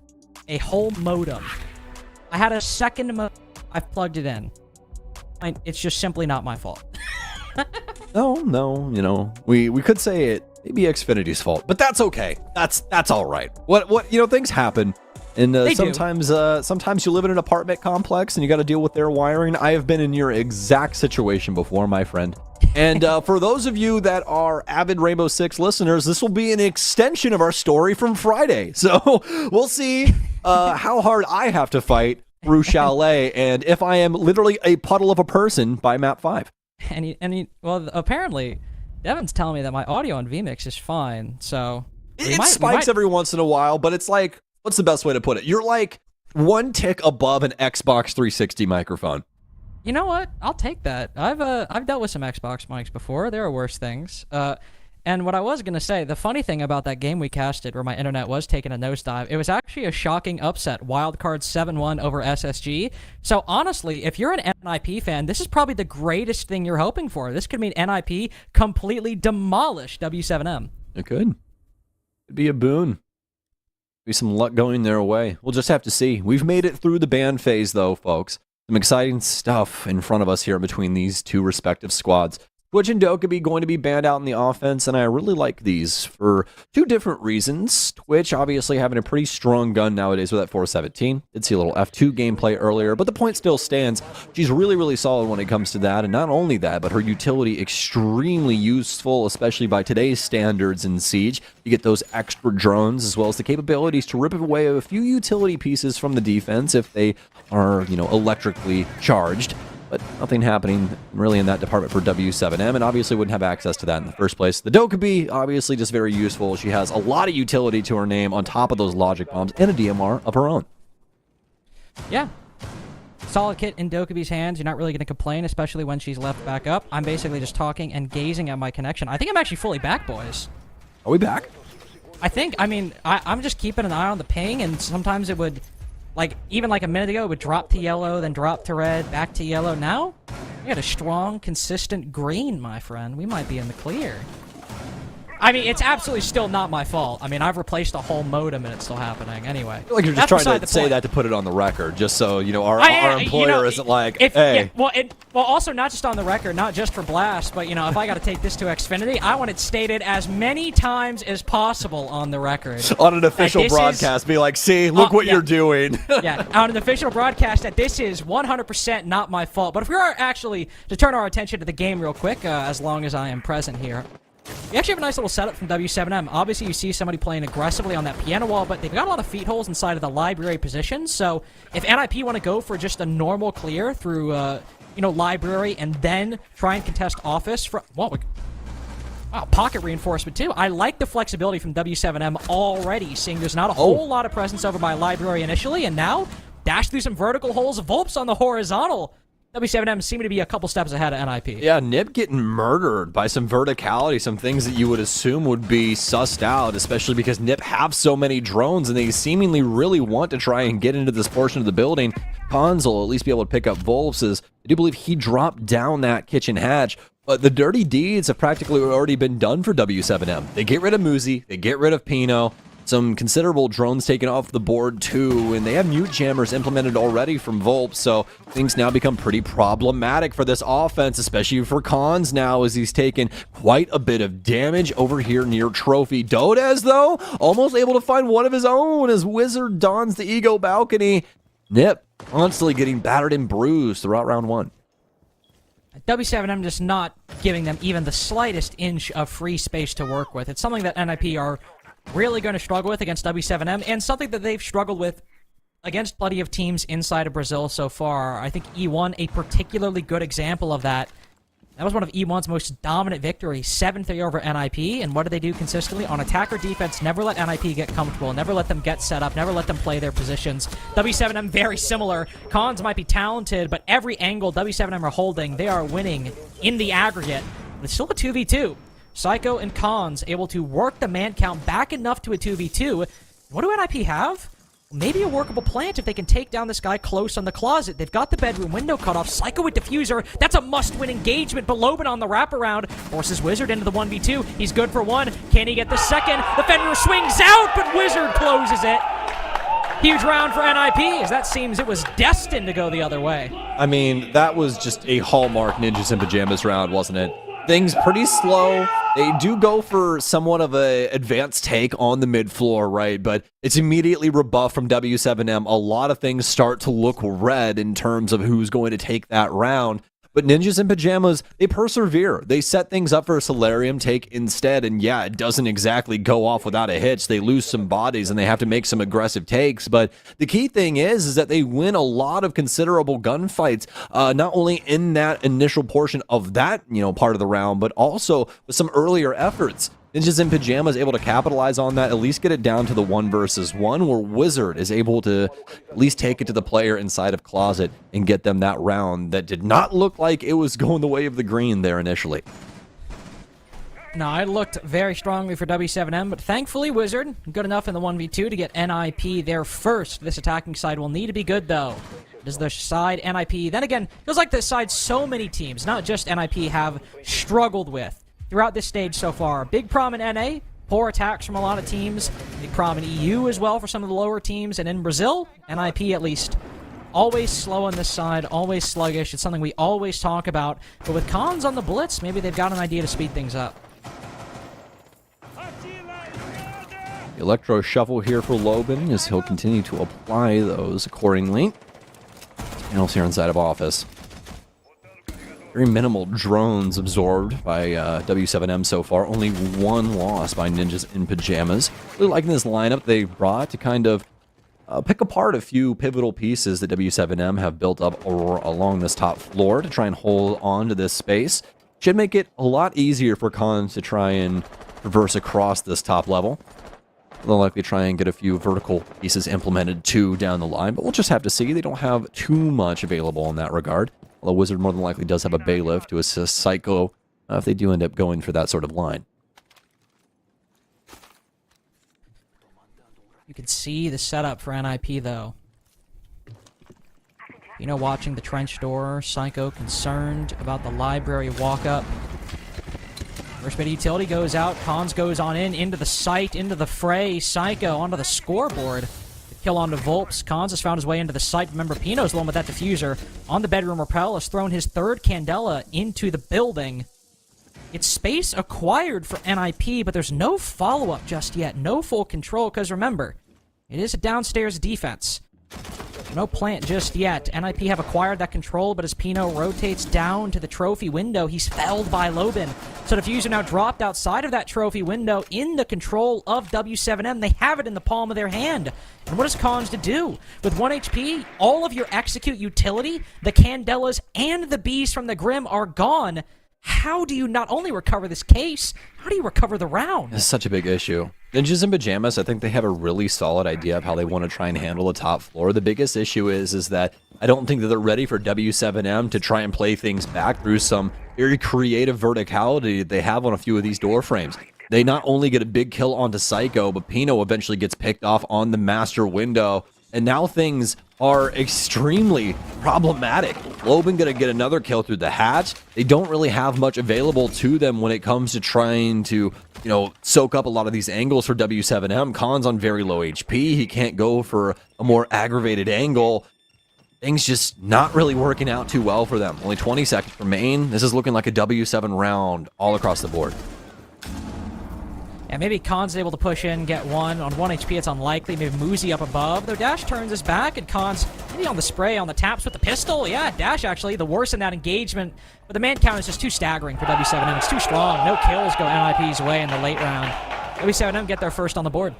a whole modem. I had a second modem. I've plugged it in. It's just simply not my fault. No, you know, we could say it may be Xfinity's fault, but that's okay. That's all right. What you know, things happen. And sometimes you live in an apartment complex and you got to deal with their wiring. I have been in your exact situation before, my friend. And for those of you that are avid Rainbow Six listeners, this will be an extension of our story from Friday. So we'll see how hard I have to fight through Chalet, and if I am literally a puddle of a person by map 5. Well, apparently, Devin's telling me that my audio on vMix is fine. So it spikes every once in a while, but it's like, what's the best way to put it? You're like one tick above an Xbox 360 microphone. You know what? I'll take that. I've dealt with some Xbox mics before. There are worse things. And what I was going to say, the funny thing about that game we casted where my internet was taking a nosedive, it was actually a shocking upset. Wildcard 7-1 over SSG. So honestly, if you're an NIP fan, this is probably the greatest thing you're hoping for. This could mean NIP completely demolish W7M. It could. It'd be a boon. Be some luck going their way. We'll just have to see. We've made it through the ban phase, though, folks. Some exciting stuff in front of us here between these two respective squads. Twitch and Dokkaebi going to be banned out in the offense, and I really like these for two different reasons. Twitch obviously having a pretty strong gun nowadays with that 417. Did see a little F2 gameplay earlier, but the point still stands. She's really, really solid when it comes to that, and not only that, but her utility extremely useful, especially by today's standards in Siege. You get those extra drones, as well as the capabilities to rip away a few utility pieces from the defense if they are, electrically charged. But nothing happening really in that department for W7M, and obviously wouldn't have access to that in the first place. The Dokkaebi, obviously just very useful. She has a lot of utility to her name on top of those logic bombs and a DMR of her own. Yeah. Solid kit in Dokkaebi's hands. You're not really going to complain, especially when she's left back up. I'm basically just talking and gazing at my connection. I think I'm actually fully back, boys. Are we back? I'm just keeping an eye on the ping, and sometimes it would... even a minute ago, it would drop to yellow, then drop to red, back to yellow. Now, we got a strong, consistent green, my friend. We might be in the clear. It's absolutely still not my fault. I've replaced a whole modem and it's still happening. Anyway. I feel like you're just trying to say that to put it on the record, just so, our employer isn't like, hey. Yeah, well, also not just on the record, not just for Blast, but, if I got to take this to Xfinity, I want it stated as many times as possible on the record. On an official broadcast, be like, see, look what you're doing. Yeah, on an official broadcast that this is 100% not my fault. But if we are actually, to turn our attention to the game real quick, as long as I am present here, we actually have a nice little setup from W7M. Obviously, you see somebody playing aggressively on that piano wall, but they've got a lot of feet holes inside of the library position. So if NIP want to go for just a normal clear through, library and then try and contest office, wow, pocket reinforcement too. I like the flexibility from W7M already, seeing there's not a whole lot of presence over by library initially, and now dash through some vertical holes. Volp's on the horizontal. W7M seeming to be a couple steps ahead of NIP. Yeah, Nip getting murdered by some verticality, some things that you would assume would be sussed out, especially because Nip have so many drones and they seemingly really want to try and get into this portion of the building. Cons will at least be able to pick up Volps, as I do believe he dropped down that kitchen hatch. But the dirty deeds have practically already been done for W7M. They get rid of Muzi, they get rid of Pino, some considerable drones taken off the board too, and they have mute jammers implemented already from Volp, so things now become pretty problematic for this offense, especially for Cons now, as he's taken quite a bit of damage over here near Trophy. Dodez, though, almost able to find one of his own as Wizard dons the Ego Balcony. Nip constantly getting battered and bruised throughout round one. W7M just not giving them even the slightest inch of free space to work with. It's something that NIP are really going to struggle with against W7M, and something that they've struggled with against plenty of teams inside of Brazil so far. I think E1, a particularly good example of that. That was one of E1's most dominant victories, 7-3 over NIP, and what do they do consistently? On attack or defense, never let NIP get comfortable, never let them get set up, never let them play their positions. W7M, very similar. Cons might be talented, but every angle W7M are holding, they are winning in the aggregate. It's still a 2v2. Psycho and Cons able to work the man count back enough to a 2v2. What do NIP have? Maybe a workable plant if they can take down this guy close on the closet. They've got the bedroom window cut off. Psycho with Diffuser. That's a must-win engagement. But Loban on the wraparound forces Wizard into the 1v2. He's good for one. Can he get the second? The Fenrir swings out, but Wizard closes it. Huge round for NIP, as that seems it was destined to go the other way. That was just a hallmark Ninjas in Pajamas round, wasn't it? Things pretty slow. They do go for somewhat of an advanced take on the mid floor, right? But it's immediately rebuffed from W7M. A lot of things start to look red in terms of who's going to take that round. But Ninjas in Pajamas, they persevere. They set things up for a Solarium take instead, and yeah, it doesn't exactly go off without a hitch. They lose some bodies, and they have to make some aggressive takes, but the key thing is that they win a lot of considerable gunfights, not only in that initial portion of that, part of the round, but also with some earlier efforts. Ninjas in Pajamas able to capitalize on that, at least get it down to the 1 versus 1, where Wizard is able to at least take it to the player inside of Closet and get them that round that did not look like it was going the way of the green there initially. No, I looked very strongly for W7M, but thankfully Wizard, good enough in the 1v2 to get NIP there first. This attacking side will need to be good, though. Does the side NIP, then again, feels like the side so many teams, not just NIP, have struggled with throughout this stage so far. Big prom in NA, poor attacks from a lot of teams. Big prom in EU as well for some of the lower teams. And in Brazil, NIP at least, always slow on this side, always sluggish. It's something we always talk about. But with Cons on the blitz, maybe they've got an idea to speed things up. The Electro Shuffle here for Loban as he'll continue to apply those accordingly. Panels here inside of Office. Very minimal drones absorbed by W7M so far. Only 1 loss by Ninjas in Pajamas. Really liking this lineup they brought to kind of pick apart a few pivotal pieces that W7M have built up along this top floor to try and hold on to this space. Should make it a lot easier for Cons to try and traverse across this top level. They'll likely try and get a few vertical pieces implemented too down the line, but we'll just have to see. They don't have too much available in that regard. Although Wizard more than likely does have a bailiff to assist Psycho if they do end up going for that sort of line. You can see the setup for NIP, though. You know, watching the trench door, Psycho concerned about the library walk-up. First bit of utility goes out, Cons goes on into the site, into the fray, Psycho onto the scoreboard. The kill onto Volps. Cons has found his way into the site. Remember, Pino's the one with that diffuser. On the bedroom rappel, has thrown his 3rd Candela into the building. It's space acquired for NIP, but there's no follow-up just yet. No full control, because remember, it is a downstairs defense. No plant just yet. NIP have acquired that control, but as Pino rotates down to the trophy window, he's felled by Loban. So Diffuser now dropped outside of that trophy window in the control of W7M. They have it in the palm of their hand. And what is Cons to do? With 1 HP, all of your execute utility, the Candelas, and the bees from the Grim are gone. How do you not only recover this case, how do you recover the round? It's such a big issue. Ninjas in Pajamas, I think they have a really solid idea of how they want to try and handle the top floor. The biggest issue is that I don't think that they're ready for W7M to try and play things back through some very creative verticality that they have on a few of these door frames. They not only get a big kill onto Psycho, but Pino eventually gets picked off on the master window. And now things are extremely problematic. Loban gonna get another kill through the hatch. They don't really have much available to them when it comes to trying to, you know, soak up a lot of these angles for W7M. Khan's on very low HP. He can't go for a more aggravated angle. Things just not really working out too well for them. Only 20 seconds remain. This is looking like a W7 round all across the board. Yeah, maybe Khan's able to push in, get one. On 1 HP, it's unlikely. Maybe Muzi up above. Though Dash turns his back, and Khan's maybe on the spray, on the taps with the pistol. Yeah, Dash actually the worst in that engagement. But the man count is just too staggering for W7M. It's too strong. No kills go NIP's way in the late round. W7M get their first on the board.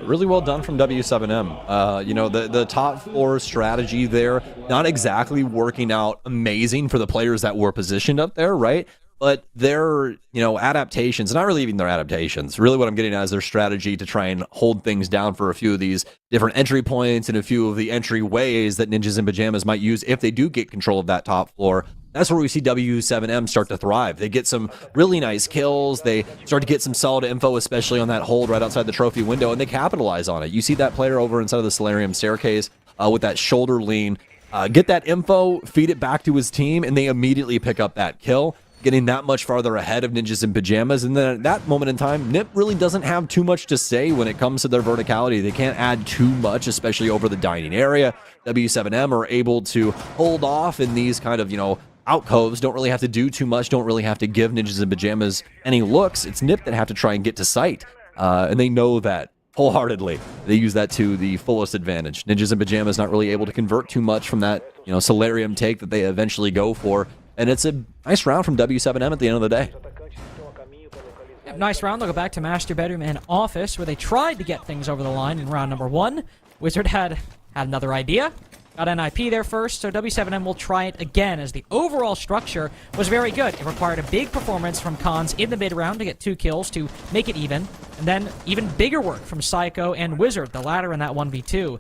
Really well done from W7M. You know, the top floor strategy there, not exactly working out amazing for the players that were positioned up there, right? But their, you know, adaptations, not really even their adaptations, really what I'm getting at is their strategy to try and hold things down for a few of these different entry points and a few of the entry ways that Ninjas in Pajamas might use if they do get control of that top floor. That's where we see W7M start to thrive. They get some really nice kills. They start to get some solid info, especially on that hold right outside the trophy window, and they capitalize on it. You see that player over inside of the Solarium staircase with that shoulder lean. Get that info, feed it back to his team, and they immediately pick up that kill, getting that much farther ahead of Ninjas in Pajamas. And then at that moment in time, NIP really doesn't have too much to say when it comes to their verticality. They can't add too much, especially over the dining area. W7M are able to hold off in these kind of, you know, alcoves, don't really have to do too much, don't really have to give Ninjas in Pajamas any looks. It's NIP that have to try and get to sight, and they know that wholeheartedly. They use that to the fullest advantage. Ninjas in Pajamas not really able to convert too much from that, you know, Solarium take that they eventually go for, and it's a nice round from W7M at the end of the day. Yeah, nice round. They'll go back to Master Bedroom and Office, where they tried to get things over the line in round number 1. Wizard had another idea. Got NIP there first, so W7M will try it again, as the overall structure was very good. It required a big performance from Cons in the mid-round to get 2 kills to make it even, and then even bigger work from Psycho and Wizard, the latter in that 1v2, to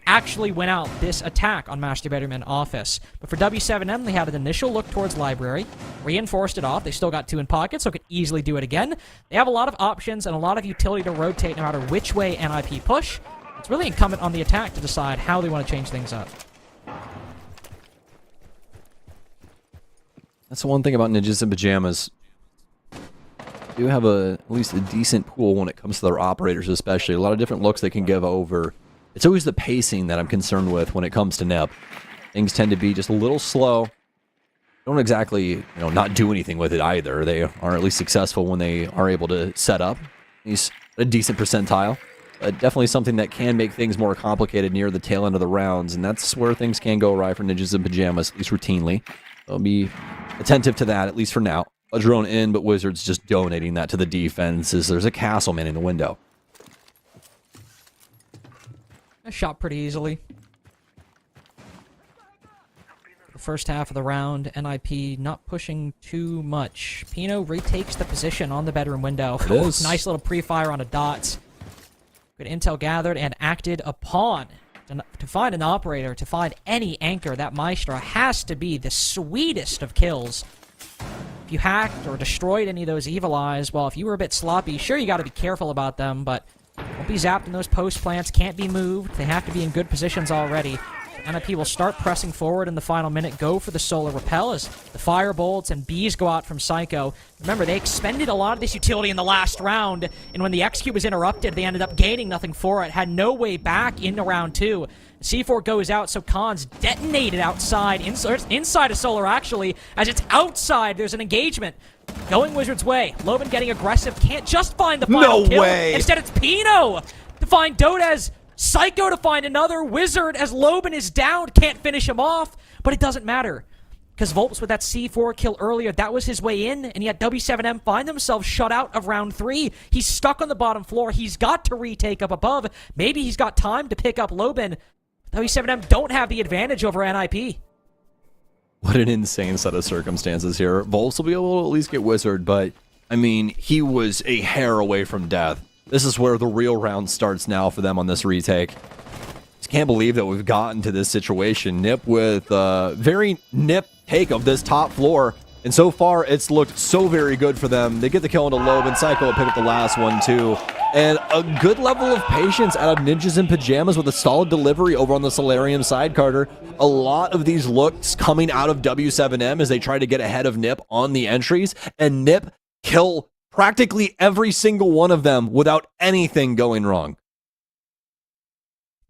actually win out this attack on Master Bedroom and Office. But for W7M, they had an initial look towards Library, reinforced it off. They still got 2 in pocket, so could easily do it again. They have a lot of options and a lot of utility to rotate no matter which way NIP push. It's really incumbent on the attack to decide how they want to change things up. That's the one thing about Ninjas in Pajamas. They do have at least a decent pool when it comes to their operators, especially. A lot of different looks they can give over. It's always the pacing that I'm concerned with when it comes to NIP. Things tend to be just a little slow. Don't exactly, not do anything with it either. They are at least successful when they are able to set up at least a decent percentile. Definitely something that can make things more complicated near the tail end of the rounds, and that's where things can go awry for Ninjas in Pajamas, at least routinely. I'll be attentive to that, at least for now. A drone in, but Wizards just donating that to the defense as there's a castle man in the window. Shot pretty easily. The first half of the round, NIP not pushing too much. Pino retakes the position on the bedroom window. Nice little pre-fire on a dot. Good intel gathered and acted upon. To find an operator, to find any anchor, that Maestro has to be the sweetest of kills. If you hacked or destroyed any of those Evil Eyes, well, if you were a bit sloppy, sure, you got to be careful about them, but don't be zapped in those post plants, can't be moved. They have to be in good positions already. NIP will start pressing forward in the final minute, go for the solar repel as the fire bolts and bees go out from Psycho. Remember, they expended a lot of this utility in the last round, and when the execute was interrupted, they ended up gaining nothing for it, had no way back into round 2. C4 goes out, so Cons detonated outside, inside of solar actually, as it's outside, there's an engagement. Going Wizards' way, Loban getting aggressive, can't just find the final kill. Way. Instead it's Pino to find Dodez. Psycho to find another Wizard as Loban is down, can't finish him off, but it doesn't matter. Because Volps with that C4 kill earlier, that was his way in, and yet W7M find themselves shut out of round 3. He's stuck on the bottom floor, he's got to retake up above. Maybe he's got time to pick up Loban. W7M don't have the advantage over NIP. What an insane set of circumstances here. Volps will be able to at least get Wizard, but, I mean, he was a hair away from death. This is where the real round starts now for them on this retake. Just can't believe that we've gotten to this situation. Nip with a very Nip take of this top floor. And so far, it's looked so very good for them. They get the kill into Loban. Psycho will pick up the last one, too. And a good level of patience out of Ninjas in Pajamas with a solid delivery over on the Solarium side, Carter. A lot of these looks coming out of W7M as they try to get ahead of Nip on the entries. And Nip kill practically every single one of them without anything going wrong.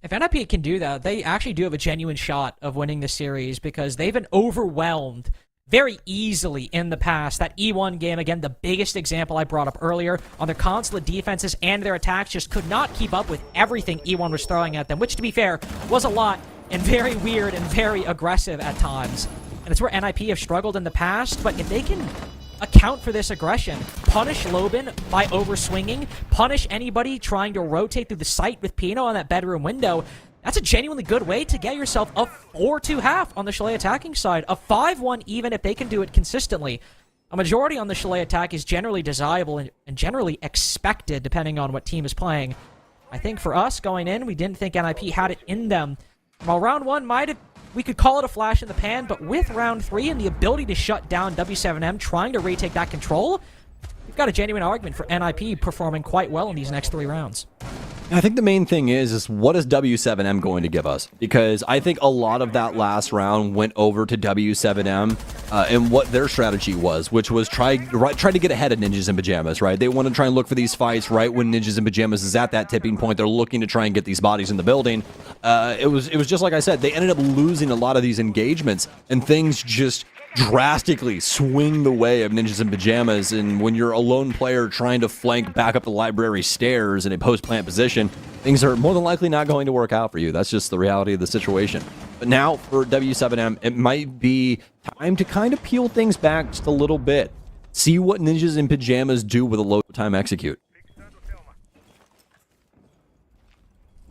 If NIP can do that, they actually do have a genuine shot of winning the series because they've been overwhelmed very easily in the past. That E1 game, again, the biggest example I brought up earlier, on their consulate defenses and their attacks just could not keep up with everything E1 was throwing at them, which, to be fair, was a lot and very weird and very aggressive at times. And it's where NIP have struggled in the past, but if they can account for this aggression, punish Loban by overswinging, punish anybody trying to rotate through the site with Pino on that bedroom window, that's a genuinely good way to get yourself a 4-2 half on the Chalet attacking side, a 5-1 even if they can do it consistently. A majority on the Chalet attack is generally desirable and generally expected depending on what team is playing. I think for us going in, we didn't think NIP had it in them. While round 1 might have, we could call it a flash in the pan, but with round 3 and the ability to shut down W7M trying to retake that control, we've got a genuine argument for NIP performing quite well in these next 3 rounds. I think the main thing is what is W7M going to give us? Because I think a lot of that last round went over to W7M and what their strategy was, which was try to get ahead of Ninjas in Pajamas, right? They want to try and look for these fights right when Ninjas in Pajamas is at that tipping point. They're looking to try and get these bodies in the building. It was just like I said, they ended up losing a lot of these engagements, and things just drastically swing the way of Ninjas in Pajamas. And when you're a lone player trying to flank back up the library stairs in a post-plant position, things are more than likely not going to work out for you. That's just the reality of the situation. But now for W7M, it might be time to kind of peel things back just a little bit. See what Ninjas in Pajamas do with a low time execute.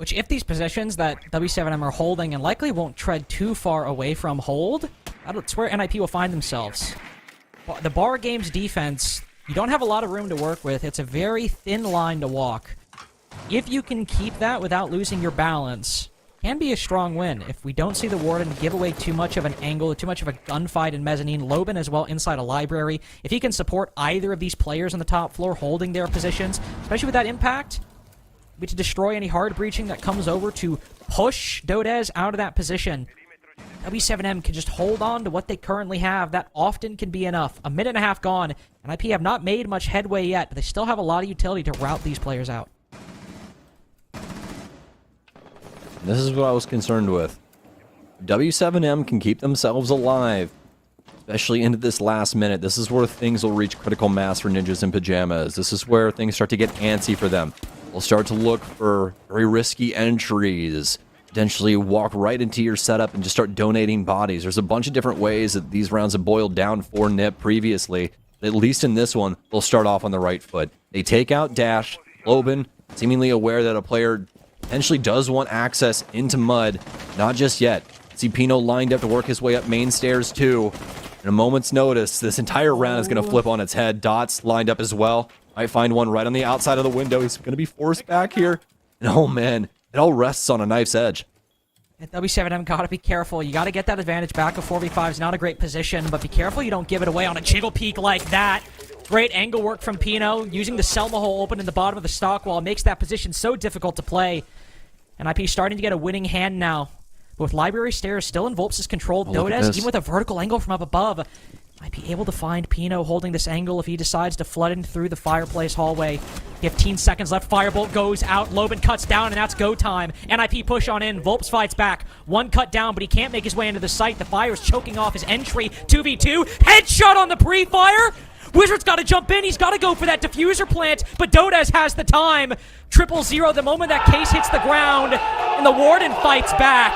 Which, if these positions that W7M are holding and likely won't tread too far away from hold, that's where NIP will find themselves. The Bar Games defense, you don't have a lot of room to work with. It's a very thin line to walk. If you can keep that without losing your balance, can be a strong win. If we don't see the Warden give away too much of an angle, too much of a gunfight in Mezzanine, Loben as well inside a library, if he can support either of these players on the top floor holding their positions, especially with that impact, to destroy any hard breaching that comes over to push Dodez out of that position, W7M can just hold on to what they currently have. That often can be enough. A minute and a half gone, and IP have not made much headway yet, but they still have a lot of utility to route these players out. This is what I was concerned with. W7M can keep themselves alive, especially into this last minute. This is where things will reach critical mass for Ninjas in Pajamas. This is where things start to get antsy for them. They'll start to look for very risky entries, potentially walk right into your setup and just start donating bodies. There's a bunch of different ways that these rounds have boiled down for NIP previously. At least in this one, they'll start off on the right foot. They take out Dash, Loben, seemingly aware that a player potentially does want access into Mud. Not just yet. See Pino lined up to work his way up main stairs too. In a moment's notice, this entire round is going to flip on its head. Dots lined up as well. Might find one right on the outside of the window. He's going to be forced back here. And oh man, it all rests on a knife's edge. W7M gotta be careful. You gotta get that advantage back. A 4v5 is not a great position, but be careful you don't give it away on a jiggle peek like that. Great angle work from Pino, using the Selma hole open in the bottom of the stock wall. Makes that position so difficult to play. And IP starting to get a winning hand now. But with Library Stairs still in Volps' control, Dodez, even with a vertical angle from up above, might be able to find Pino holding this angle if he decides to flood in through the fireplace hallway. 15 seconds left. Firebolt goes out. Loben cuts down, and that's go time. NIP push on in. Volps fights back. One cut down, but he can't make his way into the site. The fire is choking off his entry. 2v2. Headshot on the pre-fire. Wizard's got to jump in. He's got to go for that diffuser plant, but Dodez has the time. 0-0 the moment that case hits the ground, and the Warden fights back.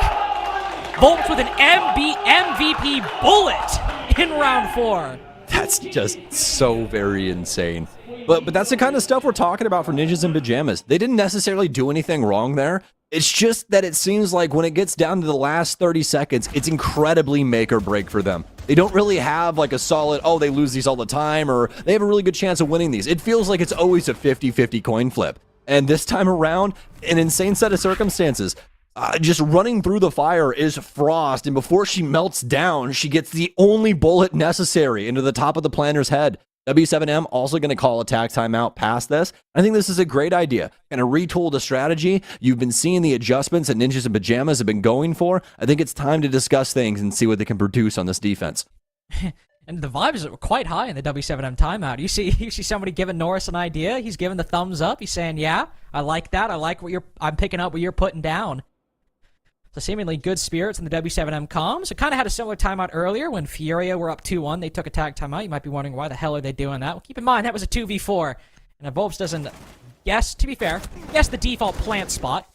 Volps with an MVP bullet in round 4. That's just so very insane. But that's the kind of stuff we're talking about for Ninjas in Pajamas. They didn't necessarily do anything wrong there. It's just that it seems like when it gets down to the last 30 seconds, it's incredibly make or break for them. They don't really have like a solid, oh, they lose these all the time, or they have a really good chance of winning these. It feels like it's always a 50-50 coin flip. And this time around, an insane set of circumstances. Just running through the fire is Frost, and before she melts down, she gets the only bullet necessary into the top of the planner's head. W7M also going to call attack timeout past this. I think this is a great idea. Kind of retool the strategy. You've been seeing the adjustments that Ninjas in Pajamas have been going for. I think it's time to discuss things and see what they can produce on this defense. And the vibes are quite high in the W7M timeout. You see somebody giving Norris an idea. He's giving the thumbs up. He's saying, yeah, I like that. I like what I'm picking up what you're putting down. So seemingly good spirits in the W7M comms. It kind of had a similar timeout earlier when Furia were up 2-1. They took a tag timeout. You might be wondering why the hell are they doing that. Well, keep in mind, that was a 2v4. And if Volps doesn't guess, to be fair, guess the default plant spot.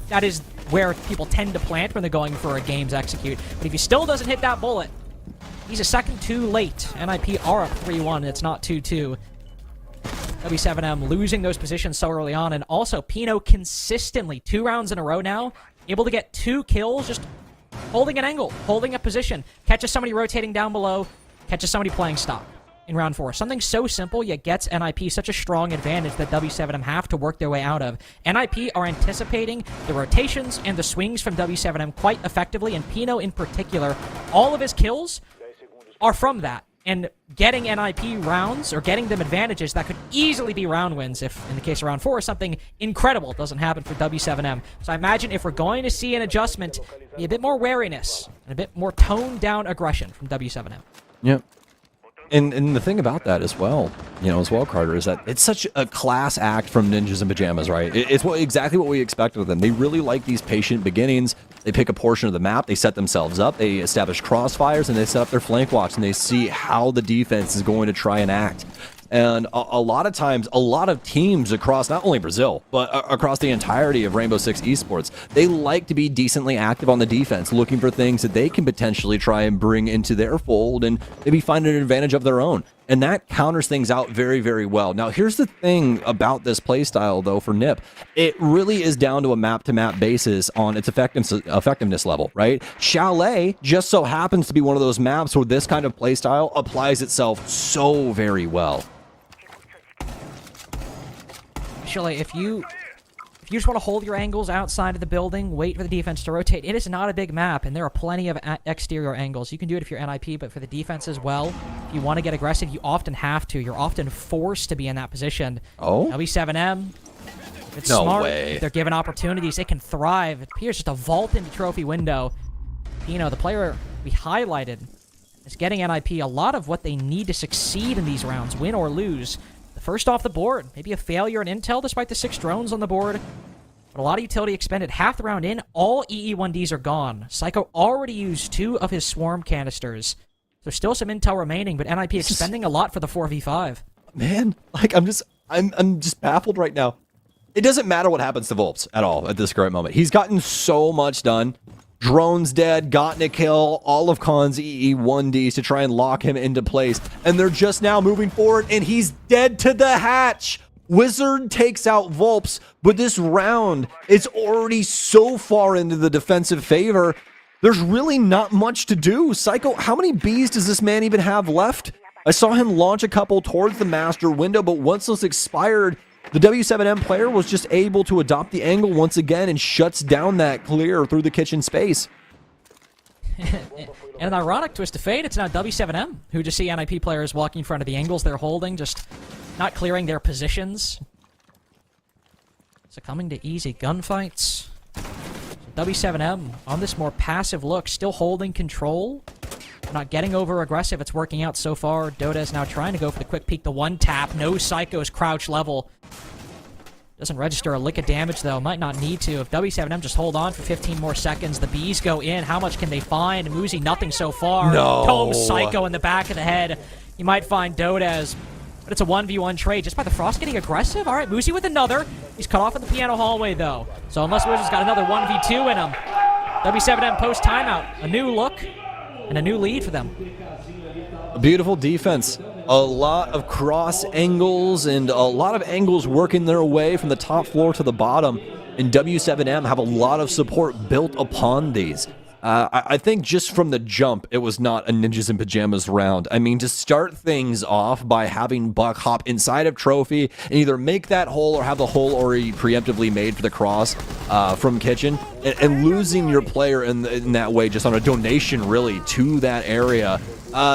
That is where people tend to plant when they're going for a game's execute. But if he still doesn't hit that bullet, he's a second too late. NIP are up 3-1. It's not 2-2. W7M losing those positions so early on. And also, Pino consistently, 2 rounds in a row now, able to get 2 kills, just holding an angle, holding a position, catches somebody rotating down below, catches somebody playing stop in round 4. Something so simple, yet gets NIP such a strong advantage that W7M have to work their way out of. NIP are anticipating the rotations and the swings from W7M quite effectively, and Pino in particular. All of his kills are from that. And getting NIP rounds, or getting them advantages that could easily be round wins if, in the case of round 4, something incredible doesn't happen for W7M. So I imagine if we're going to see an adjustment, be a bit more wariness, and a bit more toned-down aggression from W7M. Yep. And the thing about that as well, Carter, is that it's such a class act from Ninjas in Pajamas, right? It's exactly what we expect of them. They really like these patient beginnings. They pick a portion of the map, they set themselves up, they establish crossfires, and they set up their flank walks, and they see how the defense is going to try and act. And a lot of times, a lot of teams across not only Brazil, but across the entirety of Rainbow Six Esports, they like to be decently active on the defense, looking for things that they can potentially try and bring into their fold and maybe find an advantage of their own. and that counters things out very, very well. Now, here's the thing about this playstyle, though, for NiP. It really is down to a map-to-map basis on its effectiveness level, right? Chalet just so happens to be one of those maps where this kind of playstyle applies itself so very well. Actually, if you just want to hold your angles outside of the building, wait for the defense to rotate, it is not a big map, and there are plenty of exterior angles. You can do it if you're NIP, but for the defense as well, if you want to get aggressive, you often have to. You're often forced to be in that position. Oh? W7M, it's No smart. way. If they're given opportunities, they can thrive. It appears just a vault into trophy window. Pino, the player we highlighted, is getting NIP a lot of what they need to succeed in these rounds, win or lose. The first off the board, maybe a failure in intel despite the 6 drones on the board. But a lot of utility expended. Half the round in, all EE1Ds are gone. Psycho already used 2 of his swarm canisters. There's still some intel remaining, but NIP expending a lot for the 4v5. Man, like I'm just baffled right now. It doesn't matter what happens to Volps at all at this current moment. He's gotten so much done. Drone's dead, gotten a kill, all of Khan's EE1Ds to try and lock him into place. And they're just now moving forward, and he's dead to the hatch. Wizard takes out Volps, but this round is already so far into the defensive favor. There's really not much to do. Psycho, how many Bs does this man even have left? I saw him launch a couple towards the master window, but once those expired, the W7M player was just able to adopt the angle once again and shuts down that clear through the kitchen space. And an ironic twist of fate, it's now W7M who just see NIP players walking in front of the angles they're holding, just not clearing their positions. Succumbing to easy gunfights. So W7M on this more passive look, still holding control. Not getting over aggressive. It's working out so far. Dota is now trying to go for the quick peek, the one tap. No Psychos crouch level. Doesn't register a lick of damage, though. Might not need to. If W7M just hold on for 15 more seconds, the Bees go in. How much can they find? Muzi, nothing so far. No. Tome Psycho in the back of the head. You might find Dota's, but it's a 1v1 trade just by the Frost getting aggressive. All right, Muzi with another. He's cut off in the piano hallway, though. So unless Wizards got another 1v2 in him, W7M post timeout. A new look and a new lead for them. A beautiful defense. A lot of cross angles and a lot of angles working their way from the top floor to the bottom. And W7M have a lot of support built upon these. I think just from the jump, it was not a Ninjas in Pajamas round. I mean, to start things off by having Buck hop inside of Trophy and either make that hole or have the hole already preemptively made for the cross from Kitchen, and losing your player in that way just on a donation, really, to that area.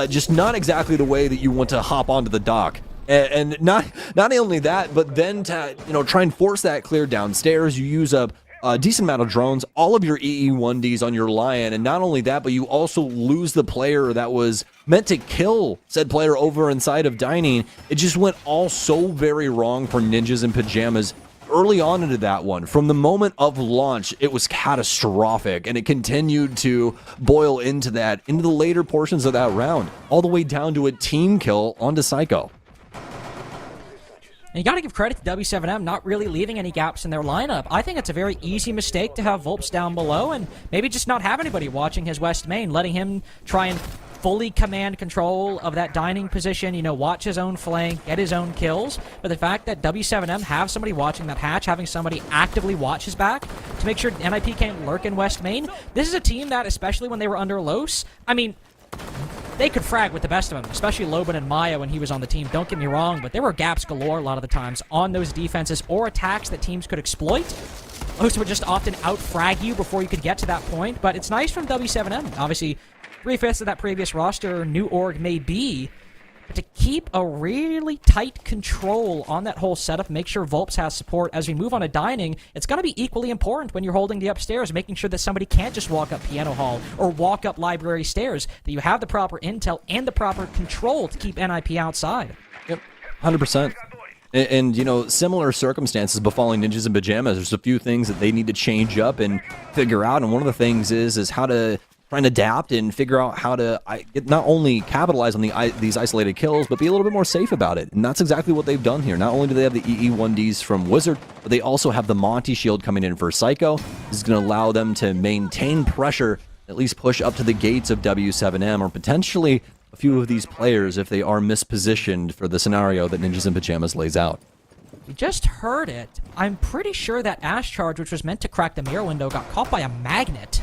Just not exactly the way that you want to hop onto the dock. And not only that, but then to try and force that clear downstairs, you use up a decent amount of drones, all of your EE1Ds on your Lion, and not only that, but you also lose the player that was meant to kill said player over inside of Dining. It just went all so very wrong for Ninjas in Pajamas early on into that one. From the moment of launch, it was catastrophic, and it continued to boil into the later portions of that round, all the way down to a team kill onto Psycho. And you gotta give credit to W7M not really leaving any gaps in their lineup. I think it's a very easy mistake to have Volps down below and maybe just not have anybody watching his west main, letting him try and fully command control of that dining position, watch his own flank, get his own kills. But the fact that W7M have somebody watching that hatch, having somebody actively watch his back to make sure NIP can't lurk in west main, this is a team that, especially when they were under Los, I mean, they could frag with the best of them, especially Loban and Maya when he was on the team. Don't get me wrong, but there were gaps galore a lot of the times on those defenses or attacks that teams could exploit. Most would just often out-frag you before you could get to that point, but it's nice from W7M. Obviously, 3/5 of that previous roster, new org may be, but to keep a really tight control on that whole setup, make sure Volps has support as we move on to Dining, it's going to be equally important when you're holding the upstairs, making sure that somebody can't just walk up Piano Hall or walk up Library Stairs, that you have the proper intel and the proper control to keep NIP outside. Yep, 100%. And similar circumstances befalling Ninjas in Pajamas. There's a few things that they need to change up and figure out, and one of the things is how to try and adapt and figure out how to not only capitalize on these isolated kills, but be a little bit more safe about it. And that's exactly what they've done here. Not only do they have the EE1Ds from Wizard, but they also have the Monty Shield coming in for Psycho. This is going to allow them to maintain pressure, at least push up to the gates of W7M, or potentially a few of these players if they are mispositioned for the scenario that Ninjas in Pajamas lays out. You just heard it. I'm pretty sure that Ash Charge, which was meant to crack the mirror window, got caught by a magnet.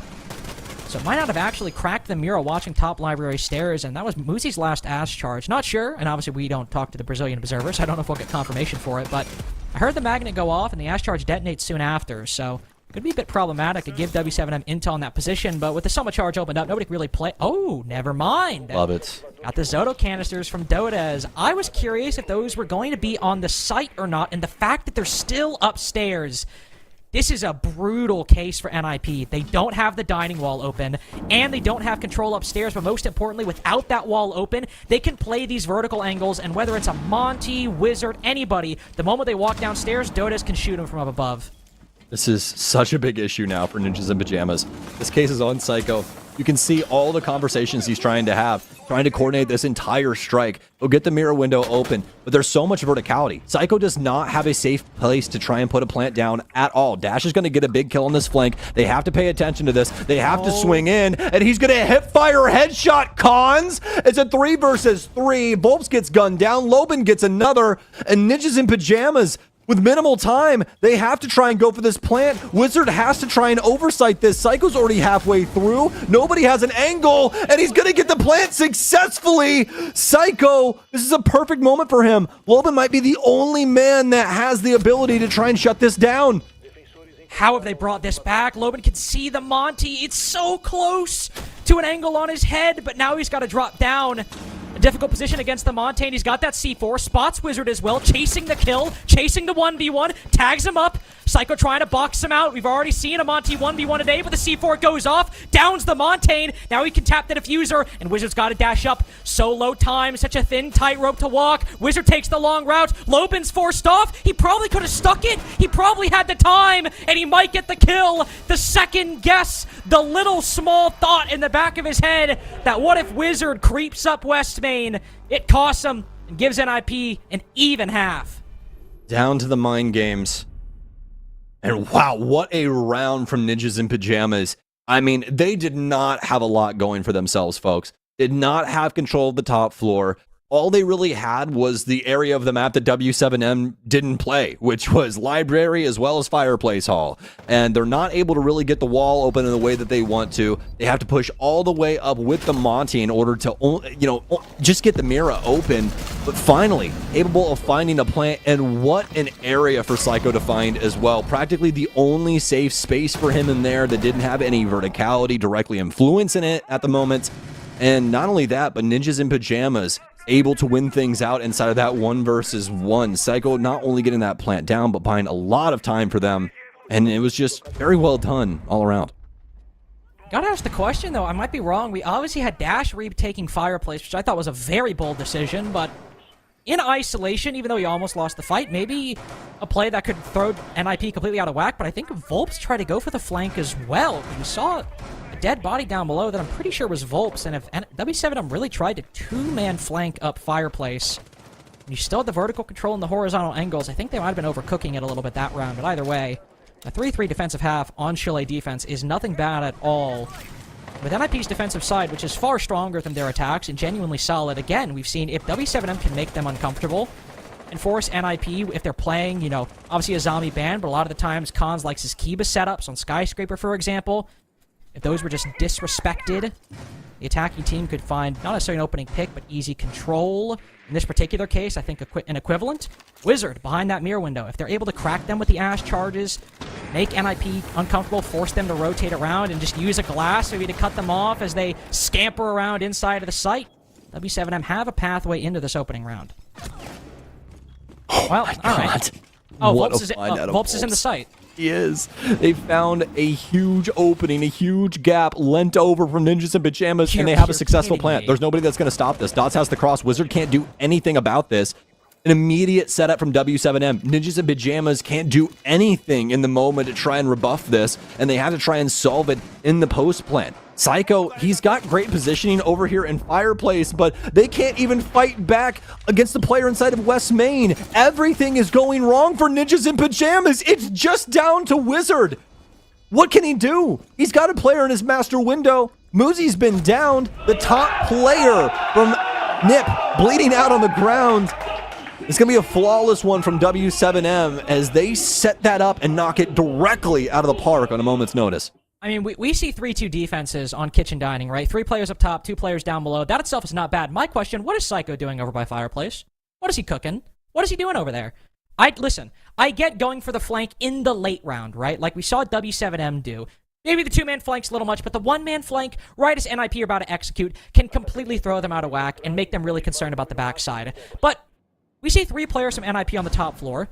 So it might not have actually cracked the mirror watching top library stairs, and that was Moosey's last Ash Charge. Not sure, and obviously we don't talk to the Brazilian observer, so I don't know if we'll get confirmation for it, but I heard the magnet go off, and the Ash Charge detonates soon after, so could be a bit problematic to give W7M intel in that position, but with the Summer Charge opened up, nobody could really play. Oh, never mind. Love it. Got the Zoto canisters from Dotez. I was curious if those were going to be on the site or not, and the fact that they're still upstairs. This is a brutal case for NIP. They don't have the dining wall open, and they don't have control upstairs, but most importantly, without that wall open, they can play these vertical angles, and whether it's a Monty, Wizard, anybody, the moment they walk downstairs, Dotez can shoot them from up above. This is such a big issue now for Ninjas in Pajamas. This case is on Psycho. You can see all the conversations he's trying to have, trying to coordinate this entire strike. He'll get the mirror window open, but there's so much verticality. Psycho does not have a safe place to try and put a plant down at all. Dash is going to get a big kill on this flank. They have to pay attention to this. They have to swing in, and he's going to hip fire headshot Cons. It's a 3 versus 3. Volps gets gunned down. Loban gets another, and Ninjas in Pajamas, with minimal time, they have to try and go for this plant. Wizard has to try and oversight this. Psycho's already halfway through. Nobody has an angle, and he's gonna get the plant successfully. Psycho, this is a perfect moment for him. Loban might be the only man that has the ability to try and shut this down. How have they brought this back? Loban can see the Monty. It's so close to an angle on his head, but now he's got to drop down. A difficult position against the Montaigne. He's got that C4. Spots Wizard as well, chasing the kill, chasing the 1v1, tags him up. Psycho trying to box him out. We've already seen a Monty 1v1 today, but the C4 goes off, downs the Montaigne. Now he can tap the diffuser, and Wizard's got to dash up. So low time, such a thin tightrope to walk. Wizard takes the long route. Loban's forced off. He probably could have stuck it. He probably had the time, and he might get the kill. The second guess, the little small thought in the back of his head that what if Wizard creeps up West Main? It costs him and gives NIP an even half. Down to the mind games. And wow, what a round from Ninjas in Pajamas. I mean, they did not have a lot going for themselves, folks. Did not have control of the top floor. All they really had was the area of the map that W7M didn't play, which was Library as well as Fireplace Hall. And they're not able to really get the wall open in the way that they want to. They have to push all the way up with the Monty in order to, you know, just get the mirror open. But finally, able of finding a plant, and what an area for Psycho to find as well. Practically the only safe space for him in there that didn't have any verticality directly influencing it at the moment. And not only that, but Ninjas in Pajamas able to win things out inside of that 1 versus 1. Psycho not only getting that plant down, but buying a lot of time for them. And it was just very well done all around. Gotta ask the question, though. I might be wrong. We obviously had Dash retaking Fireplace, which I thought was a very bold decision, but in isolation, even though he almost lost the fight, maybe a play that could throw NIP completely out of whack, but I think Volps tried to go for the flank as well. We saw a dead body down below that I'm pretty sure was Volps, and if W7M really tried to two-man flank up Fireplace, and you still had the vertical control and the horizontal angles, I think they might have been overcooking it a little bit that round, but either way, a 3-3 defensive half on Chile defense is nothing bad at all. With NIP's defensive side, which is far stronger than their attacks and genuinely solid, again, we've seen if W7M can make them uncomfortable and force NIP, if they're playing, you know, obviously a zombie ban, but a lot of the times Cons likes his Kiba setups on Skyscraper, for example. If those were just disrespected, the attacking team could find not necessarily an opening pick, but easy control. In this particular case, I think an equivalent. Wizard behind that mirror window. If they're able to crack them with the Ash charges, make NIP uncomfortable, force them to rotate around, and just use a glass maybe to cut them off as they scamper around inside of the site, W7M have a pathway into this opening round. Well, all right. Oh, Volps is in the site. He is. They found a huge opening, a huge gap lent over from Ninjas in Pajamas, and they have a successful plant. There's nobody that's going to stop this. Dots has the cross. Wizard can't do anything about this. An immediate setup from W7M. Ninjas in Pajamas can't do anything in the moment to try and rebuff this, and they have to try and solve it in the post plant. Psycho, he's got great positioning over here in Fireplace, but they can't even fight back against the player inside of West Main. Everything is going wrong for Ninjas in Pajamas. It's just down to Wizard. What can he do? He's got a player in his master window. Moosey's been downed. The top player from Nip bleeding out on the ground. It's going to be a flawless one from W7M as they set that up and knock it directly out of the park on a moment's notice. I mean, we see 3-2 defenses on Kitchen Dining, right? 3 players up top, 2 players down below. That itself is not bad. My question, what is Psycho doing over by Fireplace? What is he cooking? What is he doing over there? Listen, I get going for the flank in the late round, right? Like we saw W7M do. Maybe the 2-man flank's a little much, but the 1-man flank, right as NIP are about to execute, can completely throw them out of whack and make them really concerned about the backside. But we see 3 players from NIP on the top floor.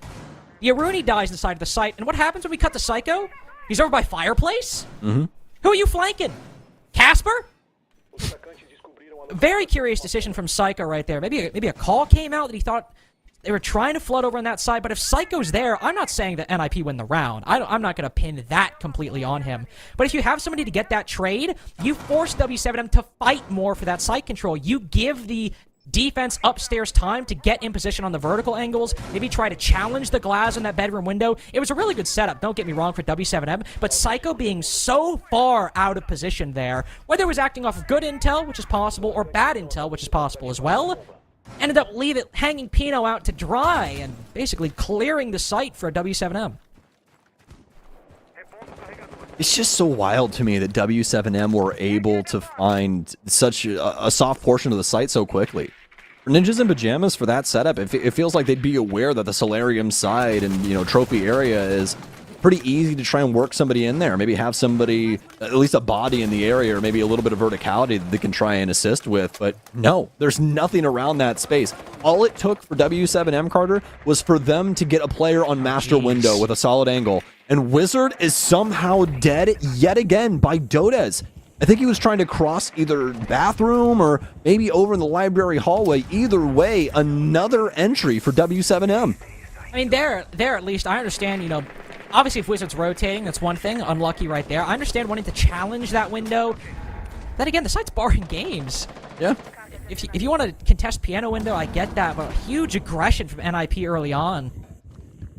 The Aruni dies inside of the site, and what happens when we cut to Psycho? He's over by Fireplace? Mm-hmm. Who are you flanking? Casper? Very curious decision from Psycho right there. Maybe a call came out that he thought they were trying to flood over on that side, but if Psycho's there, I'm not saying that NIP win the round. I'm not going to pin that completely on him. But if you have somebody to get that trade, you force W7M to fight more for that site control. You give the defense upstairs time to get in position on the vertical angles, maybe try to challenge the glass in that bedroom window. It was a really good setup, don't get me wrong, for W7M, but Psycho being so far out of position there, whether it was acting off of good intel, which is possible, or bad intel, which is possible as well, ended up hanging Pino out to dry and basically clearing the site for W7M. It's just so wild to me that W7M were able to find such a soft portion of the site so quickly. For Ninjas in Pajamas, for that setup, it feels like they'd be aware that the Solarium side and, trophy area is pretty easy to try and work somebody in there. Maybe have somebody, at least a body in the area, or maybe a little bit of verticality that they can try and assist with. But no, there's nothing around that space. All it took for W7M, Carter, was for them to get a player on master window with a solid angle. And Wizard is somehow dead yet again by Dodez. I think he was trying to cross either bathroom or maybe over in the library hallway. Either way, another entry for W7M. I mean, there at least, I understand, obviously if Wizard's rotating, that's one thing. Unlucky right there. I understand wanting to challenge that window. Then again, the site's barring games. Yeah. If you want to contest piano window, I get that, but huge aggression from NIP early on.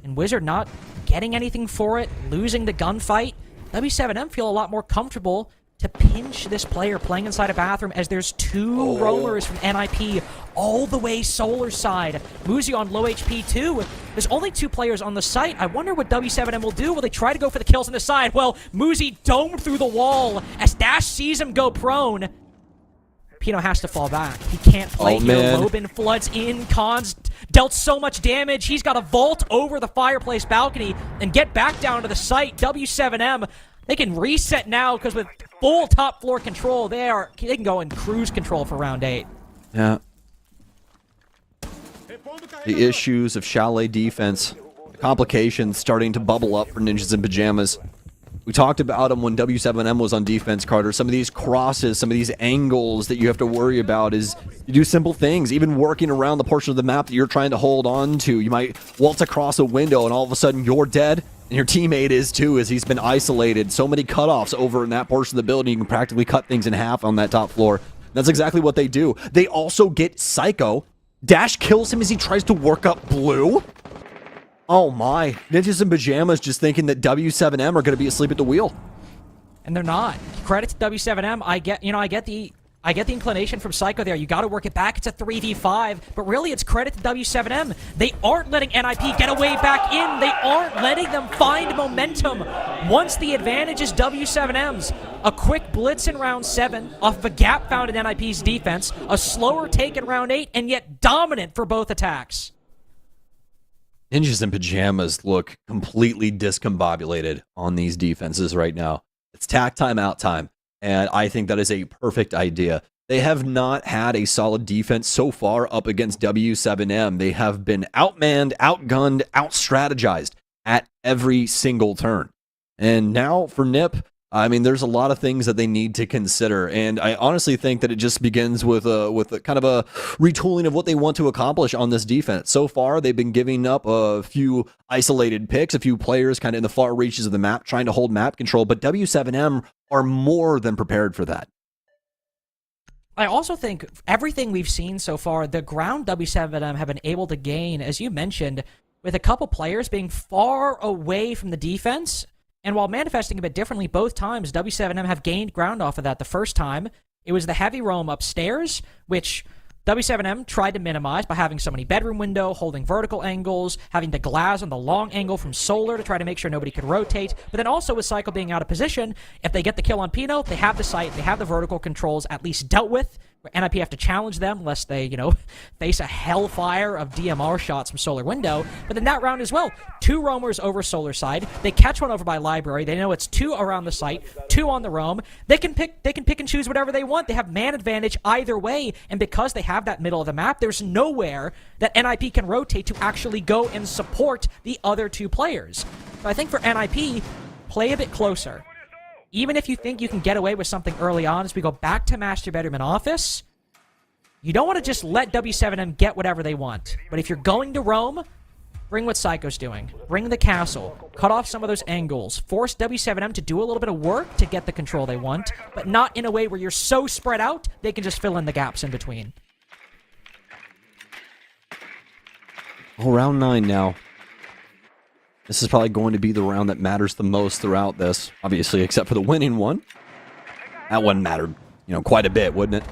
And Wizard not getting anything for it, losing the gunfight. W7M feel a lot more comfortable to pinch this player playing inside a bathroom as there's 2 roamers from NIP all the way solar side. Muzi on low HP too. There's only 2 players on the site. I wonder what W7M will do. Will they try to go for the kills on the side? Well, Muzi domed through the wall as Dash sees him go prone. Pino has to fall back. He can't play here. Lobin floods in. Khan's dealt so much damage. He's got to vault over the fireplace balcony and get back down to the site. W7M, they can reset now because with full top floor control, they can go in cruise control for round 8. Yeah. The issues of Chalet defense, the complications starting to bubble up for Ninjas in Pajamas. We talked about them when W7M was on defense, Carter. Some of these crosses, some of these angles that you have to worry about is you do simple things, even working around the portion of the map that you're trying to hold on to. You might waltz across a window and all of a sudden you're dead, and your teammate is too, as he's been isolated. So many cutoffs over in that portion of the building, you can practically cut things in half on that top floor. That's exactly what they do. They also get Psycho. Dash kills him as he tries to work up Blue. Oh my. Ninjas in Pajamas just thinking that W7M are going to be asleep at the wheel. And they're not. Credit to W7M. I get the inclination from Psycho there. You got to work it back. It's a 3v5, but really it's credit to W7M. They aren't letting NIP get away back in. They aren't letting them find momentum. Once the advantage is W7M's, a quick blitz in round 7 off of a gap found in NIP's defense, a slower take in round 8, and yet dominant for both attacks. Ninjas in Pajamas look completely discombobulated on these defenses right now. It's tack time, out time, and I think that is a perfect idea. They have not had a solid defense so far up against W7M. They have been outmanned, outgunned, outstrategized at every single turn. And now for Nip, I mean, there's a lot of things that they need to consider, and I honestly think that it just begins with a kind of a retooling of what they want to accomplish on this defense. So far, they've been giving up a few isolated picks, a few players kind of in the far reaches of the map, trying to hold map control, but W7M are more than prepared for that. I also think everything we've seen so far, the ground W7M have been able to gain, as you mentioned, with a couple players being far away from the defense. And while manifesting a bit differently, both times W7M have gained ground off of that. The first time, it was the heavy roam upstairs, which W7M tried to minimize by having so many bedroom window, holding vertical angles, having the glass on the long angle from Solar to try to make sure nobody could rotate. But then also with Cycle being out of position, if they get the kill on Pino, they have the sight, they have the vertical controls at least dealt with. NIP have to challenge them lest they, face a hellfire of DMR shots from Solar window. But in that round as well, 2 roamers over Solar side. They catch one over by Library. They know it's 2 around the site, 2 on the roam. They can pick and choose whatever they want. They have man advantage either way. And because they have that middle of the map, there's nowhere that NIP can rotate to actually go and support the other 2 players. So I think for NIP, play a bit closer. Even if you think you can get away with something early on as we go back to Master Bedroom and Office, you don't want to just let W7M get whatever they want. But if you're going to roam, bring what Psycho's doing. Bring the castle. Cut off some of those angles. Force W7M to do a little bit of work to get the control they want, but not in a way where you're so spread out, they can just fill in the gaps in between. Oh, round 9 now. This is probably going to be the round that matters the most throughout this, obviously, except for the winning one. That one mattered, quite a bit, wouldn't it?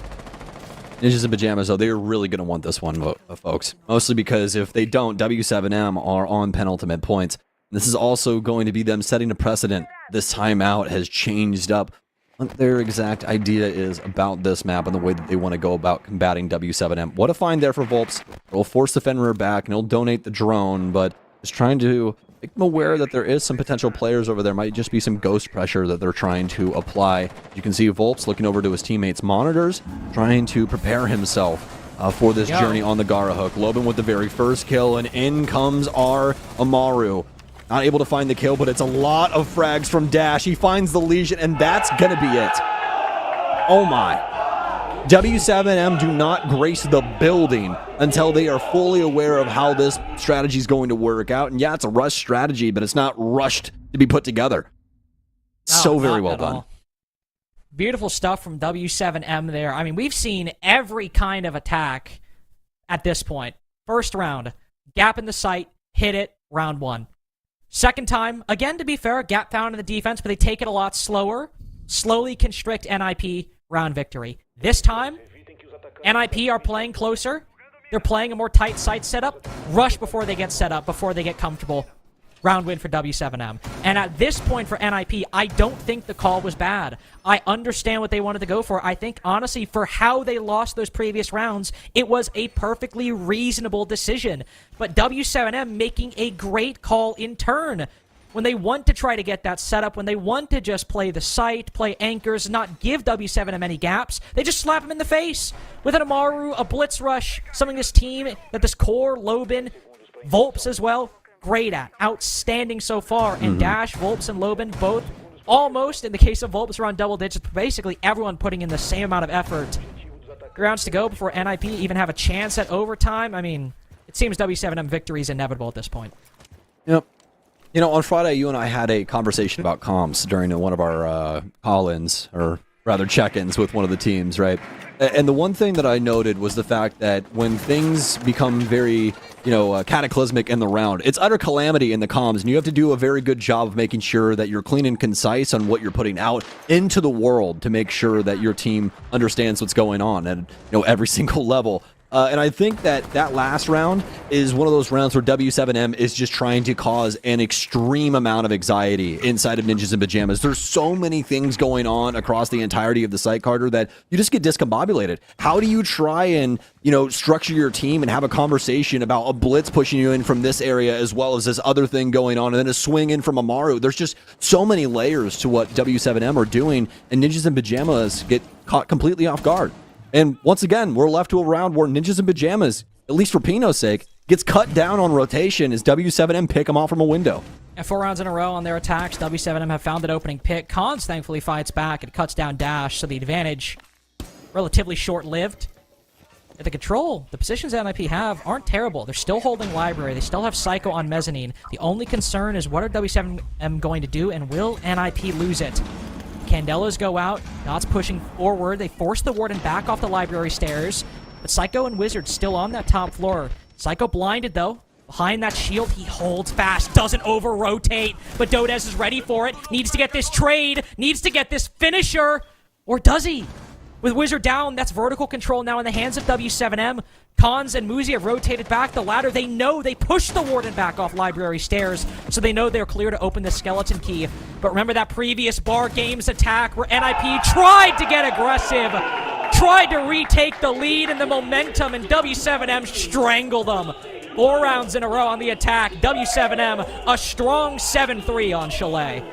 Ninjas in Pajamas, though, they're really going to want this one, folks. Mostly because if they don't, W7M are on penultimate points. This is also going to be them setting a precedent. This timeout has changed up what their exact idea is about this map and the way that they want to go about combating W7M. What a find there for Volps. It'll force the Fenrir back, and he'll donate the drone, but just trying to make them aware that there is some potential players over there. Might just be some ghost pressure that they're trying to apply. You can see Volps looking over to his teammates' monitors, trying to prepare himself for this journey on the Gara hook. Loban with the very first kill, and in comes our Amaru. Not able to find the kill, but it's a lot of frags from Dash. He finds the Legion, and that's gonna be it. Oh my. W7M do not grace the building until they are fully aware of how this strategy is going to work out. And yeah, it's a rush strategy, but it's not rushed to be put together. So very well done. Beautiful stuff from W7M there. I mean, we've seen every kind of attack at this point. First round, gap in the site, hit it, round 1. Second time, again, to be fair, gap found in the defense, but they take it a lot slower. Slowly constrict NIP, round victory. This time, NIP are playing closer. They're playing a more tight site setup. Rush before they get set up, before they get comfortable. Round win for W7M. And at this point for NIP, I don't think the call was bad. I understand what they wanted to go for. I think, honestly, for how they lost those previous rounds, it was a perfectly reasonable decision. But W7M making a great call in turn. When they want to try to get that setup, when they want to just play the site, play anchors, not give W7M any gaps, they just slap him in the face with an Amaru, a blitz rush, something this team, that this core, Loban, Volps as well, great at. Outstanding so far. And Dash, Volps, and Loban both almost, in the case of Volps, around double digits, basically everyone putting in the same amount of effort. 3 rounds to go before NIP even have a chance at overtime. I mean, it seems W7M victory is inevitable at this point. Yep. On Friday, you and I had a conversation about comms during one of our call-ins, or rather check-ins with one of the teams, right? And the one thing that I noted was the fact that when things become very, cataclysmic in the round, it's utter calamity in the comms, and you have to do a very good job of making sure that you're clean and concise on what you're putting out into the world to make sure that your team understands what's going on at, every single level. And I think that last round is one of those rounds where W7M is just trying to cause an extreme amount of anxiety inside of Ninjas in Pajamas. There's so many things going on across the entirety of the site, Carter, that you just get discombobulated. How do you try and, structure your team and have a conversation about a blitz pushing you in from this area as well as this other thing going on, and then a swing in from Amaru? There's just so many layers to what W7M are doing, and Ninjas in Pajamas get caught completely off guard. And once again, we're left to a round where Ninjas in Pajamas, at least for Pino's sake, gets cut down on rotation as W7M pick him off from a window. And 4 rounds in a row on their attacks, W7M have found that opening pick. Cons thankfully fights back and cuts down Dash, so the advantage relatively short-lived. At the control, the positions that NIP have aren't terrible. They're still holding Library. They still have Psycho on Mezzanine. The only concern is what are W7M going to do, and will NIP lose it? Candelas go out. Not's pushing forward. They force the Warden back off the Library stairs. But Psycho and Wizard still on that top floor. Psycho blinded, though. Behind that shield, he holds fast. Doesn't over-rotate. But Dodez is ready for it. Needs to get this trade. Needs to get this finisher. Or does he? With Wizard down, that's vertical control now in the hands of W7M. Khans and Muzi have rotated back the ladder. They know they pushed the Warden back off Library Stairs, so they know they're clear to open the Skeleton Key. But remember that previous Bar Games attack where NIP tried to get aggressive, tried to retake the lead and the momentum, and W7M strangled them. 4 rounds in a row on the attack. W7M, a strong 7-3 on Chalet.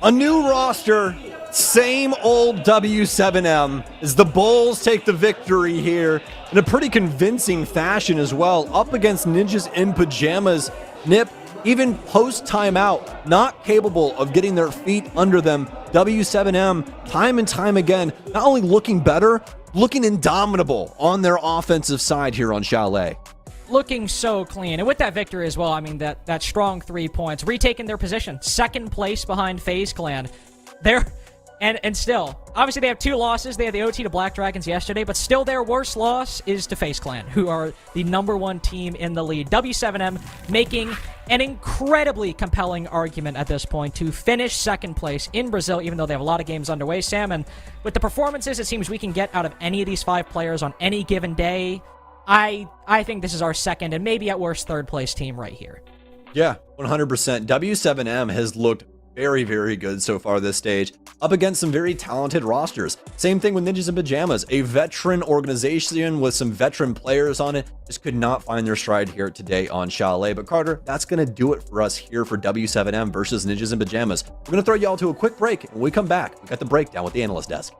A new roster, same old W7M, as the Bulls take the victory here in a pretty convincing fashion as well, up against Ninjas in Pajamas. Nip, even post-timeout, not capable of getting their feet under them. W7M, time and time again, not only looking better, looking indomitable on their offensive side here on Chalet. Looking so clean. And with that victory as well, I mean, that strong 3 points. Retaking their position. Second place behind FaZe Clan. And still, obviously they have 2 losses. They had the OT to Black Dragons yesterday, but still their worst loss is to FaZe Clan, who are the #1 team in the lead. W7M making an incredibly compelling argument at this point to finish second place in Brazil, even though they have a lot of games underway, Sam. And with the performances it seems we can get out of any of these 5 players on any given day, I think this is our second and maybe at worst third place team right here. Yeah, 100%. W7M has looked very, very good so far this stage, up against some very talented rosters. Same thing with Ninjas in Pajamas, a veteran organization with some veteran players on it. Just could not find their stride here today on Chalet. But Carter, that's going to do it for us here for W7M versus Ninjas in Pajamas. We're going to throw y'all to a quick break. When we come back, we got the breakdown with the analyst desk.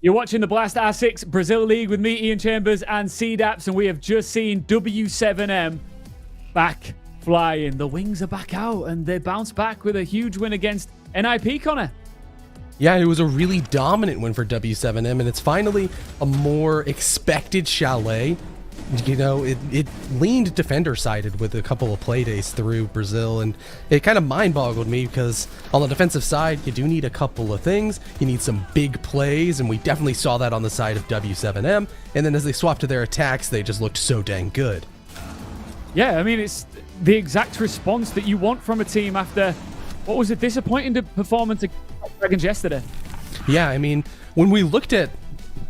You're watching the Blast R6 Brazil League with me, Ian Chambers, and CDAPS, and we have just seen W7M back flying. The wings are back out, and they bounce back with a huge win against NIP, Connor. Yeah, it was a really dominant win for W7M, and it's finally a more expected chalet. You know, it leaned defender-sided with a couple of play days through Brazil, and it kind of mind-boggled me because on the defensive side, you do need a couple of things. You need some big plays, and we definitely saw that on the side of W7M, and then as they swapped to their attacks, they just looked so dang good. Yeah, I mean, it's the exact response that you want from a team after, what was a disappointing performance against Dragons yesterday. Yeah, I mean, when we looked at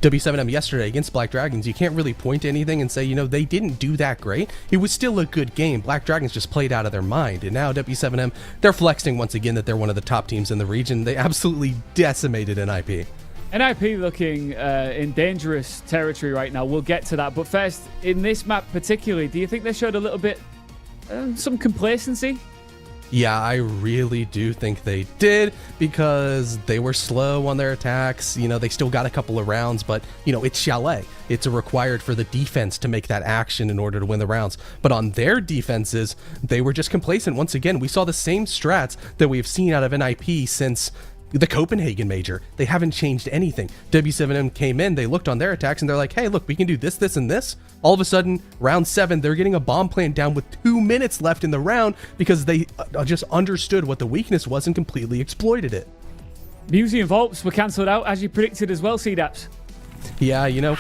W7M yesterday against Black Dragons, you can't really point to anything and say, you know, they didn't do that great. It was still a good game. Black Dragons just played out of their mind. And now W7M, they're flexing once again that they're one of the top teams in the region. They absolutely decimated NIP. NIP looking in dangerous territory right now. We'll get to that. But first, in this map particularly, do you think they showed a little bit, some complacency? Yeah, I really do think they did because they were slow on their attacks. You know, they still got a couple of rounds, but, you know, it's chalet. It's required for the defense to make that action in order to win the rounds. But on their defenses, they were just complacent. Once again, we saw the same strats that we've seen out of NIP since the Copenhagen Major. They haven't changed anything. W7M came in, they looked on their attacks, and they're like, hey, look, we can do this, this, and this. All of a sudden, round 7, they're getting a bomb plant down with 2 minutes left in the round because they just understood what the weakness was and completely exploited it. Muzi and Volps were cancelled out, as you predicted as well, CDAPS. Yeah, you know,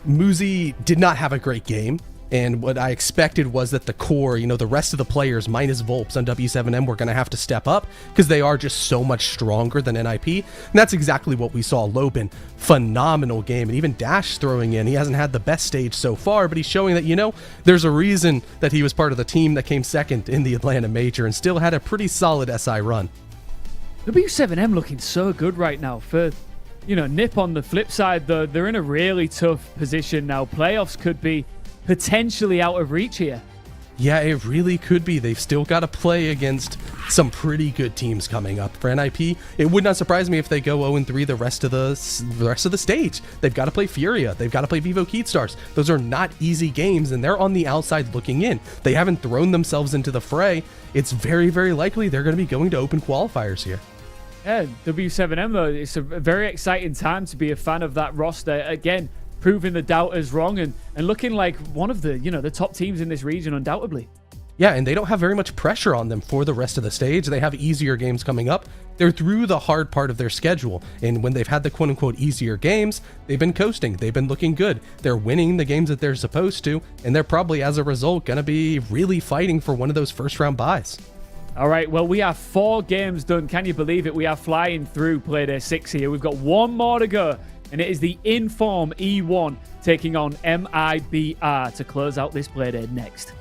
Muzi did not have a great game. And what I expected was that the core, you know, the rest of the players minus Volps on W7M were going to have to step up because they are just so much stronger than NIP. And that's exactly what we saw. Lobin, phenomenal game. And even Dash throwing in. He hasn't had the best stage so far, but he's showing that, you know, there's a reason that he was part of the team that came second in the Atlanta Major and still had a pretty solid SI run. W7M looking so good right now. For, you know, NIP on the flip side, though, they're in a really tough position now. Playoffs could be potentially out of reach here. Yeah, it really could be. They've still got to play against some pretty good teams coming up. For NIP, it would not surprise me if they go 0-3 the rest of the stage. They've got to play Furia. They've got to play Vivo Keystars. Those are not easy games, and they're on the outside looking in. They haven't thrown themselves into the fray. It's very, very likely they're going to be going to open qualifiers here. Yeah, W7M, though, it's a very exciting time to be a fan of that roster. Again, proving the doubters wrong and looking like one of the, you know, the top teams in this region, undoubtedly. Yeah, and they don't have very much pressure on them for the rest of the stage. They have easier games coming up. They're through the hard part of their schedule, and when they've had the quote-unquote easier games, they've been coasting. They've been looking good. They're winning the games that they're supposed to, and they're probably, as a result, going to be really fighting for one of those first-round buys. All right, well, we have 4 games done. Can you believe it? We are flying through Playday 6 here. We've got 1 more to go. And it is the Inform E1 taking on MIBR to close out this Playday next.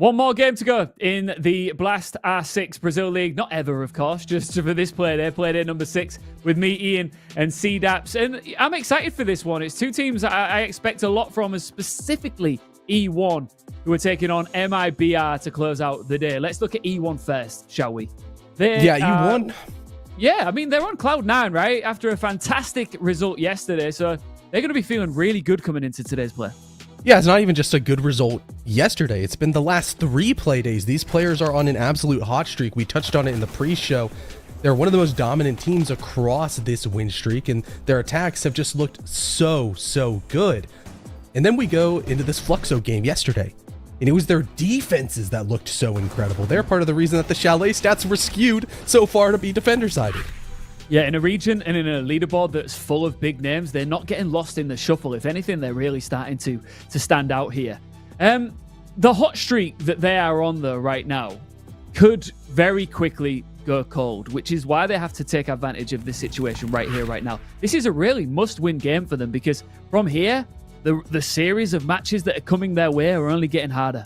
One more game to go in the Blast R6 Brazil League. Not ever, of course, just for this Playday number 6 with me, Ian, and CDAPS. And I'm excited for this one. It's two teams I expect a lot from, specifically E1, who are taking on MIBR to close out the day. Let's look at E1 first, shall we? E1. Yeah, I mean, they're on cloud 9, right? After a fantastic result yesterday. So they're going to be feeling really good coming into today's play. Yeah, it's not even just a good result yesterday. It's been the last 3 play days. These players are on an absolute hot streak. We touched on it in the pre-show. They're one of the most dominant teams across this win streak, and their attacks have just looked so good. And then we go into this Fluxo game yesterday, and it was their defenses that looked so incredible. They're part of the reason that the Chalet stats were skewed so far to be defender-sided. Yeah, in a region and in a leaderboard that's full of big names, they're not getting lost in the shuffle. If anything, they're really starting to stand out here. The hot streak that they are on, though, right now could very quickly go cold, which is why they have to take advantage of this situation right here, right now. This is a really must-win game for them because from here, the series of matches that are coming their way are only getting harder.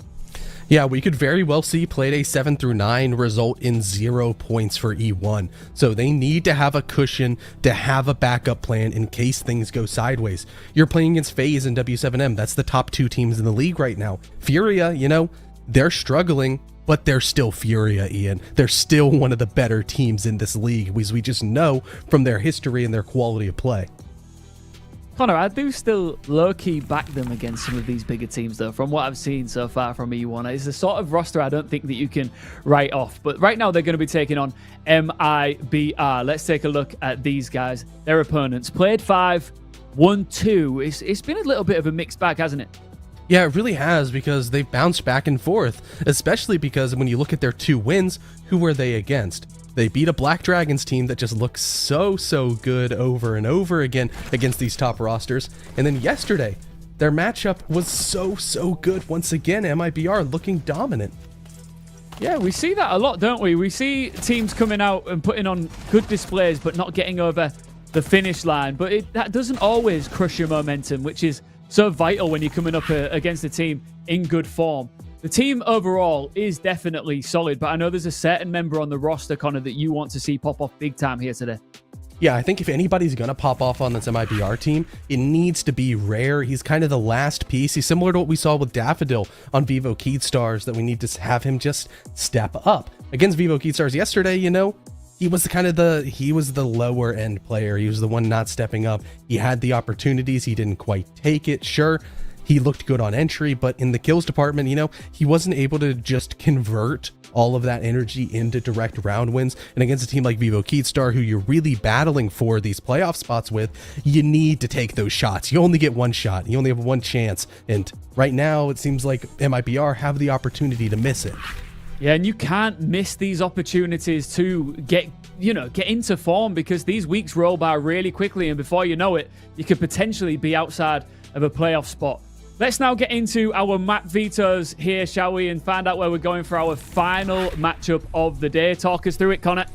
Yeah, we could very well see Playday 7 through 9 result in 0 points for E1. So they need to have a cushion to have a backup plan in case things go sideways. You're playing against FaZe and W7M. That's the top 2 teams in the league right now. Furia, they're struggling, but they're still Furia, Ian. They're still one of the better teams in this league, because we just know from their history and their quality of play. Connor, I do still low-key back them against some of these bigger teams, though, from what I've seen so far from E1. It's the sort of roster I don't think that you can write off. But right now, they're going to be taking on MIBR. Let's take a look at these guys. Their opponents played 5, won 2. It's been a little bit of a mixed bag, hasn't it? Yeah, it really has, because they've bounced back and forth, especially because when you look at their 2 wins, who were they against? They beat a Black Dragons team that just looks so good over and over again against these top rosters. And then yesterday, their matchup was so good. Once again, MIBR looking dominant. Yeah, we see that a lot, don't we? We see teams coming out and putting on good displays, but not getting over the finish line. But that doesn't always crush your momentum, which is so vital when you're coming up against a team in good form. The team overall is definitely solid, but I know there's a certain member on the roster, Connor, that you want to see pop off big time here today. Yeah, I think if anybody's going to pop off on this MIBR team, it needs to be Rare. He's kind of the last piece. He's similar to what we saw with Daffodil on Vivo Keystars, that we need to have him just step up. Against Vivo Keystars yesterday, he was the lower end player. He was the one not stepping up. He had the opportunities. He didn't quite take it. Sure, he looked good on entry, but in the kills department, he wasn't able to just convert all of that energy into direct round wins. And against a team like Vivo Keystar, who you're really battling for these playoff spots with, you need to take those shots. You only get one shot. You only have one chance. And right now, it seems like MIBR have the opportunity to miss it. Yeah, and you can't miss these opportunities to get into form, because these weeks roll by really quickly, and before you know it, you could potentially be outside of a playoff spot. Let's now get into our map vetoes here, shall we, and find out where we're going for our final matchup of the day. Talk us through it, Connor.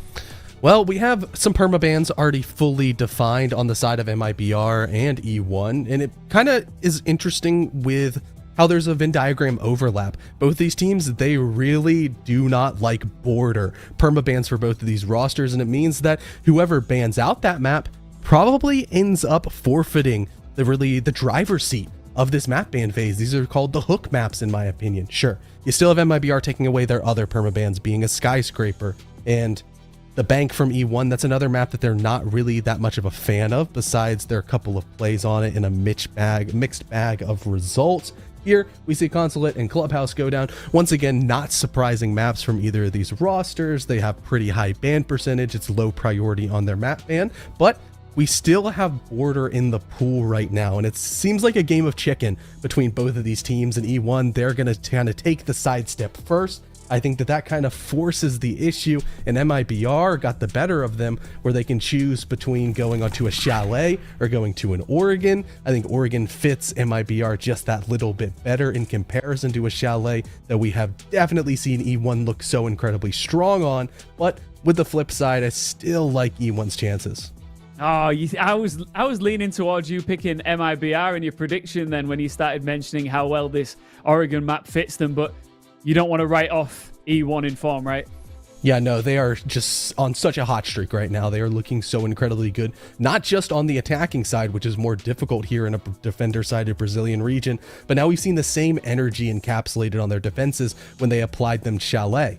Well, we have some permabans already fully defined on the side of MIBR and E1, and it kind of is interesting with how there's a Venn diagram overlap. Both these teams, they really do not like border permabans for both of these rosters, and it means that whoever bans out that map probably ends up forfeiting the driver's seat of this map ban phase. These are called the hook maps, in my opinion. Sure, you still have MIBR taking away their other permabans, being a skyscraper and the bank from E1. That's another map that they're not really that much of a fan of, besides their couple of plays on it in a mixed bag of results. Here we see Consulate and Clubhouse go down. Once again, not surprising maps from either of these rosters. They have pretty high ban percentage. It's low priority on their map ban, but we still have border in the pool right now, and it seems like a game of chicken between both of these teams. And E1, they're going to kind of take the sidestep first. I think that kind of forces the issue, and MIBR got the better of them, where they can choose between going onto a Chalet or going to an Oregon. I think Oregon fits MIBR just that little bit better in comparison to a Chalet that we have definitely seen E1 look so incredibly strong on. But with the flip side, I still like E1's chances. Oh, I was leaning towards you picking MIBR in your prediction then when you started mentioning how well this Oregon map fits them, but you don't want to write off E1 in form, right? Yeah, no, they are just on such a hot streak right now. They are looking so incredibly good, not just on the attacking side, which is more difficult here in a defender-sided Brazilian region, but now we've seen the same energy encapsulated on their defenses when they applied them Chalet.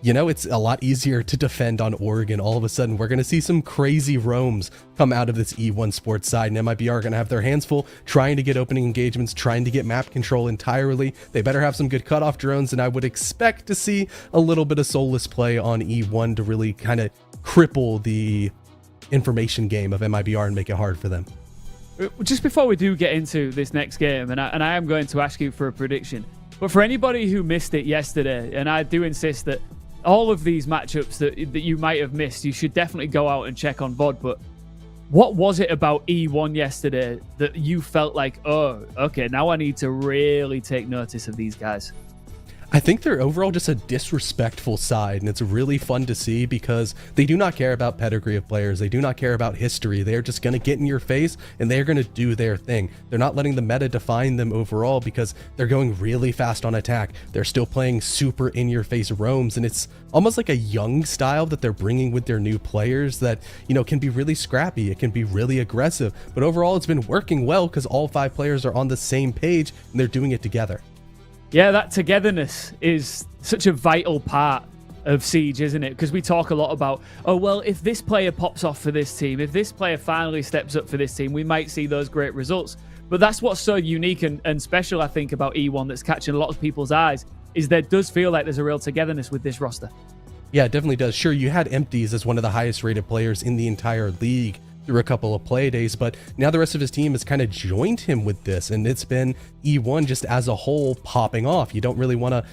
You know, it's a lot easier to defend on Oregon. All of a sudden, we're going to see some crazy roams come out of this E1 sports side, and MIBR are going to have their hands full trying to get opening engagements, trying to get map control entirely. They better have some good cutoff drones, and I would expect to see a little bit of soulless play on E1 to really kind of cripple the information game of MIBR and make it hard for them. Just before we do get into this next game, and I am going to ask you for a prediction, but for anybody who missed it yesterday, and I do insist that all of these matchups that you might have missed, you should definitely go out and check on VOD. But what was it about E1 yesterday that you felt like, oh, okay, now I need to really take notice of these guys? I think they're overall just a disrespectful side, and it's really fun to see because they do not care about pedigree of players. They do not care about history. They're just going to get in your face, and they're going to do their thing. They're not letting the meta define them overall because they're going really fast on attack. They're still playing super in-your-face roams, and it's almost like a young style that they're bringing with their new players that, you know, can be really scrappy. It can be really aggressive, but overall it's been working well because all 5 players are on the same page, and they're doing it together. Yeah, that togetherness is such a vital part of Siege, isn't it? Because we talk a lot about, oh, well, if this player pops off for this team, if this player finally steps up for this team, we might see those great results. But that's what's so unique and special, I think, about E1 that's catching a lot of people's eyes, is there does feel like there's a real togetherness with this roster. Yeah, it definitely does. Sure, you had Empties as one of the highest rated players in the entire league through a couple of play days, but now the rest of his team has kind of joined him with this, and it's been E1 just as a whole popping off. You don't really want to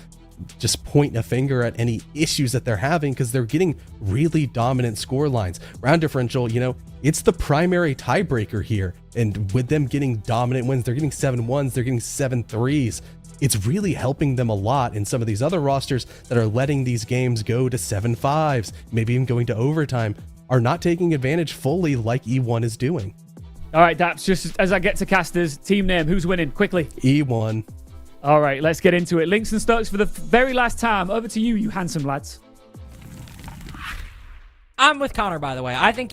just point a finger at any issues that they're having because they're getting really dominant score lines. Round differential, you know, it's the primary tiebreaker here, and with them getting dominant wins, they're getting 7-1s, they're getting 7-3s. It's really helping them a lot in some of these other rosters that are letting these games go to 7-5s, maybe even going to overtime, are not taking advantage fully like E1 is doing. All right, Daps, just as I get to casters, team name, who's winning? Quickly. E1. All right, let's get into it. Links and Stokes for the very last time. Over to you, you handsome lads. I'm with Connor, by the way. I think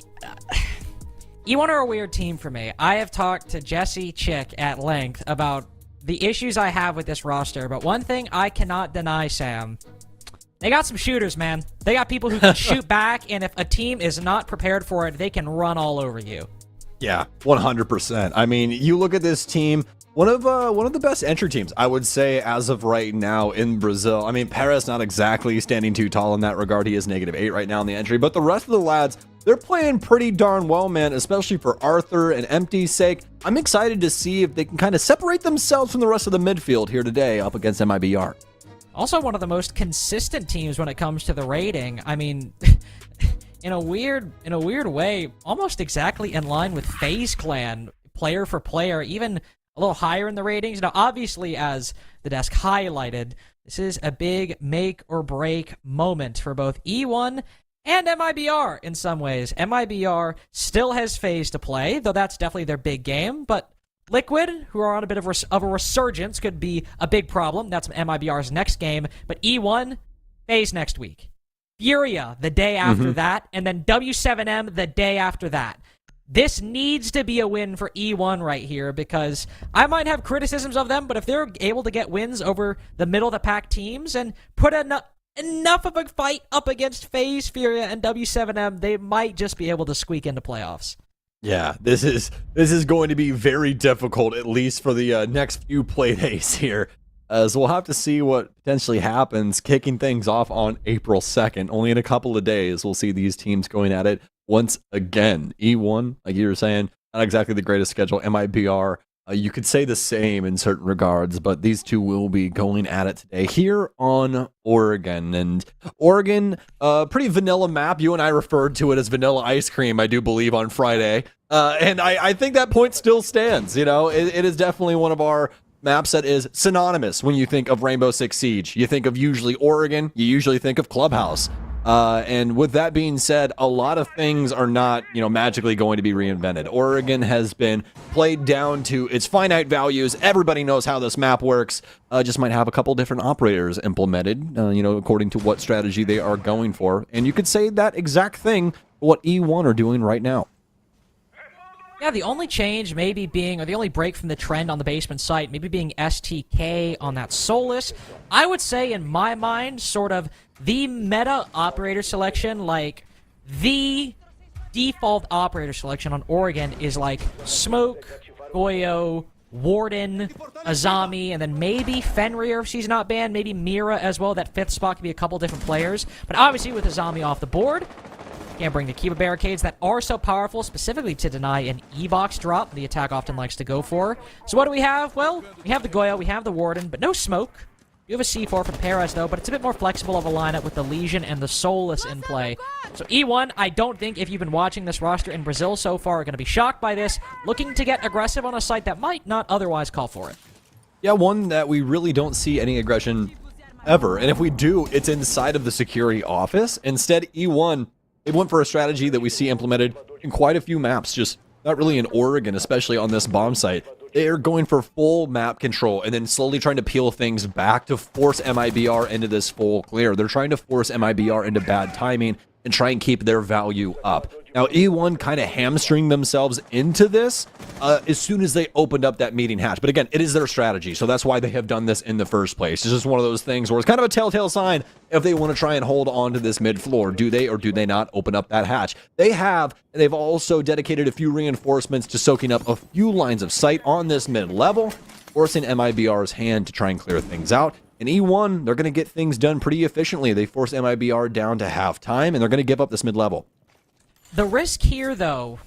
E1 are a weird team for me. I have talked to Jesse Chick at length about the issues I have with this roster, but one thing I cannot deny, Sam, they got some shooters, man. They got people who can shoot back, and if a team is not prepared for it, they can run all over you. Yeah, 100%. I mean, you look at this team, one of the best entry teams, I would say, as of right now in Brazil. I mean, Perez not exactly standing too tall in that regard. He is -8 right now in the entry, but the rest of the lads, they're playing pretty darn well, man, especially for Arthur and Empty's sake. I'm excited to see if they can kind of separate themselves from the rest of the midfield here today up against MIBR. Also one of the most consistent teams when it comes to the rating. I mean, in a weird way, almost exactly in line with FaZe Clan, player for player, even a little higher in the ratings. Now, obviously, as the desk highlighted, this is a big make or break moment for both E1 and MIBR in some ways. MIBR still has FaZe to play, though that's definitely their big game, but Liquid, who are on a bit of a resurgence, could be a big problem. That's MIBR's next game. But E1, FaZe next week. Furia the day after that, and then W7M the day after that. This needs to be a win for E1 right here, because I might have criticisms of them, but if they're able to get wins over the middle-of-the-pack teams and put enough of a fight up against FaZe, Furia, and W7M, they might just be able to squeak into playoffs. Yeah, this is going to be very difficult, at least for the next few play days here. So we'll have to see what potentially happens, kicking things off on April 2nd. Only in a couple of days, we'll see these teams going at it once again. E1, like you were saying, not exactly the greatest schedule. MIBR, you could say the same in certain regards, but these two will be going at it today here on Oregon. And Oregon, pretty vanilla map. You and I referred to it as vanilla ice cream, I do believe, on Friday. And I think that point still stands. You know, it is definitely one of our maps that is synonymous when you think of Rainbow Six Siege. You think of usually Oregon, you usually think of Clubhouse. And with that being said, a lot of things are not, magically going to be reinvented. Oregon has been played down to its finite values. Everybody knows how this map works. Just might have a couple different operators implemented, according to what strategy they are going for. And you could say that exact thing what E1 are doing right now. Yeah, the only change maybe being, or the only break from the trend on the basement site, maybe being STK on that Solus. I would say, in my mind, sort of the meta operator selection, like the default operator selection on Oregon is like Smoke, Goyo, Warden, Azami, and then maybe Fenrir if she's not banned, maybe Mira as well. That fifth spot could be a couple different players. But obviously with Azami off the board, can't bring the Kiba barricades that are so powerful, specifically to deny an E-box drop the attack often likes to go for. So what do we have? Well, we have the Goyo, we have the Warden, but no Smoke. You have a C4 from Perez, though, but it's a bit more flexible of a lineup with the Legion and the Solus in play. So E1, I don't think, if you've been watching this roster in Brazil so far, are going to be shocked by this, looking to get aggressive on a site that might not otherwise call for it. Yeah, one that we really don't see any aggression ever. And if we do, it's inside of the security office. Instead, E1, they went for a strategy that we see implemented in quite a few maps, just not really in Oregon, especially on this bomb site. They're going for full map control and then slowly trying to peel things back to force MIBR into this full clear. They're trying to force MIBR into bad timing and try and keep their value up. Now, E1 kind of hamstring themselves into this as soon as they opened up that meeting hatch. But again, it is their strategy, so that's why they have done this in the first place. It's just one of those things where it's kind of a telltale sign if they want to try and hold on to this mid floor. Do they or do they not open up that hatch? They have, and they've also dedicated a few reinforcements to soaking up a few lines of sight on this mid level, forcing MIBR's hand to try and clear things out. In E1, they're going to get things done pretty efficiently. They force MIBR down to halftime, and they're going to give up this mid level. The risk here, though,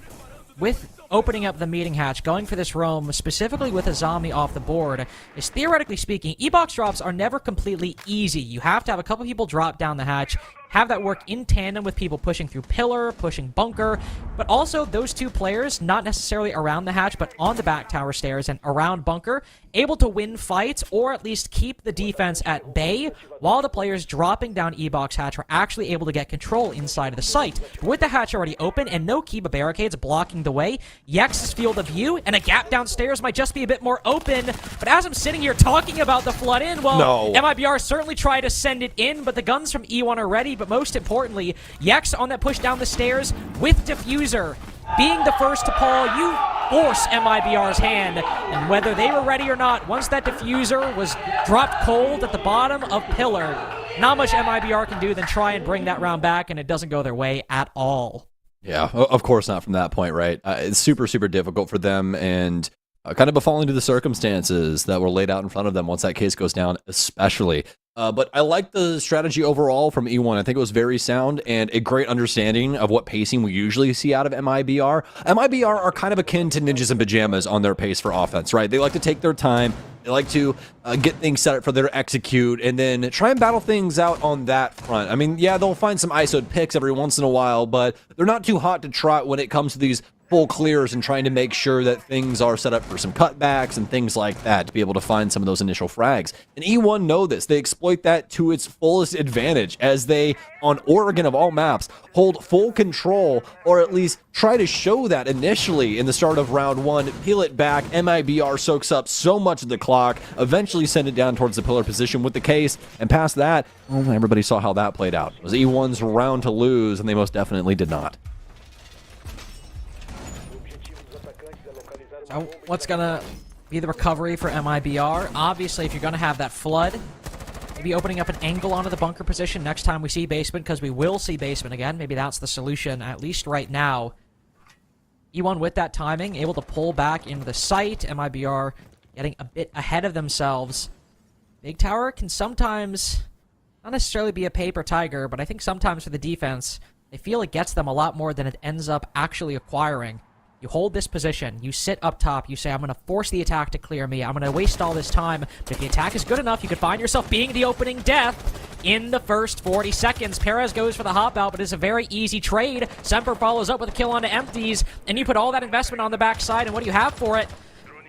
with opening up the meeting hatch, going for this roam, specifically with Azami off the board, is theoretically speaking, E-box drops are never completely easy. You have to have a couple people drop down the hatch, have that work in tandem with people pushing through pillar, pushing bunker, but also those two players, not necessarily around the hatch, but on the back tower stairs and around bunker, able to win fights or at least keep the defense at bay while the players dropping down E-box hatch are actually able to get control inside of the site. But with the hatch already open and no Kiba barricades blocking the way, Yex's field of view and a gap downstairs might just be a bit more open. But as I'm sitting here talking about the flood in, well, MIBR certainly tried to send it in, but the guns from E1 are ready. But most importantly, Yex on that push down the stairs with Diffuser. Being the first to pull, you force MIBR's hand. And whether they were ready or not, once that Diffuser was dropped cold at the bottom of pillar, not much MIBR can do than try and bring that round back, and it doesn't go their way at all. Yeah, of course not from that point, right? It's super, super difficult for them, and kind of befalling to the circumstances that were laid out in front of them once that case goes down, especially. But I like the strategy overall from E1. I think it was very sound and a great understanding of what pacing we usually see out of MIBR. MIBR are kind of akin to ninjas in pajamas on their pace for offense, right? They like to take their time. They like to get things set up for their execute and then try and battle things out on that front. I mean, yeah, they'll find some ISO'd picks every once in a while, but they're not too hot to trot when it comes to these full clears and trying to make sure that things are set up for some cutbacks and things like that to be able to find some of those initial frags. And E1 know this. They exploit that to its fullest advantage as they, on Oregon of all maps, hold full control or at least try to show that initially in the start of round one, peel it back, MIBR soaks up so much of the clock, eventually send it down towards the pillar position with the case, and past that, well, everybody saw how that played out. It was E1's round to lose, and they most definitely did not. So what's gonna be the recovery for MIBR? Obviously, if you're gonna have that flood, maybe opening up an angle onto the bunker position next time we see basement, because we will see basement again. Maybe that's the solution, at least right now. E1 with that timing, able to pull back into the site. MIBR getting a bit ahead of themselves. Big tower can sometimes not necessarily be a paper tiger, but I think sometimes for the defense, they feel it gets them a lot more than it ends up actually acquiring. You hold this position, you sit up top, you say, I'm going to force the attack to clear me, I'm going to waste all this time, but if the attack is good enough, you could find yourself being the opening death in the first 40 seconds. Perez goes for the hop out, but it's a very easy trade. Semper follows up with a kill onto empties, and you put all that investment on the backside, and what do you have for it?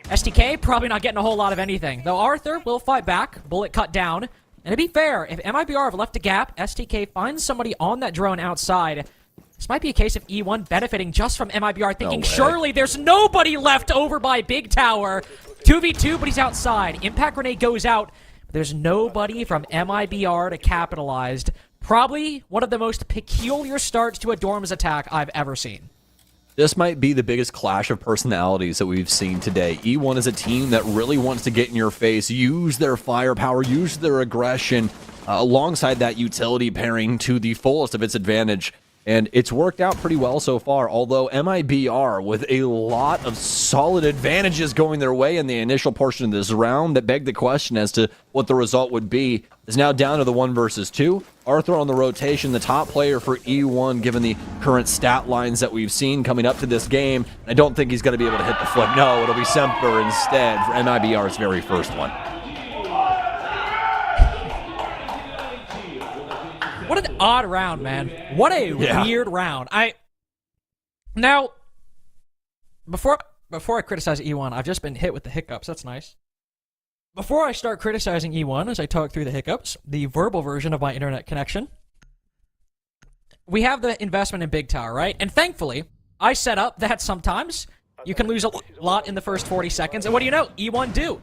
STK, probably not getting a whole lot of anything, though Arthur will fight back, bullet cut down. And to be fair, if MIBR have left a gap, STK finds somebody on that drone outside. This might be a case of E1 benefiting just from MIBR, thinking, surely there's nobody left over by Big Tower. 2v2, but he's outside. Impact grenade goes out. There's nobody from MIBR to capitalize. Probably one of the most peculiar starts to a Dorms attack I've ever seen. This might be the biggest clash of personalities that we've seen today. E1 is a team that really wants to get in your face, use their firepower, use their aggression, alongside that utility pairing to the fullest of its advantage. And it's worked out pretty well so far, although MIBR, with a lot of solid advantages going their way in the initial portion of this round that begged the question as to what the result would be, is now down to the 1 versus 2. Arthur on the rotation, the top player for E1, given the current stat lines that we've seen coming up to this game. I don't think he's going to be able to hit the flip. No, it'll be Semper instead for MIBR's very first one. What an odd round, man. What a weird round. Now, before I criticize E1, I've just been hit with the hiccups. That's nice. Before I start criticizing E1, as I talk through the hiccups, the verbal version of my internet connection, we have the investment in Big Tower, right? And thankfully, I set up that sometimes you can lose a lot in the first 40 seconds. And what do you know? E1 do.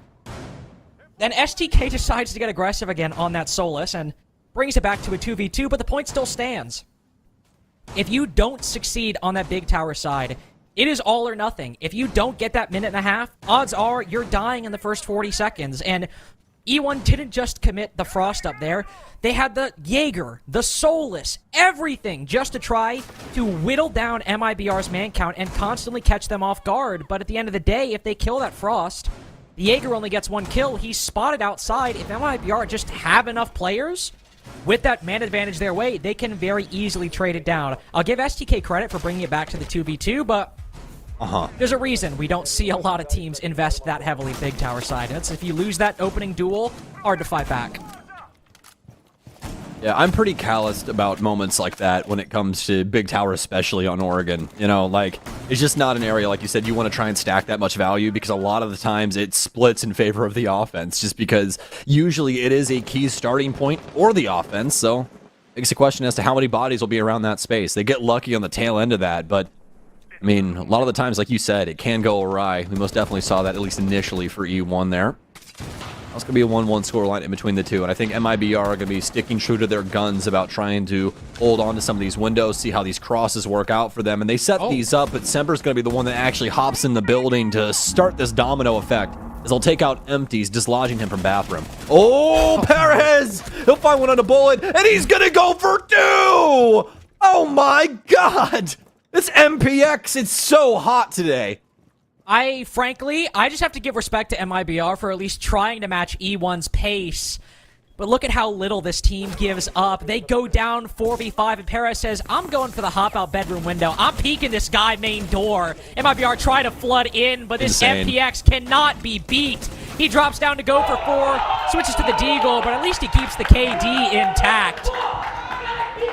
Then STK decides to get aggressive again on that Solus and brings it back to a 2v2, but the point still stands. If you don't succeed on that Big Tower side, it is all or nothing. If you don't get that minute and a half, odds are you're dying in the first 40 seconds. And E1 didn't just commit the Frost up there. They had the Jaeger, the Solus, everything just to try to whittle down MIBR's man count and constantly catch them off guard. But at the end of the day, if they kill that Frost, the Jaeger only gets 1 kill. He's spotted outside. If MIBR just have enough players with that man advantage their way, they can very easily trade it down. I'll give STK credit for bringing it back to the 2v2, but there's a reason we don't see a lot of teams invest that heavily Big Tower side. That's if you lose that opening duel, hard to fight back. Yeah, I'm pretty calloused about moments like that when it comes to Big Tower, especially on Oregon. You know, like, it's just not an area, like you said, you want to try and stack that much value because a lot of the times it splits in favor of the offense just because usually it is a key starting point or the offense, so it's a question as to how many bodies will be around that space. They get lucky on the tail end of that, but I mean, a lot of the times, like you said, it can go awry. We most definitely saw that, at least initially, for E1 there. It's going to be a 1-1 scoreline in between the two, and I think MIBR are going to be sticking true to their guns about trying to hold on to some of these windows, see how these crosses work out for them, and they set these up, but Semper's going to be the one that actually hops in the building to start this domino effect, as they'll take out Empties, dislodging him from bathroom. Oh, Perez! He'll find one on a bullet, and he's going to go for 2! Oh my god! It's MPX, it's so hot today. Frankly, I just have to give respect to MIBR for at least trying to match E1's pace. But look at how little this team gives up. They go down 4v5, and Perez says, I'm going for the hop-out bedroom window. I'm peeking this guy main door. MIBR try to flood in, but this MPX cannot be beat. He drops down to go for 4, switches to the Deagle, but at least he keeps the KD intact.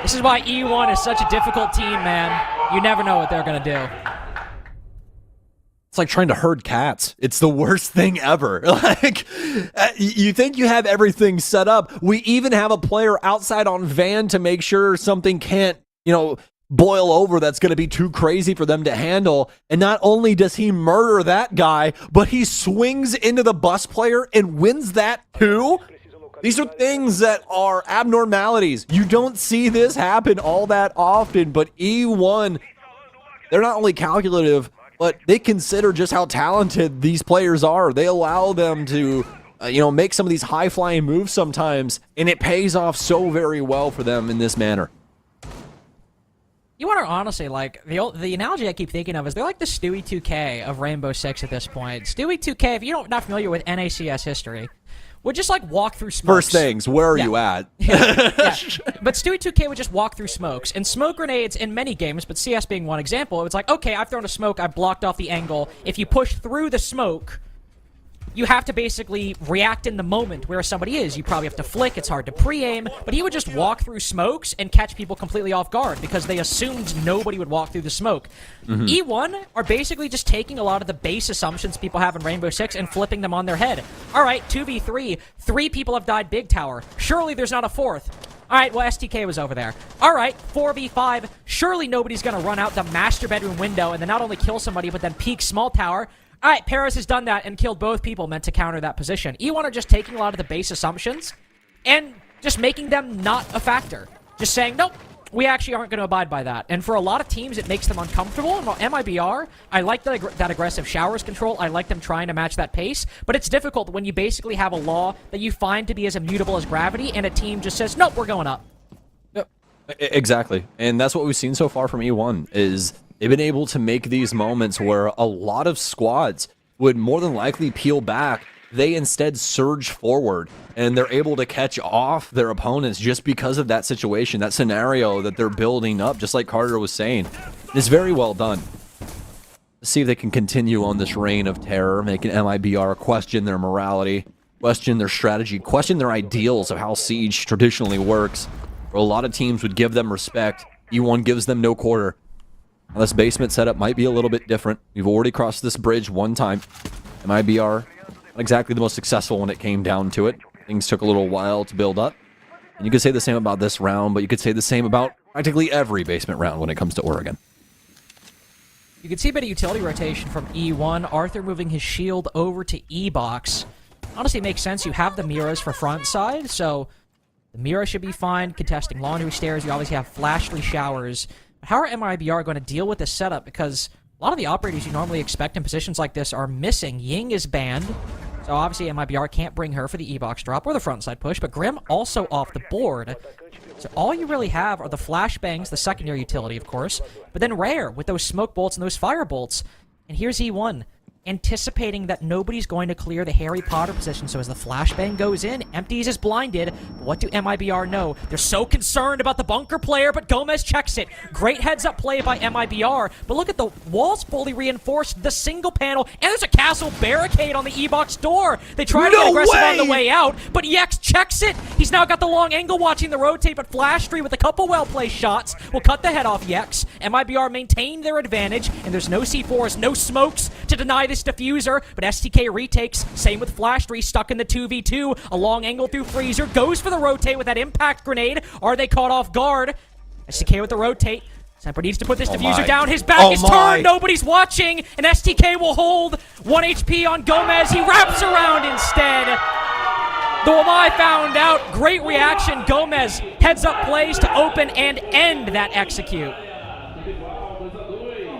This is why E1 is such a difficult team, man. You never know what they're going to do. It's like trying to herd cats. It's the worst thing ever. Like, you think you have everything set up. We even have a player outside on van to make sure something can't, you know, boil over that's going to be too crazy for them to handle. And not only does he murder that guy, but he swings into the bus player and wins that too. These are things that are abnormalities. You don't see this happen all that often, but E1, they're not only calculative, but they consider just how talented these players are. They allow them to, make some of these high-flying moves sometimes, and it pays off so very well for them in this manner. You want to honestly, like, the analogy I keep thinking of is they're like the Stewie 2K of Rainbow Six at this point. Stewie 2K, if you're not familiar with NACS history, would just, like, walk through smokes. First things, where are you at? Yeah. But Stewie 2K would just walk through smokes. And smoke grenades in many games, but CS being one example, it's like, okay, I've thrown a smoke, I've blocked off the angle. If you push through the smoke, you have to basically react in the moment where somebody is. You probably have to flick, it's hard to pre-aim, but he would just walk through smokes and catch people completely off guard because they assumed nobody would walk through the smoke. E1 are basically just taking a lot of the base assumptions people have in Rainbow Six and flipping them on their head. Alright, 2v3, 3 people have died big tower. Surely there's not a 4th. Alright, well, STK was over there. Alright, 4v5. Surely nobody's gonna run out the master bedroom window and then not only kill somebody, but then peek small tower. Alright, Paris has done that and killed both people meant to counter that position. E1 are just taking a lot of the base assumptions and just making them not a factor. Just saying, nope, we actually aren't going to abide by that. And for a lot of teams, it makes them uncomfortable. And MIBR, I like that aggressive showers control. I like them trying to match that pace. But it's difficult when you basically have a law that you find to be as immutable as gravity, and a team just says, nope, we're going up. Yep. Exactly. And that's what we've seen so far from E1, is they've been able to make these moments where a lot of squads would more than likely peel back. They instead surge forward, and they're able to catch off their opponents just because of that situation, that scenario that they're building up, just like Carter was saying. It's very well done. Let's see if they can continue on this reign of terror, making MIBR question their morality, question their strategy, question their ideals of how Siege traditionally works. Where a lot of teams would give them respect. E1 gives them no quarter. Now, this basement setup might be a little bit different. We've already crossed this bridge one time. MIBR, not exactly the most successful when it came down to it. Things took a little while to build up. And you could say the same about this round, but you could say the same about practically every basement round when it comes to Oregon. You can see a bit of utility rotation from E1. Arthur moving his shield over to E-Box. Honestly, makes sense. You have the mirrors for front side, so the mirror should be fine. Contesting laundry stairs. You obviously have flash-free showers. But how are MIBR going to deal with this setup? Because a lot of the operators you normally expect in positions like this are missing. Ying is banned, so obviously MIBR can't bring her for the E-Box drop or the frontside push, but Grim also off the board. So all you really have are the flashbangs, the secondary utility, of course, but then Rare with those smoke bolts and those fire bolts. And here's E1, anticipating that nobody's going to clear the Harry Potter position, so as the flashbang goes in, Empties is blinded. But what do MIBR know? They're so concerned about the bunker player, but Gomez checks it. Great heads-up play by MIBR, but look at the walls fully reinforced, the single panel, and there's a castle barricade on the E-Box door. They try to get aggressive on the way out, but Yex checks it. He's now got the long angle watching the rotate, but Flash 3 with a couple well-placed shots will cut the head off Yex. MIBR maintain their advantage, and there's no C4s, no smokes to deny this diffuser, but STK retakes. Same with Flash 3, stuck in the 2v2. A long angle through Freezer, goes for the rotate with that impact grenade. Are they caught off guard? STK with the rotate. Semper needs to put this diffuser down. His back is turned. Nobody's watching, and STK will hold 1 HP on Gomez. He wraps around instead. The Wamai found out. Great reaction. Gomez heads up plays to open and end that execute.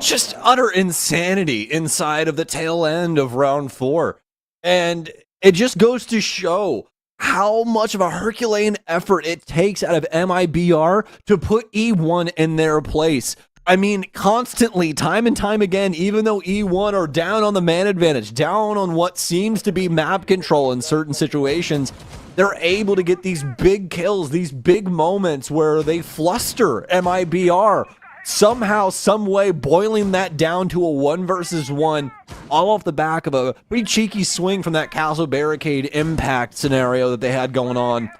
Just utter insanity inside of the tail end of round 4. And it just goes to show how much of a Herculean effort it takes out of MIBR to put E1 in their place. I mean, constantly, time and time again, even though E1 are down on the man advantage, down on what seems to be map control in certain situations, they're able to get these big kills, these big moments where they fluster MIBR. Somehow, some way, boiling that down to a 1 versus 1, all off the back of a pretty cheeky swing from that castle barricade impact scenario that they had going on.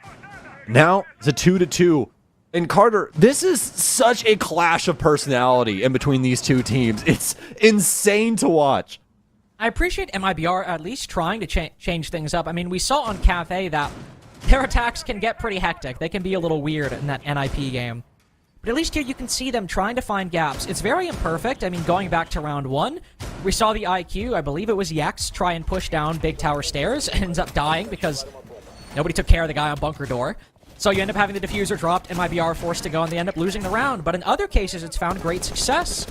Now, it's a 2-2. And Carter, this is such a clash of personality in between these two teams. It's insane to watch. I appreciate MIBR at least trying to change things up. I mean, we saw on Cafe that their attacks can get pretty hectic. They can be a little weird in that NIP game. But at least here you can see them trying to find gaps. It's very imperfect. I mean, going back to round 1, we saw the IQ, I believe it was Yex, try and push down big tower stairs, and ends up dying because nobody took care of the guy on bunker door. So you end up having the diffuser dropped, MIBR forced to go, and they end up losing the round. But in other cases, it's found great success.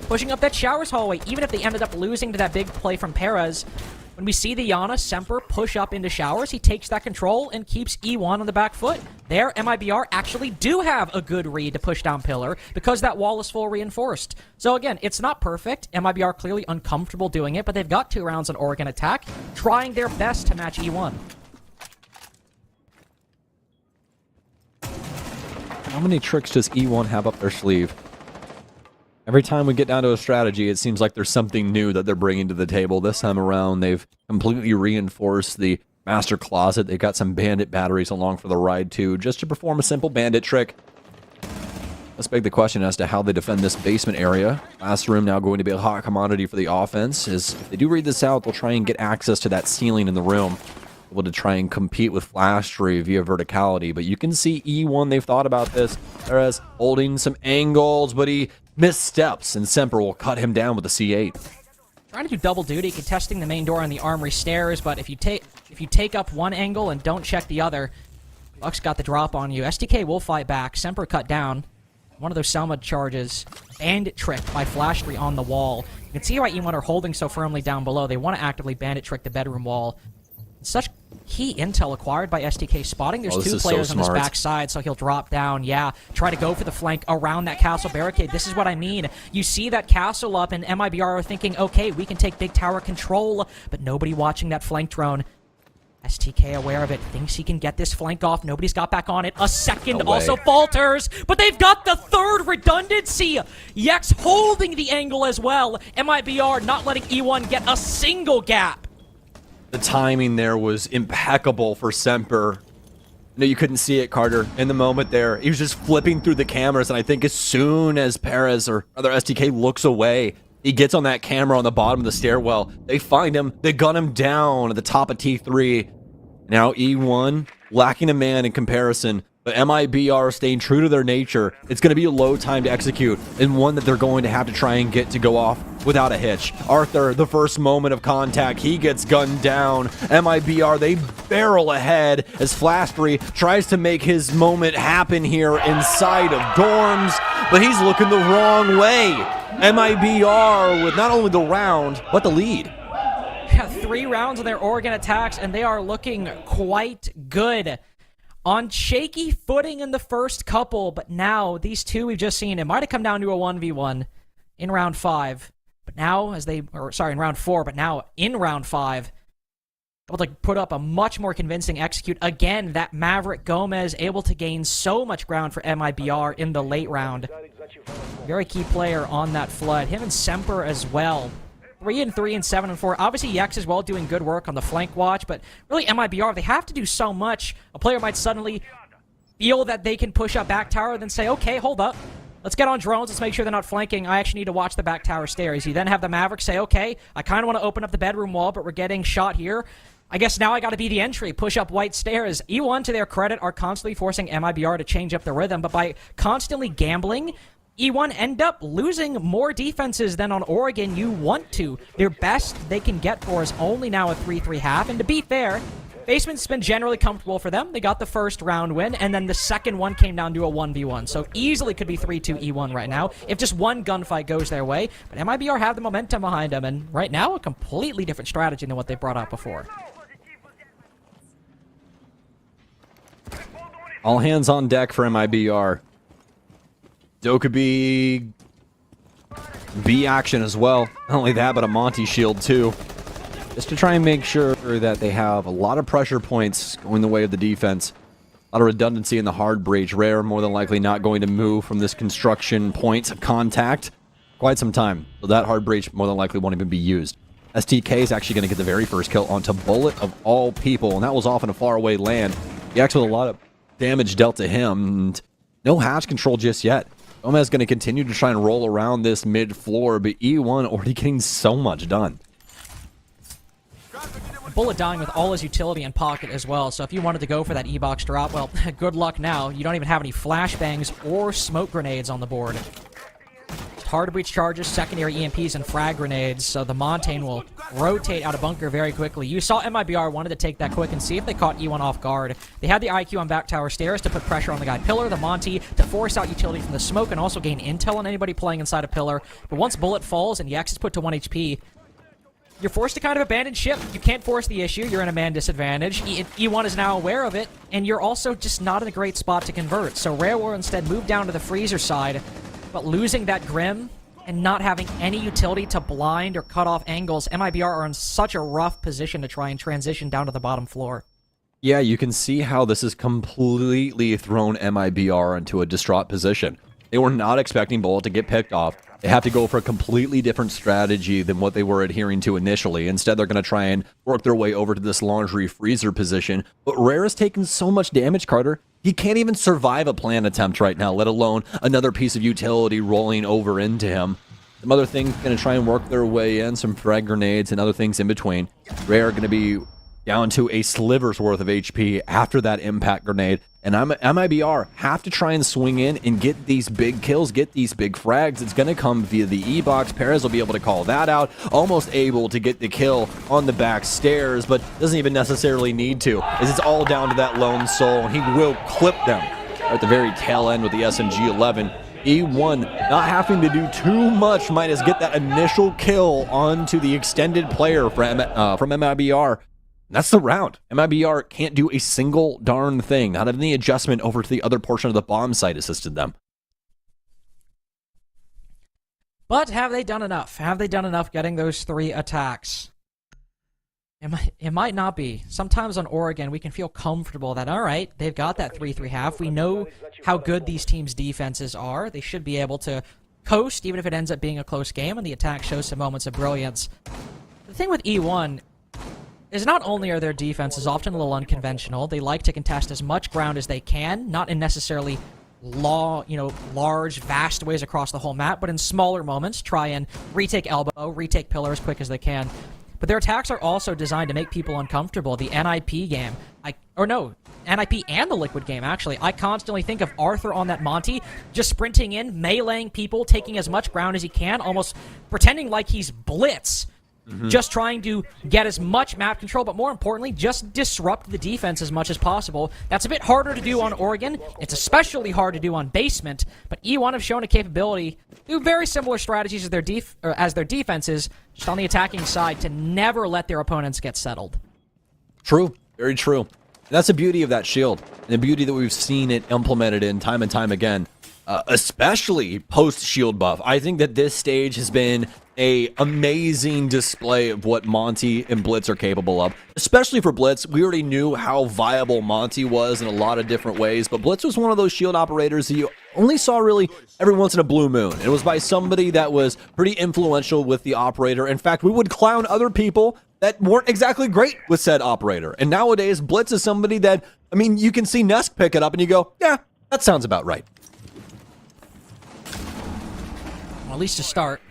Pushing up that showers hallway, even if they ended up losing to that big play from Perez. When we see the Yana Semper push up into showers, he takes that control and keeps E1 on the back foot. There, MIBR actually do have a good read to push down Pillar because that wall is full reinforced. So again, it's not perfect. MIBR clearly uncomfortable doing it, but they've got 2 rounds on Oregon attack, trying their best to match E1. How many tricks does E1 have up their sleeve? Every time we get down to a strategy, it seems like there's something new that they're bringing to the table. This time around, they've completely reinforced the master closet. They've got some bandit batteries along for the ride, too, just to perform a simple bandit trick. Let's beg the question as to how they defend this basement area. Last room now going to be a hot commodity for the offense, as if they do read this out, they'll try and get access to that ceiling in the room, able to try and compete with Flashtree via verticality. But you can see E1, they've thought about this. Perez holding some angles, but he missteps, and Semper will cut him down with the C8. Trying to do double duty, contesting the main door on the armory stairs, but if you take up one angle and don't check the other, Buck's got the drop on you. STK will fight back. Semper cut down. One of those Selma charges. Bandit trick by Flashtree on the wall. You can see why E1 are holding so firmly down below. They want to actively bandit trick the bedroom wall. Such key intel acquired by STK spotting. There's two players on this backside, so he'll drop down. Yeah, try to go for the flank around that castle barricade. This is what I mean. You see that castle up, and MIBR are thinking, okay, we can take big tower control, but nobody watching that flank drone. STK aware of it, thinks he can get this flank off. Nobody's got back on it. A second also falters, but they've got the third redundancy. Yex holding the angle as well. MIBR not letting E1 get a single gap. The timing there was impeccable for Semper. No, you couldn't see it, Carter. In the moment there, he was just flipping through the cameras, and I think as soon as Perez, or rather STK, looks away, he gets on that camera on the bottom of the stairwell. They find him. They gun him down at the top of T3. Now E1, lacking a man in comparison, but MIBR staying true to their nature. It's going to be a low time to execute, and one that they're going to have to try and get to go off without a hitch. Arthur, the first moment of contact, he gets gunned down. MIBR, they barrel ahead as Flashtree tries to make his moment happen here inside of dorms, but he's looking the wrong way. MIBR with not only the round, but the lead. Yeah, 3 rounds of their Oregon attacks, and they are looking quite good. On shaky footing in the first couple, but now these two we've just seen, it might have come down to a 1v1 in round 5. But now, in round 4, but now in round 5, able to put up a much more convincing execute. Again, that Maverick Gomez able to gain so much ground for MIBR in the late round. Very key player on that flood. Him and Semper as well. 3-3 and 7-4. Obviously, Yex as well doing good work on the flank watch, but really MIBR, they have to do so much. A player might suddenly feel that they can push up back tower, then say, okay, hold up. Let's get on drones. Let's make sure they're not flanking. I actually need to watch the back tower stairs. You then have the Maverick say, okay, I kind of want to open up the bedroom wall, but we're getting shot here. I guess now I got to be the entry, push up white stairs. E1, to their credit, are constantly forcing MIBR to change up the rhythm, but by constantly gambling, E1 end up losing more defenses than on Oregon you want to. Their best they can get for is only now a 3-3 half, and to be fair, basement's been generally comfortable for them. They got the first round win, and then the second one came down to a 1v1, so easily could be 3-2 E1 right now if just one gunfight goes their way, but MIBR have the momentum behind them, and right now a completely different strategy than what they brought out before. All hands on deck for MIBR. Dokkaebi B action as well. Not only that, but a Monty shield too. Just to try and make sure that they have a lot of pressure points going the way of the defense. A lot of redundancy in the hard breach. Rare more than likely not going to move from this construction point of contact quite some time. So that hard breach more than likely won't even be used. STK is actually going to get the very first kill onto Bullet of all people, and that was off in a faraway land. He actually had a lot of damage dealt to him, and no hatch control just yet. Gomez going to continue to try and roll around this mid-floor, but E1 already getting so much done. Bullet dying with all his utility in pocket as well, so if you wanted to go for that E-box drop, well, good luck now. You don't even have any flashbangs or smoke grenades on the board. Hard to breach charges, secondary EMPs, and frag grenades, so the Montaigne will rotate out of bunker very quickly. You saw MIBR wanted to take that quick and see if they caught E1 off guard. They had the IQ on back tower stairs to put pressure on the guy Pillar, the Monty to force out utility from the smoke and also gain intel on anybody playing inside a Pillar. But once Bullet falls and Yex is put to 1 HP, you're forced to kind of abandon ship. You can't force the issue. You're in a man disadvantage. E1 is now aware of it, and you're also just not in a great spot to convert. So Rare will instead move down to the freezer side, but losing that Grim and not having any utility to blind or cut off angles, MIBR are in such a rough position to try and transition down to the bottom floor. Yeah, you can see how this has completely thrown MIBR into a distraught position. They were not expecting Bullet to get picked off. They have to go for a completely different strategy than what they were adhering to initially. Instead, they're going to try and work their way over to this laundry freezer position. But Rare has taken so much damage, Carter. He can't even survive a plant attempt right now, let alone another piece of utility rolling over into him. Some other things going to try and work their way in, some frag grenades and other things in between. Rare going to be down to a sliver's worth of HP after that impact grenade. And MIBR have to try and swing in and get these big kills, get these big frags. It's going to come via the E-box. Perez will be able to call that out. Almost able to get the kill on the back stairs, but doesn't even necessarily need to, as it's all down to that lone soul, and he will clip them at the very tail end with the SMG-11. E1 not having to do too much, might just get that initial kill onto the extended player from MIBR. That's the round. MIBR can't do a single darn thing. Not even the adjustment over to the other portion of the bomb site assisted them. But have they done enough? Have they done enough getting those 3 attacks? It might not be. Sometimes on Oregon, we can feel comfortable that, all right, they've got that 3-3 half. We know how good these teams' defenses are. They should be able to coast, even if it ends up being a close game, and the attack shows some moments of brilliance. The thing with E1 is not only are their defenses often a little unconventional, they like to contest as much ground as they can, not in necessarily large, vast ways across the whole map, but in smaller moments, try and retake elbow, retake pillar as quick as they can. But their attacks are also designed to make people uncomfortable. The NIP game, NIP and the Liquid game, actually. I constantly think of Arthur on that Monty, just sprinting in, meleeing people, taking as much ground as he can, almost pretending like he's Blitz. Just trying to get as much map control, but more importantly, just disrupt the defense as much as possible. That's a bit harder to do on Oregon. It's especially hard to do on Basement, but E1 have shown a capability to do very similar strategies as their defenses, just on the attacking side, to never let their opponents get settled. True. Very true. And that's the beauty of that shield, and the beauty that we've seen it implemented in time and time again. Especially post-shield buff. I think that this stage has been an amazing display of what Monty and Blitz are capable of. Especially for Blitz, we already knew how viable Monty was in a lot of different ways, but Blitz was one of those shield operators that you only saw really every once in a blue moon. It was by somebody that was pretty influential with the operator. In fact, we would clown other people that weren't exactly great with said operator. And nowadays, Blitz is somebody that, I mean, you can see Nesk pick it up and you go, yeah, that sounds about right. Well, at least to start.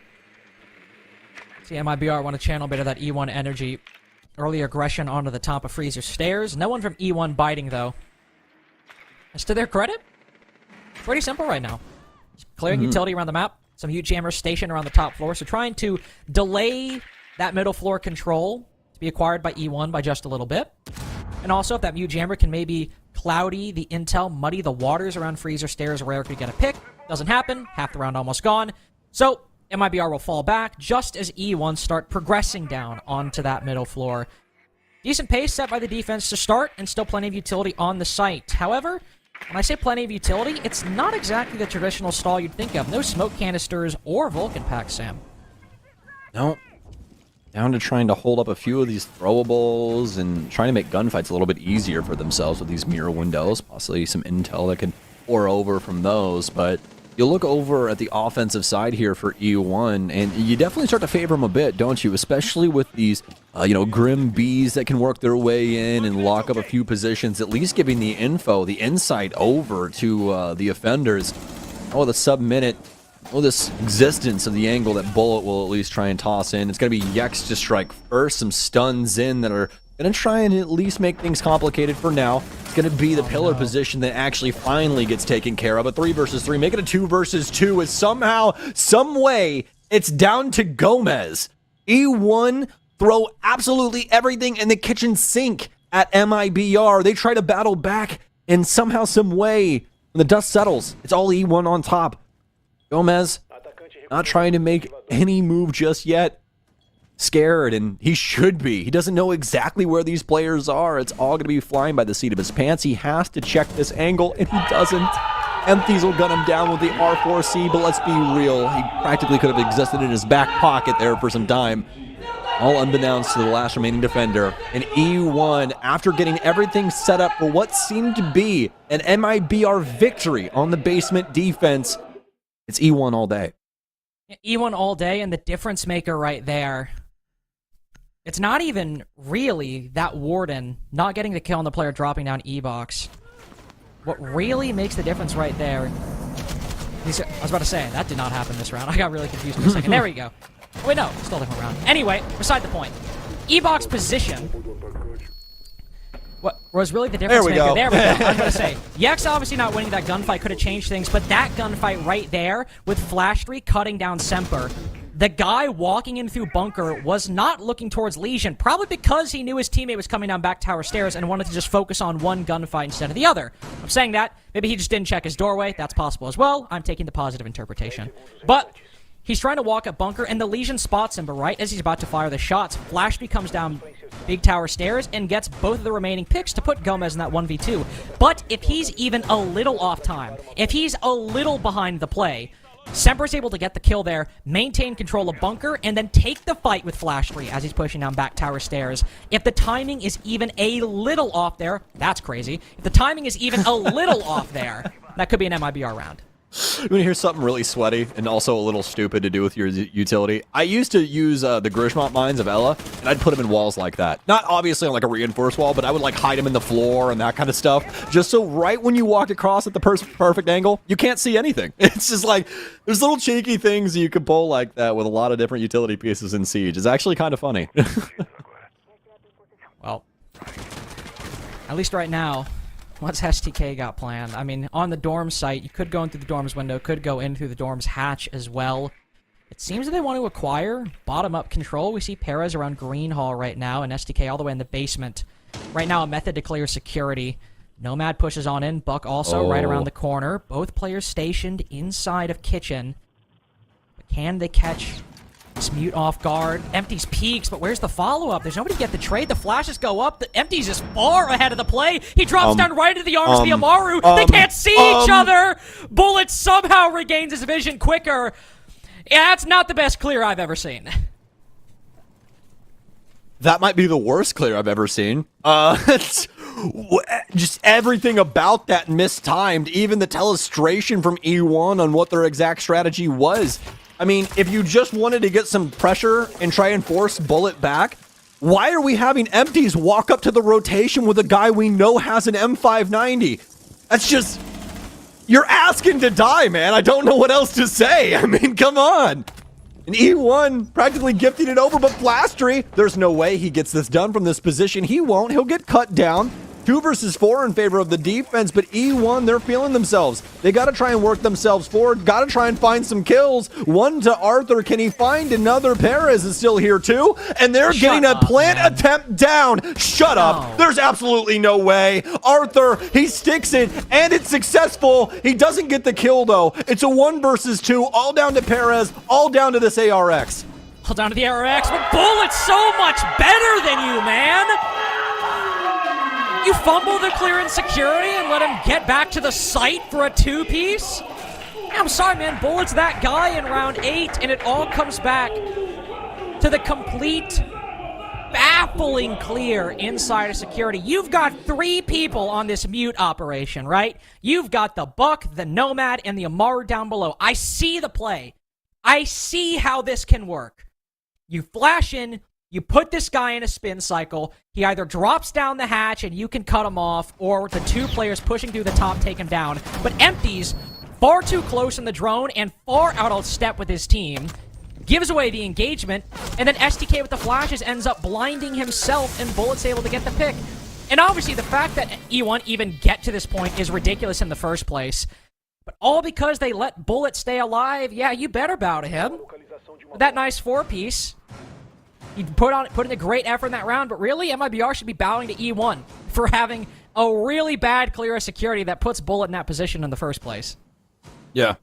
See, MIBR want to channel a bit of that E1 energy. Early aggression onto the top of Freezer stairs. No one from E1 biting, though. As to their credit, pretty simple right now. Just clearing utility around the map. Some huge jammers stationed around the top floor. So trying to delay that middle floor control to be acquired by E1 by just a little bit. And also, if that mute jammer can maybe cloudy the intel, muddy the waters around Freezer stairs, Rare could get a pick. Doesn't happen. Half the round almost gone. So, MIBR will fall back just as E1 start progressing down onto that middle floor. Decent pace set by the defense to start, and still plenty of utility on the site. However, when I say plenty of utility, it's not exactly the traditional stall you'd think of. No smoke canisters or Vulcan packs, Sam. No. Down to trying to hold up a few of these throwables and trying to make gunfights a little bit easier for themselves with these mirror windows. Possibly some intel that can pour over from those, but you look over at the offensive side here for E1, and you definitely start to favor them a bit, don't you? Especially with these, Grim Bees that can work their way in and lock up a few positions, at least giving the info, the insight over to the offenders. Oh, the sub-minute. Oh, this existence of the angle that Bullet will at least try and toss in. It's going to be Yex to strike first, some stuns in that are going to try and at least make things complicated for now. It's going to be the pillar position that actually finally gets taken care of. A 3 versus 3, make it a 2 versus 2 is somehow, some way, it's down to Gomez. E1 throw absolutely everything in the kitchen sink at MIBR. They try to battle back, and somehow, some way, when the dust settles, it's all E1 on top. Gomez not trying to make any move just yet. Scared, and he should be. He doesn't know exactly where these players are. It's all going to be flying by the seat of his pants. He has to check this angle, and he doesn't. Empties will gun him down with the R4C, but let's be real. He practically could have existed in his back pocket there for some time. All unbeknownst to the last remaining defender. And E1, after getting everything set up for what seemed to be an MIBR victory on the basement defense, It's E1 all day. E1 all day, and the difference maker right there. It's not even really that Warden not getting the kill on the player dropping down E-box. What really makes the difference right there... I was about to say, that did not happen this round. I got really confused for a second. There we go. Oh, wait, no. Still a different round. Anyway, beside the point. E-box position... What was really the difference maker? Go. There we go. I was going to say, Yex obviously not winning that gunfight could have changed things, but that gunfight right there with Flash3 cutting down Semper, the guy walking in through bunker was not looking towards Legion, probably because he knew his teammate was coming down back tower stairs and wanted to just focus on one gunfight instead of the other. I'm saying that. Maybe he just didn't check his doorway. That's possible as well. I'm taking the positive interpretation. But he's trying to walk up bunker, and the Legion spots him, but right as he's about to fire the shots, Flash3 comes down big tower stairs and gets both of the remaining picks to put Gomez in that 1v2. But if he's even a little off time, if he's a little behind the play, Semper's able to get the kill there, maintain control of bunker, and then take the fight with Flash3 as he's pushing down back tower stairs. If the timing is even a little off there, that's crazy. If the timing is even a little off there, that could be an MIBR round. You want to hear something really sweaty and also a little stupid to do with your utility? I used to use the Grishmont mines of Ella, and I'd put them in walls like that. Not obviously on like a reinforced wall, but I would like hide them in the floor and that kind of stuff. Just so right when you walk across at the perfect angle, you can't see anything. It's just like, there's little cheeky things you could pull like that with a lot of different utility pieces in Siege. It's actually kind of funny. Well, at least right now, what's STK got planned? I mean, on the dorm site, you could go in through the dorms window, could go in through the dorms hatch as well. It seems that they want to acquire bottom-up control. We see Perez around Green Hall right now, and STK all the way in the basement. Right now, a method to clear security. Nomad pushes on in, Buck also right around the corner. Both players stationed inside of Kitchen. But can they catch this Mute off guard? Empties peaks, but where's the follow-up? There's nobody to get the trade. The flashes go up. The Empties is far ahead of the play. He drops down right into the arms of the Amaru. They can't see each other. Bullet somehow regains his vision quicker. Yeah, that's not the best clear I've ever seen. That might be the worst clear I've ever seen. Just everything about that mistimed, even the telestration from E1 on what their exact strategy was. I mean, if you just wanted to get some pressure and try and force Bullet back, why are we having Empties walk up to the rotation with a guy we know has an M590? That's just... You're asking to die, man. I don't know what else to say. I mean, come on. And E1 practically gifting it over, but Flash3, there's no way he gets this done from this position. He won't. He'll get cut down. 2 versus 4 in favor of the defense, but E1, they're feeling themselves. They got to try and work themselves forward. Got to try and find some kills. One to Arthur. Can he find another? Perez is still here too, and they're getting a plant attempt down. Shut up. There's absolutely no way. Arthur, he sticks it, and it's successful. He doesn't get the kill though. It's a 1 versus 2, all down to Perez, all down to this ARX. All down to the ARX, but Bullet's so much better than you, man. You fumble the clearance security and let him get back to the site for a 2-piece? I'm sorry, man. Bullet's that guy in round 8, and it all comes back to the complete, baffling clear inside of security. You've got 3 people on this mute operation, right? You've got the Buck, the Nomad, and the Amaru down below. I see the play. I see how this can work. You flash in, you put this guy in a spin cycle, he either drops down the hatch and you can cut him off, or the 2 players pushing through the top take him down. But Empties, far too close in the drone and far out of step with his team, gives away the engagement, and then STK with the flashes ends up blinding himself, and Bullet's able to get the pick. And obviously the fact that E1 even get to this point is ridiculous in the first place. But all because they let Bullet stay alive. Yeah, you better bow to him. With that nice 4-piece. He put in a great effort in that round, but really, MIBR should be bowing to E1 for having a really bad clear of security that puts Bullet in that position in the first place. Yeah.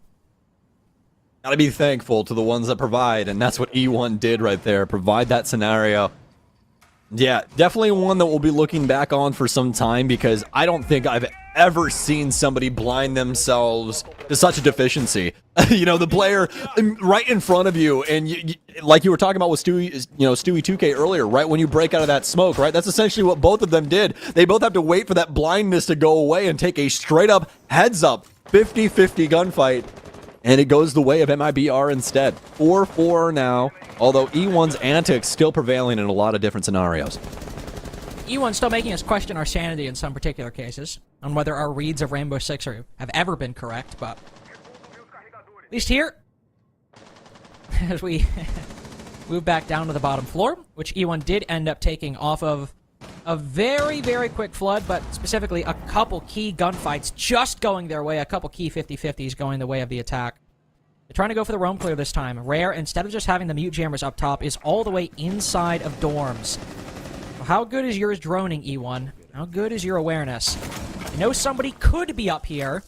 Gotta be thankful to the ones that provide, and that's what E1 did right there. Provide that scenario. Yeah, definitely one that we'll be looking back on for some time, because I don't think I've ever seen somebody blind themselves to such a deficiency. You know, the player right in front of you, and like you were talking about with Stewie, Stewie 2K earlier, right when you break out of that smoke, right? That's essentially what both of them did. They both have to wait for that blindness to go away and take a straight up heads up 50-50 gunfight. and it goes the way of MIBR instead. 4-4 now, although E1's antics still prevailing in a lot of different scenarios. E1 still making us question our sanity in some particular cases, on whether our reads of Rainbow Six have ever been correct, but at least here, as we move back down to the bottom floor, which E1 did end up taking off of a very, very quick flood, but specifically a couple key gunfights just going their way, a couple key 50-50s going the way of the attack. They're trying to go for the roam clear this time. Rare, instead of just having the mute jammers up top, is all the way inside of dorms. How good is yours droning, E1? How good is your awareness? I know somebody could be up here.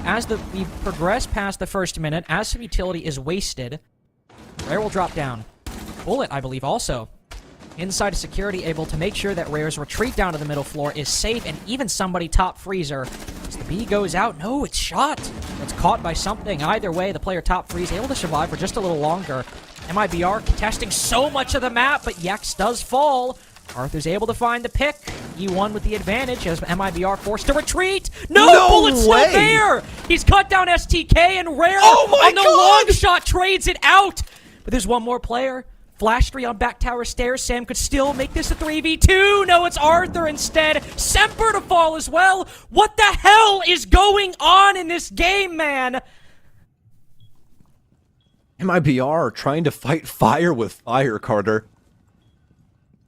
As we progress past the first minute, as some utility is wasted, Rare will drop down. Bullet, I believe, also inside of security, able to make sure that Rare's retreat down to the middle floor is safe, and even somebody top freezer. As the B goes out, no, it's shot. It's caught by something. Either way, the player top freeze able to survive for just a little longer. MIBR contesting so much of the map, but Yex does fall. Arthur's able to find the pick. E1 with the advantage as MIBR forced to retreat. No Bullet's still there. He's cut down STK, and Rare on the long shot trades it out. But there's one more player. Flash 3 on back tower stairs. Sam could still make this a 3v2. No, it's Arthur instead. Semper to fall as well. What the hell is going on in this game, man? MIBR trying to fight fire with fire, Carter.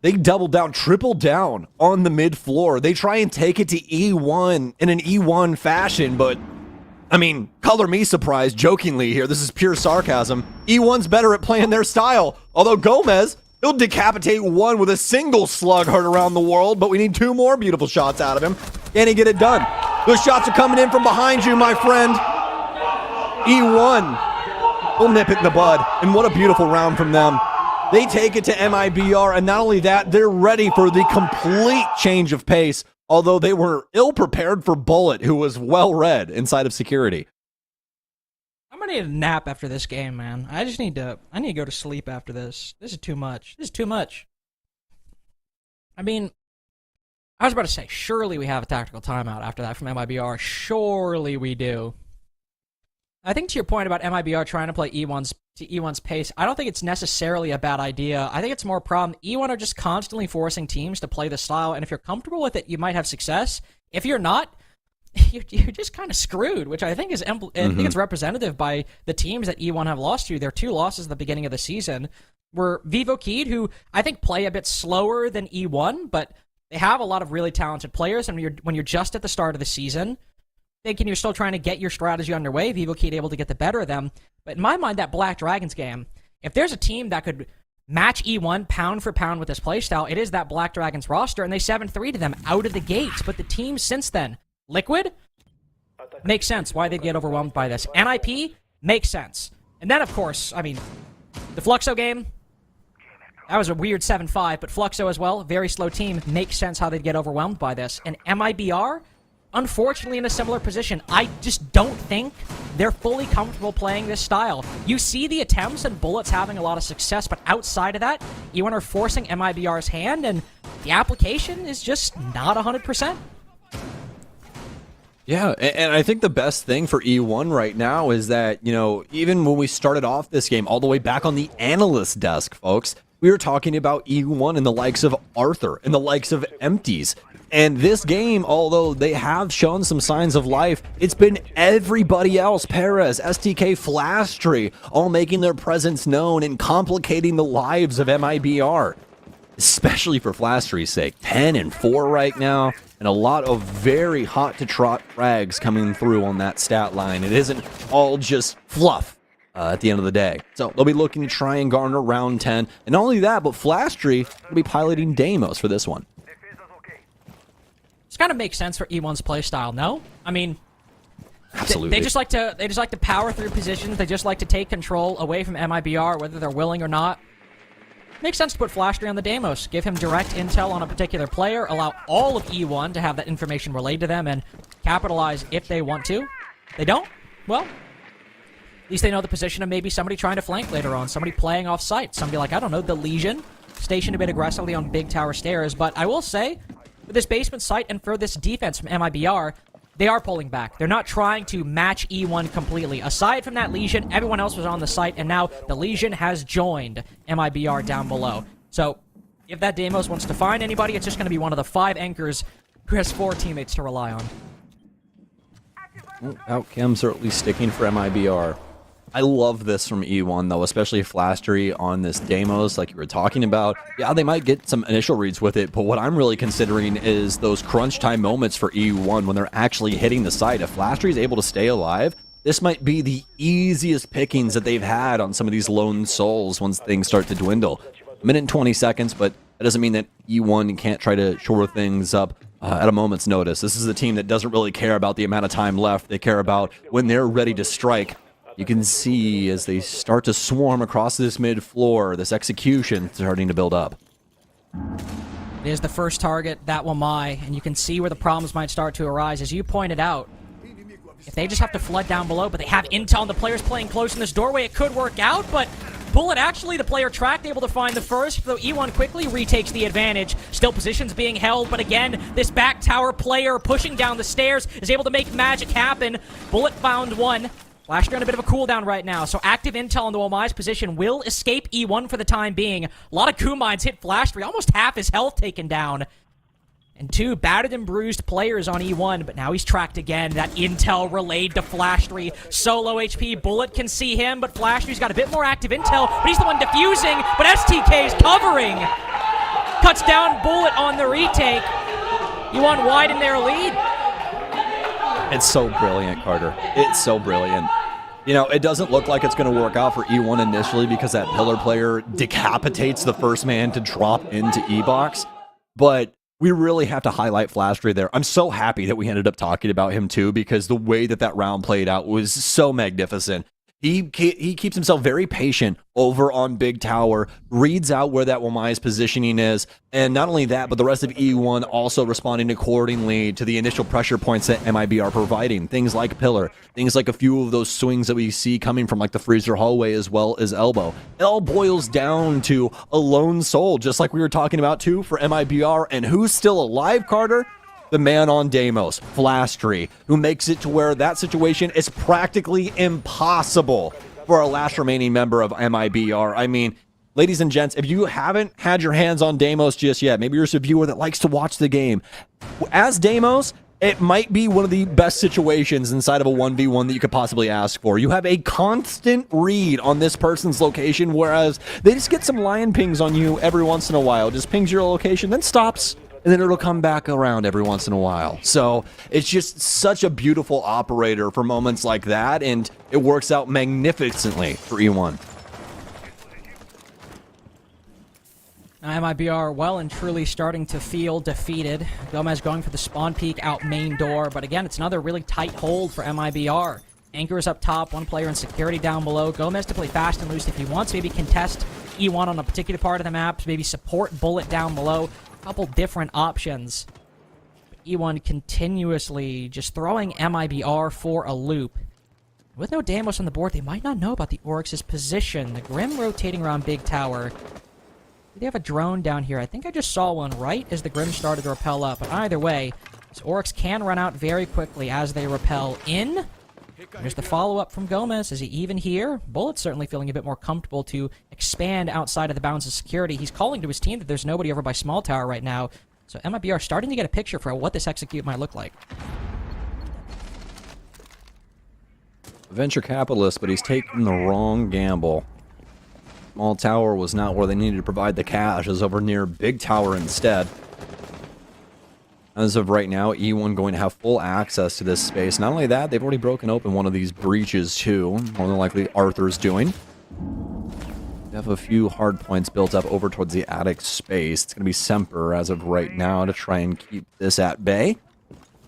They double down, triple down on the mid floor. They try and take it to E1 in an E1 fashion, but I mean, color me surprised jokingly here. This is pure sarcasm. E1's better at playing their style. Although Gomez, he'll decapitate one with a single slug heard around the world, but we need 2 more beautiful shots out of him. Can he get it done? Those shots are coming in from behind you, my friend. E1 will nip it in the bud, and what a beautiful round from them. They take it to MIBR, and not only that, they're ready for the complete change of pace, although they were ill-prepared for Bullet, who was well-read inside of security. I'm gonna need a nap after this game, man. I need to go to sleep after this. This is too much. This is too much. I mean, I was about to say, surely we have a tactical timeout after that from MIBR. Surely we do. I think to your point about MIBR trying to play E1's pace, I don't think it's necessarily a bad idea. I think it's more a problem. E1 are just constantly forcing teams to play the style, and if you're comfortable with it, you might have success. If you're not, you're just kind of screwed, which I think is I think it's representative by the teams that E1 have lost to. Their 2 losses at the beginning of the season were Vivo Keyed, who I think play a bit slower than E1, but they have a lot of really talented players, and when you're just at the start of the season, thinking you're still trying to get your strategy underway, Vivo Keyed able to get the better of them. But in my mind, that Black Dragons game, if there's a team that could match E1 pound for pound with this playstyle, it is that Black Dragons roster, and they 7-3 to them out of the gates. But the teams since then, Liquid, makes sense why they'd get overwhelmed by this. NIP, makes sense. And then, of course, I mean, the Fluxo game, that was a weird 7-5, but Fluxo as well, very slow team, makes sense how they'd get overwhelmed by this. And MIBR, unfortunately in a similar position. I just don't think they're fully comfortable playing this style. You see the attempts and Bullets having a lot of success, but outside of that, E1 are forcing MIBR's hand, and the application is just not 100%. Yeah, and I think the best thing for E1 right now is that, you know, even when we started off this game, all the way back on the analyst desk, folks, we were talking about E1 and the likes of Arthur and the likes of Empties. And this game, although they have shown some signs of life, it's been everybody else, Perez, STK, Flashtree, all making their presence known and complicating the lives of MIBR. Especially for Flashtree's sake. 10-4 right now, and a lot of very hot-to-trot frags coming through on that stat line. It isn't all just fluff at the end of the day. So they'll be looking to try and garner round 10. And not only that, but Flashtree will be piloting Deimos for this one. This kind of makes sense for E1's playstyle, no? I mean, absolutely. They just like to power through positions. They just like to take control away from MIBR, whether they're willing or not. Makes sense to put Flash3 on the Deimos, give him direct intel on a particular player, allow all of E1 to have that information relayed to them, and capitalize if they want to. They don't? Well, at least they know the position of maybe somebody trying to flank later on, somebody playing off site, somebody like, I don't know, the Legion, stationed a bit aggressively on big tower stairs. But I will say, for this basement site and for this defense from MIBR, they are pulling back. They're not trying to match E1 completely. Aside from that Legion, everyone else was on the site, and now the Legion has joined MIBR down below. So, if that Deimos wants to find anybody, it's just going to be one of the 5 anchors who has 4 teammates to rely on. Outcam certainly sticking for MIBR. I love this from E1, though, especially Flastery on this Deimos, like you were talking about. Yeah, they might get some initial reads with it, but what I'm really considering is those crunch time moments for E1 when they're actually hitting the site. If Flastery is able to stay alive, this might be the easiest pickings that they've had on some of these lone souls once things start to dwindle. A minute and 20 seconds, but that doesn't mean that E1 can't try to shore things up at a moment's notice. This is a team that doesn't really care about the amount of time left. They care about when they're ready to strike. You can see as they start to swarm across this mid-floor, this execution starting to build up. There's the first target, that Wamai, and you can see where the problems might start to arise. As you pointed out, if they just have to flood down below, but they have intel and the players playing close in this doorway, it could work out, but Bullet actually, the player tracked, able to find the first, though E1 quickly retakes the advantage. Still positions being held, but again, this back tower player pushing down the stairs is able to make magic happen. Bullet found one. Flash on a bit of a cooldown right now, so active intel on the Wamai's position will escape E1 for the time being. A lot of Kumines hit Flash 3, almost half his health taken down. And 2 battered and bruised players on E1, but now he's tracked again. That intel relayed to Flash 3. Solo HP, Bullet can see him, but Flash 3's got a bit more active intel, but he's the one defusing, but STK is covering. Cuts down Bullet on the retake. E1 widen their lead. It's so brilliant, Carter. It's so brilliant. You know, it doesn't look like it's going to work out for E1 initially because that pillar player decapitates the first man to drop into E-Box, but we really have to highlight Flastery there. I'm so happy that we ended up talking about him too, because the way that that round played out was so magnificent. He keeps himself very patient over on Big Tower, reads out where that Wamai's positioning is, and not only that, but the rest of E1 also responding accordingly to the initial pressure points that MIB are providing. Things like Pillar, things like a few of those swings that we see coming from like the Freezer hallway as well as Elbow. It all boils down to a lone soul, just like we were talking about too for MIBR, and who's still alive, Carter? The man on Deimos, Flastery, who makes it to where that situation is practically impossible for our last remaining member of MIBR. I mean, ladies and gents, if you haven't had your hands on Deimos just yet, maybe you're just a viewer that likes to watch the game. As Deimos, it might be one of the best situations inside of a 1v1 that you could possibly ask for. You have a constant read on this person's location, whereas they just get some lion pings on you every once in a while. Just pings your location, then stops, and then it'll come back around every once in a while. So it's just such a beautiful operator for moments like that, and it works out magnificently for E1. MIBR well and truly starting to feel defeated. Gomez going for the spawn peek out main door, but again, it's another really tight hold for MIBR. Anchor is up top, one player in security down below. Gomez to play fast and loose if he wants, maybe contest E1 on a particular part of the map, maybe support Bullet down below. Couple different options. E1 continuously just throwing MIBR for a loop. With no Deimos on the board, they might not know about the Oryx's position. The Grim rotating around Big Tower. They have a drone down here. I think I just saw one right as the Grim started to rappel up. But either way, this Oryx can run out very quickly as they rappel in. There's the follow-up from Gomez. Is he even here? Bullet's certainly feeling a bit more comfortable to expand outside of the bounds of security. He's calling to his team that there's nobody over by Small Tower right now. So MIBR starting to get a picture for what this execute might look like. Venture capitalist, but he's taking the wrong gamble. Small Tower was not where they needed to provide the cash. It was over near Big Tower instead. As of right now, E1 going to have full access to this space. Not only that, they've already broken open one of these breaches too. More than likely Arthur's doing. They have a few hard points built up over towards the attic space. It's going to be Semper as of right now to try and keep this at bay.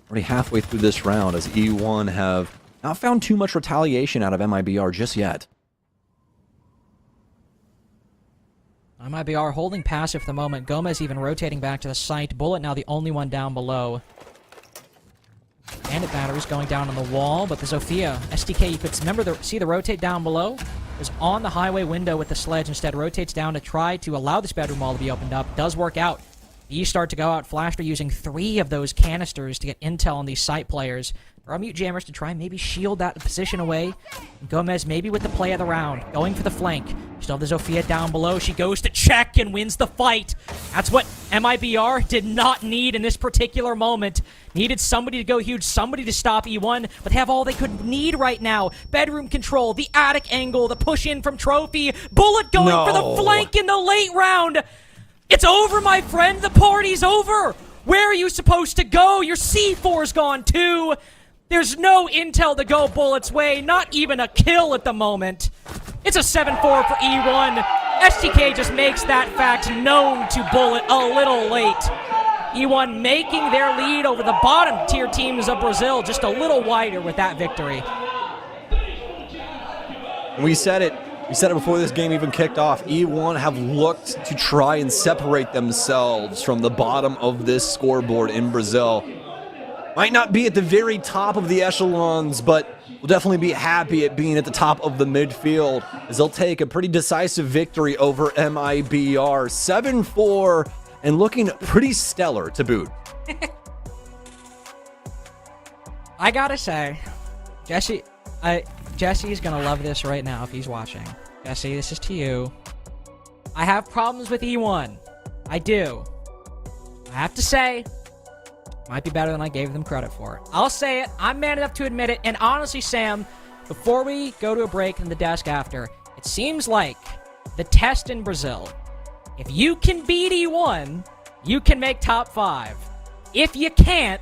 Already halfway through this round as E1 have not found too much retaliation out of MIBR just yet. MIBR holding passive for the moment. Gomez even rotating back to the site. Bullet now the only one down below. Bandit batteries going down on the wall, but the Zofia STK, you could remember see the rotate down below? Is on the highway window with the sledge, instead rotates down to try to allow this bedroom wall to be opened up. Does work out. start to go out. Flashter using 3 of those canisters to get intel on these site players. Or Mute Jammers to try and maybe shield that position away. And Gomez maybe with the play of the round, going for the flank. Still have the Zofia down below. She goes to check and wins the fight. That's what MIBR did not need in this particular moment. Needed somebody to go huge, somebody to stop E1, but they have all they could need right now. Bedroom control, the attic angle, the push in from Trophy. Bullet going for the flank in the late round. It's over, my friend. The party's over. Where are you supposed to go? Your C4's gone too. There's no intel to go Bullet's way, not even a kill at the moment. It's a 7-4 for E1. STK just makes that fact known to Bullet a little late. E1 making their lead over the bottom tier teams of Brazil just a little wider with that victory. We said it. We said it before this game even kicked off. E1 have looked to try and separate themselves from the bottom of this scoreboard in Brazil. Might not be at the very top of the echelons, but will definitely be happy at being at the top of the midfield as they'll take a pretty decisive victory over MIBR. 7-4 and looking pretty stellar to boot. I gotta say, Jesse's gonna love this right now if he's watching. Jesse, this is to you. I have problems with E1. I do. I have to say, might be better than I gave them credit for. I'll say it. I'm man enough to admit it. And honestly, Sam, before we go to a break in the desk after, it seems like the test in Brazil, if you can beat E1, you can make top 5. If you can't,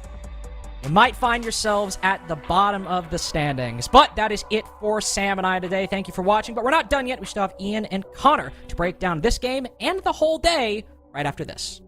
you might find yourselves at the bottom of the standings. But that is it for Sam and I today. Thank you for watching. But we're not done yet. We still have Ian and Connor to break down this game and the whole day right after this.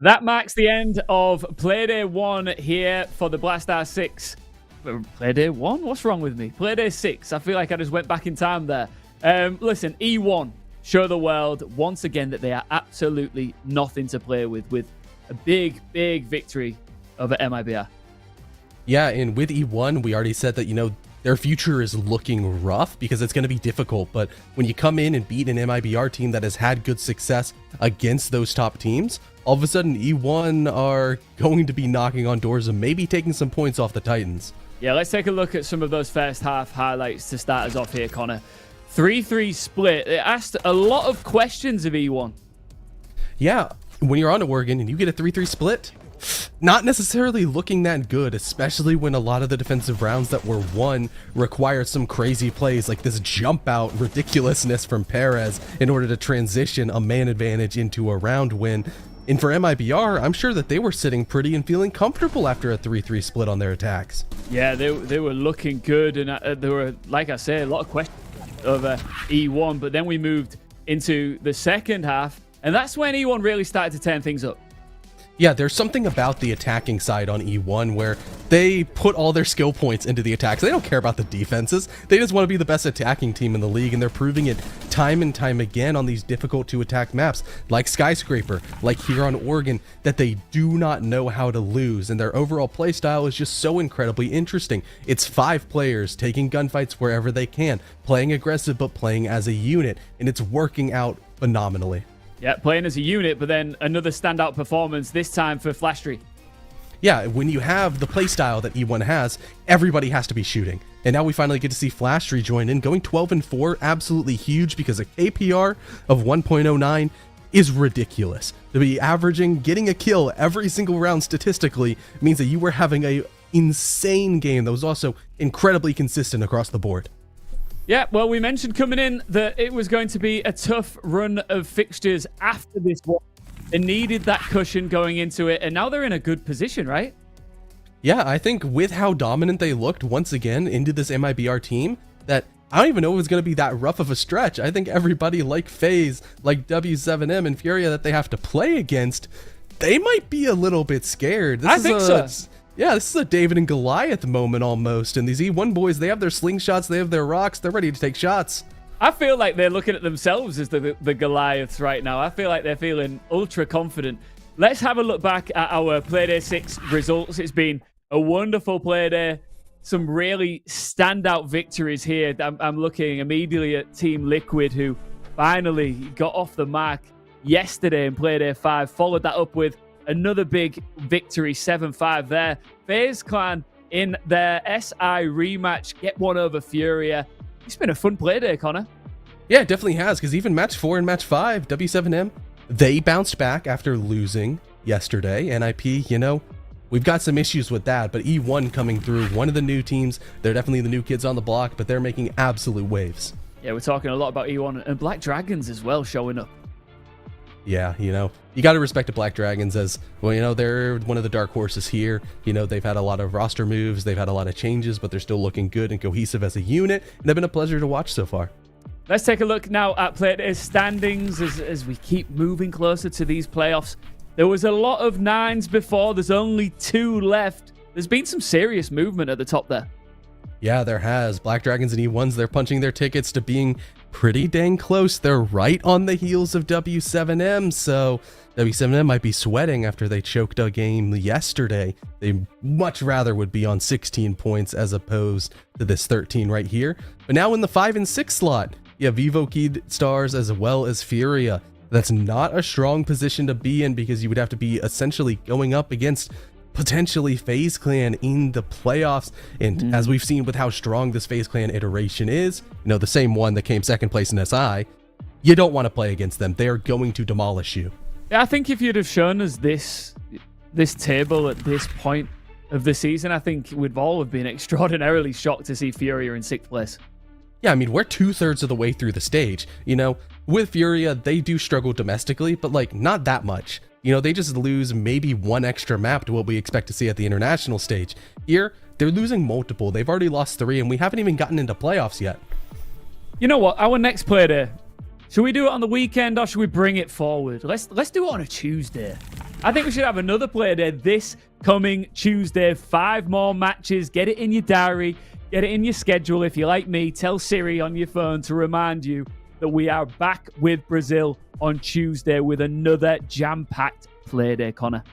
That marks the end of Playday 1 here for the Blastar 6. Playday 1? What's wrong with me? Playday 6. I feel like I just went back in time there. Listen, E1 show the world once again that they are absolutely nothing to play with a big, big victory over MIBR. Yeah, and with E1, we already said that, their future is looking rough because it's going to be difficult. But when you come in and beat an MIBR team that has had good success against those top teams, all of a sudden E1 are going to be knocking on doors and maybe taking some points off the Titans. Yeah, let's take a look at some of those first half highlights to start us off here, Connor. 3-3 split. It asked a lot of questions of E1. Yeah, when you're on Oregon and you get a 3-3 split, not necessarily looking that good, especially when a lot of the defensive rounds that were won required some crazy plays like this jump out ridiculousness from Perez in order to transition a man advantage into a round win. And for MIBR, I'm sure that they were sitting pretty and feeling comfortable after a 3-3 split on their attacks. Yeah, they were looking good, and there were, like I say, a lot of questions over E1, but then we moved into the second half, and that's when E1 really started to turn things up. Yeah, there's something about the attacking side on E1 where they put all their skill points into the attacks. They don't care about the defenses. They just want to be the best attacking team in the league, and they're proving it time and time again on these difficult to attack maps like Skyscraper, like here on Oregon, that they do not know how to lose, and their overall play style is just so incredibly interesting. It's 5 players taking gunfights wherever they can, playing aggressive but playing as a unit, and it's working out phenomenally. Yeah, playing as a unit, but then another standout performance, this time for Flashtree. Yeah, when you have the playstyle that E1 has, everybody has to be shooting. And now we finally get to see Flashtree join in, going 12-4, absolutely huge because a KPR of 1.09 is ridiculous. To be averaging, getting a kill every single round statistically means that you were having a insane game that was also incredibly consistent across the board. Yeah, well, we mentioned coming in that it was going to be a tough run of fixtures after this one. They needed that cushion going into it, and now they're in a good position, right? Yeah, I think with how dominant they looked once again into this MIBR team, that I don't even know if it's going to be that rough of a stretch. I think everybody like FaZe, like W7M and Furia that they have to play against, they might be a little bit scared. I think so. Yeah, this is a David and Goliath moment almost. And these E1 boys, they have their slingshots, they have their rocks, they're ready to take shots. I feel like they're looking at themselves as the Goliaths right now. I feel like they're feeling ultra confident. Let's have a look back at our Playday 6 results. It's been a wonderful Playday. Some really standout victories here. I'm looking immediately at Team Liquid, who finally got off the mark yesterday in Playday 5. Followed that up with another big victory, 7-5 there. FaZe Clan in their SI rematch, get one over Furia. It's been a fun play day, Connor. Yeah, it definitely has, because even match 4 and match 5, W7M, they bounced back after losing yesterday. NIP, we've got some issues with that, but E1 coming through, one of the new teams. They're definitely the new kids on the block, but they're making absolute waves. Yeah, we're talking a lot about E1 and Black Dragons as well showing up. Yeah, you got to respect the Black Dragons as, well, they're one of the dark horses here. They've had a lot of roster moves, they've had a lot of changes, but they're still looking good and cohesive as a unit, and they've been a pleasure to watch so far. Let's take a look now at Playday's standings as we keep moving closer to these playoffs. There was a lot of 9s before, there's only 2 left. There's been some serious movement at the top there. Yeah, there has. Black Dragons and E1s, they're punching their tickets to being pretty dang close. They're right on the heels of W7M, so W7M might be sweating after they choked a game yesterday. They much rather would be on 16 points as opposed to this 13 right here. But now in the 5 and 6 slot, you have Vivo Keyed Stars as well as Furia. That's not a strong position to be in because you would have to be essentially going up against potentially FaZe Clan in the playoffs. And as we've seen with how strong this FaZe Clan iteration is, the same one that came second place in SI, you don't want to play against them. They are going to demolish you. Yeah, I think if you'd have shown us this table at this point of the season, I think we'd all have been extraordinarily shocked to see Furia in 6th place. Yeah, I mean, we're 2/3 of the way through the stage. With Furia, they do struggle domestically, but not that much. They just lose maybe 1 extra map to what we expect to see at the international stage. Here, they're losing multiple. They've already lost 3, and we haven't even gotten into playoffs yet. You know what? Our next Playday, should we do it on the weekend or should we bring it forward? Let's do it on a Tuesday. I think we should have another Playday this coming Tuesday. 5 more matches. Get it in your diary. Get it in your schedule. If you're like me, tell Siri on your phone to remind you that we are back with Brazil on Tuesday with another jam-packed Playday, Connor.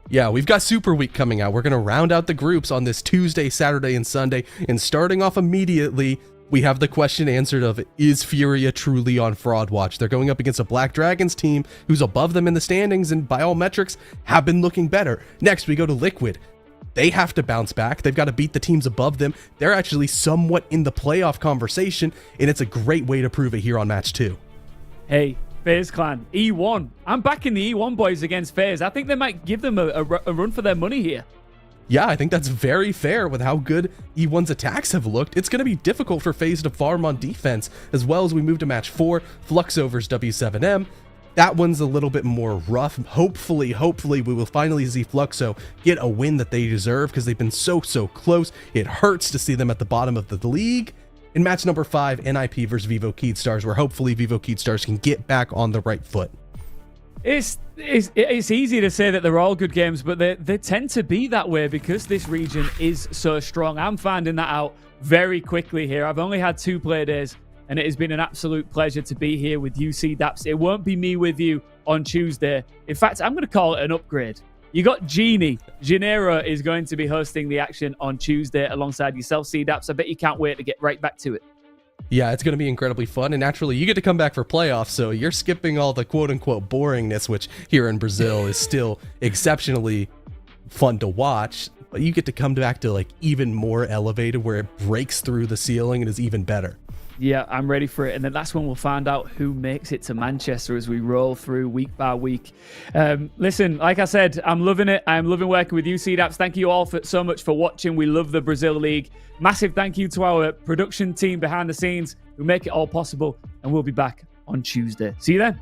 Yeah, we've got Super Week coming out. We're going to round out the groups on this Tuesday, Saturday, and Sunday. And starting off immediately, we have the question answered of, is Furia truly on Fraud Watch? They're going up against a Black Dragons team who's above them in the standings and by all metrics have been looking better. Next, we go to Liquid. They have to bounce back. They've got to beat the teams above them. They're actually somewhat in the playoff conversation, and it's a great way to prove it here on match 2. Hey, FaZe Clan, E1. I'm backing the E1 boys against FaZe. I think they might give them a run for their money here. Yeah, I think that's very fair with how good E1's attacks have looked. It's going to be difficult for FaZe to farm on defense, as well as we move to match 4, Fluxo versus W7M. That one's a little bit more rough. Hopefully, we will finally see Fluxo get a win that they deserve because they've been so close. It hurts to see them at the bottom of the league. In match number 5, NIP versus Vivo Keydstars, where hopefully Vivo Keydstars can get back on the right foot. It's easy to say that they're all good games, but they tend to be that way because this region is so strong. I'm finding that out very quickly here. I've only had 2 play days, and it has been an absolute pleasure to be here with UC Daps. It won't be me with you on Tuesday. In fact, I'm going to call it an upgrade. You got Genie. Gennaro is going to be hosting the action on Tuesday alongside yourself, C-Daps. I bet you can't wait to get right back to it. Yeah, it's going to be incredibly fun, and naturally, you get to come back for playoffs, so you're skipping all the quote-unquote boringness, which here in Brazil is still exceptionally fun to watch, but you get to come back to like even more elevated, where it breaks through the ceiling and is even better. Yeah, I'm ready for it. And then that's when we'll find out who makes it to Manchester as we roll through week by week. Listen, like I said, I'm loving it. I'm loving working with you, C-Daps. Thank you all so much for watching. We love the Brazil League. Massive thank you to our production team behind the scenes who make it all possible. And we'll be back on Tuesday. See you then.